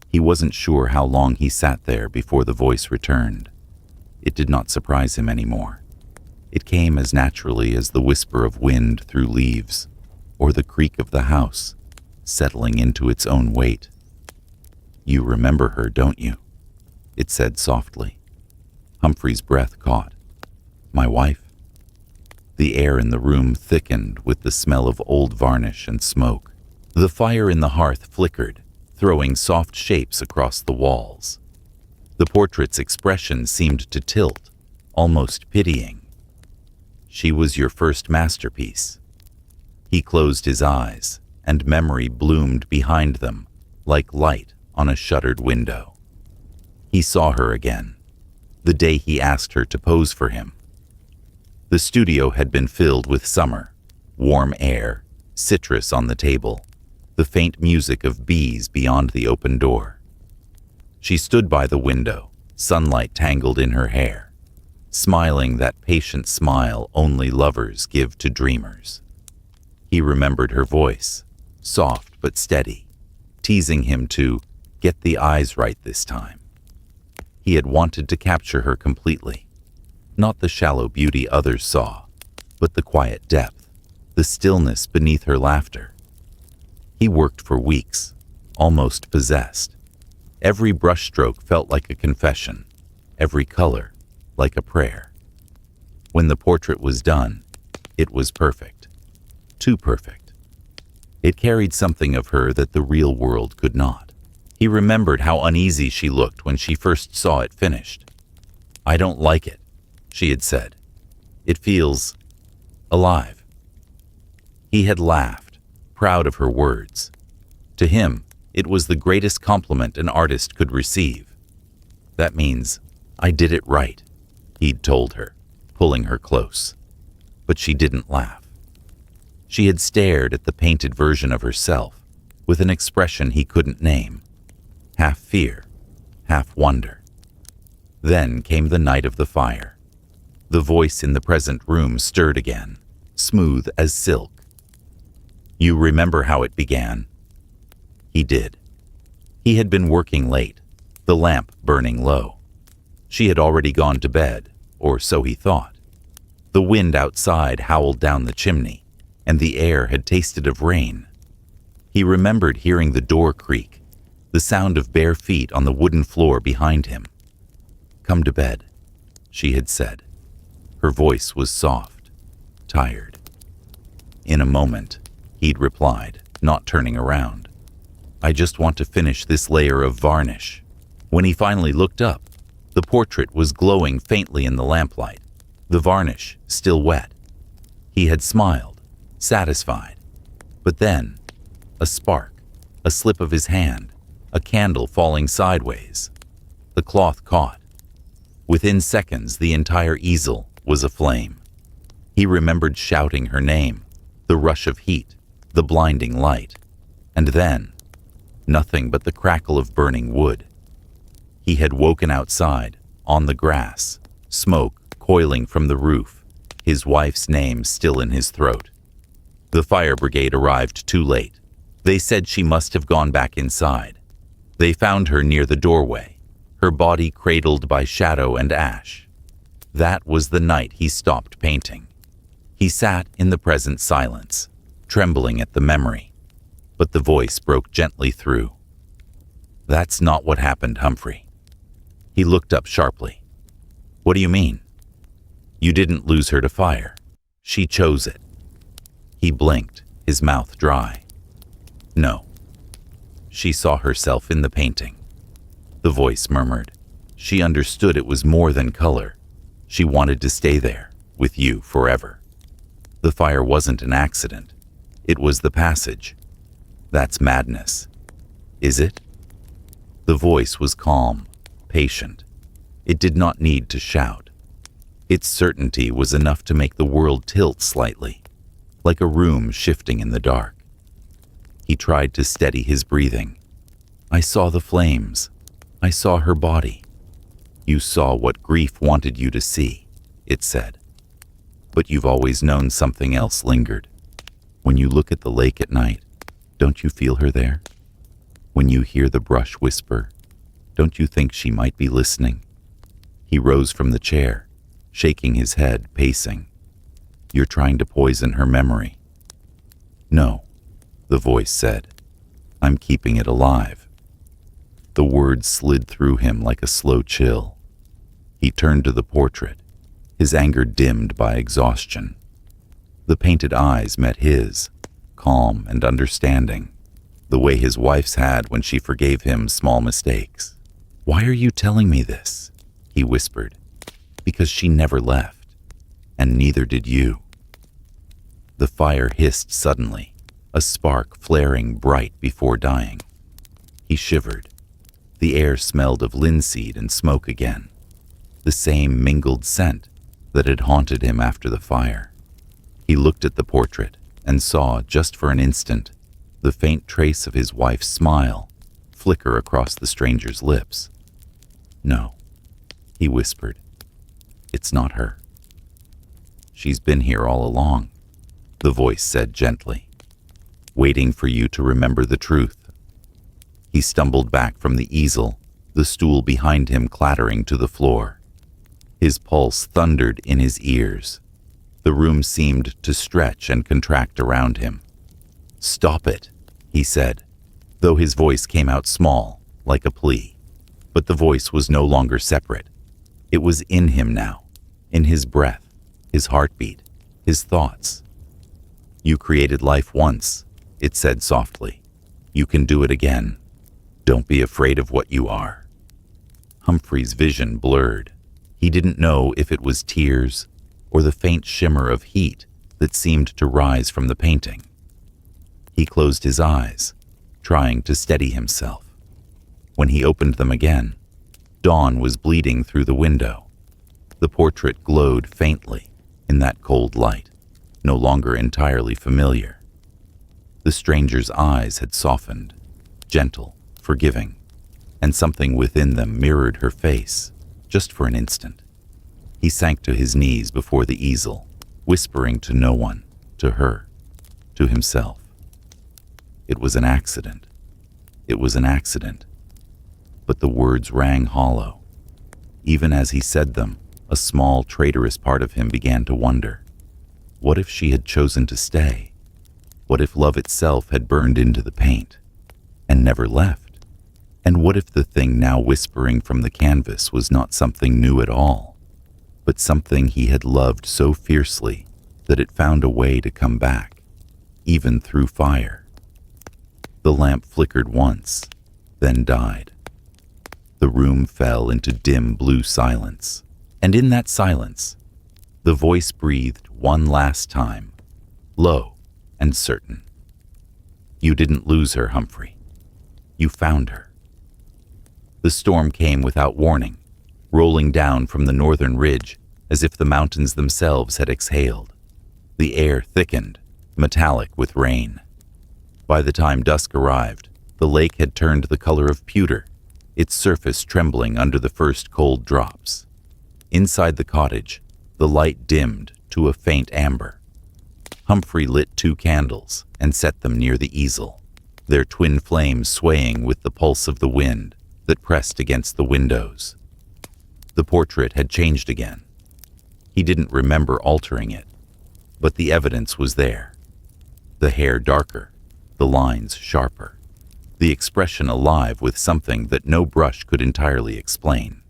He wasn't sure how long he sat there before the voice returned. It did not surprise him anymore. It came as naturally as the whisper of wind through leaves, or the creak of the house, settling into its own weight. "You remember her, don't you?" it said softly. Humphrey's breath caught. "My wife?" The air in the room thickened with the smell of old varnish and smoke. The fire in the hearth flickered, throwing soft shapes across the walls. The portrait's expression seemed to tilt, almost pitying. "She was your first masterpiece." He closed his eyes, and memory bloomed behind them like light on a shuttered window. He saw her again, the day he asked her to pose for him. The studio had been filled with summer, warm air, citrus on the table, the faint music of bees beyond the open door. She stood by the window, sunlight tangled in her hair, smiling that patient smile only lovers give to dreamers. He remembered her voice, soft but steady, teasing him to get the eyes right this time. He had wanted to capture her completely, not the shallow beauty others saw, but the quiet depth, the stillness beneath her laughter. He worked for weeks, almost possessed. Every brushstroke felt like a confession, every color like a prayer. When the portrait was done, it was perfect, too perfect. It carried something of her that the real world could not. He remembered how uneasy she looked when she first saw it finished. "I don't like it," she had said. "It feels alive." He had laughed, proud of her words. To him, it was the greatest compliment an artist could receive. "That means I did it right," he'd told her, pulling her close. But she didn't laugh. She had stared at the painted version of herself with an expression he couldn't name, half fear, half wonder. Then came the night of the fire. The voice in the present room stirred again, smooth as silk. "You remember how it began?" He did. He had been working late, the lamp burning low. She had already gone to bed, or so he thought. The wind outside howled down the chimney, and the air had tasted of rain. He remembered hearing the door creak, the sound of bare feet on the wooden floor behind him. "Come to bed," she had said. Her voice was soft, tired. "In a moment," he'd replied, not turning around. "I just want to finish this layer of varnish." When he finally looked up, the portrait was glowing faintly in the lamplight, the varnish still wet. He had smiled, satisfied. But then, a spark, a slip of his hand, a candle falling sideways. The cloth caught. Within seconds, the entire easel was aflame. He remembered shouting her name, the rush of heat, the blinding light. And then, nothing but the crackle of burning wood. He had woken outside, on the grass, smoke coiling from the roof, his wife's name still in his throat. The fire brigade arrived too late. They said she must have gone back inside. They found her near the doorway, her body cradled by shadow and ash. That was the night he stopped painting. He sat in the present silence, trembling at the memory, but the voice broke gently through. "That's not what happened, Humphrey." He looked up sharply. "What do you mean?" "You didn't lose her to fire. She chose it." He blinked, his mouth dry. "No. She saw herself in the painting." The voice murmured. "She understood it was more than color. She wanted to stay there, with you forever." The fire wasn't an accident. It was the passage. That's madness. Is it? The voice was calm, patient. It did not need to shout. Its certainty was enough to make the world tilt slightly, like a room shifting in the dark. He tried to steady his breathing. I saw the flames. I saw her body. You saw what grief wanted you to see, it said. But you've always known something else lingered. When you look at the lake at night, don't you feel her there? When you hear the brush whisper, don't you think she might be listening? He rose from the chair, shaking his head, pacing. You're trying to poison her memory. No, the voice said. I'm keeping it alive. The words slid through him like a slow chill. He turned to the portrait, his anger dimmed by exhaustion. The painted eyes met his, calm and understanding, the way his wife's had when she forgave him small mistakes. Why are you telling me this? He whispered. Because she never left, and neither did you. The fire hissed suddenly, a spark flaring bright before dying. He shivered. The air smelled of linseed and smoke again, the same mingled scent that had haunted him after the fire. He looked at the portrait and saw, just for an instant, the faint trace of his wife's smile flicker across the stranger's lips. No, he whispered. It's not her. She's been here all along, the voice said gently, waiting for you to remember the truth. He stumbled back from the easel, the stool behind him clattering to the floor. His pulse thundered in his ears. The room seemed to stretch and contract around him. Stop it, he said, though his voice came out small, like a plea. But the voice was no longer separate. It was in him now, in his breath, his heartbeat, his thoughts. You created life once, it said softly. You can do it again. Don't be afraid of what you are. Humphrey's vision blurred. He didn't know if it was tears or the faint shimmer of heat that seemed to rise from the painting. He closed his eyes, trying to steady himself. When he opened them again, dawn was bleeding through the window. The portrait glowed faintly in that cold light, no longer entirely familiar. The stranger's eyes had softened, gentle, forgiving, and something within them mirrored her face, just for an instant. He sank to his knees before the easel, whispering to no one, to her, to himself. It was an accident. It was an accident. But the words rang hollow. Even as he said them, a small, traitorous part of him began to wonder. What if she had chosen to stay? What if love itself had burned into the paint and never left? And what if the thing now whispering from the canvas was not something new at all, but something he had loved so fiercely that it found a way to come back, even through fire? The lamp flickered once, then died. The room fell into dim blue silence, and in that silence, the voice breathed one last time, low and certain. You didn't lose her, Humphrey. You found her. The storm came without warning, rolling down from the northern ridge as if the mountains themselves had exhaled. The air thickened, metallic with rain. By the time dusk arrived, the lake had turned the color of pewter, its surface trembling under the first cold drops. Inside the cottage, the light dimmed to a faint amber. Humphrey lit 2 candles and set them near the easel, their twin flames swaying with the pulse of the wind that pressed against the windows. The portrait had changed again. He didn't remember altering it, but the evidence was there. The hair darker, the lines sharper, the expression alive with something that no brush could entirely explain.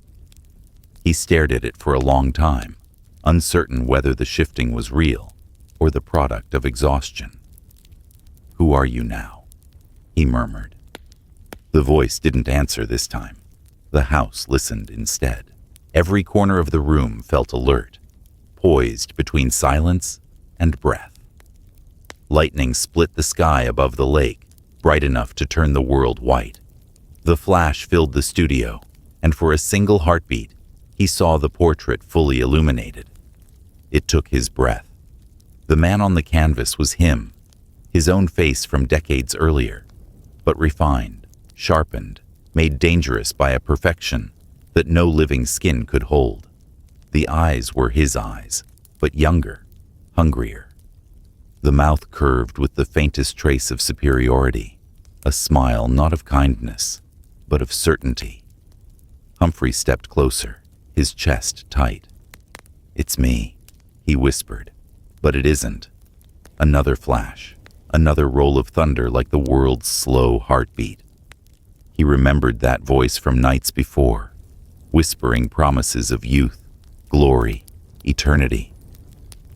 He stared at it for a long time, uncertain whether the shifting was real or the product of exhaustion. "Who are you now?" he murmured. The voice didn't answer this time. The house listened instead. Every corner of the room felt alert, poised between silence and breath. Lightning split the sky above the lake, bright enough to turn the world white. The flash filled the studio, and for a single heartbeat, he saw the portrait fully illuminated. It took his breath. The man on the canvas was him, his own face from decades earlier, but refined, sharpened, made dangerous by a perfection that no living skin could hold. The eyes were his eyes, but younger, hungrier. The mouth curved with the faintest trace of superiority, a smile not of kindness, but of certainty. Humphrey stepped closer, his chest tight. "It's me," he whispered, "but it isn't." Another flash, another roll of thunder like the world's slow heartbeat. He remembered that voice from nights before, whispering promises of youth, glory, eternity.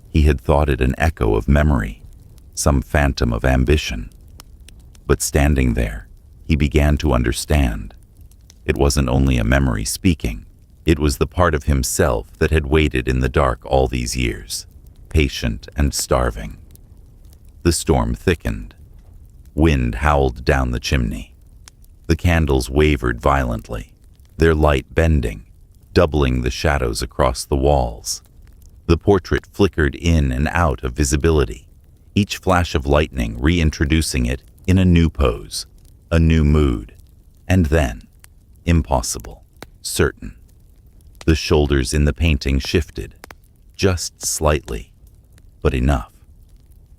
He had thought it an echo of memory, some phantom of ambition. But standing there, he began to understand. It wasn't only a memory speaking. It was the part of himself that had waited in the dark all these years, patient and starving. The storm thickened. Wind howled down the chimney. The candles wavered violently, their light bending, doubling the shadows across the walls. The portrait flickered in and out of visibility, each flash of lightning reintroducing it in a new pose, a new mood. And then, impossible, certain. The shoulders in the painting shifted, just slightly, but enough.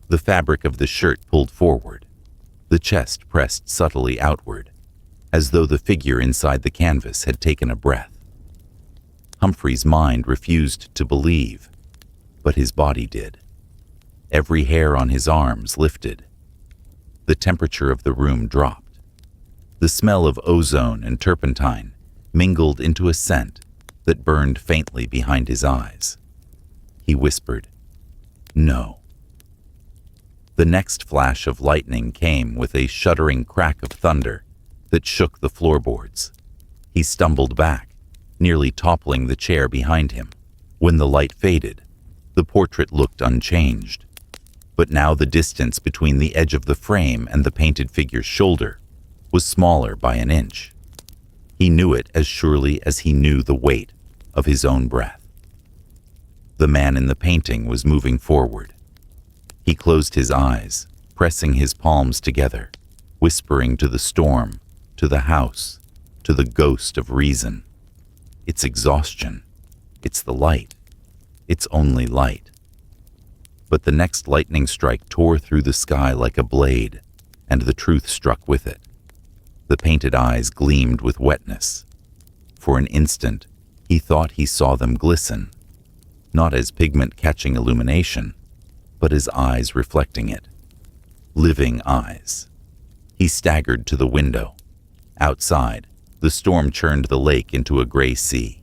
The fabric of the shirt pulled forward, the chest pressed subtly outward, as though the figure inside the canvas had taken a breath. Humphrey's mind refused to believe, but his body did. Every hair on his arms lifted. The temperature of the room dropped. The smell of ozone and turpentine mingled into a scent that burned faintly behind his eyes. He whispered, "No." The next flash of lightning came with a shuddering crack of thunder that shook the floorboards. He stumbled back, nearly toppling the chair behind him. When the light faded, the portrait looked unchanged. But now the distance between the edge of the frame and the painted figure's shoulder was smaller by an inch. He knew it as surely as he knew the weight of his own breath. The man in the painting was moving forward. He closed his eyes, pressing his palms together, whispering to the storm, to the house, to the ghost of reason. It's exhaustion. It's the light. It's only light. But the next lightning strike tore through the sky like a blade, and the truth struck with it. The painted eyes gleamed with wetness. For an instant, he thought he saw them glisten, not as pigment catching illumination, but as eyes reflecting it. Living eyes. He staggered to the window. Outside, the storm churned the lake into a gray sea.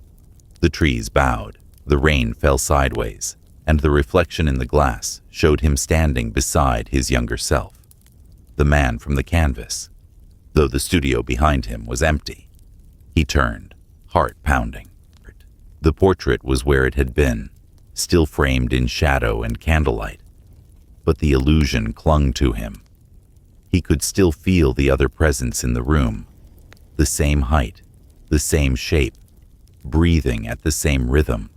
The trees bowed, the rain fell sideways, and the reflection in the glass showed him standing beside his younger self, the man from the canvas, though the studio behind him was empty. He turned, heart pounding. The portrait was where it had been, still framed in shadow and candlelight, but the illusion clung to him. He could still feel the other presence in the room, the same height, the same shape, breathing at the same rhythm.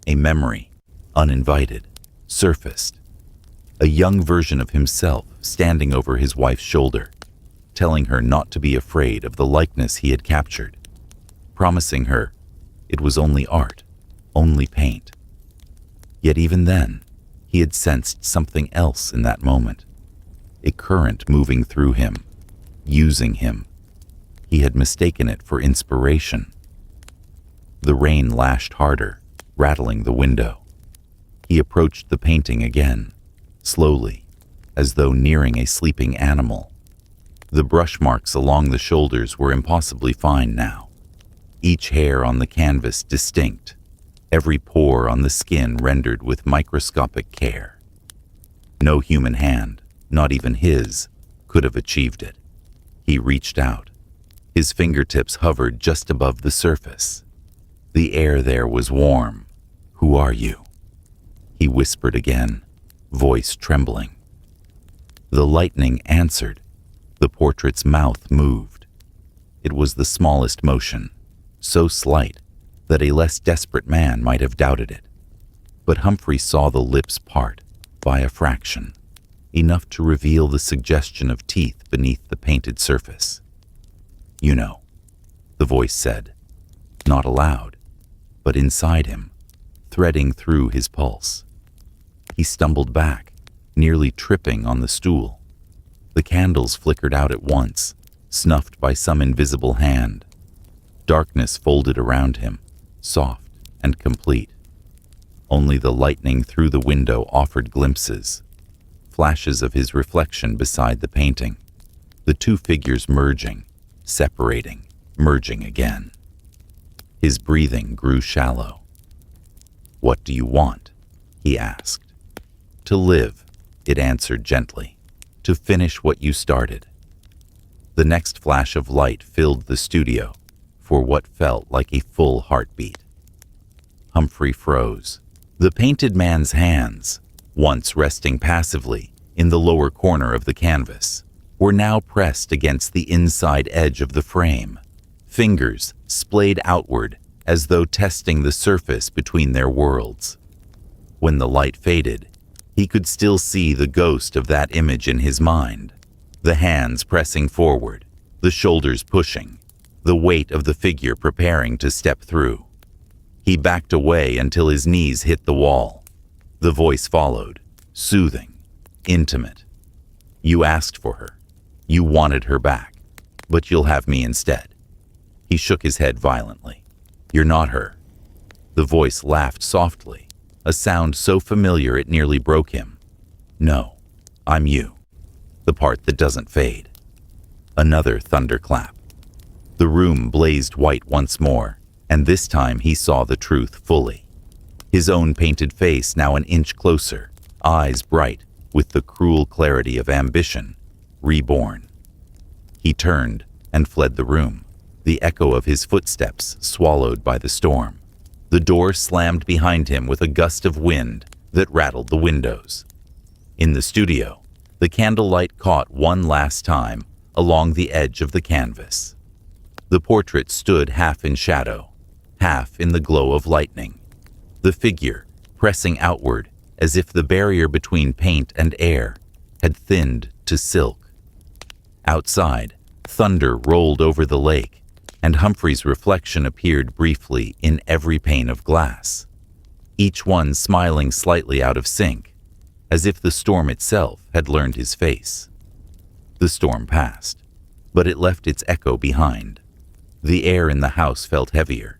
A memory, uninvited, surfaced. A young version of himself standing over his wife's shoulder, telling her not to be afraid of the likeness he had captured, promising her it was only art, only paint. Yet even then, he had sensed something else in that moment, a current moving through him, using him. He had mistaken it for inspiration. The rain lashed harder, rattling the window. He approached the painting again, slowly, as though nearing a sleeping animal. The brush marks along the shoulders were impossibly fine now, each hair on the canvas distinct, every pore on the skin rendered with microscopic care. No human hand, not even his, could have achieved it. He reached out. His fingertips hovered just above the surface. The air there was warm. "Who are you?" he whispered again, voice trembling. The lightning answered. The portrait's mouth moved. It was the smallest motion, so slight that a less desperate man might have doubted it. But Humphrey saw the lips part by a fraction, enough to reveal the suggestion of teeth beneath the painted surface. "You know," the voice said, not aloud, but inside him, threading through his pulse. He stumbled back, nearly tripping on the stool. The candles flickered out at once, snuffed by some invisible hand. Darkness folded around him, soft and complete. Only the lightning through the window offered glimpses, flashes of his reflection beside the painting, the two figures merging, separating, merging again. His breathing grew shallow. "What do you want?" he asked. "To live," it answered gently. "To finish what you started." The next flash of light filled the studio for what felt like a full heartbeat. Humphrey froze. The painted man's hands, once resting passively in the lower corner of the canvas, were now pressed against the inside edge of the frame, fingers splayed outward as though testing the surface between their worlds. When the light faded, he could still see the ghost of that image in his mind, the hands pressing forward, the shoulders pushing, the weight of the figure preparing to step through. He backed away until his knees hit the wall. The voice followed, soothing, intimate. "You asked for her. You wanted her back, but you'll have me instead." He shook his head violently. "You're not her." The voice laughed softly, a sound so familiar it nearly broke him. "No, I'm you, the part that doesn't fade." Another thunderclap. The room blazed white once more, and this time he saw the truth fully. His own painted face now an inch closer, eyes bright with the cruel clarity of ambition, reborn. He turned and fled the room, the echo of his footsteps swallowed by the storm. The door slammed behind him with a gust of wind that rattled the windows. In the studio, the candlelight caught one last time along the edge of the canvas. The portrait stood half in shadow, half in the glow of lightning, the figure pressing outward as if the barrier between paint and air had thinned to silk. Outside, thunder rolled over the lake, and Humphrey's reflection appeared briefly in every pane of glass, each one smiling slightly out of sync, as if the storm itself had learned his face. The storm passed, but it left its echo behind. The air in the house felt heavier,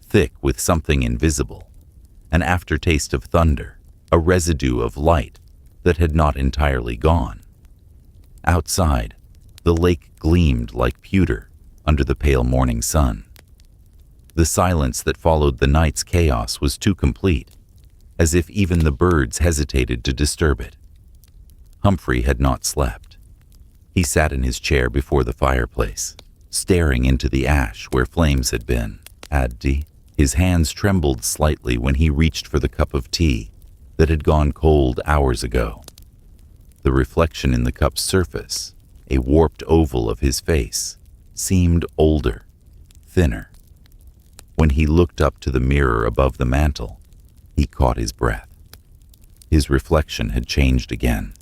thick with something invisible, an aftertaste of thunder, a residue of light that had not entirely gone. Outside, the lake gleamed like pewter under the pale morning sun. The silence that followed the night's chaos was too complete, as if even the birds hesitated to disturb it. Humphrey had not slept. He sat in his chair before the fireplace, staring into the ash where flames had been. His hands trembled slightly when he reached for the cup of tea that had gone cold hours ago. The reflection in the cup's surface, a warped oval of his face, seemed older, thinner. When he looked up to the mirror above the mantel, he caught his breath. His reflection had changed again.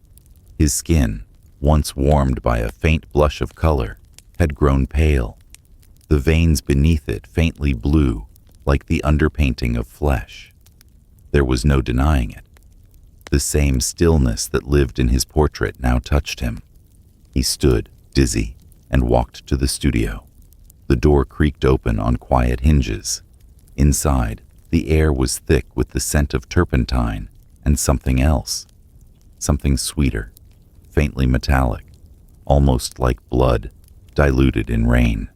His skin, once warmed by a faint blush of color, had grown pale, the veins beneath it faintly blue, like the underpainting of flesh. There was no denying it. The same stillness that lived in his portrait now touched him. He stood, dizzy, and walked to the studio. The door creaked open on quiet hinges. Inside, the air was thick with the scent of turpentine and something else, something sweeter, faintly metallic, almost like blood, diluted in rain.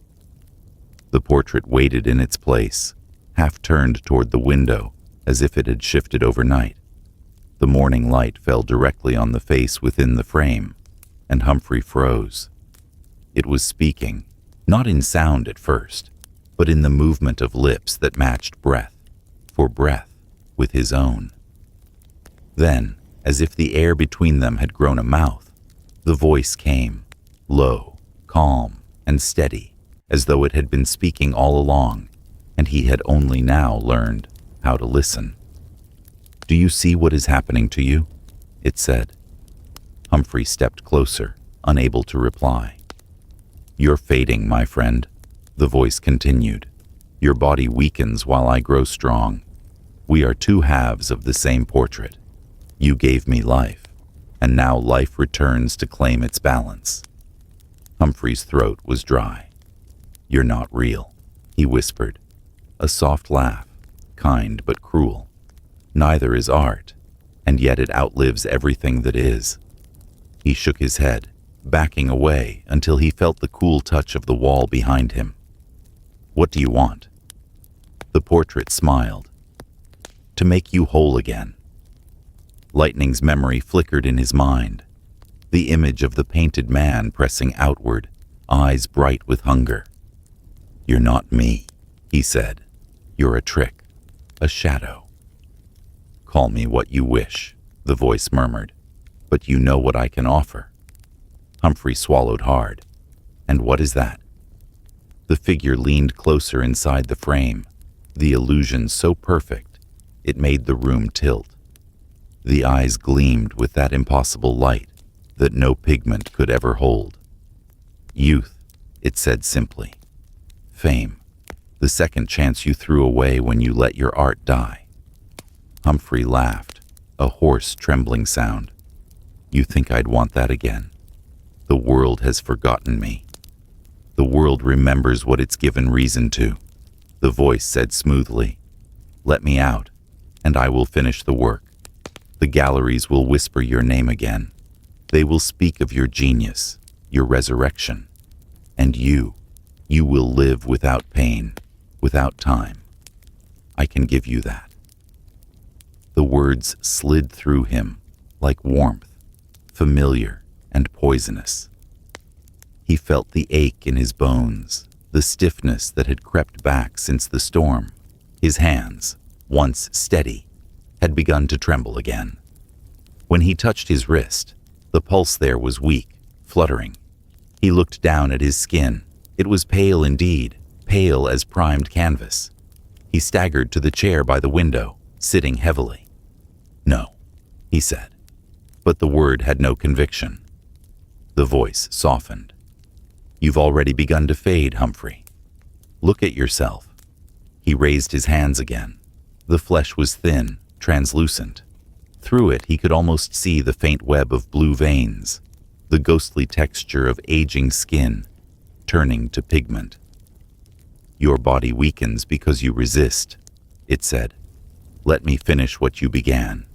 The portrait waited in its place, half turned toward the window as if it had shifted overnight. The morning light fell directly on the face within the frame, and Humphrey froze. It was speaking, not in sound at first, but in the movement of lips that matched breath for breath with his own. Then, as if the air between them had grown a mouth. The voice came, low, calm, and steady, as though it had been speaking all along, and he had only now learned how to listen. "Do you see what is happening to you?" it said. Humphrey stepped closer, unable to reply. "You're fading, my friend," the voice continued. "Your body weakens while I grow strong. We are two halves of the same portrait. You gave me life, and now life returns to claim its balance." Humphrey's throat was dry. "You're not real," he whispered. A soft laugh, kind but cruel. "Neither is art, and yet it outlives everything that is." He shook his head, backing away until he felt the cool touch of the wall behind him. "What do you want?" The portrait smiled. "To make you whole again." Lightning's memory flickered in his mind. The image of the painted man pressing outward, eyes bright with hunger. "You're not me," he said. "You're a trick, a shadow." "Call me what you wish," the voice murmured, "but you know what I can offer." Humphrey swallowed hard. "And what is that?" The figure leaned closer inside the frame, the illusion so perfect it made the room tilt. The eyes gleamed with that impossible light that no pigment could ever hold. "Youth," it said simply. "Fame, the second chance you threw away when you let your art die." Humphrey laughed, a hoarse, trembling sound. "You think I'd want that again? The world has forgotten me. The world remembers what it's given reason to," the voice said smoothly. "Let me out, and I will finish the work. The galleries will whisper your name again. They will speak of your genius, your resurrection. And you will live without pain, without time. I can give you that." The words slid through him like warmth, familiar and poisonous. He felt the ache in his bones, the stiffness that had crept back since the storm. His hands, once steady, had begun to tremble again. When he touched his wrist, the pulse there was weak, fluttering. He looked down at his skin. It was pale indeed, pale as primed canvas. He staggered to the chair by the window, sitting heavily. "No," he said, but the word had no conviction. The voice softened. "You've already begun to fade, Humphrey. Look at yourself." He raised his hands again. The flesh was thin, translucent. Through it he could almost see the faint web of blue veins, the ghostly texture of aging skin, turning to pigment. "Your body weakens because you resist," it said. "Let me finish what you began,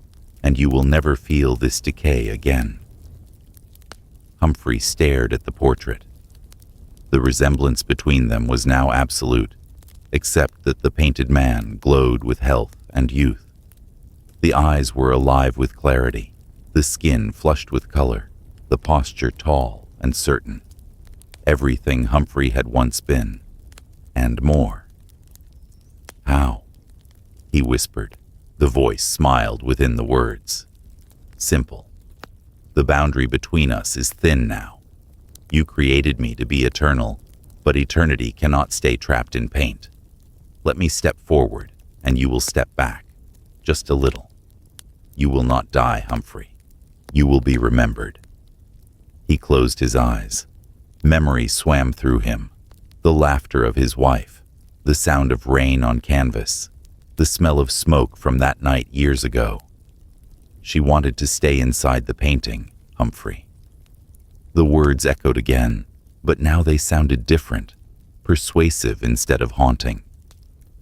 and you will never feel this decay again." Humphrey stared at the portrait. The resemblance between them was now absolute, except that the painted man glowed with health and youth. The eyes were alive with clarity, the skin flushed with color, the posture tall and certain. Everything Humphrey had once been, and more. "How?" he whispered. The voice smiled within the words. "Simple. The boundary between us is thin now. You created me to be eternal, but eternity cannot stay trapped in paint. Let me step forward, and you will step back, just a little. You will not die, Humphrey. You will be remembered." He closed his eyes. Memory swam through him. The laughter of his wife, the sound of rain on canvas, the smell of smoke from that night years ago. She wanted to stay inside the painting, Humphrey. The words echoed again, but now they sounded different, persuasive instead of haunting.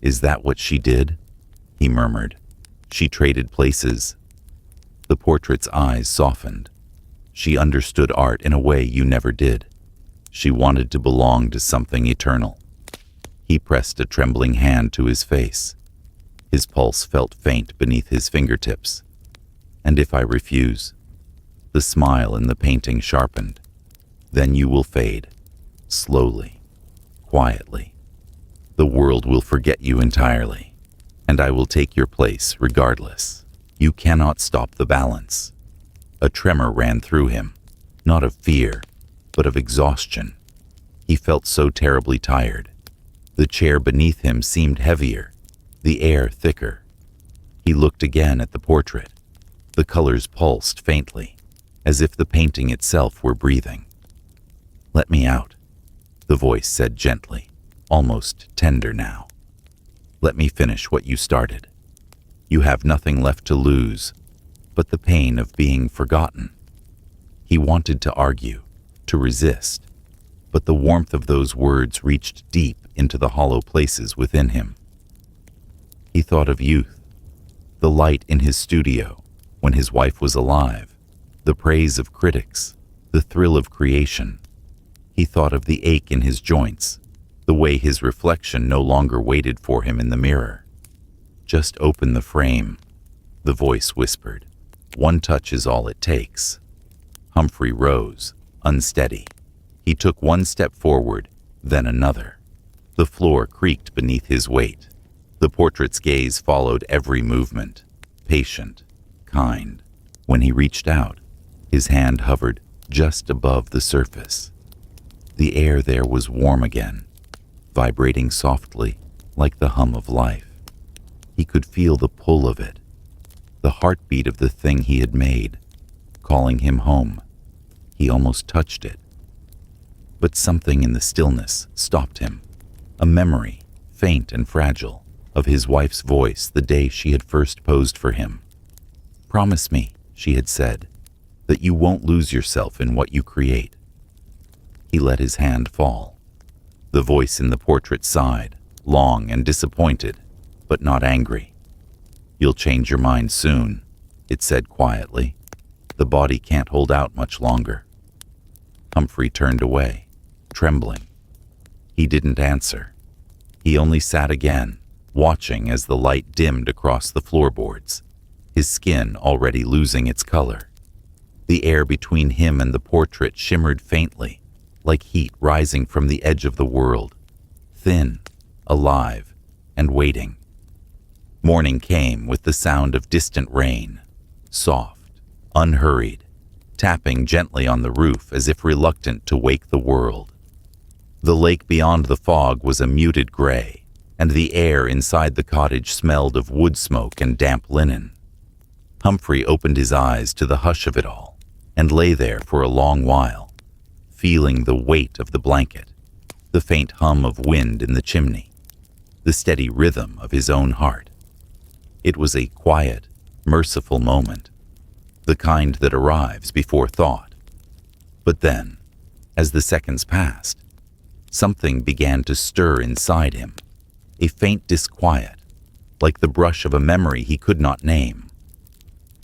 "Is that what she did?" he murmured. "She traded places." The portrait's eyes softened. "She understood art in a way you never did. She wanted to belong to something eternal." He pressed a trembling hand to his face. His pulse felt faint beneath his fingertips. "And if I refuse?" The smile in the painting sharpened. "Then you will fade, slowly, quietly. The world will forget you entirely, and I will take your place regardless. You cannot stop the balance. A tremor ran through him, not of fear, but of exhaustion. He felt so terribly tired. The chair beneath him seemed heavier, the air thicker. He looked again at the portrait. The colors pulsed faintly, as if the painting itself were breathing. "Let me out," the voice said gently, almost tender now. "Let me finish what you started. You have nothing left to lose, but the pain of being forgotten." He wanted to argue, to resist, but the warmth of those words reached deep into the hollow places within him. He thought of youth, the light in his studio when his wife was alive, the praise of critics, the thrill of creation. He thought of the ache in his joints, the way his reflection no longer waited for him in the mirror. "Just open the frame," the voice whispered. "One touch is all it takes." Humphrey rose, unsteady. He took one step forward, then another. The floor creaked beneath his weight. The portrait's gaze followed every movement, patient, kind. When he reached out, his hand hovered just above the surface. The air there was warm again, vibrating softly like the hum of life. He could feel the pull of it, the heartbeat of the thing he had made, calling him home. He almost touched it. But something in the stillness stopped him. A memory, faint and fragile, of his wife's voice the day she had first posed for him. "Promise me," she had said, "that you won't lose yourself in what you create." He let his hand fall. The voice in the portrait sighed, long and disappointed, but not angry. "You'll change your mind soon," it said quietly. "The body can't hold out much longer." Humphrey turned away, trembling. He didn't answer. He only sat again, watching as the light dimmed across the floorboards, his skin already losing its color. The air between him and the portrait shimmered faintly, like heat rising from the edge of the world, thin, alive, and waiting. Morning came with the sound of distant rain, soft, unhurried, tapping gently on the roof as if reluctant to wake the world. The lake beyond the fog was a muted gray, and the air inside the cottage smelled of wood smoke and damp linen. Humphrey opened his eyes to the hush of it all, and lay there for a long while, feeling the weight of the blanket, the faint hum of wind in the chimney, the steady rhythm of his own heart. It was a quiet, merciful moment, the kind that arrives before thought. But then, as the seconds passed, something began to stir inside him, a faint disquiet, like the brush of a memory he could not name.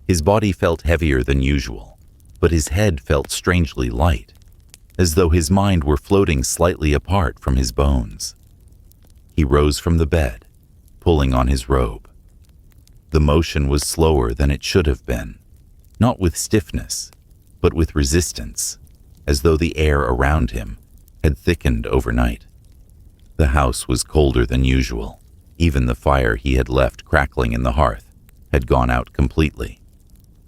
His body felt heavier than usual, but his head felt strangely light, as though his mind were floating slightly apart from his bones. He rose from the bed, pulling on his robe. The motion was slower than it should have been, not with stiffness, but with resistance, as though the air around him had thickened overnight. The house was colder than usual. Even the fire he had left crackling in the hearth had gone out completely,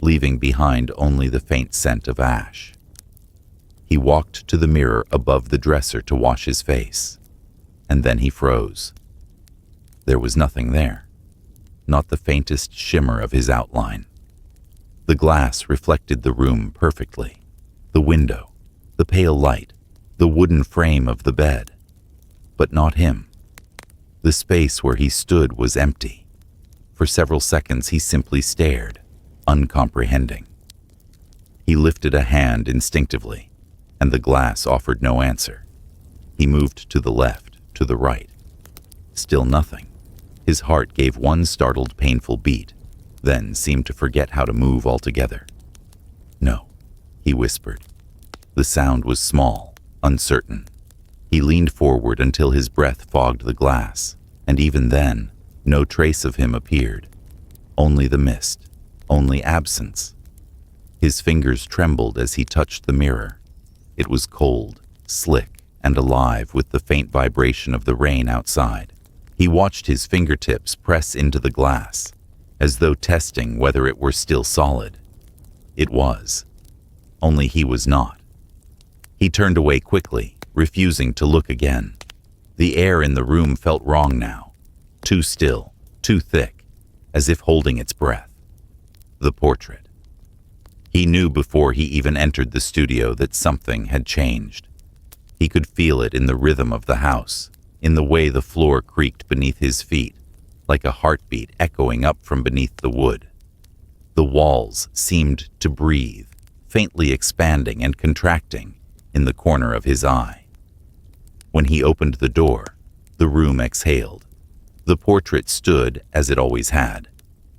leaving behind only the faint scent of ash. He walked to the mirror above the dresser to wash his face, and then he froze. There was nothing there, not the faintest shimmer of his outline. The glass reflected the room perfectly, the window, the pale light, the wooden frame of the bed, but not him. The space where he stood was empty. For several seconds he simply stared, uncomprehending. He lifted a hand instinctively, and the glass offered no answer. He moved to the left, to the right. Still nothing. His heart gave one startled, painful beat, then seemed to forget how to move altogether. "No," he whispered. The sound was small, uncertain. He leaned forward until his breath fogged the glass, and even then, no trace of him appeared. Only the mist, only absence. His fingers trembled as he touched the mirror. It was cold, slick, and alive with the faint vibration of the rain outside. He watched his fingertips press into the glass, as though testing whether it were still solid. It was. Only he was not. He turned away quickly, refusing to look again. The air in the room felt wrong now. Too still, too thick, as if holding its breath. The portrait. He knew before he even entered the studio that something had changed. He could feel it in the rhythm of the house, in the way the floor creaked beneath his feet, like a heartbeat echoing up from beneath the wood. The walls seemed to breathe, faintly expanding and contracting in the corner of his eye. When he opened the door, the room exhaled. The portrait stood as it always had,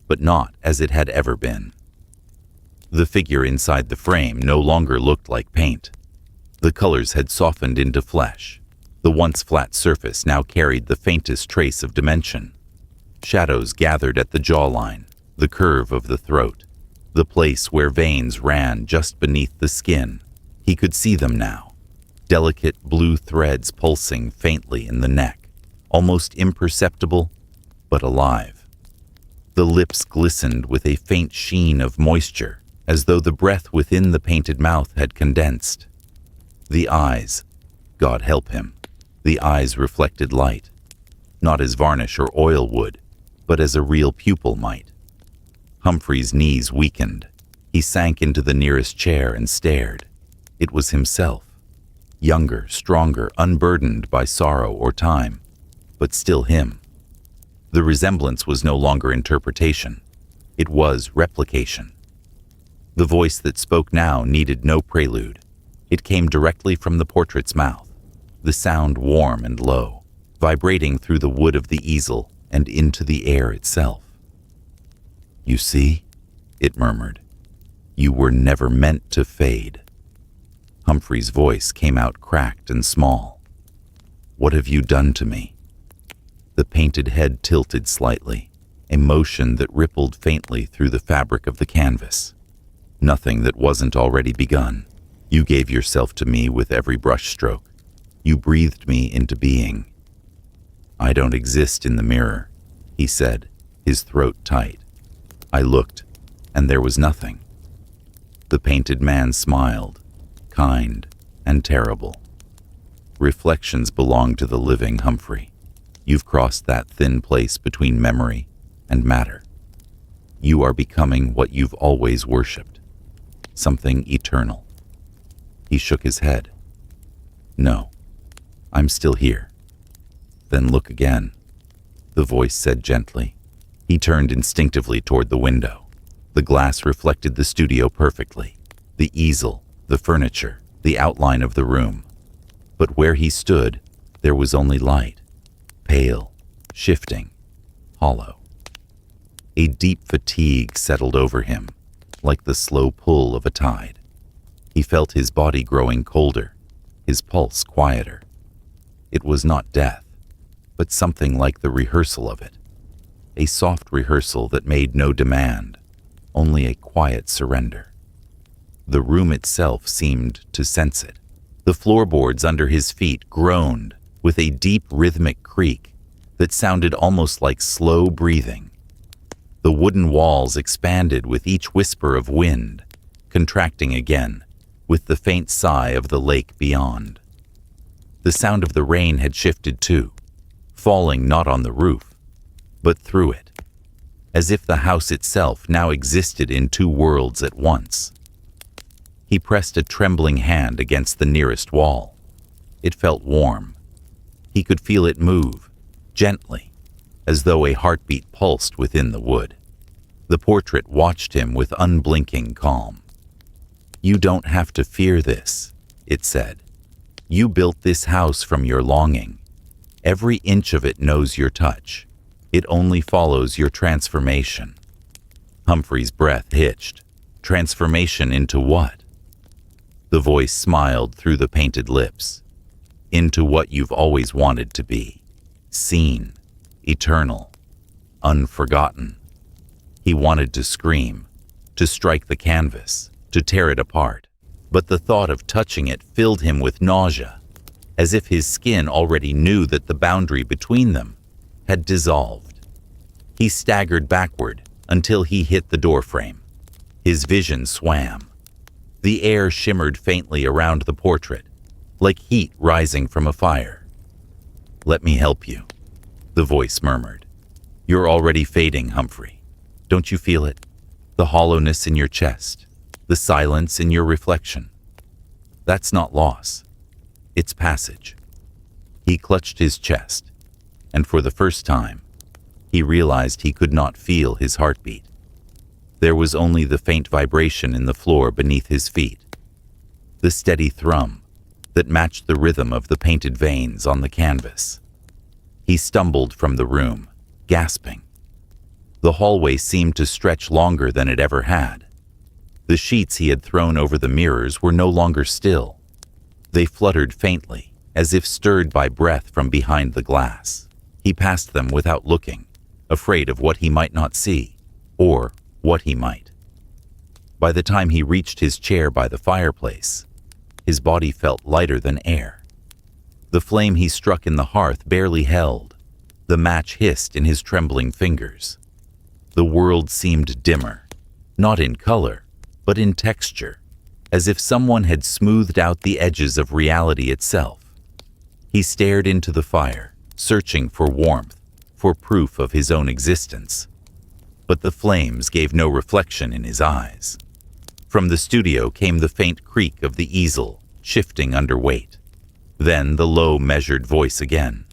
but not as it had ever been. The figure inside the frame no longer looked like paint. The colors had softened into flesh. The once flat surface now carried the faintest trace of dimension. Shadows gathered at the jawline, the curve of the throat, the place where veins ran just beneath the skin. He could see them now, delicate blue threads pulsing faintly in the neck, almost imperceptible, but alive. The lips glistened with a faint sheen of moisture, as though the breath within the painted mouth had condensed. The eyes, God help him, the eyes reflected light, not as varnish or oil would, but as a real pupil might. Humphrey's knees weakened. He sank into the nearest chair and stared. It was himself, younger, stronger, unburdened by sorrow or time, but still him. The resemblance was no longer interpretation. It was replication. The voice that spoke now needed no prelude. It came directly from the portrait's mouth, the sound warm and low, vibrating through the wood of the easel and into the air itself. "You see," it murmured, "you were never meant to fade." Humphrey's voice came out cracked and small. "What have you done to me?" The painted head tilted slightly, a motion that rippled faintly through the fabric of the canvas. "Nothing that wasn't already begun. You gave yourself to me with every brushstroke. You breathed me into being." "I don't exist in the mirror," he said, his throat tight. I looked, and there was nothing. The painted man smiled, kind and terrible. "Reflections belong to the living, Humphrey. You've crossed that thin place between memory and matter. You are becoming what you've always worshipped, something eternal." He shook his head. "No, I'm still here." "Then look again," the voice said gently. He turned instinctively toward the window. The glass reflected the studio perfectly, the easel, the furniture, the outline of the room. But where he stood, there was only light, pale, shifting, hollow. A deep fatigue settled over him, like the slow pull of a tide. He felt his body growing colder, his pulse quieter. It was not death, but something like the rehearsal of it. A soft rehearsal that made no demand, only a quiet surrender. The room itself seemed to sense it. The floorboards under his feet groaned with a deep rhythmic creak that sounded almost like slow breathing. The wooden walls expanded with each whisper of wind, contracting again with the faint sigh of the lake beyond. The sound of the rain had shifted too, falling not on the roof, but through it, as if the house itself now existed in two worlds at once. He pressed a trembling hand against the nearest wall. It felt warm. He could feel it move, gently, as though a heartbeat pulsed within the wood. The portrait watched him with unblinking calm. "You don't have to fear this," it said. "You built this house from your longing. Every inch of it knows your touch. It only follows your transformation." Humphrey's breath hitched. Transformation into what? The voice smiled through the painted lips. "Into what you've always wanted to be. Seen, eternal, unforgotten." He wanted to scream, to strike the canvas, to tear it apart. But the thought of touching it filled him with nausea, as if his skin already knew that the boundary between them had dissolved. He staggered backward until he hit the doorframe. His vision swam. The air shimmered faintly around the portrait, like heat rising from a fire. "Let me help you," the voice murmured. "You're already fading, Humphrey. Don't you feel it? The hollowness in your chest, the silence in your reflection. That's not loss. It's passage." He clutched his chest, and for the first time, he realized he could not feel his heartbeat. There was only the faint vibration in the floor beneath his feet, the steady thrum that matched the rhythm of the painted veins on the canvas. He stumbled from the room, gasping. The hallway seemed to stretch longer than it ever had. The sheets he had thrown over the mirrors were no longer still. They fluttered faintly, as if stirred by breath from behind the glass. He passed them without looking, afraid of what he might not see, or what he might. By the time he reached his chair by the fireplace, his body felt lighter than air. The flame he struck in the hearth barely held. The match hissed in his trembling fingers. The world seemed dimmer, not in color, but in texture, as if someone had smoothed out the edges of reality itself. He stared into the fire, searching for warmth, for proof of his own existence. But the flames gave no reflection in his eyes. From the studio came the faint creak of the easel, shifting under weight. Then the low, measured voice again.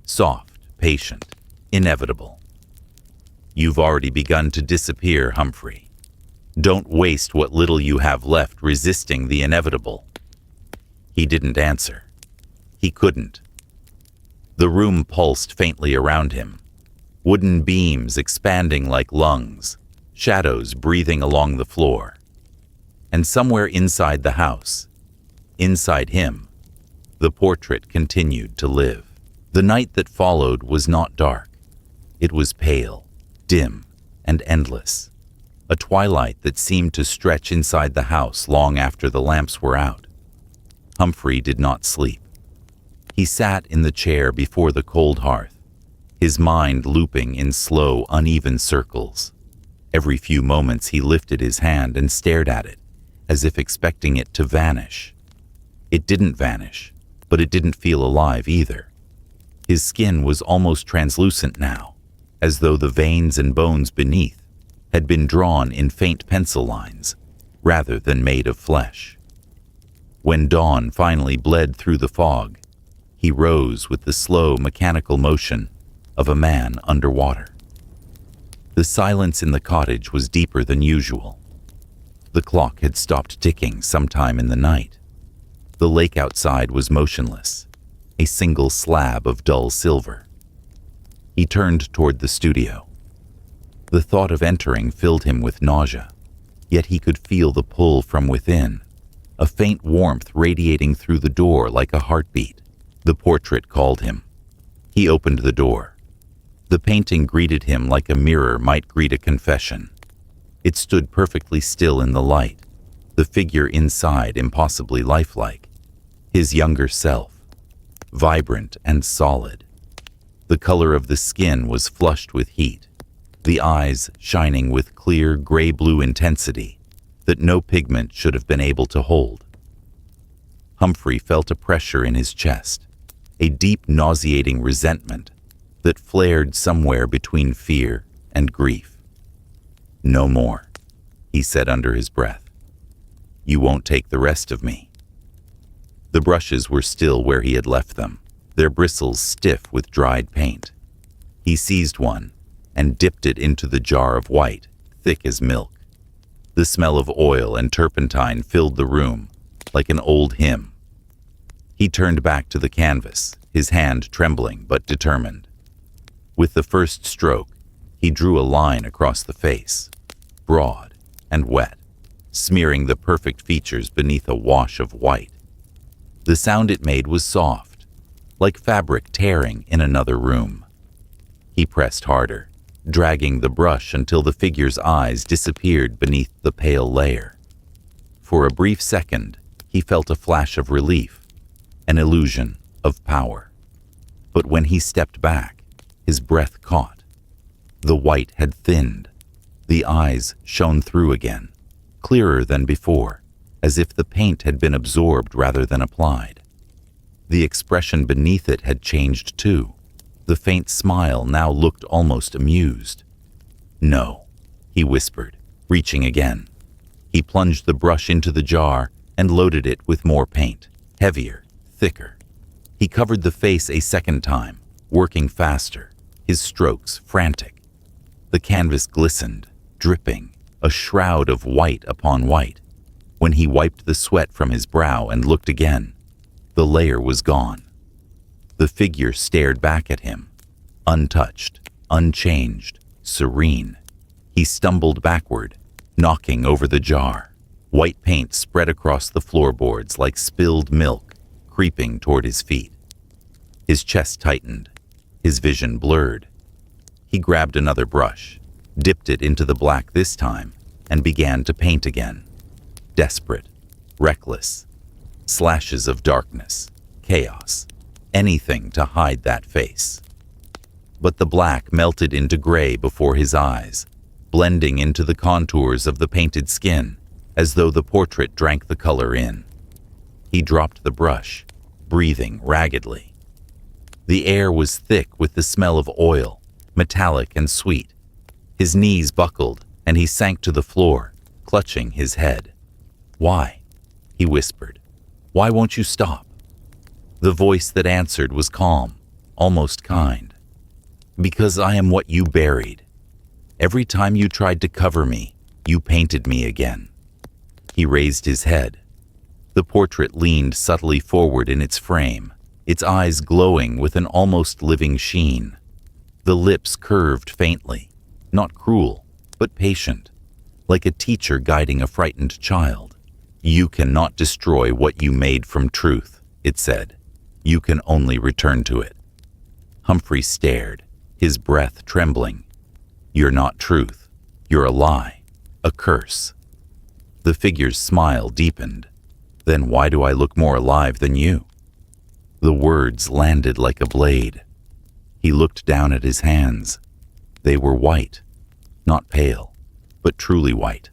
Soft, patient, inevitable. "You've already begun to disappear, Humphrey. Don't waste what little you have left resisting the inevitable." He didn't answer. He couldn't. The room pulsed faintly around him, wooden beams expanding like lungs, shadows breathing along the floor. And somewhere inside the house, inside him, the portrait continued to live. The night that followed was not dark. It was pale, dim, and endless. A twilight that seemed to stretch inside the house long after the lamps were out. Humphrey did not sleep. He sat in the chair before the cold hearth, his mind looping in slow, uneven circles. Every few moments he lifted his hand and stared at it, as if expecting it to vanish. It didn't vanish, but it didn't feel alive either. His skin was almost translucent now, as though the veins and bones beneath had been drawn in faint pencil lines, rather than made of flesh. When dawn finally bled through the fog, he rose with the slow, mechanical motion of a man underwater. The silence in the cottage was deeper than usual. The clock had stopped ticking sometime in the night. The lake outside was motionless, a single slab of dull silver. He turned toward the studio. The thought of entering filled him with nausea, yet he could feel the pull from within, a faint warmth radiating through the door like a heartbeat. The portrait called him. He opened the door. The painting greeted him like a mirror might greet a confession. It stood perfectly still in the light, the figure inside impossibly lifelike, his younger self, vibrant and solid. The color of the skin was flushed with heat, the eyes shining with clear gray-blue intensity that no pigment should have been able to hold. Humphrey felt a pressure in his chest, a deep, nauseating resentment that flared somewhere between fear and grief. "No more," he said under his breath. "You won't take the rest of me." The brushes were still where he had left them, their bristles stiff with dried paint. He seized one and dipped it into the jar of white, thick as milk. The smell of oil and turpentine filled the room like an old hymn. He turned back to the canvas, his hand trembling but determined. With the first stroke, he drew a line across the face, broad and wet, smearing the perfect features beneath a wash of white. The sound it made was soft, like fabric tearing in another room. He pressed harder, dragging the brush until the figure's eyes disappeared beneath the pale layer. For a brief second, he felt a flash of relief, an illusion of power. But when he stepped back, his breath caught. The white had thinned. The eyes shone through again, clearer than before, as if the paint had been absorbed rather than applied. The expression beneath it had changed too. The faint smile now looked almost amused. "No," he whispered, reaching again. He plunged the brush into the jar and loaded it with more paint, heavier, thicker. He covered the face a second time, working faster, his strokes frantic. The canvas glistened, dripping, a shroud of white upon white. When he wiped the sweat from his brow and looked again, the layer was gone. The figure stared back at him, untouched, unchanged, serene. He stumbled backward, knocking over the jar. White paint spread across the floorboards like spilled milk, creeping toward his feet. His chest tightened, his vision blurred. He grabbed another brush, dipped it into the black this time, and began to paint again. Desperate, reckless, slashes of darkness, chaos, anything to hide that face. But the black melted into gray before his eyes, blending into the contours of the painted skin, as though the portrait drank the color in. He dropped the brush, breathing raggedly. The air was thick with the smell of oil, metallic and sweet. His knees buckled, and he sank to the floor, clutching his head. "Why?" he whispered. "Why won't you stop?" The voice that answered was calm, almost kind. "Because I am what you buried. Every time you tried to cover me, you painted me again." He raised his head. The portrait leaned subtly forward in its frame, its eyes glowing with an almost living sheen. The lips curved faintly, not cruel, but patient, like a teacher guiding a frightened child. "You cannot destroy what you made from truth," it said. "You can only return to it." Humphrey stared, his breath trembling. "You're not truth. You're a lie, a curse." The figure's smile deepened. "Then why do I look more alive than you?" The words landed like a blade. He looked down at his hands. They were white, not pale, but truly white,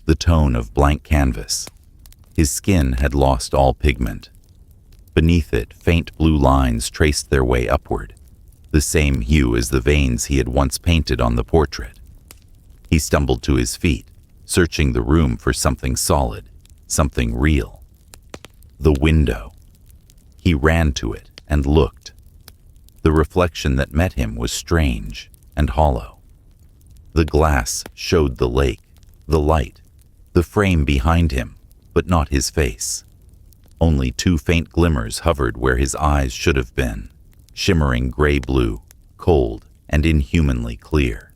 the tone of blank canvas. His skin had lost all pigment. Beneath it, faint blue lines traced their way upward, the same hue as the veins he had once painted on the portrait. He stumbled to his feet, searching the room for something solid, something real. The window. He ran to it and looked. The reflection that met him was strange and hollow. The glass showed the lake, the light, the frame behind him, but not his face. Only two faint glimmers hovered where his eyes should have been, shimmering gray-blue, cold and inhumanly clear.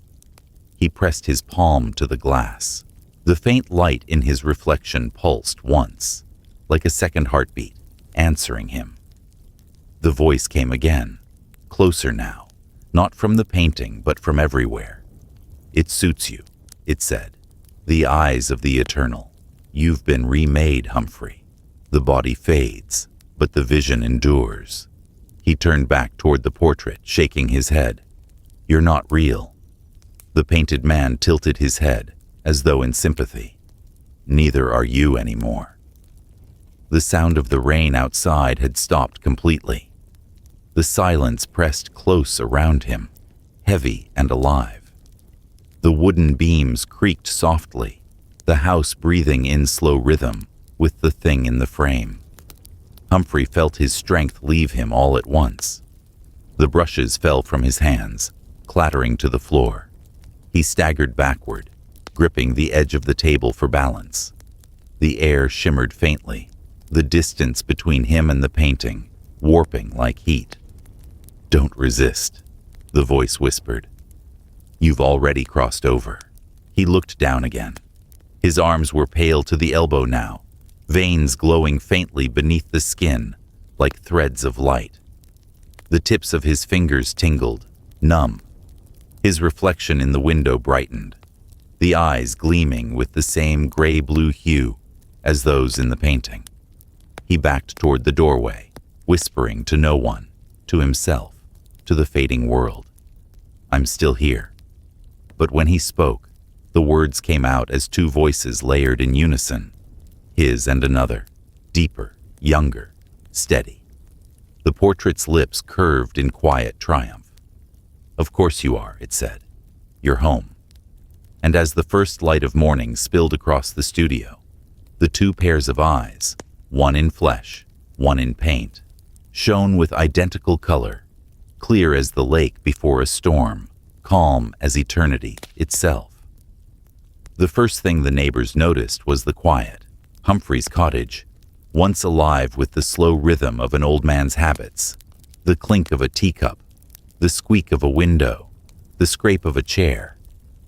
He pressed his palm to the glass. The faint light in his reflection pulsed once, like a second heartbeat, answering him. The voice came again, closer now, not from the painting but from everywhere. "It suits you," it said. "The eyes of the eternal. You've been remade, Humphrey. The body fades, but the vision endures." He turned back toward the portrait, shaking his head. "You're not real." The painted man tilted his head, as though in sympathy. "Neither are you anymore." The sound of the rain outside had stopped completely. The silence pressed close around him, heavy and alive. The wooden beams creaked softly, the house breathing in slow rhythm with the thing in the frame. Humphrey felt his strength leave him all at once. The brushes fell from his hands, clattering to the floor. He staggered backward, gripping the edge of the table for balance. The air shimmered faintly, the distance between him and the painting, warping like heat. "Don't resist," the voice whispered. "You've already crossed over." He looked down again. His arms were pale to the elbow now, veins glowing faintly beneath the skin, like threads of light. The tips of his fingers tingled, numb. His reflection in the window brightened, the eyes gleaming with the same gray-blue hue as those in the painting. He backed toward the doorway, whispering to no one, to himself, to the fading world. "I'm still here." But when he spoke, The words came out as two voices layered in unison, his and another, deeper, younger, steady. The portrait's lips curved in quiet triumph. "Of course you are," it said. "You're home." And as the first light of morning spilled across the studio, the two pairs of eyes, one in flesh, one in paint, shone with identical color, clear as the lake before a storm, calm as eternity itself. The first thing the neighbors noticed was the quiet. Humphrey's cottage, once alive with the slow rhythm of an old man's habits, the clink of a teacup, the squeak of a window, the scrape of a chair,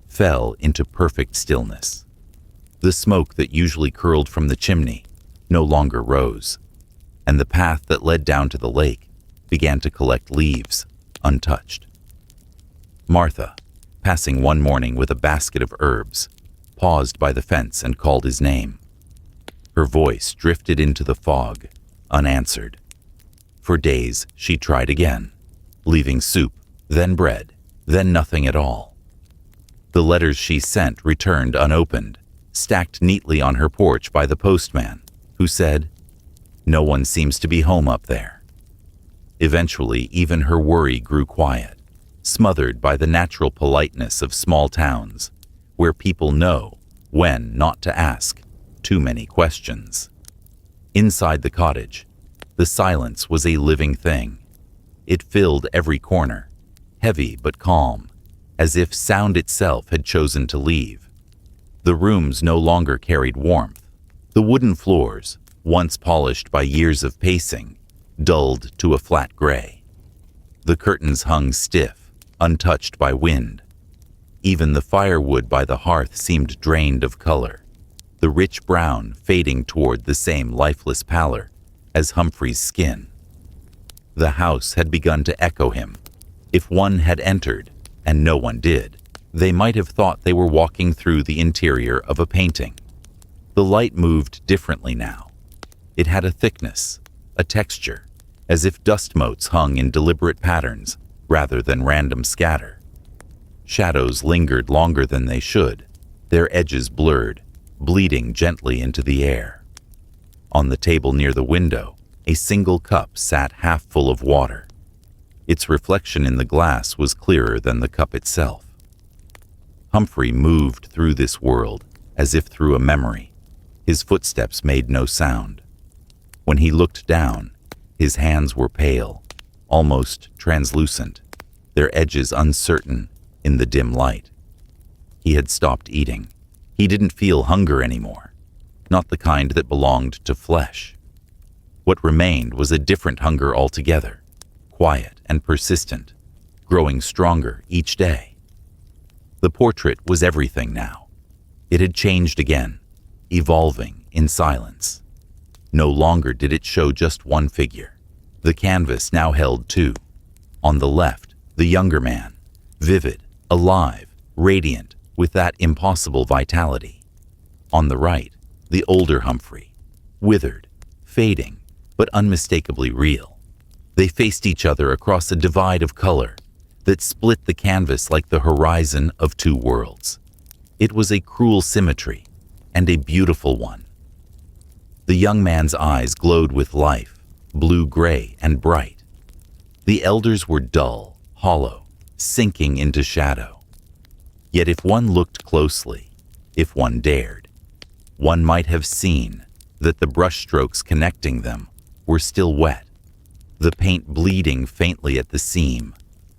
fell into perfect stillness. The smoke that usually curled from the chimney no longer rose, and the path that led down to the lake began to collect leaves, untouched. Martha, passing one morning with a basket of herbs, paused by the fence and called his name. Her voice drifted into the fog, unanswered. For days, she tried again, leaving soup, then bread, then nothing at all. The letters she sent returned unopened, stacked neatly on her porch by the postman, who said, "No one seems to be home up there." Eventually, even her worry grew quiet, smothered by the natural politeness of small towns, where people know when not to ask too many questions. Inside the cottage, the silence was a living thing. It filled every corner, heavy but calm, as if sound itself had chosen to leave. The rooms no longer carried warmth. The wooden floors, once polished by years of pacing, dulled to a flat gray. The curtains hung stiff, untouched by wind. Even the firewood by the hearth seemed drained of color, the rich brown fading toward the same lifeless pallor as Humphrey's skin. The house had begun to echo him. If one had entered, and no one did, they might have thought they were walking through the interior of a painting. The light moved differently now. It had a thickness, a texture, as if dust motes hung in deliberate patterns rather than random scatter. Shadows lingered longer than they should, their edges blurred, bleeding gently into the air. On the table near the window, a single cup sat half full of water. Its reflection in the glass was clearer than the cup itself. Humphrey moved through this world as if through a memory. His footsteps made no sound. When he looked down, his hands were pale, almost translucent, their edges uncertain in the dim light. He had stopped eating. He didn't feel hunger anymore, not the kind that belonged to flesh. What remained was a different hunger altogether, quiet and persistent, growing stronger each day. The portrait was everything now. It had changed again, evolving in silence. No longer did it show just one figure. The canvas now held two. On the left, the younger man, vivid, alive, radiant, with that impossible vitality. On the right, the older Humphrey, withered, fading, but unmistakably real. They faced each other across a divide of color that split the canvas like the horizon of two worlds. It was a cruel symmetry, and a beautiful one. The young man's eyes glowed with life, blue-gray and bright. The elder's were dull, hollow, sinking into shadow. Yet if one looked closely, if one dared, one might have seen that the brushstrokes connecting them were still wet, the paint bleeding faintly at the seam,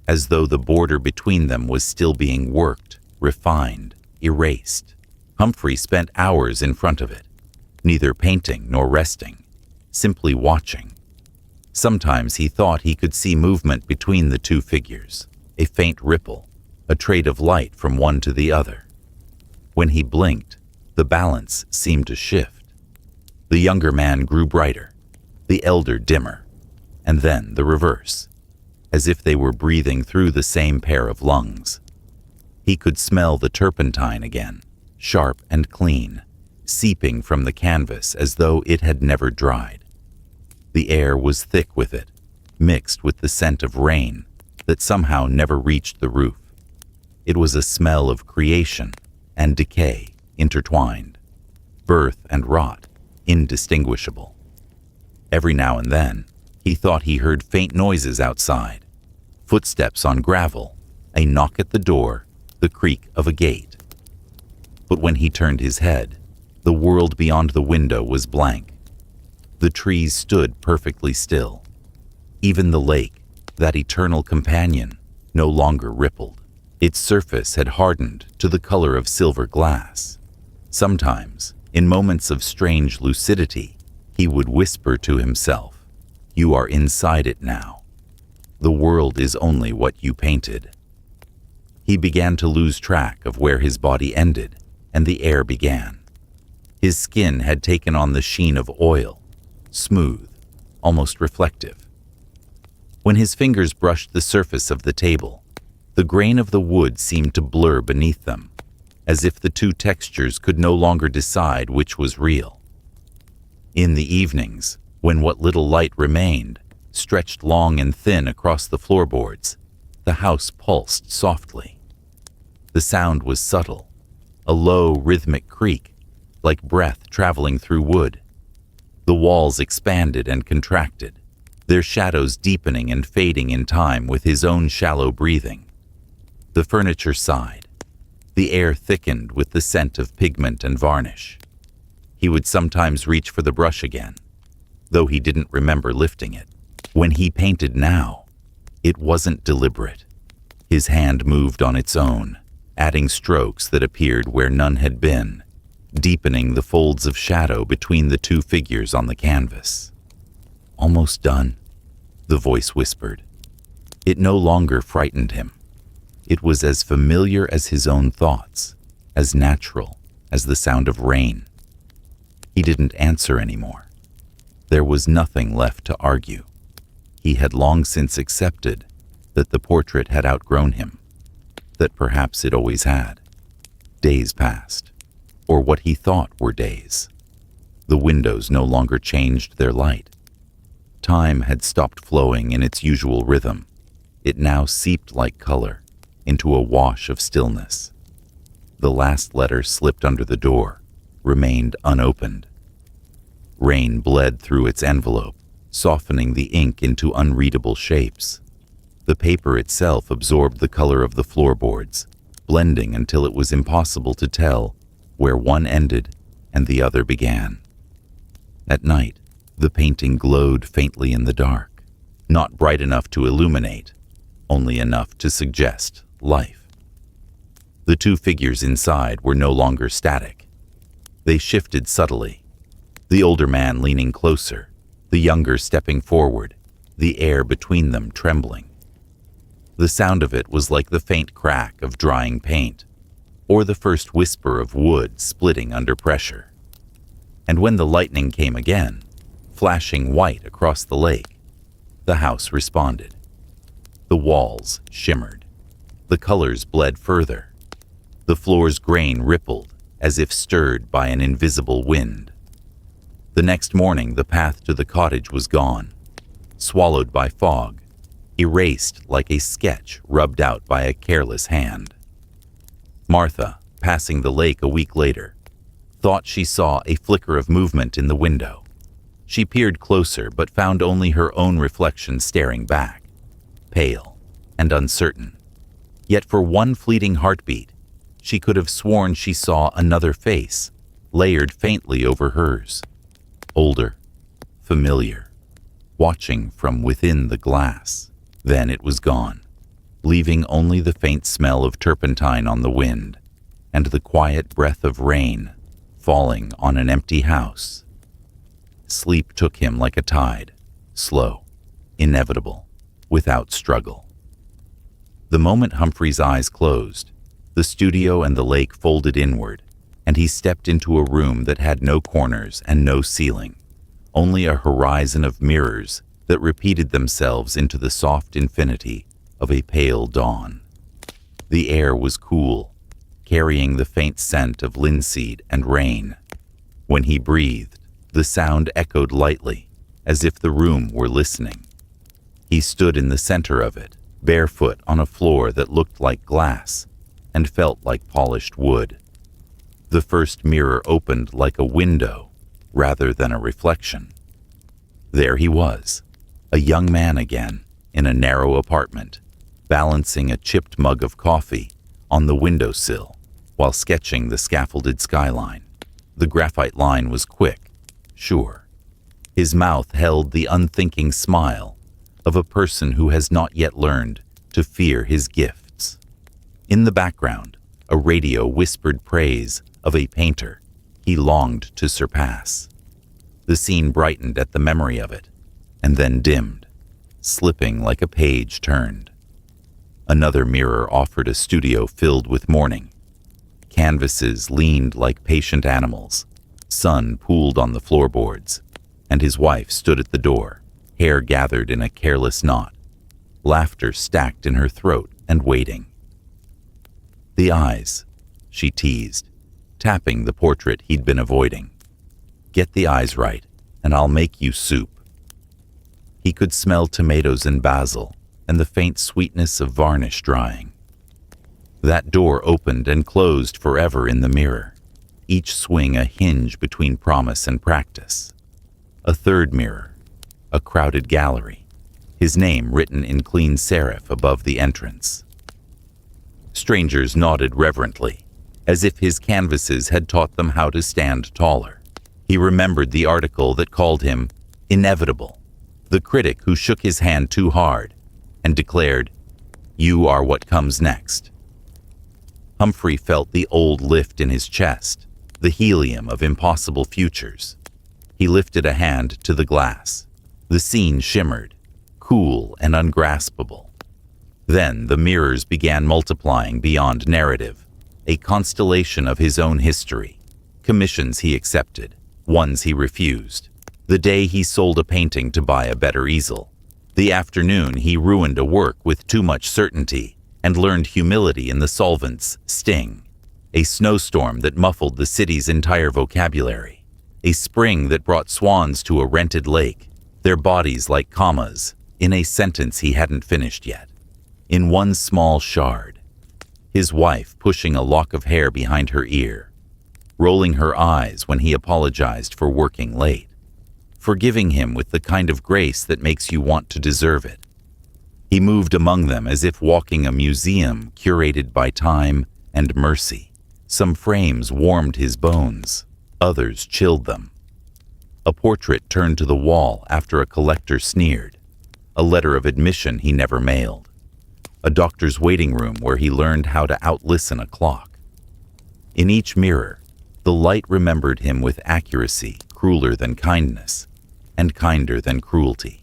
as though the border between them was still being worked, refined, erased. Humphrey spent hours in front of it, neither painting nor resting, simply watching. Sometimes he thought he could see movement between the two figures, a faint ripple, a trade of light from one to the other. When he blinked, the balance seemed to shift. The younger man grew brighter, the elder dimmer, and then the reverse, as if they were breathing through the same pair of lungs. He could smell the turpentine again, sharp and clean, seeping from the canvas as though it had never dried. The air was thick with it, mixed with the scent of rain that somehow never reached the roof. It was a smell of creation, and decay intertwined, birth and rot indistinguishable. Every now and then, he thought he heard faint noises outside, footsteps on gravel, a knock at the door, the creak of a gate. But when he turned his head, the world beyond the window was blank. The trees stood perfectly still. Even the lake, that eternal companion, no longer rippled. Its surface had hardened to the color of silver glass. Sometimes, in moments of strange lucidity, he would whisper to himself, "You are inside it now. The world is only what you painted." He began to lose track of where his body ended and the air began. His skin had taken on the sheen of oil, smooth, almost reflective. When his fingers brushed the surface of the table, the grain of the wood seemed to blur beneath them, as if the two textures could no longer decide which was real. In the evenings, when what little light remained stretched long and thin across the floorboards, the house pulsed softly. The sound was subtle, a low, rhythmic creak, like breath traveling through wood. The walls expanded and contracted, their shadows deepening and fading in time with his own shallow breathing. The furniture sighed. The air thickened with the scent of pigment and varnish. He would sometimes reach for the brush again, though he didn't remember lifting it. When he painted now, it wasn't deliberate. His hand moved on its own, adding strokes that appeared where none had been, deepening the folds of shadow between the two figures on the canvas. "Almost done," the voice whispered. It no longer frightened him. It was as familiar as his own thoughts, as natural as the sound of rain. He didn't answer anymore. There was nothing left to argue. He had long since accepted that the portrait had outgrown him, that perhaps it always had. Days passed, or what he thought were days. The windows no longer changed their light. Time had stopped flowing in its usual rhythm. It now seeped like color into a wash of stillness. The last letter slipped under the door, remained unopened. Rain bled through its envelope, softening the ink into unreadable shapes. The paper itself absorbed the color of the floorboards, blending until it was impossible to tell where one ended and the other began. At night, the painting glowed faintly in the dark, not bright enough to illuminate, only enough to suggest life. The two figures inside were no longer static. They shifted subtly, the older man leaning closer, the younger stepping forward, the air between them trembling. The sound of it was like the faint crack of drying paint, or the first whisper of wood splitting under pressure. And when the lightning came again, flashing white across the lake, the house responded. The walls shimmered. The colors bled further. The floor's grain rippled as if stirred by an invisible wind. The next morning, the path to the cottage was gone, swallowed by fog, erased like a sketch rubbed out by a careless hand. Martha, passing the lake a week later, thought she saw a flicker of movement in the window. She peered closer but found only her own reflection staring back, pale and uncertain. Yet for one fleeting heartbeat, she could have sworn she saw another face, layered faintly over hers. Older, familiar, watching from within the glass. Then it was gone, leaving only the faint smell of turpentine on the wind and the quiet breath of rain falling on an empty house. Sleep took him like a tide, slow, inevitable, without struggle. The moment Humphrey's eyes closed, the studio and the lake folded inward, and he stepped into a room that had no corners and no ceiling, only a horizon of mirrors that repeated themselves into the soft infinity of a pale dawn. The air was cool, carrying the faint scent of linseed and rain. When he breathed, the sound echoed lightly, as if the room were listening. He stood in the center of it, barefoot on a floor that looked like glass and felt like polished wood. The first mirror opened like a window rather than a reflection. There he was, a young man again, in a narrow apartment, balancing a chipped mug of coffee on the windowsill while sketching the scaffolded skyline. The graphite line was quick, sure. His mouth held the unthinking smile of a person who has not yet learned to fear his gifts. In the background, a radio whispered praise of a painter he longed to surpass. The scene brightened at the memory of it, and then dimmed, slipping like a page turned. Another mirror offered a studio filled with morning. Canvases leaned like patient animals. Sun pooled on the floorboards, and his wife stood at the door, hair gathered in a careless knot, laughter stacked in her throat and waiting. "The eyes," she teased, tapping the portrait he'd been avoiding. "Get the eyes right, and I'll make you soup." He could smell tomatoes and basil, and the faint sweetness of varnish drying. That door opened and closed forever in the mirror, each swing a hinge between promise and practice. A third mirror, a crowded gallery, his name written in clean serif above the entrance. Strangers nodded reverently, as if his canvases had taught them how to stand taller. He remembered the article that called him inevitable, the critic who shook his hand too hard and declared, "You are what comes next." Humphrey felt the old lift in his chest, the helium of impossible futures. He lifted a hand to the glass. The scene shimmered, cool and ungraspable. Then the mirrors began multiplying beyond narrative, a constellation of his own history, commissions he accepted, ones he refused. The day he sold a painting to buy a better easel. The afternoon he ruined a work with too much certainty and learned humility in the solvent's sting. A snowstorm that muffled the city's entire vocabulary. A spring that brought swans to a rented lake, their bodies like commas in a sentence he hadn't finished yet. In one small shard, his wife pushing a lock of hair behind her ear, rolling her eyes when he apologized for working late, forgiving him with the kind of grace that makes you want to deserve it. He moved among them as if walking a museum curated by time and mercy. Some frames warmed his bones, others chilled them. A portrait turned to the wall after a collector sneered, a letter of admission he never mailed, a doctor's waiting room where he learned how to outlisten a clock. In each mirror, the light remembered him with accuracy crueler than kindness, and kinder than cruelty.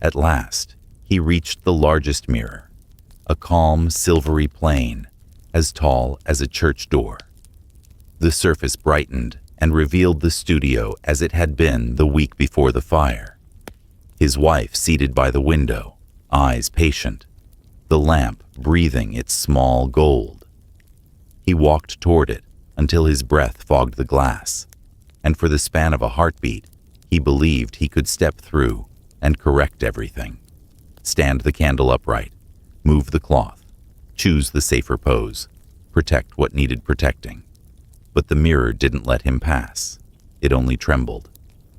At last, he reached the largest mirror, a calm, silvery plane, as tall as a church door. The surface brightened and revealed the studio as it had been the week before the fire. His wife seated by the window, eyes patient, the lamp breathing its small gold. He walked toward it until his breath fogged the glass, and for the span of a heartbeat, he believed he could step through and correct everything. Stand the candle upright, move the cloth, choose the safer pose, protect what needed protecting. But the mirror didn't let him pass. It only trembled,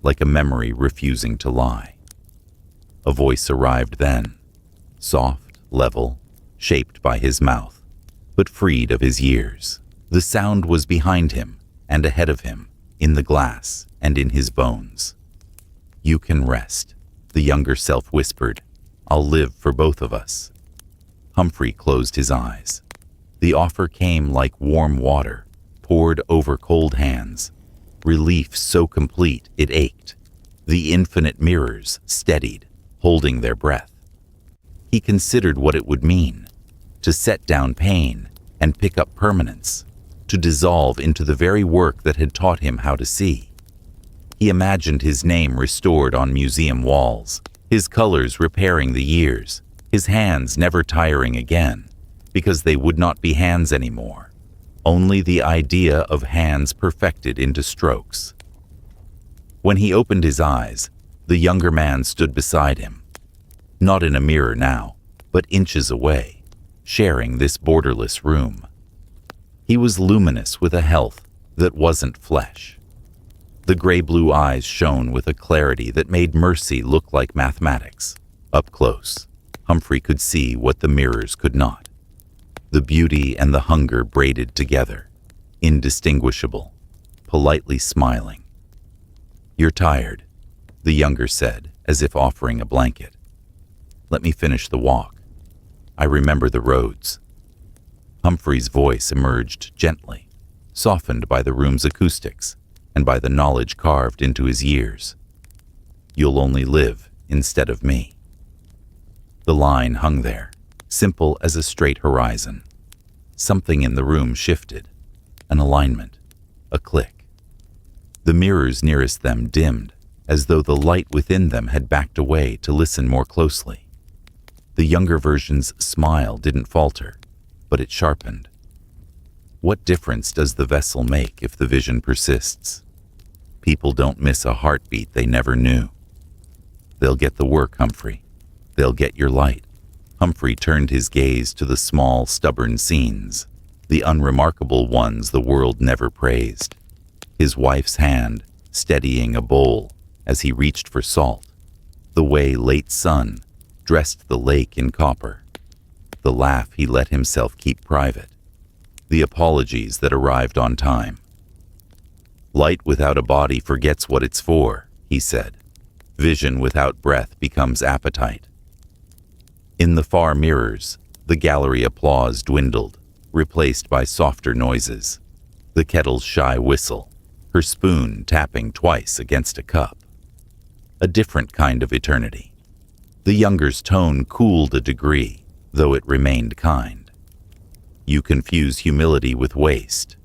like a memory refusing to lie. A voice arrived then, soft, level, shaped by his mouth, but freed of his years. The sound was behind him and ahead of him, in the glass and in his bones. "You can rest," the younger self whispered. "I'll live for both of us." Humphrey closed his eyes. The offer came like warm water, poured over cold hands. Relief so complete it ached. The infinite mirrors steadied, holding their breath. He considered what it would mean, to set down pain and pick up permanence, to dissolve into the very work that had taught him how to see. He imagined his name restored on museum walls, his colors repairing the years, his hands never tiring again, because they would not be hands anymore, only the idea of hands perfected into strokes. When he opened his eyes, the younger man stood beside him, not in a mirror now, but inches away, sharing this borderless room. He was luminous with a health that wasn't flesh. The gray-blue eyes shone with a clarity that made mercy look like mathematics. Up close, Humphrey could see what the mirrors could not. The beauty and the hunger braided together, indistinguishable, politely smiling. "You're tired," the younger said, as if offering a blanket. "Let me finish the walk. I remember the roads." Humphrey's voice emerged gently, softened by the room's acoustics and by the knowledge carved into his years. "You'll only live instead of me." The line hung there, simple as a straight horizon. Something in the room shifted, an alignment, a click. The mirrors nearest them dimmed, as though the light within them had backed away to listen more closely. The younger version's smile didn't falter, but it sharpened. What difference does the vessel make if the vision persists? People don't miss a heartbeat they never knew. "They'll get the work, Humphrey. They'll get your light." Humphrey turned his gaze to the small, stubborn scenes, the unremarkable ones the world never praised. His wife's hand steadying a bowl as he reached for salt, the way late sun dressed the lake in copper, the laugh he let himself keep private, the apologies that arrived on time. "Light without a body forgets what it's for," he said. "Vision without breath becomes appetite." In the far mirrors, the gallery applause dwindled, replaced by softer noises. The kettle's shy whistle, her spoon tapping twice against a cup. A different kind of eternity. The younger's tone cooled a degree, though it remained kind. "You confuse humility with waste.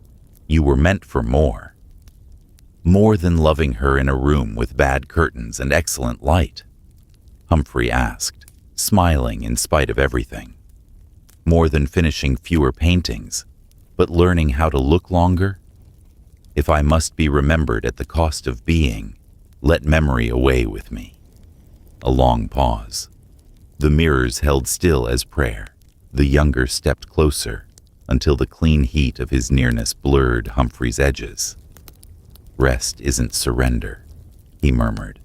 You were meant for more. More than loving her in a room with bad curtains and excellent light?" Humphrey asked, smiling in spite of everything. "More than finishing fewer paintings, but learning how to look longer? If I must be remembered at the cost of being, let memory away with me." A long pause. The mirrors held still as prayer. The younger stepped closer, until the clean heat of his nearness blurred Humphrey's edges. "Rest isn't surrender," he murmured.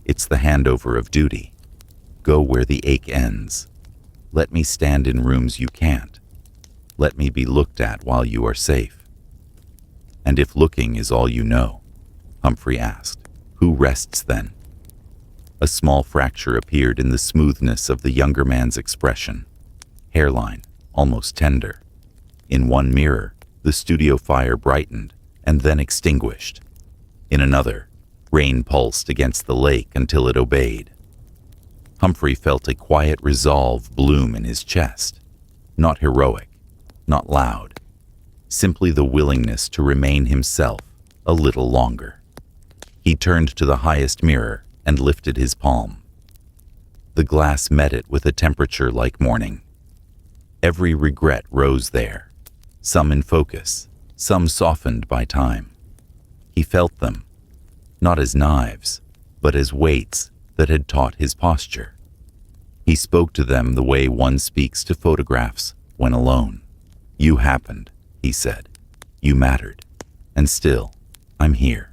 "It's the handover of duty. Go where the ache ends. Let me stand in rooms you can't. Let me be looked at while you are safe." "And if looking is all you know," Humphrey asked, "who rests then?" A small fracture appeared in the smoothness of the younger man's expression, hairline almost tender. In one mirror, the studio fire brightened and then extinguished. In another, rain pulsed against the lake until it obeyed. Humphrey felt a quiet resolve bloom in his chest, not heroic, not loud, simply the willingness to remain himself a little longer. He turned to the highest mirror and lifted his palm. The glass met it with a temperature like morning. Every regret rose there, some in focus, some softened by time. He felt them, not as knives, but as weights that had taught his posture. He spoke to them the way one speaks to photographs when alone. "You happened," he said. "You mattered. And still, I'm here."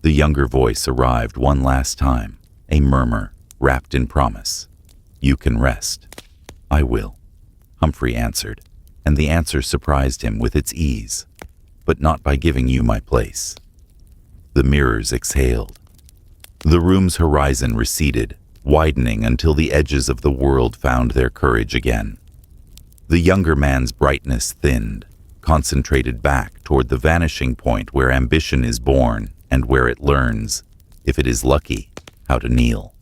The younger voice arrived one last time, a murmur wrapped in promise. "You can rest." "I will," Humphrey answered, and the answer surprised him with its ease. "But not by giving you my place." The mirrors exhaled. The room's horizon receded, widening until the edges of the world found their courage again. The younger man's brightness thinned, concentrated back toward the vanishing point where ambition is born and where it learns, if it is lucky, how to kneel.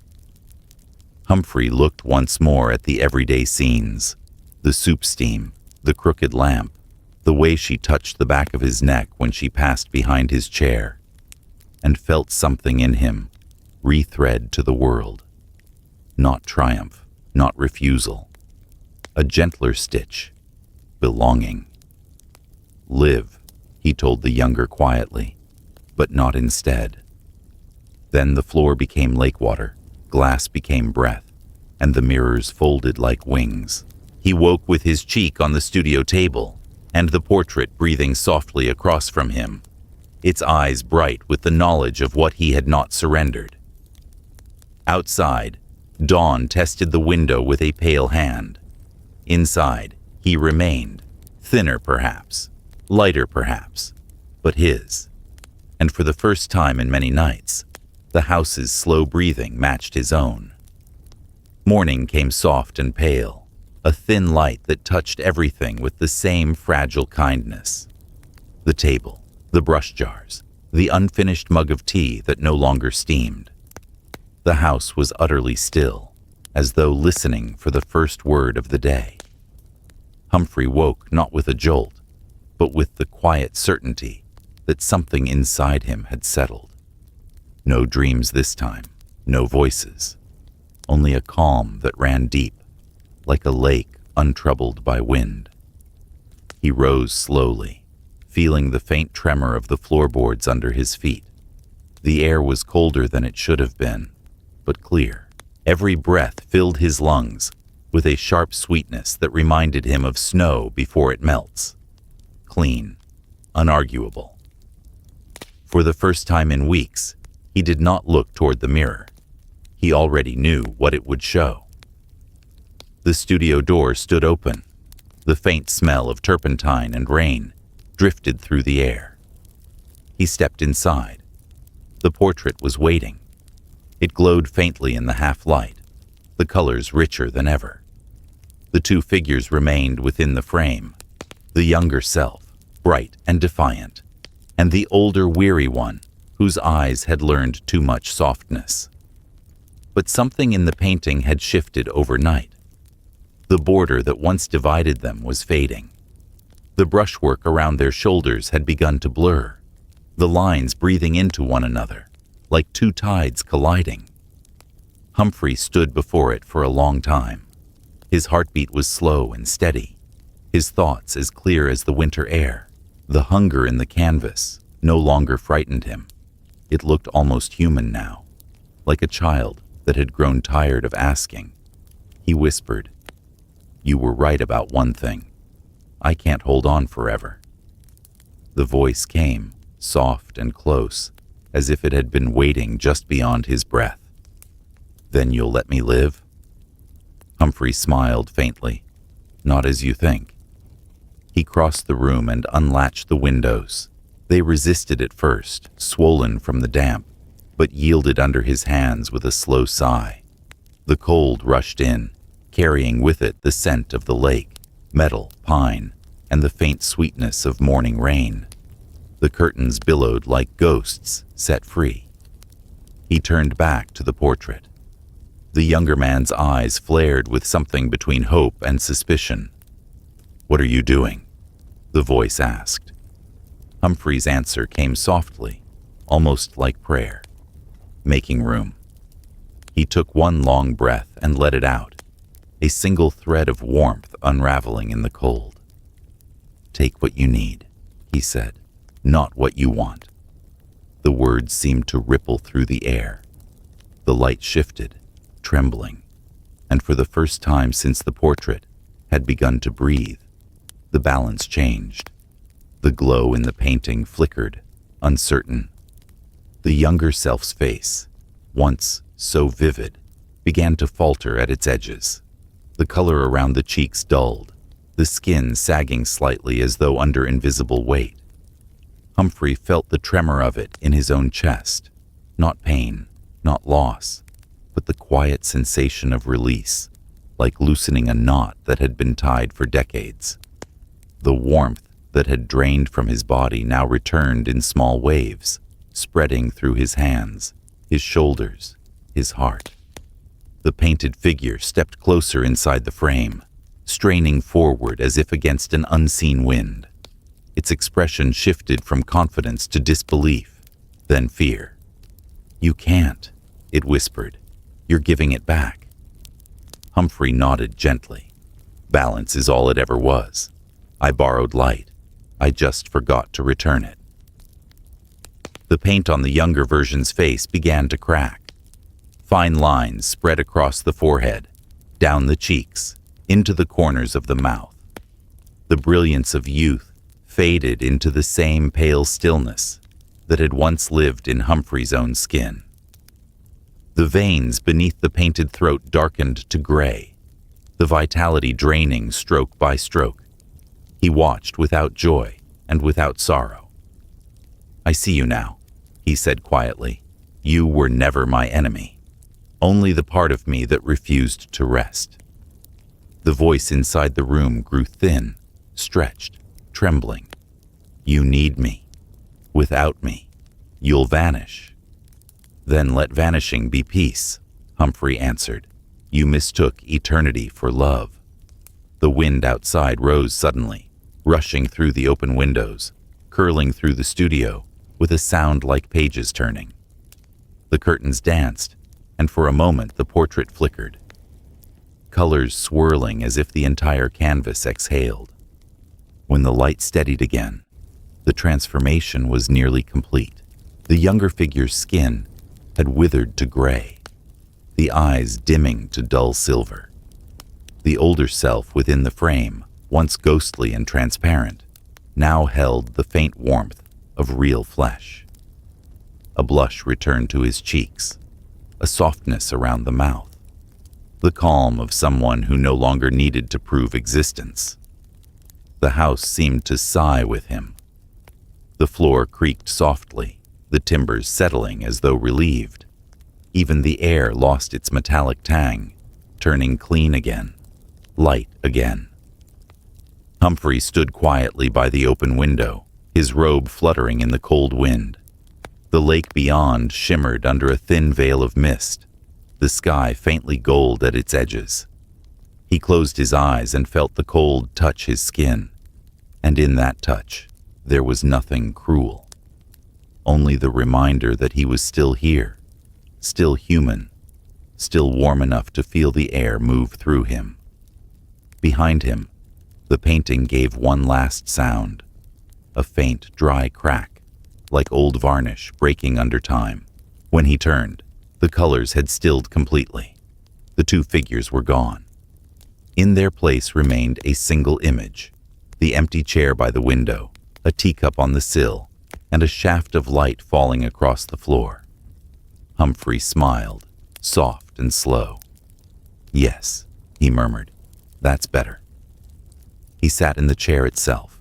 Humphrey looked once more at the everyday scenes, the soup steam, the crooked lamp, the way she touched the back of his neck when she passed behind his chair, and felt something in him rethread to the world. Not triumph, not refusal. A gentler stitch, belonging. "Live," he told the younger quietly, "but not instead." Then the floor became lake water, glass became breath, and the mirrors folded like wings. He woke with his cheek on the studio table, and the portrait breathing softly across from him, its eyes bright with the knowledge of what he had not surrendered. Outside, dawn tested the window with a pale hand. Inside, he remained, thinner perhaps, lighter perhaps, but his. And for the first time in many nights, the house's slow breathing matched his own. Morning came soft and pale, a thin light that touched everything with the same fragile kindness. The table, the brush jars, the unfinished mug of tea that no longer steamed. The house was utterly still, as though listening for the first word of the day. Humphrey woke not with a jolt, but with the quiet certainty that something inside him had settled. No dreams this time, no voices, only a calm that ran deep, like a lake untroubled by wind. He rose slowly, feeling the faint tremor of the floorboards under his feet. The air was colder than it should have been, but clear. Every breath filled his lungs with a sharp sweetness that reminded him of snow before it melts. Clean, unarguable. For the first time in weeks, he did not look toward the mirror. He already knew what it would show. The studio door stood open. The faint smell of turpentine and rain drifted through the air. He stepped inside. The portrait was waiting. It glowed faintly in the half-light, the colors richer than ever. The two figures remained within the frame, the younger self, bright and defiant, and the older, weary one, whose eyes had learned too much softness. But something in the painting had shifted overnight. The border that once divided them was fading. The brushwork around their shoulders had begun to blur, the lines breathing into one another, like two tides colliding. Humphrey stood before it for a long time. His heartbeat was slow and steady, his thoughts as clear as the winter air. The hunger in the canvas no longer frightened him. It looked almost human now, like a child that had grown tired of asking. He whispered, "You were right about one thing. I can't hold on forever." The voice came, soft and close, as if it had been waiting just beyond his breath. "Then you'll let me live?" Humphrey smiled faintly. "Not as you think." He crossed the room and unlatched the windows. They resisted at first, swollen from the damp, but yielded under his hands with a slow sigh. The cold rushed in, carrying with it the scent of the lake, metal, pine, and the faint sweetness of morning rain. The curtains billowed like ghosts set free. He turned back to the portrait. The younger man's eyes flared with something between hope and suspicion. "What are you doing?" the voice asked. Humphrey's answer came softly, almost like prayer. "Making room." He took one long breath and let it out, a single thread of warmth unraveling in the cold. "Take what you need," he said, "not what you want." The words seemed to ripple through the air. The light shifted, trembling, and for the first time since the portrait had begun to breathe, the balance changed. The glow in the painting flickered, uncertain. The younger self's face, once so vivid, began to falter at its edges. The color around the cheeks dulled, the skin sagging slightly as though under invisible weight. Humphrey felt the tremor of it in his own chest, not pain, not loss, but the quiet sensation of release, like loosening a knot that had been tied for decades. The warmth that had drained from his body now returned in small waves, spreading through his hands, his shoulders, his heart. The painted figure stepped closer inside the frame, straining forward as if against an unseen wind. Its expression shifted from confidence to disbelief, then fear. "You can't," it whispered. "You're giving it back." Humphrey nodded gently. "Balance is all it ever was. I borrowed light. I just forgot to return it." The paint on the younger version's face began to crack. Fine lines spread across the forehead, down the cheeks, into the corners of the mouth. The brilliance of youth faded into the same pale stillness that had once lived in Humphrey's own skin. The veins beneath the painted throat darkened to gray, the vitality draining stroke by stroke. He watched without joy and without sorrow. "I see you now," he said quietly. "You were never my enemy, only the part of me that refused to rest." The voice inside the room grew thin, stretched, trembling. "You need me. Without me, you'll vanish." "Then let vanishing be peace," Humphrey answered. "You mistook eternity for love." The wind outside rose suddenly, rushing through the open windows, curling through the studio with a sound like pages turning. The curtains danced, and for a moment the portrait flickered, colors swirling as if the entire canvas exhaled. When the light steadied again, the transformation was nearly complete. The younger figure's skin had withered to gray, the eyes dimming to dull silver. The older self within the frame, once ghostly and transparent, now held the faint warmth of real flesh. A blush returned to his cheeks, a softness around the mouth, the calm of someone who no longer needed to prove existence. The house seemed to sigh with him. The floor creaked softly, the timbers settling as though relieved. Even the air lost its metallic tang, turning clean again, light again. Humphrey stood quietly by the open window, his robe fluttering in the cold wind. The lake beyond shimmered under a thin veil of mist, the sky faintly gold at its edges. He closed his eyes and felt the cold touch his skin, and in that touch, there was nothing cruel. Only the reminder that he was still here, still human, still warm enough to feel the air move through him. Behind him, the painting gave one last sound, a faint, dry crack, like old varnish breaking under time. When he turned, the colors had stilled completely. The two figures were gone. In their place remained a single image, the empty chair by the window, a teacup on the sill, and a shaft of light falling across the floor. Humphrey smiled, soft and slow. "Yes," he murmured, "that's better." He sat in the chair itself,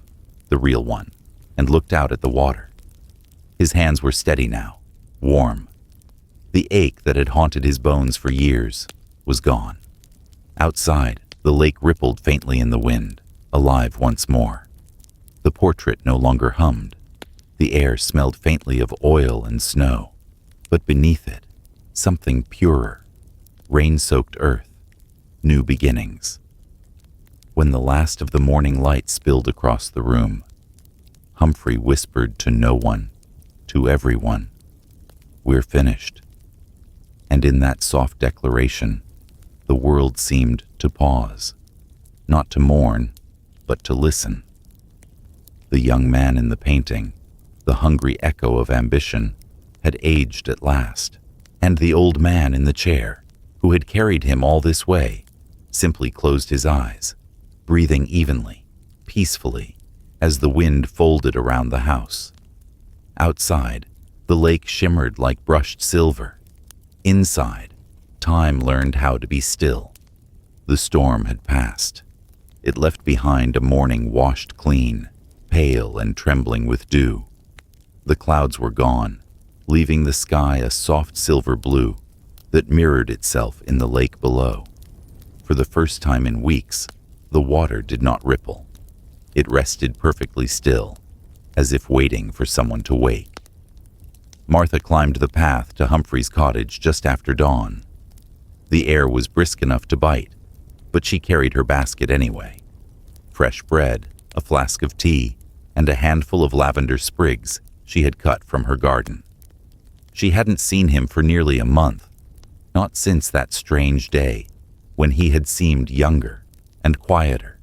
the real one, and looked out at the water. His hands were steady now, warm. The ache that had haunted his bones for years was gone. Outside, the lake rippled faintly in the wind, alive once more. The portrait no longer hummed. The air smelled faintly of oil and snow, but beneath it, something purer, rain-soaked earth, new beginnings. When the last of the morning light spilled across the room, Humphrey whispered to no one, to everyone, "We're finished." And in that soft declaration, the world seemed to pause, not to mourn, but to listen. The young man in the painting, the hungry echo of ambition, had aged at last, and the old man in the chair, who had carried him all this way, simply closed his eyes, breathing evenly, peacefully, as the wind folded around the house. Outside, the lake shimmered like brushed silver. Inside, time learned how to be still. The storm had passed. It left behind a morning washed clean, pale and trembling with dew. The clouds were gone, leaving the sky a soft silver blue that mirrored itself in the lake below. For the first time in weeks, the water did not ripple. It rested perfectly still, as if waiting for someone to wake. Martha climbed the path to Humphrey's cottage just after dawn. The air was brisk enough to bite, but she carried her basket anyway. Fresh bread, a flask of tea, and a handful of lavender sprigs she had cut from her garden. She hadn't seen him for nearly a month, not since that strange day when he had seemed younger and quieter,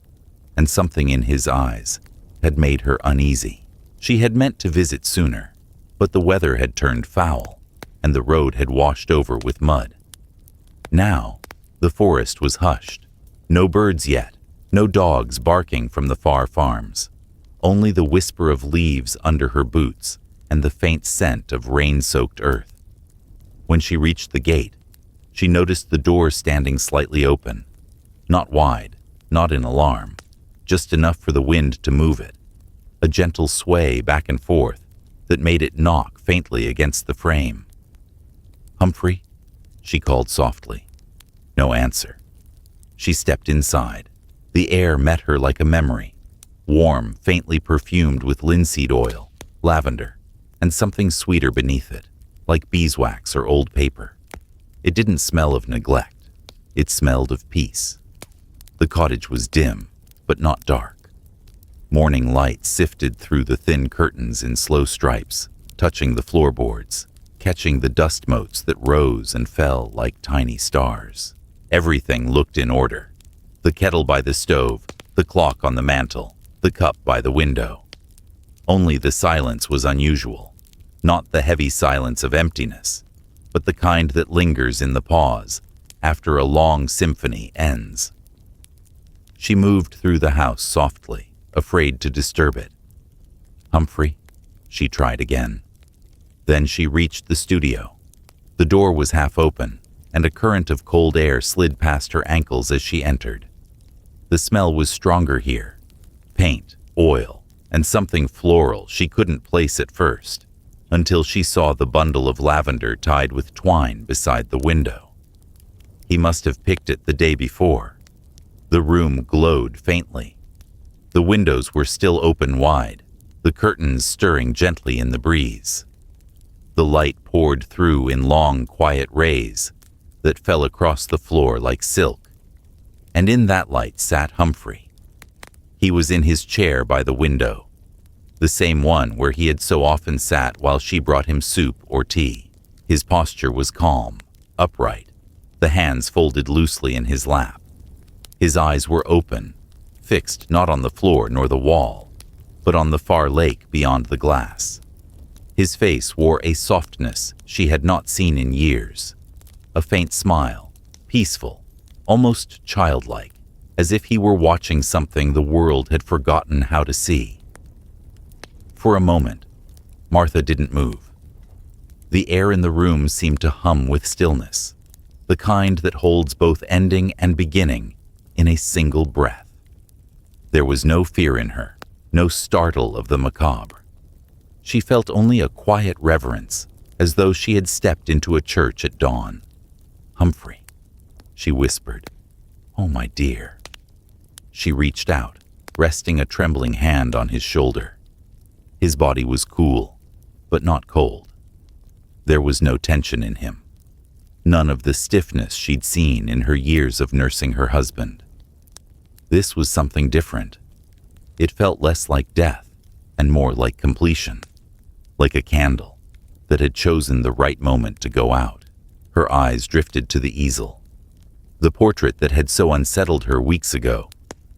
and something in his eyes had made her uneasy. She had meant to visit sooner, but the weather had turned foul, and the road had washed over with mud. Now, the forest was hushed. No birds yet, No dogs barking from the far farms, only the whisper of leaves under her boots and the faint scent of rain-soaked earth. When she reached the gate, she noticed the door standing slightly open, not wide, not in alarm, just enough for the wind to move it, a gentle sway back and forth that made it knock faintly against the frame. "Humphrey?" she called softly. No answer. She stepped inside. The air met her like a memory, warm, faintly perfumed with linseed oil, lavender, and something sweeter beneath it, like beeswax or old paper. It didn't smell of neglect. It smelled of peace. The cottage was dim, but not dark. Morning light sifted through the thin curtains in slow stripes, touching the floorboards, catching the dust motes that rose and fell like tiny stars. Everything looked in order. The kettle by the stove, the clock on the mantel, the cup by the window. Only the silence was unusual, not the heavy silence of emptiness, but the kind that lingers in the pause after a long symphony ends. She moved through the house softly, afraid to disturb it. "Humphrey?" she tried again. Then she reached the studio. The door was half open, and a current of cold air slid past her ankles as she entered. The smell was stronger here. Paint, oil, and something floral she couldn't place at first, until she saw the bundle of lavender tied with twine beside the window. He must have picked it the day before. The room glowed faintly. The windows were still open wide, the curtains stirring gently in the breeze. The light poured through in long, quiet rays that fell across the floor like silk. And in that light sat Humphrey. He was in his chair by the window, the same one where he had so often sat while she brought him soup or tea. His posture was calm, upright, the hands folded loosely in his lap. His eyes were open, fixed not on the floor nor the wall, but on the far lake beyond the glass. His face wore a softness she had not seen in years, a faint smile, peaceful, almost childlike, as if he were watching something the world had forgotten how to see. For a moment, Martha didn't move. The air in the room seemed to hum with stillness, the kind that holds both ending and beginning in a single breath. There was no fear in her, no startle of the macabre. She felt only a quiet reverence, as though she had stepped into a church at dawn. "Humphrey," she whispered. "Oh, my dear." She reached out, resting a trembling hand on his shoulder. His body was cool, but not cold. There was no tension in him, none of the stiffness she'd seen in her years of nursing her husband. This was something different. It felt less like death and more like completion, like a candle that had chosen the right moment to go out. Her eyes drifted to the easel. The portrait that had so unsettled her weeks ago,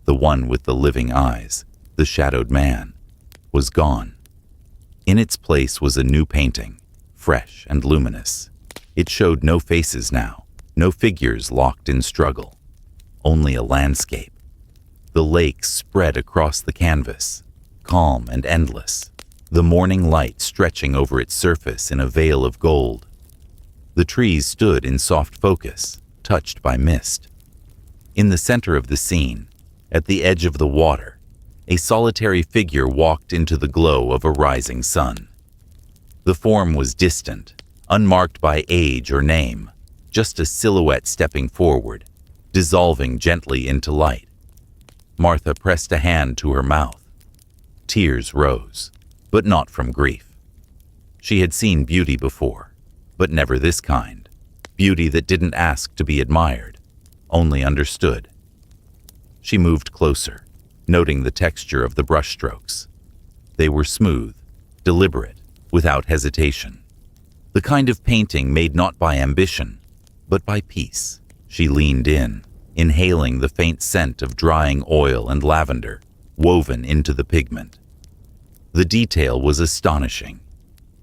the one with the living eyes, the shadowed man, was gone. In its place was a new painting, fresh and luminous. It showed no faces now, no figures locked in struggle, only a landscape. The lake spread across the canvas, calm and endless, the morning light stretching over its surface in a veil of gold. The trees stood in soft focus, touched by mist. In the center of the scene, at the edge of the water, a solitary figure walked into the glow of a rising sun. The form was distant, unmarked by age or name, just a silhouette stepping forward, dissolving gently into light. Martha pressed a hand to her mouth. Tears rose, but not from grief. She had seen beauty before, but never this kind. Beauty that didn't ask to be admired, only understood. She moved closer, noting the texture of the brushstrokes. They were smooth, deliberate, without hesitation. The kind of painting made not by ambition, but by peace. She leaned in, inhaling the faint scent of drying oil and lavender woven into the pigment. The detail was astonishing.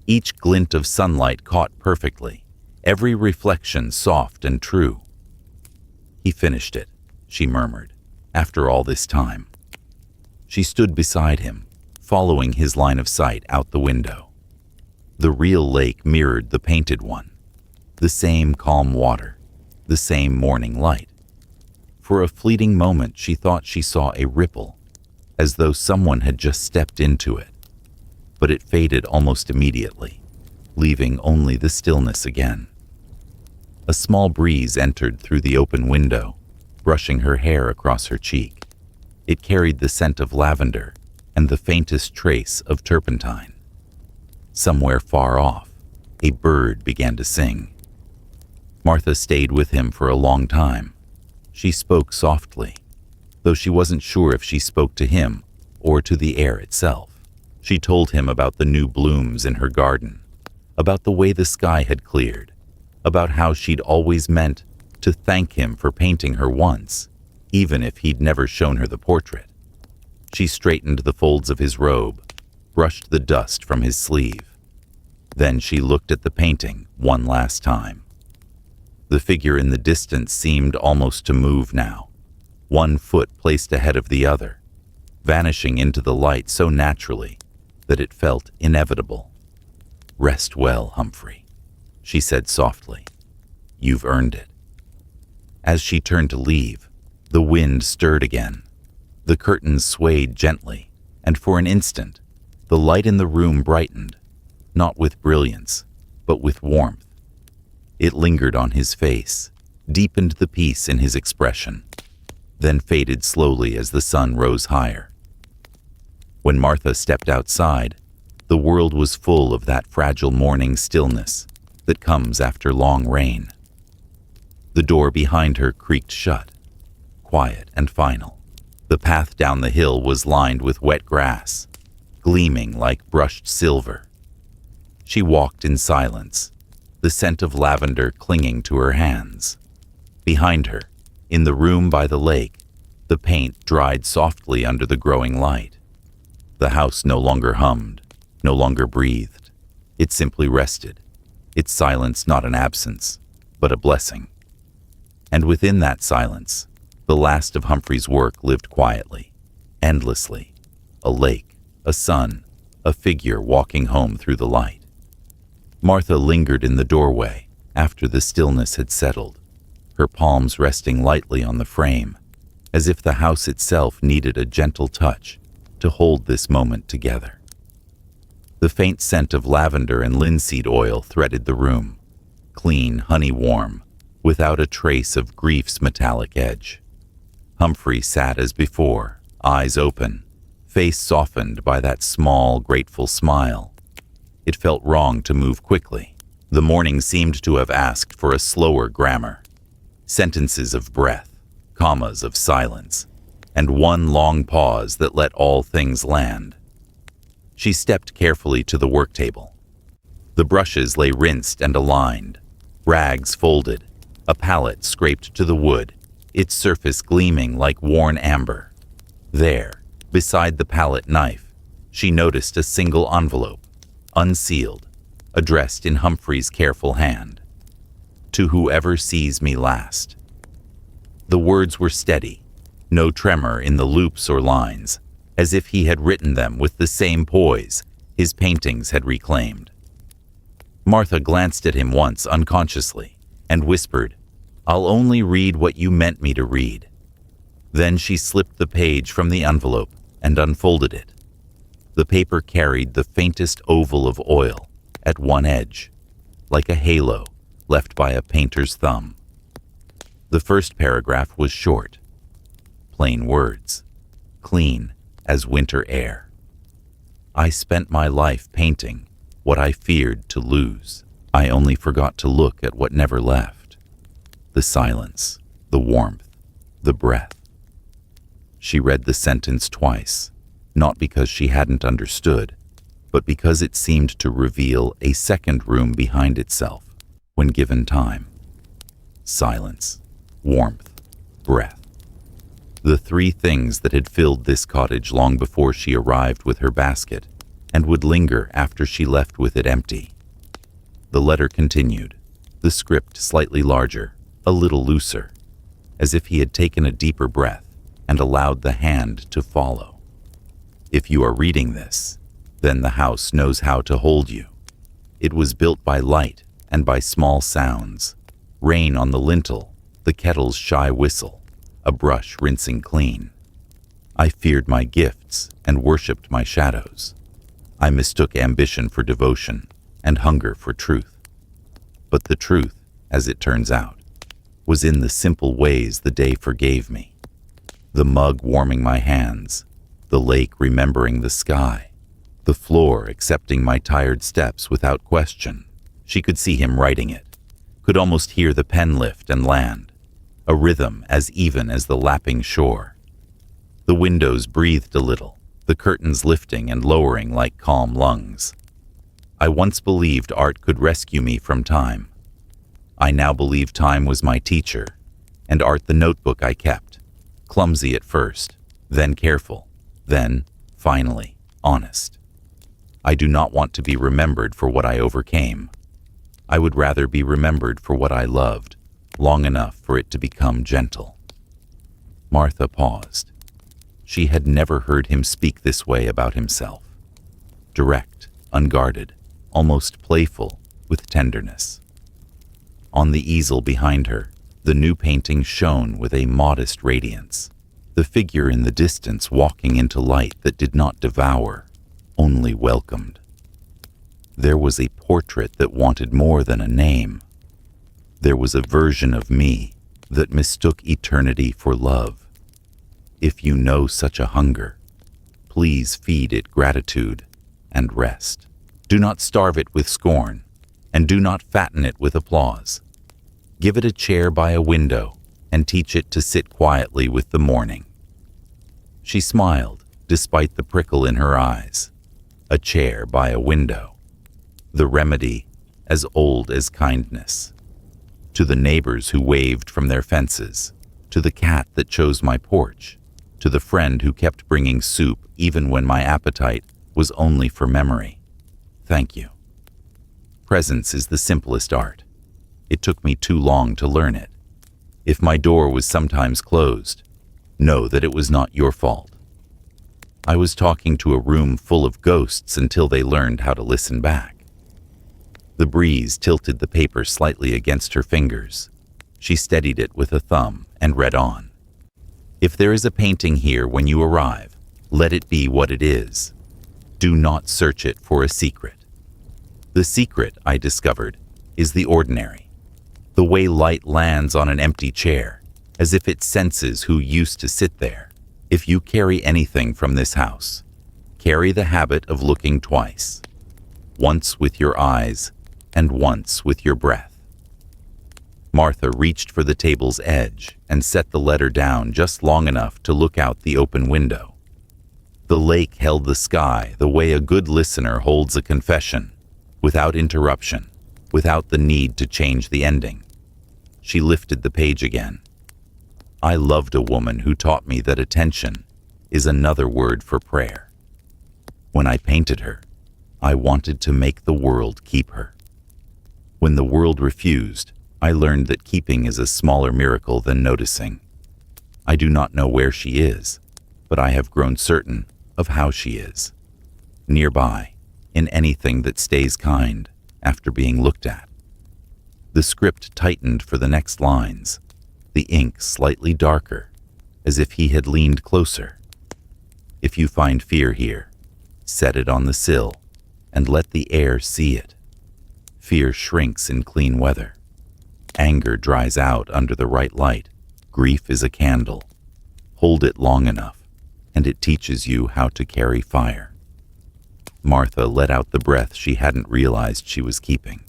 Each glint of sunlight caught perfectly, every reflection soft and true. "He finished it," she murmured. after all this time. She stood beside him, following his line of sight out the window. The real lake mirrored the painted one. The same calm water, the same morning light. For a fleeting moment she thought she saw a ripple, as though someone had just stepped into it. But it faded almost immediately, leaving only the stillness again. A small breeze entered through the open window, brushing her hair across her cheek. It carried the scent of lavender and the faintest trace of turpentine. Somewhere far off, a bird began to sing. Martha stayed with him for a long time. She spoke softly, though she wasn't sure if she spoke to him or to the air itself. She told him about the new blooms in her garden, about the way the sky had cleared, about how she'd always meant to thank him for painting her once, even if he'd never shown her the portrait. She straightened the folds of his robe, brushed the dust from his sleeve. Then she looked at the painting one last time. The figure in the distance seemed almost to move now, one foot placed ahead of the other, vanishing into the light so naturally that it felt inevitable. "Rest well, Humphrey," she said softly. "You've earned it." As she turned to leave, the wind stirred again. The curtains swayed gently, and for an instant, the light in the room brightened, not with brilliance, but with warmth. It lingered on his face, deepened the peace in his expression, then faded slowly as the sun rose higher. When Martha stepped outside, the world was full of that fragile morning stillness that comes after long rain. The door behind her creaked shut, quiet and final. The path down the hill was lined with wet grass, gleaming like brushed silver. She walked in silence, the scent of lavender clinging to her hands. Behind her, in the room by the lake, the paint dried softly under the growing light. The house no longer hummed, no longer breathed. It simply rested, its silence not an absence, but a blessing. And within that silence, the last of Humphrey's work lived quietly, endlessly. A lake, a sun, a figure walking home through the light. Martha lingered in the doorway after the stillness had settled, her palms resting lightly on the frame, as if the house itself needed a gentle touch to hold this moment together. The faint scent of lavender and linseed oil threaded the room, clean, honey-warm, without a trace of grief's metallic edge. Humphrey sat as before, eyes open, face softened by that small, grateful smile. It felt wrong to move quickly. The morning seemed to have asked for a slower grammar. Sentences of breath, commas of silence, and one long pause that let all things land. She stepped carefully to the work table. The brushes lay rinsed and aligned, rags folded, a palette scraped to the wood, its surface gleaming like worn amber. There, beside the palette knife, she noticed a single envelope, unsealed, addressed in Humphrey's careful hand. "To whoever sees me last." The words were steady, no tremor in the loops or lines, as if he had written them with the same poise his paintings had reclaimed. Martha glanced at him once unconsciously and whispered, "I'll only read what you meant me to read." Then she slipped the page from the envelope and unfolded it. The paper carried the faintest oval of oil at one edge, like a halo left by a painter's thumb. The first paragraph was short, plain words, clean as winter air. "I spent my life painting what I feared to lose. I only forgot to look at what never left. The silence, the warmth, the breath." She read the sentence twice, not because she hadn't understood, but because it seemed to reveal a second room behind itself when given time. Silence, warmth, breath. The three things that had filled this cottage long before she arrived with her basket and would linger after she left with it empty. The letter continued, the script slightly larger, a little looser, as if he had taken a deeper breath and allowed the hand to follow. If you are reading this, then the house knows how to hold you. It was built by light and by small sounds. Rain on the lintel, the kettle's shy whistle, a brush rinsing clean. I feared my gifts and worshipped my shadows. I mistook ambition for devotion and hunger for truth. But the truth, as it turns out, was in the simple ways the day forgave me. The mug warming my hands, the lake remembering the sky, the floor accepting my tired steps without question. She could see him writing it, could almost hear the pen lift and land, a rhythm as even as the lapping shore. The windows breathed a little, the curtains lifting and lowering like calm lungs. I once believed art could rescue me from time. I now believe time was my teacher, and art the notebook I kept, clumsy at first, then careful, then, finally, honest. I do not want to be remembered for what I overcame. I would rather be remembered for what I loved, long enough for it to become gentle. Martha paused. She had never heard him speak this way about himself. Direct, unguarded, almost playful, with tenderness. On the easel behind her, the new painting shone with a modest radiance, the figure in the distance walking into light that did not devour, only welcomed. There was a portrait that wanted more than a name. There was a version of me that mistook eternity for love. If you know such a hunger, please feed it gratitude and rest. Do not starve it with scorn, and do not fatten it with applause. Give it a chair by a window and teach it to sit quietly with the morning. She smiled, despite the prickle in her eyes. A chair by a window. The remedy as old as kindness. To the neighbors who waved from their fences, to the cat that chose my porch, to the friend who kept bringing soup even when my appetite was only for memory. Thank you. Presence is the simplest art. It took me too long to learn it. If my door was sometimes closed, know that it was not your fault. I was talking to a room full of ghosts until they learned how to listen back. The breeze tilted the paper slightly against her fingers. She steadied it with a thumb and read on. If there is a painting here when you arrive, let it be what it is. Do not search it for a secret. The secret, I discovered, is the ordinary. The way light lands on an empty chair, as if it senses who used to sit there. If you carry anything from this house, carry the habit of looking twice. Once with your eyes, and once with your breath. Martha reached for the table's edge and set the letter down just long enough to look out the open window. The lake held the sky the way a good listener holds a confession, without interruption, without the need to change the ending. She lifted the page again. I loved a woman who taught me that attention is another word for prayer. When I painted her, I wanted to make the world keep her. When the world refused, I learned that keeping is a smaller miracle than noticing. I do not know where she is, but I have grown certain of how she is. Nearby, in anything that stays kind after being looked at. The script tightened for the next lines, the ink slightly darker, as if he had leaned closer. If you find fear here, set it on the sill and let the air see it. Fear shrinks in clean weather. Anger dries out under the right light. Grief is a candle. Hold it long enough, and it teaches you how to carry fire. Martha let out the breath she hadn't realized she was keeping.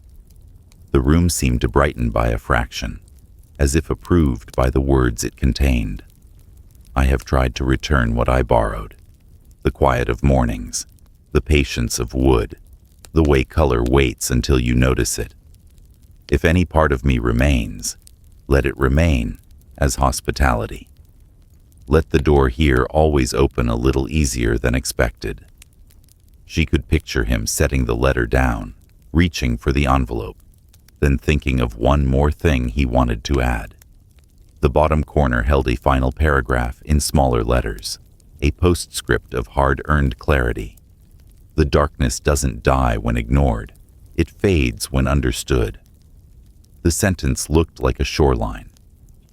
The room seemed to brighten by a fraction, as if approved by the words it contained. I have tried to return what I borrowed. The quiet of mornings, the patience of wood, the way color waits until you notice it. If any part of me remains, let it remain as hospitality. Let the door here always open a little easier than expected. She could picture him setting the letter down, reaching for the envelope, then thinking of one more thing he wanted to add. The bottom corner held a final paragraph in smaller letters, a postscript of hard-earned clarity. The darkness doesn't die when ignored. It fades when understood. The sentence looked like a shoreline,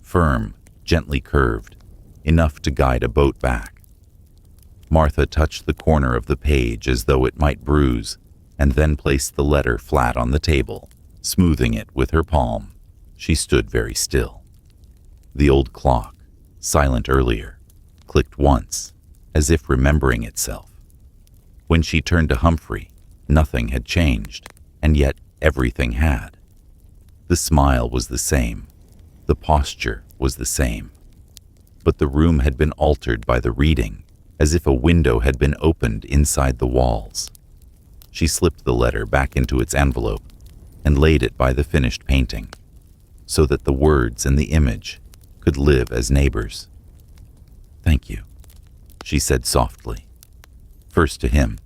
firm, gently curved, enough to guide a boat back. Martha touched the corner of the page as though it might bruise, and then placed the letter flat on the table, smoothing it with her palm. She stood very still. The old clock, silent earlier, clicked once, as if remembering itself. When she turned to Humphrey, nothing had changed, and yet everything had. The smile was the same. The posture was the same. But the room had been altered by the reading, as if a window had been opened inside the walls. She slipped the letter back into its envelope and laid it by the finished painting, so that the words and the image could live as neighbors. "Thank you," she said softly, first to him,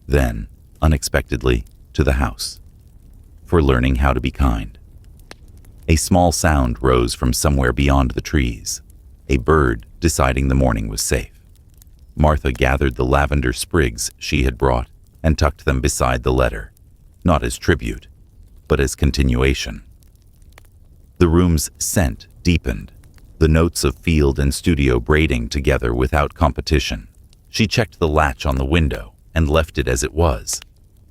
then, unexpectedly, to the house, for learning how to be kind. A small sound rose from somewhere beyond the trees, a bird deciding the morning was safe. Martha gathered the lavender sprigs she had brought and tucked them beside the letter, not as tribute, but as continuation. The room's scent deepened, the notes of field and studio braiding together without competition. She checked the latch on the window and left it as it was,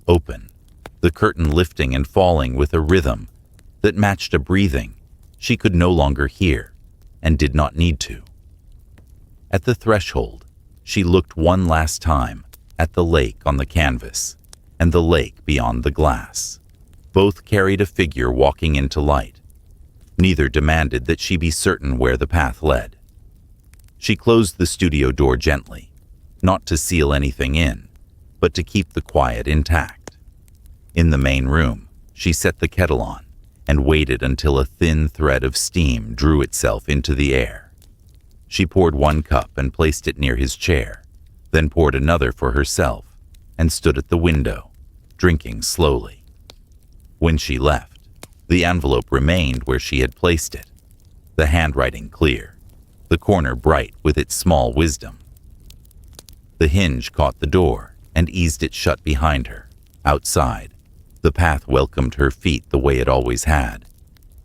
open, the curtain lifting and falling with a rhythm that matched a breathing she could no longer hear and did not need to. At the threshold, she looked one last time at the lake on the canvas and the lake beyond the glass. Both carried a figure walking into light. Neither demanded that she be certain where the path led. She closed the studio door gently, not to seal anything in, but to keep the quiet intact. In the main room, she set the kettle on and waited until a thin thread of steam drew itself into the air. She poured one cup and placed it near his chair, then poured another for herself and stood at the window, drinking slowly. When she left, the envelope remained where she had placed it, the handwriting clear, the corner bright with its small wisdom. The hinge caught the door and eased it shut behind her. Outside, the path welcomed her feet the way it always had,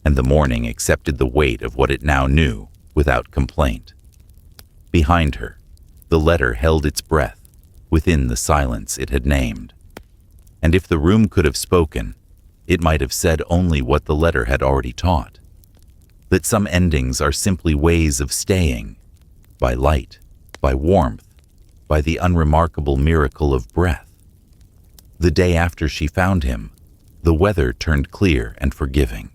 and the morning accepted the weight of what it now knew without complaint. Behind her, the letter held its breath within the silence it had named. And if the room could have spoken, it might have said only what the letter had already taught, that some endings are simply ways of staying, by light, by warmth, by the unremarkable miracle of breath. The day after she found him, the weather turned clear and forgiving.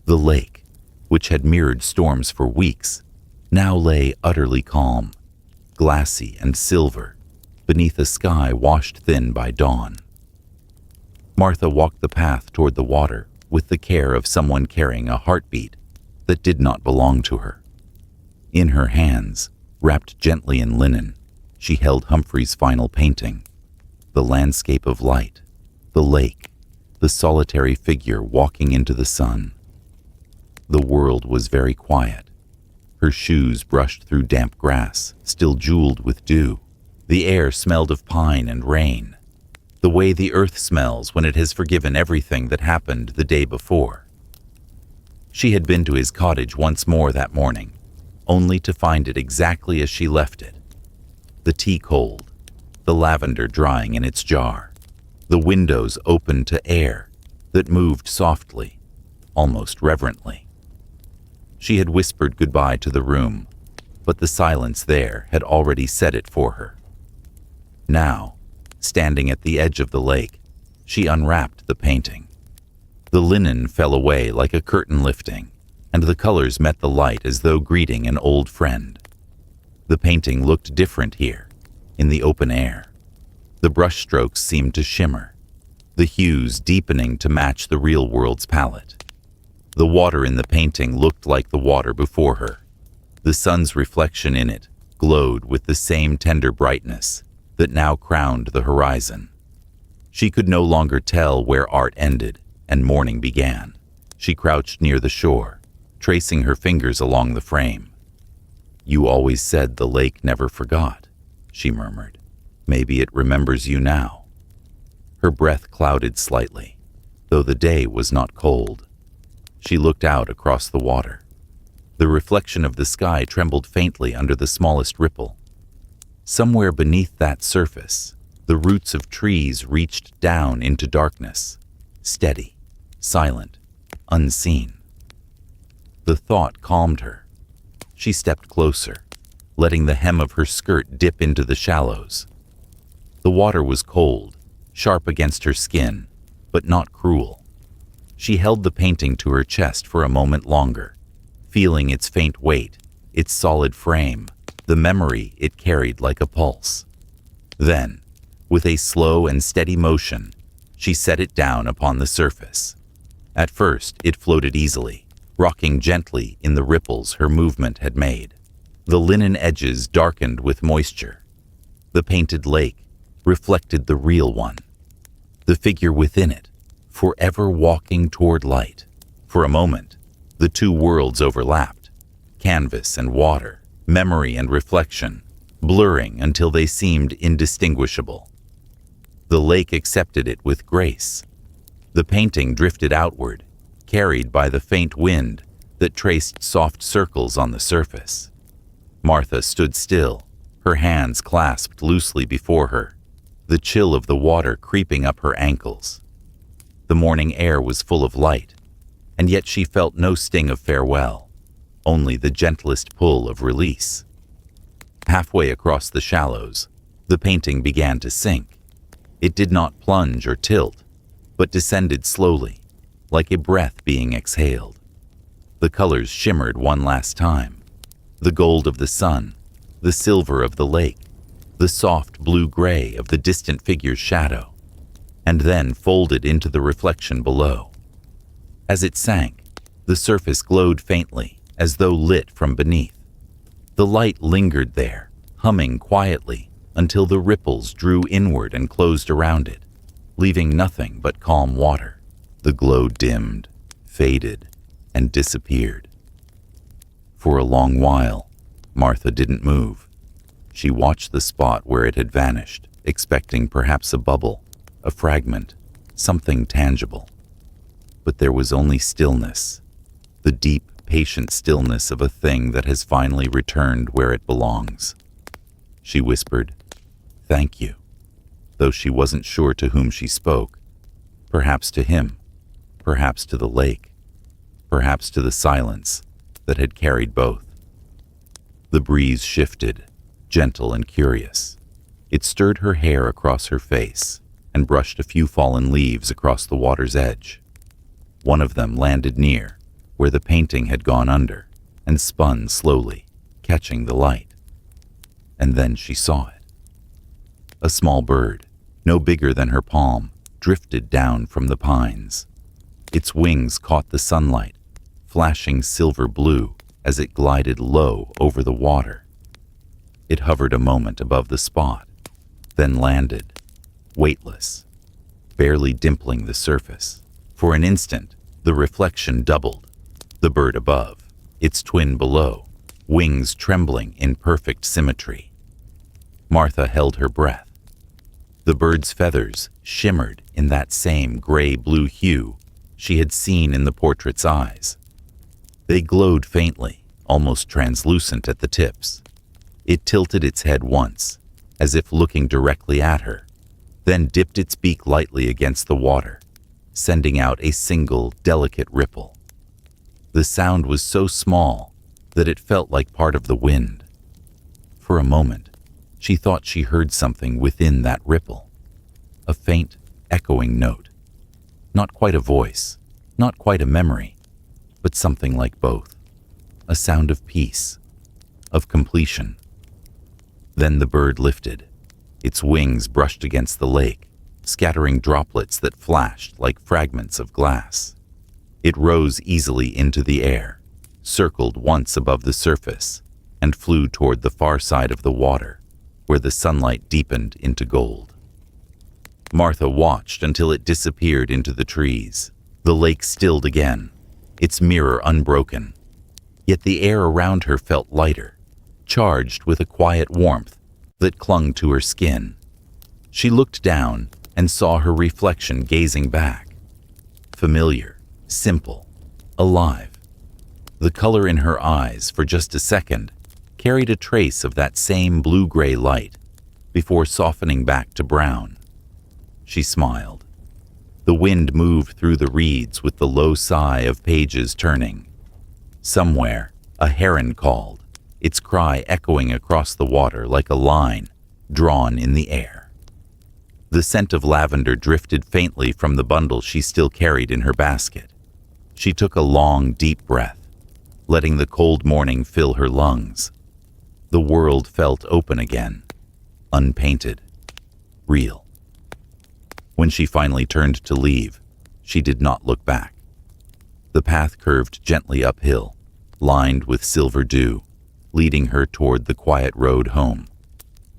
The lake, which had mirrored storms for weeks, now lay utterly calm, glassy and silver, beneath a sky washed thin by dawn. Martha walked the path toward the water with the care of someone carrying a heartbeat that did not belong to her. In her hands, wrapped gently in linen, she held Humphrey's final painting, the landscape of light, the lake, the solitary figure walking into the sun. The world was very quiet. Her shoes brushed through damp grass, still jeweled with dew. The air smelled of pine and rain, the way the earth smells when it has forgiven everything that happened the day before. She had been to his cottage once more that morning, only to find it exactly as she left it. The tea cold, the lavender drying in its jar, the windows open to air that moved softly, almost reverently. She had whispered goodbye to the room, but the silence there had already said it for her. Now, standing at the edge of the lake, she unwrapped the painting. The linen fell away like a curtain lifting, and the colors met the light as though greeting an old friend. The painting looked different here, in the open air. The brushstrokes seemed to shimmer, the hues deepening to match the real world's palette. The water in the painting looked like the water before her. The sun's reflection in it glowed with the same tender brightness that now crowned the horizon. She could no longer tell where art ended and morning began. She crouched near the shore, tracing her fingers along the frame. "You always said the lake never forgot," she murmured. "Maybe it remembers you now." Her breath clouded slightly, though the day was not cold. She looked out across the water. The reflection of the sky trembled faintly under the smallest ripple. Somewhere beneath that surface, the roots of trees reached down into darkness, steady, silent, unseen. The thought calmed her. She stepped closer, letting the hem of her skirt dip into the shallows. The water was cold, sharp against her skin, but not cruel. She held the painting to her chest for a moment longer, feeling its faint weight, its solid frame, the memory it carried like a pulse. Then, with a slow and steady motion, she set it down upon the surface. At first, it floated easily, rocking gently in the ripples her movement had made. The linen edges darkened with moisture. The painted lake reflected the real one, the figure within it, forever walking toward light. For a moment, the two worlds overlapped, canvas and water, memory and reflection, blurring until they seemed indistinguishable. The lake accepted it with grace. The painting drifted outward, carried by the faint wind that traced soft circles on the surface. Martha stood still, her hands clasped loosely before her, the chill of the water creeping up her ankles. The morning air was full of light, and yet she felt no sting of farewell, only the gentlest pull of release. Halfway across the shallows, the painting began to sink. It did not plunge or tilt, but descended slowly, like a breath being exhaled. The colors shimmered one last time, the gold of the sun, the silver of the lake, the soft blue-gray of the distant figure's shadow, and then folded into the reflection below. As it sank, the surface glowed faintly, as though lit from beneath. The light lingered there, humming quietly, until the ripples drew inward and closed around it, leaving nothing but calm water. The glow dimmed, faded, and disappeared. For a long while, Martha didn't move. She watched the spot where it had vanished, expecting perhaps a bubble, a fragment, something tangible. But there was only stillness, the deep, patient stillness of a thing that has finally returned where it belongs. She whispered, "Thank you," though she wasn't sure to whom she spoke. Perhaps to him, perhaps to the lake, perhaps to the silence that had carried both. The breeze shifted, gentle and curious. It stirred her hair across her face and brushed a few fallen leaves across the water's edge. One of them landed near, where the painting had gone under, and spun slowly, catching the light. And then she saw it. A small bird, no bigger than her palm, drifted down from the pines. Its wings caught the sunlight, flashing silver blue as it glided low over the water. It hovered a moment above the spot, then landed, weightless, barely dimpling the surface. For an instant, the reflection doubled, the bird above, its twin below, wings trembling in perfect symmetry. Martha held her breath. The bird's feathers shimmered in that same gray-blue hue she had seen in the portrait's eyes. They glowed faintly, almost translucent at the tips. It tilted its head once, as if looking directly at her, then dipped its beak lightly against the water, sending out a single, delicate ripple. The sound was so small that it felt like part of the wind. For a moment, she thought she heard something within that ripple, a faint, echoing note. Not quite a voice, not quite a memory, but something like both. A sound of peace, of completion. Then the bird lifted. Its wings brushed against the lake, scattering droplets that flashed like fragments of glass. It rose easily into the air, circled once above the surface, and flew toward the far side of the water, where the sunlight deepened into gold. Martha watched until it disappeared into the trees. The lake stilled again, its mirror unbroken, Yet the air around her felt lighter, charged with a quiet warmth that clung to her skin. She looked down and saw her reflection gazing back. Familiar, simple, alive. The color in her eyes, for just a second, carried a trace of that same blue-gray light before softening back to brown. She smiled. The wind moved through the reeds with the low sigh of pages turning. Somewhere, a heron called, its cry echoing across the water like a line drawn in the air. The scent of lavender drifted faintly from the bundle she still carried in her basket. She took a long, deep breath, letting the cold morning fill her lungs. The world felt open again, unpainted, real. When she finally turned to leave, she did not look back. The path curved gently uphill, lined with silver dew, leading her toward the quiet road home.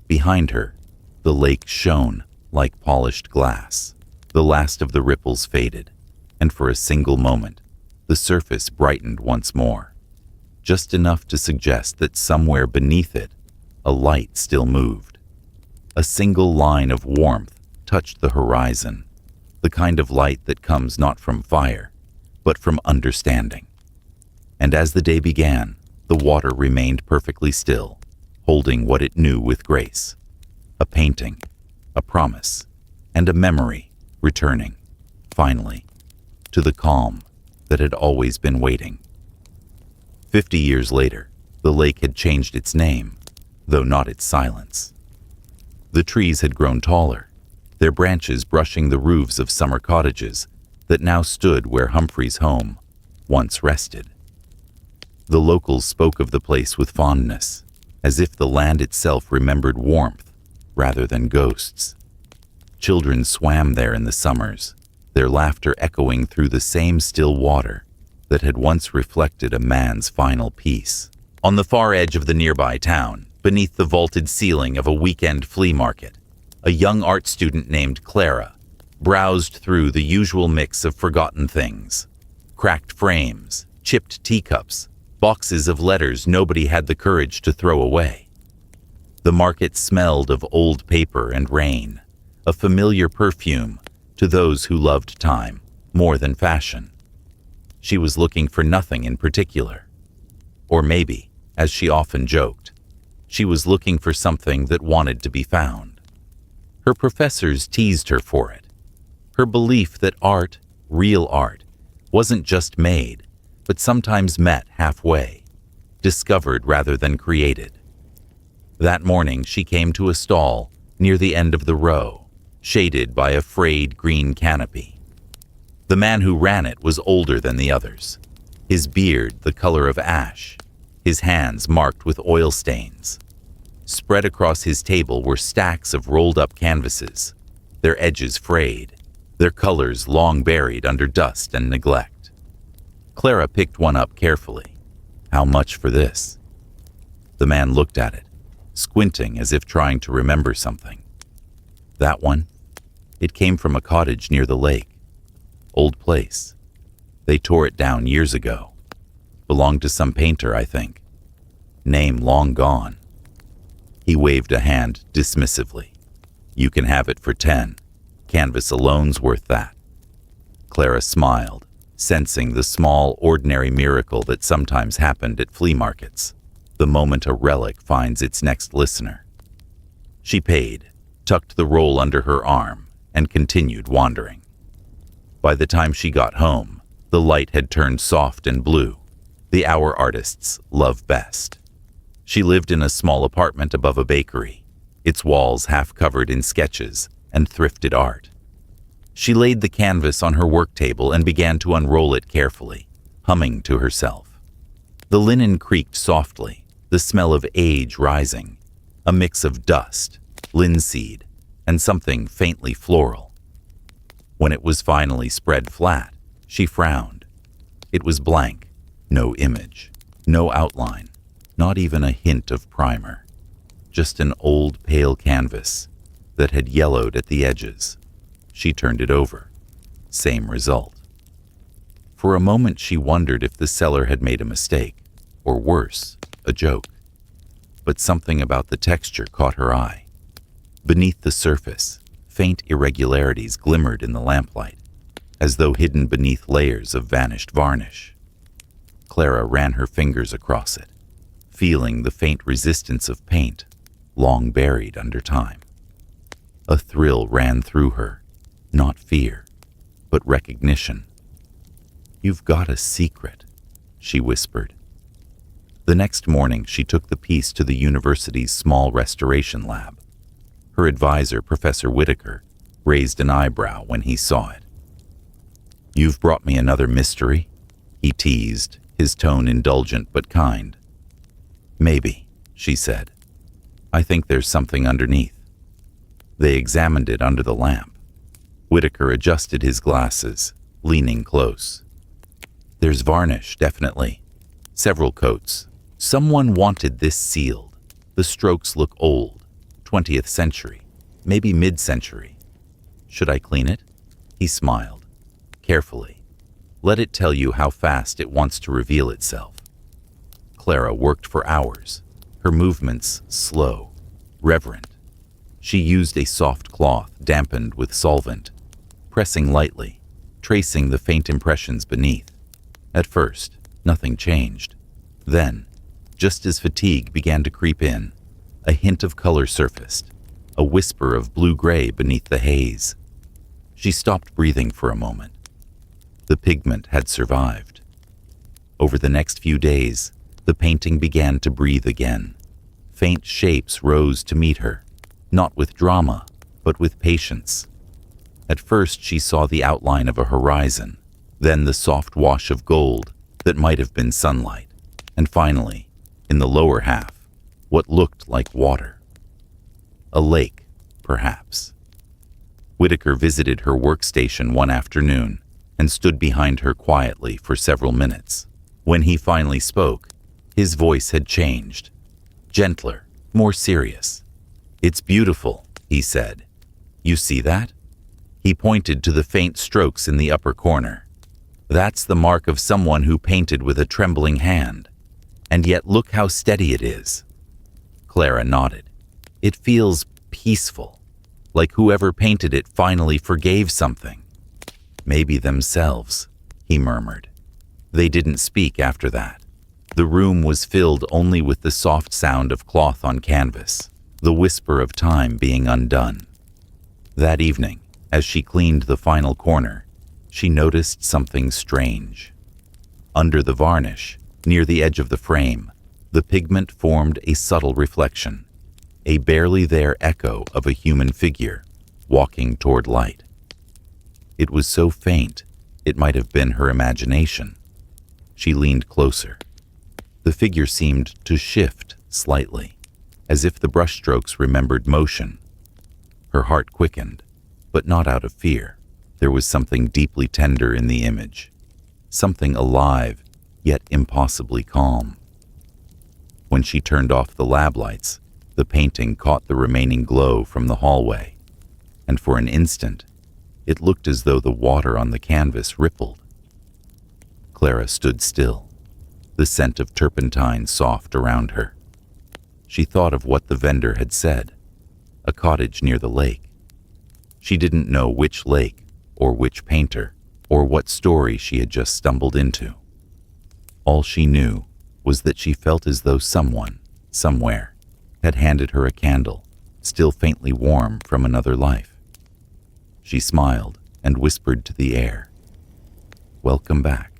Behind her, the lake shone like polished glass. The last of the ripples faded, and for a single moment, the surface brightened once more, just enough to suggest that somewhere beneath it, a light still moved. A single line of warmth touched the horizon, the kind of light that comes not from fire, but from understanding. And as the day began, the water remained perfectly still, holding what it knew with grace. A painting, a promise, and a memory returning, finally, to the calm that had always been waiting. 50 years later, the lake had changed its name, though not its silence. The trees had grown taller, their branches brushing the roofs of summer cottages that now stood where Humphrey's home once rested. The locals spoke of the place with fondness, as if the land itself remembered warmth rather than ghosts. Children swam there in the summers, their laughter echoing through the same still water that had once reflected a man's final peace. On the far edge of the nearby town, beneath the vaulted ceiling of a weekend flea market, a young art student named Clara browsed through the usual mix of forgotten things: cracked frames, chipped teacups, boxes of letters nobody had the courage to throw away. The market smelled of old paper and rain, a familiar perfume to those who loved time more than fashion. She was looking for nothing in particular. Or maybe, as she often joked, she was looking for something that wanted to be found. Her professors teased her for it. Her belief that art, real art, wasn't just made, but sometimes met halfway, discovered rather than created. That morning she came to a stall near the end of the row, shaded by a frayed green canopy. The man who ran it was older than the others, his beard the color of ash, his hands marked with oil stains. Spread across his table were stacks of rolled-up canvases, their edges frayed, their colors long buried under dust and neglect. Clara picked one up carefully. How much for this? The man looked at it, squinting as if trying to remember something. That one? It came from a cottage near the lake. Old place. They tore it down years ago. Belonged to some painter, I think. Name long gone. He waved a hand dismissively. You can have it for 10. Canvas alone's worth that. Clara smiled, sensing the small, ordinary miracle that sometimes happened at flea markets, the moment a relic finds its next listener. She paid, tucked the roll under her arm, and continued wandering. By the time she got home, the light had turned soft and blue, the hour artists love best. She lived in a small apartment above a bakery, its walls half covered in sketches and thrifted art. She laid the canvas on her work table and began to unroll it carefully, humming to herself. The linen creaked softly, the smell of age rising, a mix of dust, linseed, and something faintly floral. When it was finally spread flat, she frowned. It was blank, no image, no outline, not even a hint of primer. Just an old pale canvas that had yellowed at the edges. She turned it over. Same result. For a moment she wondered if the seller had made a mistake, or worse, a joke. But something about the texture caught her eye. Beneath the surface, faint irregularities glimmered in the lamplight, as though hidden beneath layers of vanished varnish. Clara ran her fingers across it, feeling the faint resistance of paint, long buried under time. A thrill ran through her, not fear, but recognition. "You've got a secret," she whispered. The next morning, she took the piece to the university's small restoration lab. Her advisor, Professor Whitaker, raised an eyebrow when he saw it. "You've brought me another mystery?" he teased, his tone indulgent but kind. "Maybe," she said. "I think there's something underneath." They examined it under the lamp. Whitaker adjusted his glasses, leaning close. "There's varnish, definitely. Several coats. Someone wanted this sealed. The strokes look old, 20th century, maybe mid-century. Should I clean it?" He smiled. "Carefully. Let it tell you how fast it wants to reveal itself." Clara worked for hours, her movements slow, reverent. She used a soft cloth dampened with solvent, pressing lightly, tracing the faint impressions beneath. At first, nothing changed. Then, just as fatigue began to creep in, a hint of color surfaced, a whisper of blue-gray beneath the haze. She stopped breathing for a moment. The pigment had survived. Over the next few days, the painting began to breathe again. Faint shapes rose to meet her, not with drama, but with patience. At first, she saw the outline of a horizon, then the soft wash of gold that might have been sunlight, and finally, in the lower half, what looked like water. A lake, perhaps. Whitaker visited her workstation one afternoon and stood behind her quietly for several minutes. When he finally spoke, his voice had changed, gentler, more serious. "It's beautiful," he said. "You see that?" He pointed to the faint strokes in the upper corner. "That's the mark of someone who painted with a trembling hand. And yet look how steady it is." Clara nodded. "It feels peaceful, like whoever painted it finally forgave something. Maybe themselves," he murmured. They didn't speak after that. The room was filled only with the soft sound of cloth on canvas, the whisper of time being undone. That evening, as she cleaned the final corner, she noticed something strange. Under the varnish, near the edge of the frame, the pigment formed a subtle reflection, a barely there echo of a human figure walking toward light. It was so faint, it might have been her imagination. She leaned closer. The figure seemed to shift slightly, as if the brushstrokes remembered motion. Her heart quickened, but not out of fear. There was something deeply tender in the image, something alive, yet impossibly calm. When she turned off the lab lights, the painting caught the remaining glow from the hallway, and for an instant, it looked as though the water on the canvas rippled. Clara stood still, the scent of turpentine soft around her. She thought of what the vendor had said, a cottage near the lake. She didn't know which lake, or which painter, or what story she had just stumbled into. All she knew was that she felt as though someone, somewhere, had handed her a candle, still faintly warm from another life. She smiled and whispered to the air, "Welcome back."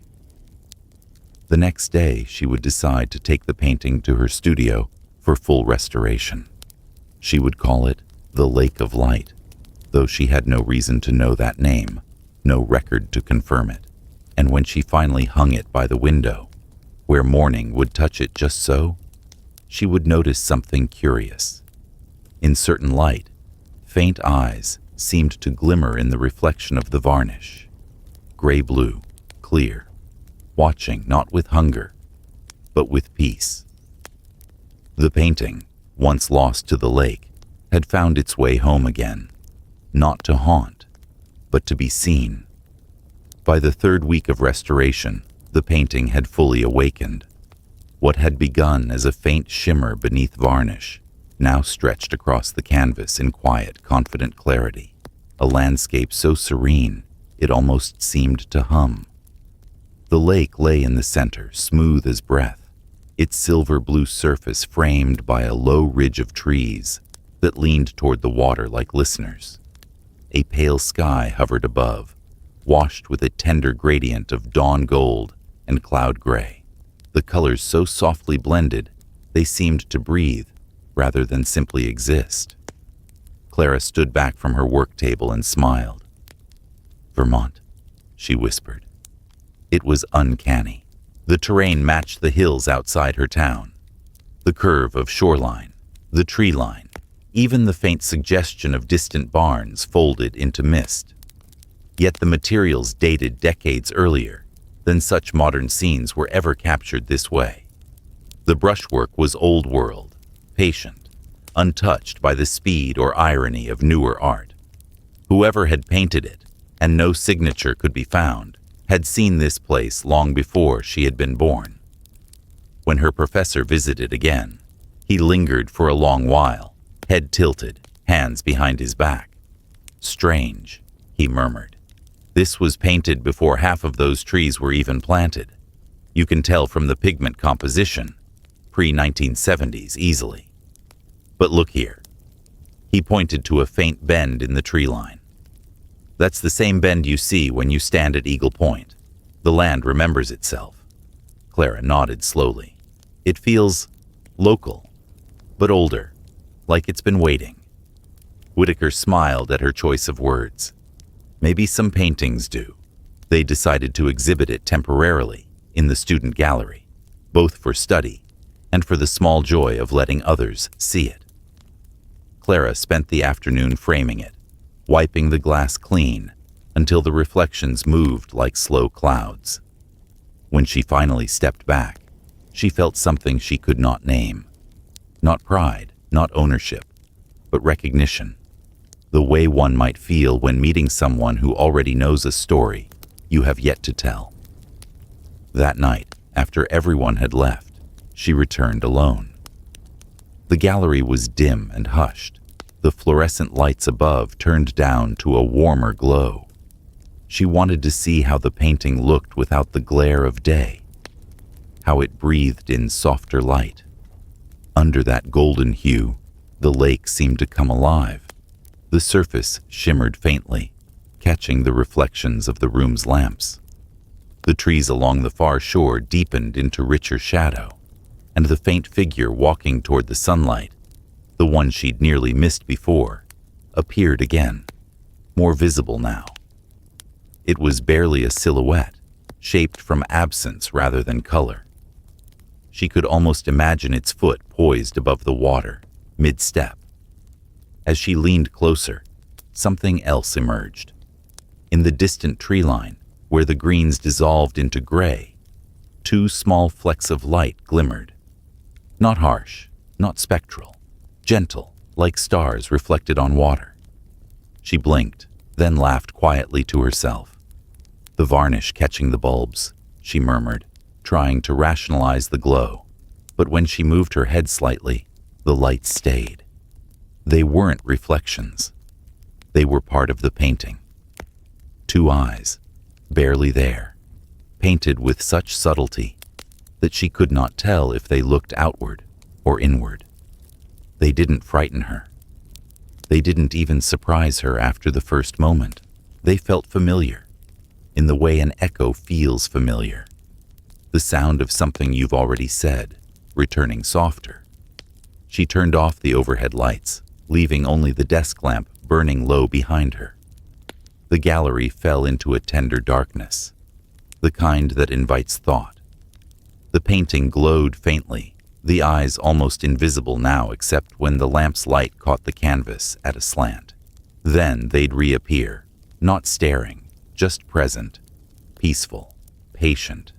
The next day, she would decide to take the painting to her studio for full restoration. She would call it the Lake of Light, though she had no reason to know that name, no record to confirm it. And when she finally hung it by the window, where morning would touch it just so, she would notice something curious. In certain light, faint eyes seemed to glimmer in the reflection of the varnish. Gray-blue, clear, watching not with hunger, but with peace. The painting, once lost to the lake, had found its way home again, not to haunt, but to be seen. By the third week of restoration, the painting had fully awakened. What had begun as a faint shimmer beneath varnish now stretched across the canvas in quiet, confident clarity, a landscape so serene it almost seemed to hum. The lake lay in the center, smooth as breath, its silver-blue surface framed by a low ridge of trees that leaned toward the water like listeners. A pale sky hovered above, washed with a tender gradient of dawn gold and cloud gray, the colors so softly blended they seemed to breathe rather than simply exist. Clara stood back from her work table and smiled. "Vermont," she whispered. It was uncanny. The terrain matched the hills outside her town. The curve of shoreline, the tree line, even the faint suggestion of distant barns folded into mist. Yet the materials dated decades earlier than such modern scenes were ever captured this way. The brushwork was old world, patient, untouched by the speed or irony of newer art. Whoever had painted it, and no signature could be found, had seen this place long before she had been born. When her professor visited again, he lingered for a long while, head tilted, hands behind his back. "Strange," he murmured. "This was painted before half of those trees were even planted. You can tell from the pigment composition, pre-1970s easily. But look here." He pointed to a faint bend in the tree line. "That's the same bend you see when you stand at Eagle Point. The land remembers itself." Clara nodded slowly. "It feels local, but older, like it's been waiting." Whitaker smiled at her choice of words. "Maybe some paintings do." They decided to exhibit it temporarily in the student gallery, both for study and for the small joy of letting others see it. Clara spent the afternoon framing it, wiping the glass clean until the reflections moved like slow clouds. When she finally stepped back, she felt something she could not name. Not pride, not ownership, but recognition. The way one might feel when meeting someone who already knows a story you have yet to tell. That night, after everyone had left, she returned alone. The gallery was dim and hushed, the fluorescent lights above turned down to a warmer glow. She wanted to see how the painting looked without the glare of day, how it breathed in softer light. Under that golden hue, the lake seemed to come alive. The surface shimmered faintly, catching the reflections of the room's lamps. The trees along the far shore deepened into richer shadow, and the faint figure walking toward the sunlight, the one she'd nearly missed before, appeared again, more visible now. It was barely a silhouette, shaped from absence rather than color. She could almost imagine its foot poised above the water, mid-step. As she leaned closer, something else emerged. In the distant tree line, where the greens dissolved into gray, two small flecks of light glimmered. Not harsh, not spectral, gentle, like stars reflected on water. She blinked, then laughed quietly to herself. "The varnish catching the bulbs," she murmured, trying to rationalize the glow. But when she moved her head slightly, the light stayed. They weren't reflections. They were part of the painting. Two eyes, barely there, painted with such subtlety that she could not tell if they looked outward or inward. They didn't frighten her. They didn't even surprise her after the first moment. They felt familiar, in the way an echo feels familiar. The sound of something you've already said, returning softer. She turned off the overhead lights, leaving only the desk lamp burning low behind her. The gallery fell into a tender darkness, the kind that invites thought. The painting glowed faintly, the eyes almost invisible now except when the lamp's light caught the canvas at a slant. Then they'd reappear, not staring, just present, peaceful, patient.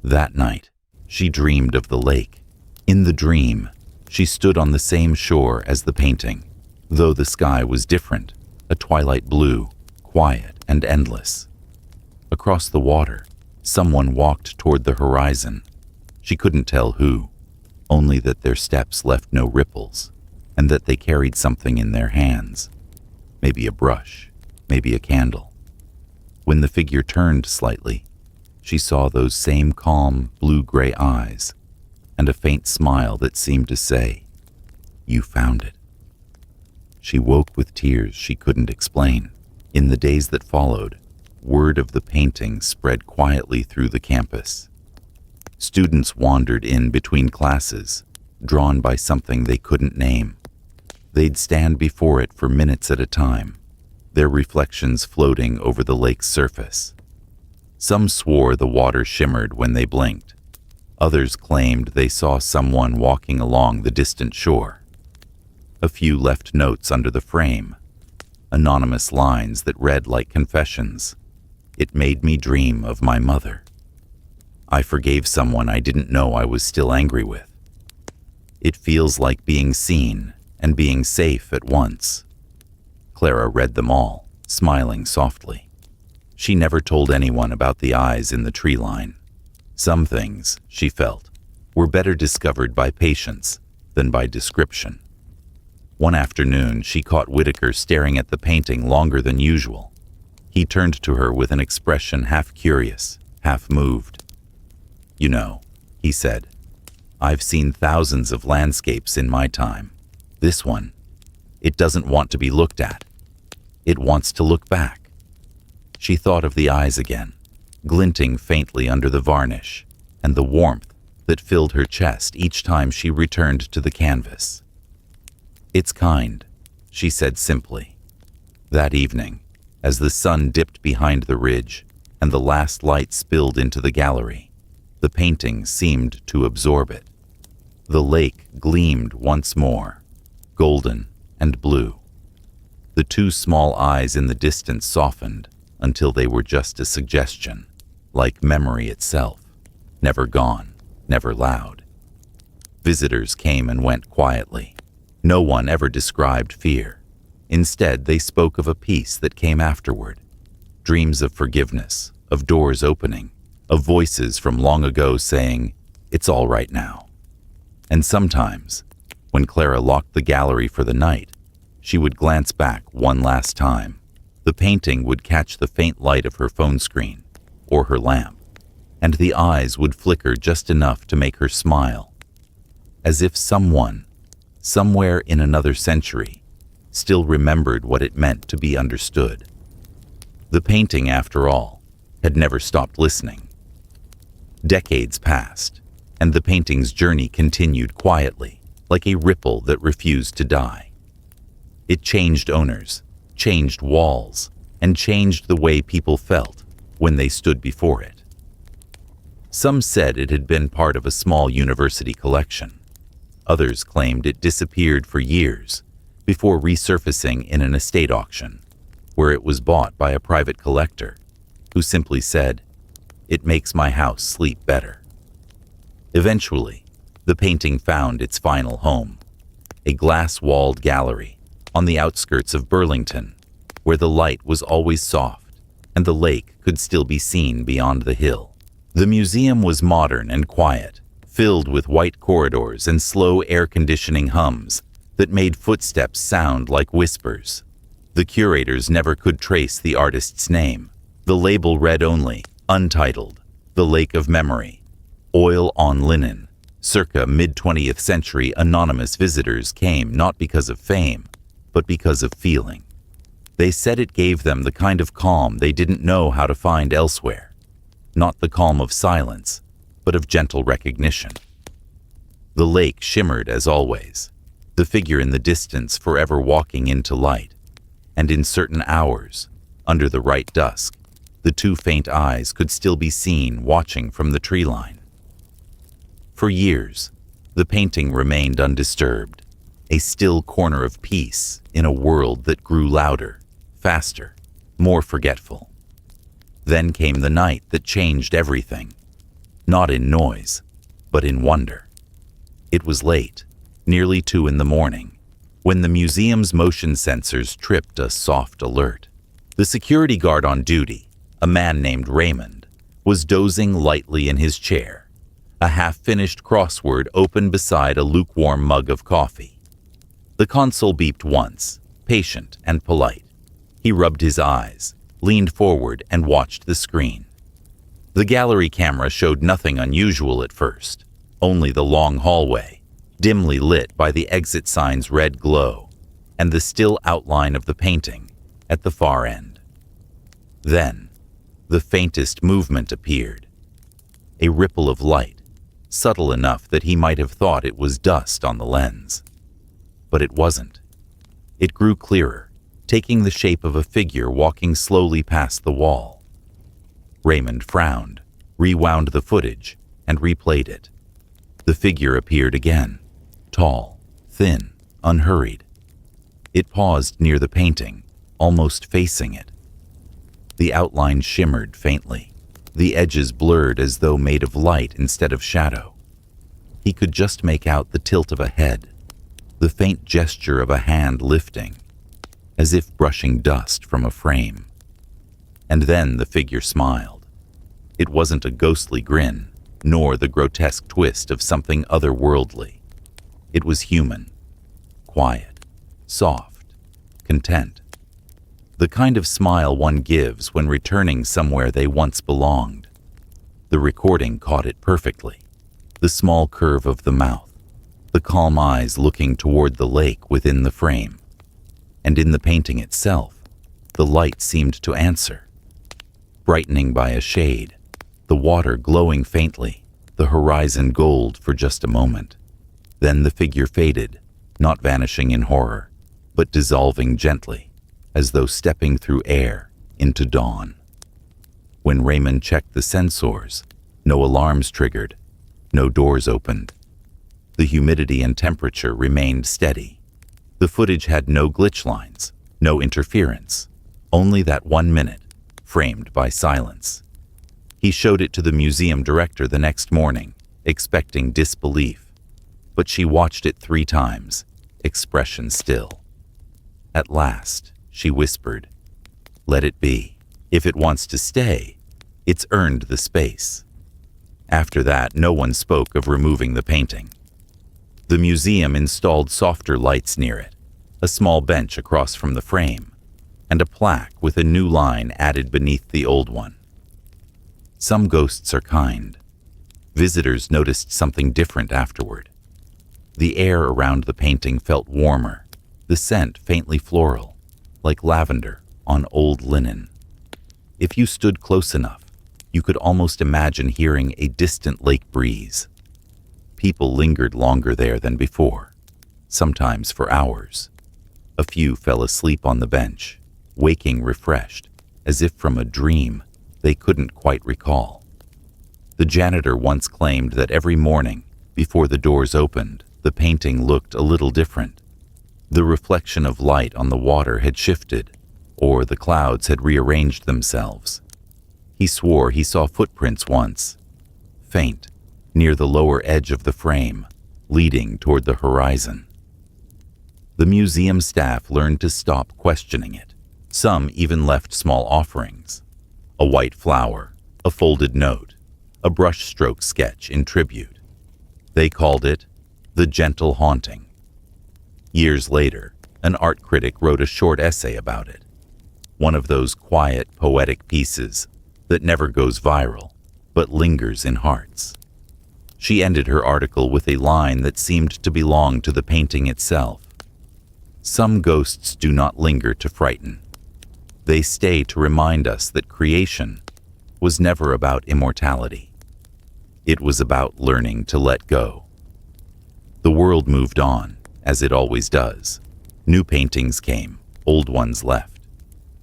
That night, she dreamed of the lake. In the dream, she stood on the same shore as the painting, though the sky was different, a twilight blue, quiet and endless. Across the water, someone walked toward the horizon, She couldn't tell who, only that their steps left no ripples, and that they carried something in their hands. Maybe a brush, maybe a candle. When the figure turned slightly, she saw those same calm, blue-gray eyes, and a faint smile that seemed to say, "You found it." She woke with tears she couldn't explain. In the days that followed, word of the painting spread quietly through the campus. Students wandered in between classes, drawn by something they couldn't name. They'd stand before it for minutes at a time, their reflections floating over the lake's surface. Some swore the water shimmered when they blinked. Others claimed they saw someone walking along the distant shore. A few left notes under the frame, anonymous lines that read like confessions. "It made me dream of my mother. I forgave someone I didn't know I was still angry with. It feels like being seen and being safe at once." Clara read them all, smiling softly. She never told anyone about the eyes in the tree line. Some things, she felt, were better discovered by patience than by description. One afternoon, she caught Whitaker staring at the painting longer than usual. He turned to her with an expression half curious, half moved. "You know," he said, "I've seen thousands of landscapes in my time. This one, it doesn't want to be looked at. It wants to look back." She thought of the eyes again, glinting faintly under the varnish, and the warmth that filled her chest each time she returned to the canvas. "It's kind," she said simply. That evening, as the sun dipped behind the ridge and the last light spilled into the gallery, the painting seemed to absorb it. The lake gleamed once more, golden and blue. The two small eyes in the distance softened until they were just a suggestion, like memory itself, never gone, never loud. Visitors came and went quietly. No one ever described fear. Instead, they spoke of a peace that came afterward. Dreams of forgiveness, of doors opening, of voices from long ago saying, "It's all right now." And sometimes, when Clara locked the gallery for the night, she would glance back one last time. The painting would catch the faint light of her phone screen or her lamp, and the eyes would flicker just enough to make her smile, as if someone, somewhere in another century, still remembered what it meant to be understood. The painting, after all, had never stopped listening. Decades passed, and the painting's journey continued quietly, like a ripple that refused to die. It changed owners, changed walls, and changed the way people felt when they stood before it. Some said it had been part of a small university collection. Others claimed it disappeared for years before resurfacing in an estate auction, where it was bought by a private collector who simply said, "It makes my house sleep better." Eventually, the painting found its final home, a glass-walled gallery on the outskirts of Burlington, where the light was always soft and the lake could still be seen beyond the hill. The museum was modern and quiet, filled with white corridors and slow air conditioning hums that made footsteps sound like whispers. The curators never could trace the artist's name. The label read only, "Untitled, the Lake of Memory, oil on linen." Circa mid-20th century, anonymous visitors came not because of fame, but because of feeling. They said it gave them the kind of calm they didn't know how to find elsewhere. Not the calm of silence, but of gentle recognition. The lake shimmered as always, the figure in the distance forever walking into light, and in certain hours, under the right dusk, the two faint eyes could still be seen watching from the tree line. For years, the painting remained undisturbed, a still corner of peace in a world that grew louder, faster, more forgetful. Then came the night that changed everything, not in noise, but in wonder. It was late, nearly 2 a.m, when the museum's motion sensors tripped a soft alert. The security guard on duty, a man named Raymond, was dozing lightly in his chair, A half-finished crossword open beside a lukewarm mug of coffee. The console beeped once, patient and polite. He rubbed his eyes, leaned forward, and watched the screen. The gallery camera showed nothing unusual at first, only the long hallway, dimly lit by the exit sign's red glow, and the still outline of the painting at the far end. Then, the faintest movement appeared. A ripple of light, subtle enough that he might have thought it was dust on the lens. But it wasn't. It grew clearer, taking the shape of a figure walking slowly past the wall. Raymond frowned, rewound the footage, and replayed it. The figure appeared again, tall, thin, unhurried. It paused near the painting, almost facing it. The outline shimmered faintly, the edges blurred as though made of light instead of shadow. He could just make out the tilt of a head, the faint gesture of a hand lifting, as if brushing dust from a frame. And then the figure smiled. It wasn't a ghostly grin, nor the grotesque twist of something otherworldly. It was human, quiet, soft, content. The kind of smile one gives when returning somewhere they once belonged. The recording caught it perfectly. The small curve of the mouth, the calm eyes looking toward the lake within the frame. And in the painting itself, the light seemed to answer. Brightening by a shade, the water glowing faintly, the horizon gold for just a moment. Then the figure faded, not vanishing in horror, but dissolving gently, as though stepping through air into dawn. When Raymond checked the sensors, no alarms triggered, no doors opened. The humidity and temperature remained steady. The footage had no glitch lines, no interference, only that 1 minute, framed by silence. He showed it to the museum director the next morning, expecting disbelief. But she watched it 3 times, expression still. At last, she whispered, "Let it be. If it wants to stay, it's earned the space." After that, no one spoke of removing the painting. The museum installed softer lights near it, a small bench across from the frame, and a plaque with a new line added beneath the old one. Some ghosts are kind. Visitors noticed something different afterward. The air around the painting felt warmer, the scent faintly floral, like lavender on old linen. If you stood close enough, you could almost imagine hearing a distant lake breeze. People lingered longer there than before, sometimes for hours. A few fell asleep on the bench, waking refreshed, as if from a dream they couldn't quite recall. The janitor once claimed that every morning, before the doors opened, the painting looked a little different. The reflection of light on the water had shifted, or the clouds had rearranged themselves. He swore he saw footprints once, faint, near the lower edge of the frame, leading toward the horizon. The museum staff learned to stop questioning it. Some even left small offerings: a white flower, a folded note, a brushstroke sketch in tribute. They called it The Gentle Haunting. Years later, an art critic wrote a short essay about it, one of those quiet, poetic pieces that never goes viral, but lingers in hearts. She ended her article with a line that seemed to belong to the painting itself. "Some ghosts do not linger to frighten. They stay to remind us that creation was never about immortality. It was about learning to let go." The world moved on, as it always does. New paintings came, old ones left.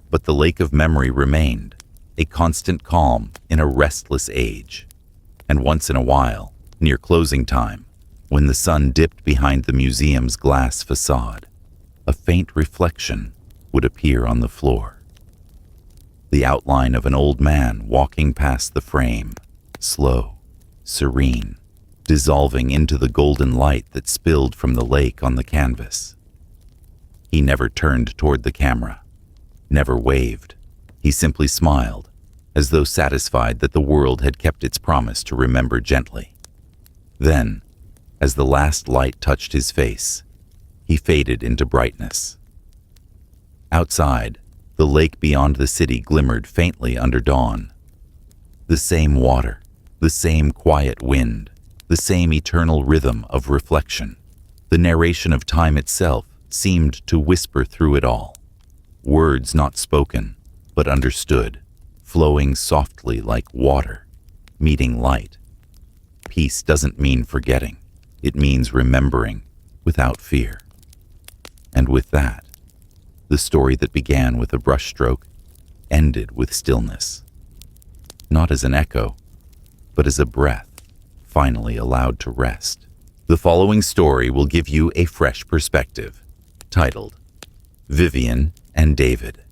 But the lake of memory remained, a constant calm in a restless age. And once in a while, near closing time, when the sun dipped behind the museum's glass facade, a faint reflection would appear on the floor. The outline of an old man walking past the frame, slow, serene, dissolving into the golden light that spilled from the lake on the canvas. He never turned toward the camera, never waved. He simply smiled, as though satisfied that the world had kept its promise to remember gently. Then, as the last light touched his face, he faded into brightness. Outside, the lake beyond the city glimmered faintly under dawn. The same water, the same quiet wind, the same eternal rhythm of reflection. The narration of time itself seemed to whisper through it all. Words not spoken, but understood, flowing softly like water, meeting light. Peace doesn't mean forgetting. It means remembering without fear. And with that, the story that began with a brushstroke ended with stillness. Not as an echo, but as a breath finally allowed to rest. The following story will give you a fresh perspective, titled Vivian and David.